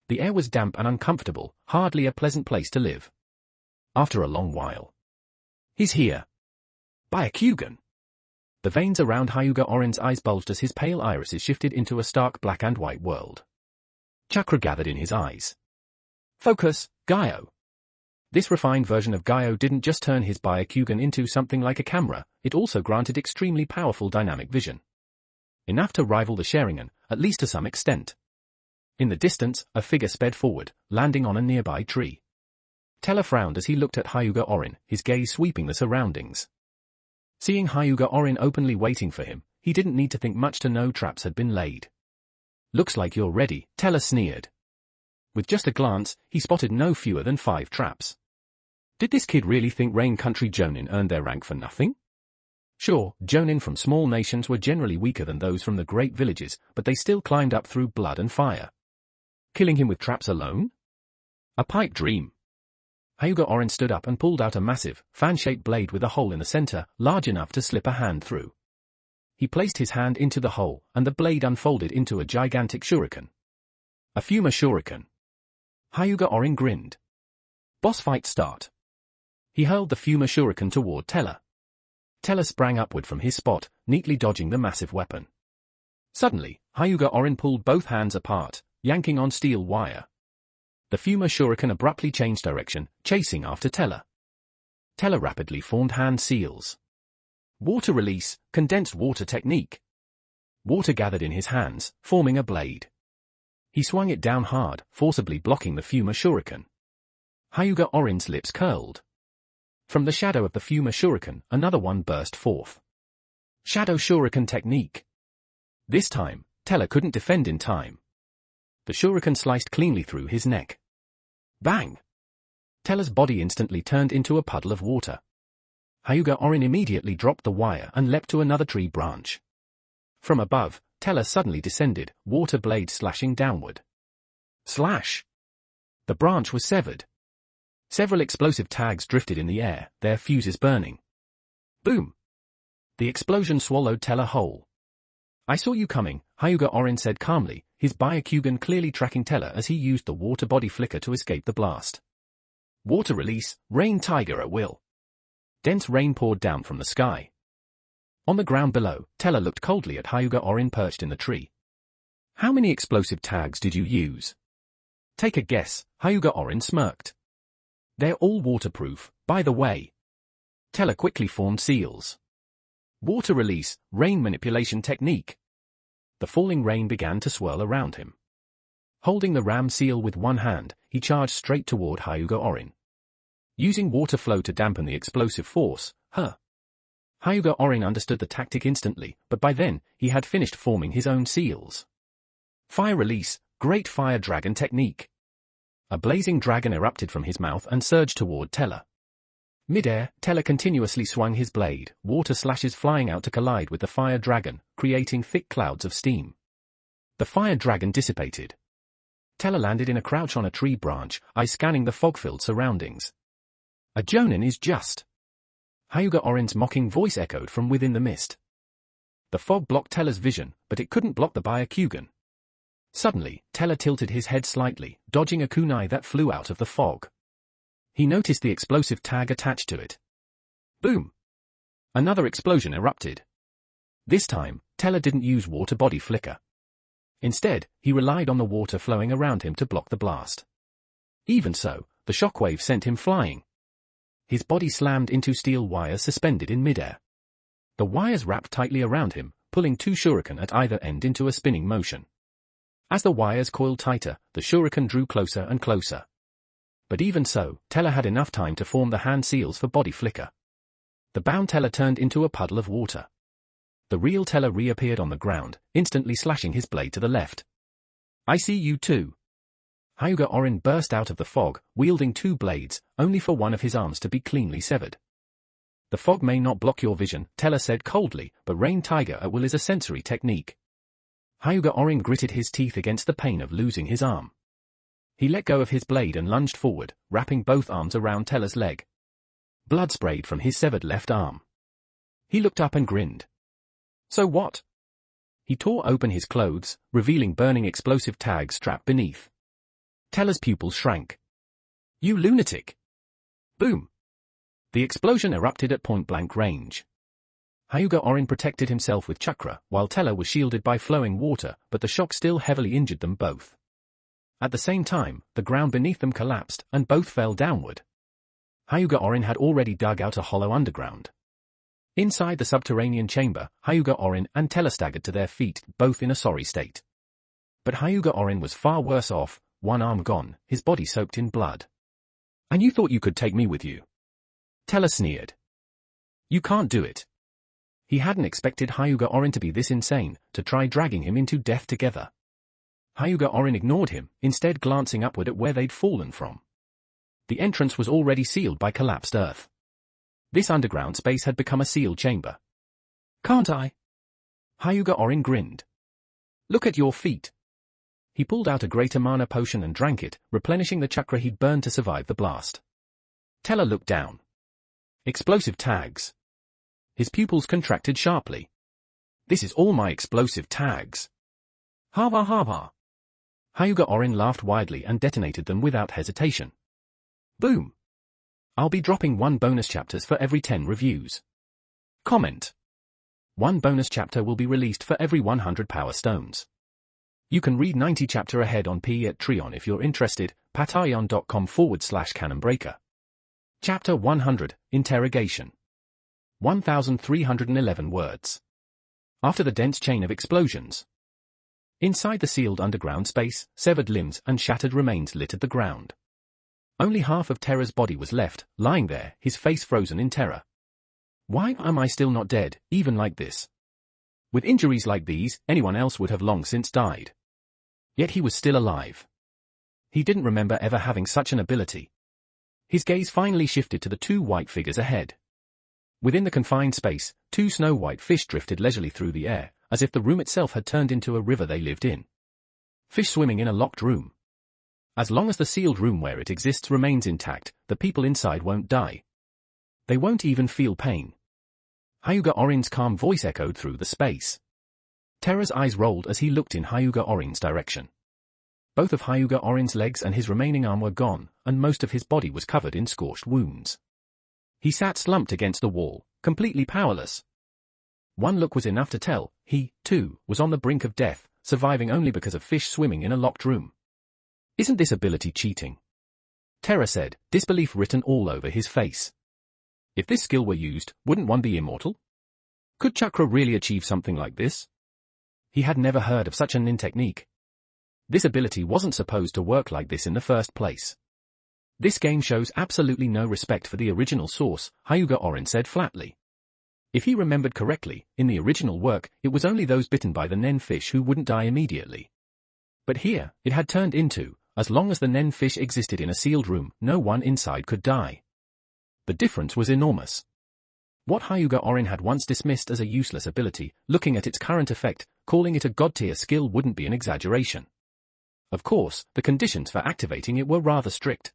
The air was damp and uncomfortable, hardly a pleasant place to live. After a long while. He's here. Byakugan. The veins around Hyuga Orin's eyes bulged as his pale irises shifted into a stark black and white world. Chakra gathered in his eyes. Focus, Gaio. This refined version of Gaio didn't just turn his Byakugan into something like a camera, it also granted extremely powerful dynamic vision. Enough to rival the Sharingan, at least to some extent. In the distance, a figure sped forward, landing on a nearby tree. Teller frowned as he looked at Hyuga Orin, his gaze sweeping the surroundings. Seeing Hyuga Orin openly waiting for him, he didn't need to think much to know traps had been laid. Looks like you're ready, Teller sneered. With just a glance, he spotted no fewer than 5 traps. Did this kid really think Rain Country Jonin earned their rank for nothing? Sure, Jonin from small nations were generally weaker than those from the great villages, but they still climbed up through blood and fire. Killing him with traps alone? A pipe dream. Hyuga Orin stood up and pulled out a massive, fan-shaped blade with a hole in the center, large enough to slip a hand through. He placed his hand into the hole, and the blade unfolded into a gigantic shuriken. A Fuma shuriken. Hyuga Orin grinned. Boss fight start. He hurled the Fuma shuriken toward Teller. Teller sprang upward from his spot, neatly dodging the massive weapon. Suddenly, Hyuga Orin pulled both hands apart, yanking on steel wire. The Fuma shuriken abruptly changed direction, chasing after Teller. Teller rapidly formed hand seals. Water release, condensed water technique. Water gathered in his hands, forming a blade. He swung it down hard, forcibly blocking the Fuma shuriken. Hyuga Orin's lips curled. From the shadow of the Fuma shuriken, another one burst forth. Shadow shuriken technique. This time, Teller couldn't defend in time. The shuriken sliced cleanly through his neck. Bang! Teller's body instantly turned into a puddle of water. Hyuga Orin immediately dropped the wire and leapt to another tree branch. From above, Teller suddenly descended, water blade slashing downward. Slash! The branch was severed. Several explosive tags drifted in the air, their fuses burning. Boom! The explosion swallowed Teller whole. I saw you coming, Hyuga Orin said calmly, his Byakugan clearly tracking Teller as he used the water body flicker to escape the blast. Water release, rain tiger at will. Dense rain poured down from the sky. On the ground below, Teller looked coldly at Hyuga Orin perched in the tree. How many explosive tags did you use? Take a guess, Hyuga Orin smirked. They're all waterproof, by the way. Teller quickly formed seals. Water release, rain manipulation technique. The falling rain began to swirl around him. Holding the ram seal with one hand, he charged straight toward Hyuga Orin. Using water flow to dampen the explosive force, Hyuga Orin understood the tactic instantly, but by then, he had finished forming his own seals. Fire release, great fire dragon technique. A blazing dragon erupted from his mouth and surged toward Teller. Mid-air, Teller continuously swung his blade, water slashes flying out to collide with the fire dragon, creating thick clouds of steam. The fire dragon dissipated. Teller landed in a crouch on a tree branch, eyes scanning the fog-filled surroundings. A Jonin is just. Hyuga Orin's mocking voice echoed from within the mist. The fog blocked Teller's vision, but it couldn't block the Byakugan. Suddenly, Teller tilted his head slightly, dodging a kunai that flew out of the fog. He noticed the explosive tag attached to it. Boom! Another explosion erupted. This time, Teller didn't use water body flicker. Instead, he relied on the water flowing around him to block the blast. Even so, the shockwave sent him flying. His body slammed into steel wires suspended in midair. The wires wrapped tightly around him, pulling two shuriken at either end into a spinning motion. As the wires coiled tighter, the shuriken drew closer and closer. But even so, Teller had enough time to form the hand seals for body flicker. The bound Teller turned into a puddle of water. The real Teller reappeared on the ground, instantly slashing his blade to the left. I see you too. Hyuga Orin burst out of the fog, wielding two blades, only for one of his arms to be cleanly severed. The fog may not block your vision, Teller said coldly, but Rain Tiger at will is a sensory technique. Hyuga Orin gritted his teeth against the pain of losing his arm. He let go of his blade and lunged forward, wrapping both arms around Teller's leg. Blood sprayed from his severed left arm. He looked up and grinned. So what? He tore open his clothes, revealing burning explosive tags strapped beneath. Teller's pupils shrank. You lunatic! Boom! The explosion erupted at point-blank range. Hyuga Orin protected himself with chakra, while Teller was shielded by flowing water, but the shock still heavily injured them both. At the same time, the ground beneath them collapsed, and both fell downward. Hyuga Orin had already dug out a hollow underground. Inside the subterranean chamber, Hyuga Orin and Teller staggered to their feet, both in a sorry state. But Hyuga Orin was far worse off, one arm gone, his body soaked in blood. And you thought you could take me with you? Teller sneered. You can't do it. He hadn't expected Hyuga Orin to be this insane, to try dragging him into death together. Hyuga Orin ignored him, instead glancing upward at where they'd fallen from. The entrance was already sealed by collapsed earth. This underground space had become a sealed chamber. Can't I? Hyuga Orin grinned. Look at your feet. He pulled out a greater mana potion and drank it, replenishing the chakra he'd burned to survive the blast. Teller looked down. Explosive tags. His pupils contracted sharply. This is all my explosive tags. Ha ha ha ha. Hyuga Orin laughed widely and detonated them without hesitation. Boom. I'll be dropping 1 bonus chapters for every 10 reviews. Comment. 1 bonus chapter will be released for every 100 power stones. You can read 90 chapter ahead on Patreon if you're interested, patreon.com/canonbreaker. Chapter 100, Interrogation. 1,311 words. After the dense chain of explosions. Inside the sealed underground space, severed limbs and shattered remains littered the ground. Only half of Terra's body was left, lying there, his face frozen in terror. Why am I still not dead, even like this? With injuries like these, anyone else would have long since died. Yet he was still alive. He didn't remember ever having such an ability. His gaze finally shifted to the 2 white figures ahead. Within the confined space, 2 snow-white fish drifted leisurely through the air, as if the room itself had turned into a river they lived in. Fish swimming in a locked room. As long as the sealed room where it exists remains intact, the people inside won't die. They won't even feel pain. Hyuga Orin's calm voice echoed through the space. Terra's eyes rolled as he looked in Hyuga Orin's direction. Both of Hyuga Orin's legs and his remaining arm were gone, and most of his body was covered in scorched wounds. He sat slumped against the wall, completely powerless. One look was enough to tell, he, too, was on the brink of death, surviving only because of fish swimming in a locked room. Isn't this ability cheating? Terra said, disbelief written all over his face. If this skill were used, wouldn't one be immortal? Could chakra really achieve something like this? He had never heard of such a nin technique. This ability wasn't supposed to work like this in the first place. This game shows absolutely no respect for the original source, Hyuga Orin said flatly. If he remembered correctly, in the original work, it was only those bitten by the nen fish who wouldn't die immediately. But here, it had turned into, as long as the nen fish existed in a sealed room, no one inside could die. The difference was enormous. What Hyuga Orin had once dismissed as a useless ability, looking at its current effect, calling it a god-tier skill wouldn't be an exaggeration. Of course, the conditions for activating it were rather strict.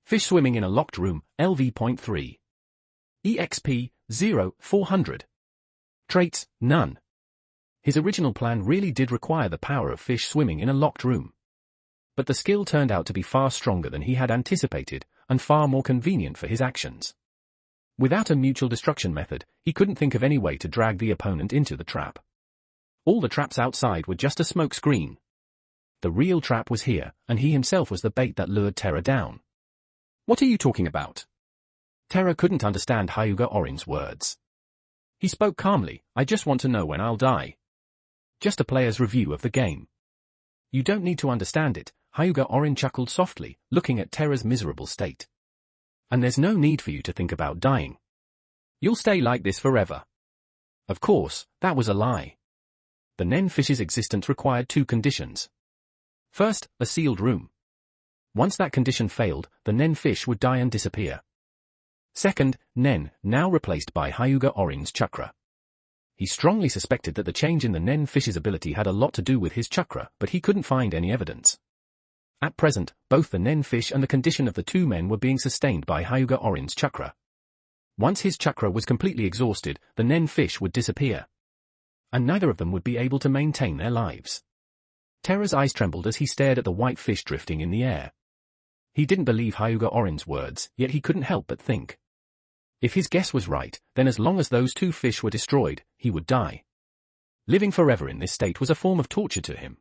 Fish swimming in a locked room, LV.3. EXP, 0,400. Traits, none. His original plan really did require the power of fish swimming in a locked room. But the skill turned out to be far stronger than he had anticipated, and far more convenient for his actions. Without a mutual destruction method, he couldn't think of any way to drag the opponent into the trap. All the traps outside were just a smoke screen. The real trap was here, and he himself was the bait that lured Terra down. What are you talking about? Terra couldn't understand Hyuga Orin's words. He spoke calmly, I just want to know when I'll die. Just a player's review of the game. You don't need to understand it, Hyuga Orin chuckled softly, looking at Terra's miserable state. And there's no need for you to think about dying. You'll stay like this forever. Of course, that was a lie. The nen fish's existence required 2 conditions. First, a sealed room. Once that condition failed, the nen fish would die and disappear. Second, nen, now replaced by Hyuga Orin's chakra. He strongly suspected that the change in the nen fish's ability had a lot to do with his chakra, but he couldn't find any evidence. At present, both the nen fish and the condition of the 2 men were being sustained by Hyuga Orin's chakra. Once his chakra was completely exhausted, the nen fish would disappear. And neither of them would be able to maintain their lives. Terra's eyes trembled as he stared at the white fish drifting in the air. He didn't believe Hyuga Orin's words, yet he couldn't help but think. If his guess was right, then as long as those 2 fish were destroyed, he would die. Living forever in this state was a form of torture to him.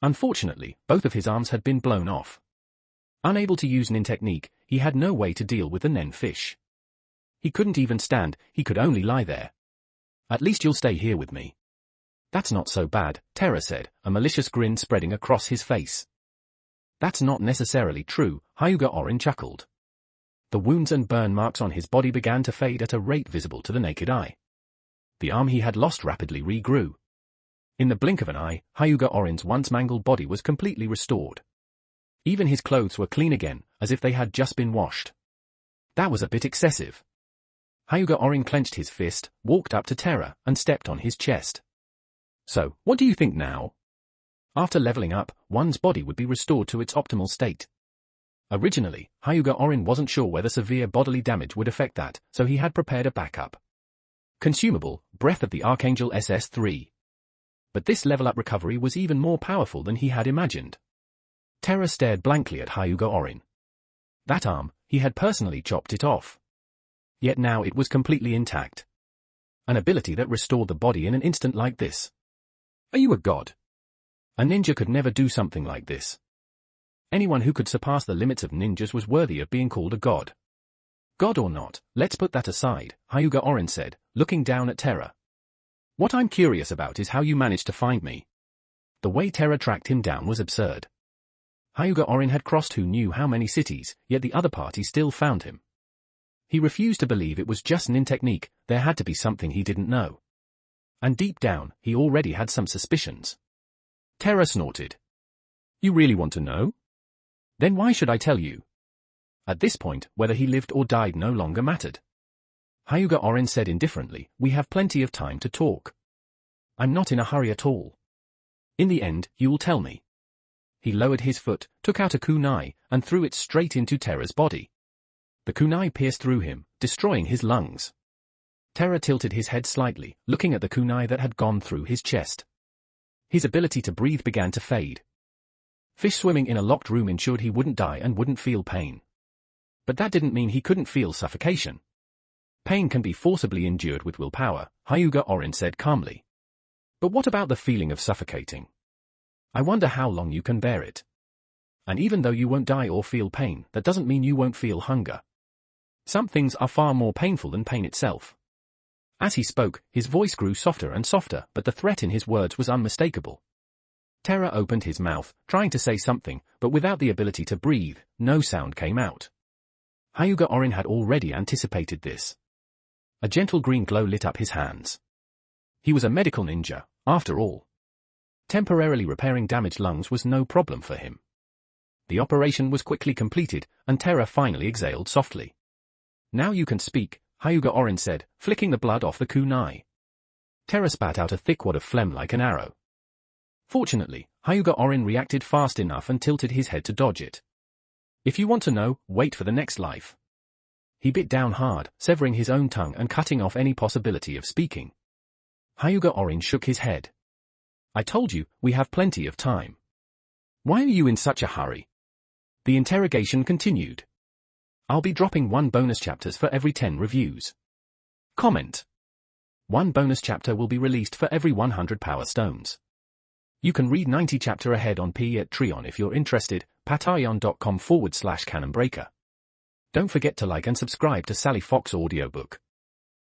Unfortunately, both of his arms had been blown off. Unable to use nin technique, he had no way to deal with the nen fish. He couldn't even stand, he could only lie there. At least you'll stay here with me. That's not so bad, Terra said, a malicious grin spreading across his face. That's not necessarily true, Hyuga Orin chuckled. The wounds and burn marks on his body began to fade at a rate visible to the naked eye. The arm he had lost rapidly regrew. In the blink of an eye, Hyuga Orin's once mangled body was completely restored. Even his clothes were clean again, as if they had just been washed. That was a bit excessive. Hyuga Orin clenched his fist, walked up to Terra, and stepped on his chest. So, what do you think now? After leveling up, one's body would be restored to its optimal state. Originally, Hyuga Orin wasn't sure whether severe bodily damage would affect that, so he had prepared a backup consumable, Breath of the Archangel SS3. But this level-up recovery was even more powerful than he had imagined. Terra stared blankly at Hyuga Orin. That arm, he had personally chopped it off. Yet now it was completely intact. An ability that restored the body in an instant like this. Are you a god? A ninja could never do something like this. Anyone who could surpass the limits of ninjas was worthy of being called a god. God or not, let's put that aside, Hyuga Orin said, looking down at Terra. What I'm curious about is how you managed to find me. The way Terra tracked him down was absurd. Hyuga Orin had crossed who knew how many cities, yet the other party still found him. He refused to believe it was just nin technique, there had to be something he didn't know. And deep down, he already had some suspicions. Terra snorted. You really want to know? Then why should I tell you? At this point, whether he lived or died no longer mattered. Hyuga Orin said indifferently, we have plenty of time to talk. I'm not in a hurry at all. In the end, you'll tell me. He lowered his foot, took out a kunai, and threw it straight into Terra's body. The kunai pierced through him, destroying his lungs. Terra tilted his head slightly, looking at the kunai that had gone through his chest. His ability to breathe began to fade. Fish swimming in a locked room ensured he wouldn't die and wouldn't feel pain. But that didn't mean he couldn't feel suffocation. Pain can be forcibly endured with willpower, Hyuga Orin said calmly. But what about the feeling of suffocating? I wonder how long you can bear it. And even though you won't die or feel pain, that doesn't mean you won't feel hunger. Some things are far more painful than pain itself. As he spoke, his voice grew softer and softer, but the threat in his words was unmistakable. Terra opened his mouth, trying to say something, but without the ability to breathe, no sound came out. Hyuga Orin had already anticipated this. A gentle green glow lit up his hands. He was a medical ninja, after all. Temporarily repairing damaged lungs was no problem for him. The operation was quickly completed, and Terra finally exhaled softly. Now you can speak, Hyuga Orin said, flicking the blood off the kunai. Terra spat out a thick wad of phlegm like an arrow. Fortunately, Hyuga Orin reacted fast enough and tilted his head to dodge it. If you want to know, wait for the next life. He bit down hard, severing his own tongue and cutting off any possibility of speaking. Hyuga Orin shook his head. I told you, we have plenty of time. Why are you in such a hurry? The interrogation continued. I'll be dropping 1 bonus chapters for every 10 reviews. Comment. 1 bonus chapter will be released for every 100 power stones. You can read 90 chapter ahead on Patreon if you're interested, patreon.com/canonbreaker. Don't forget to like and subscribe to Sally Fox audiobook.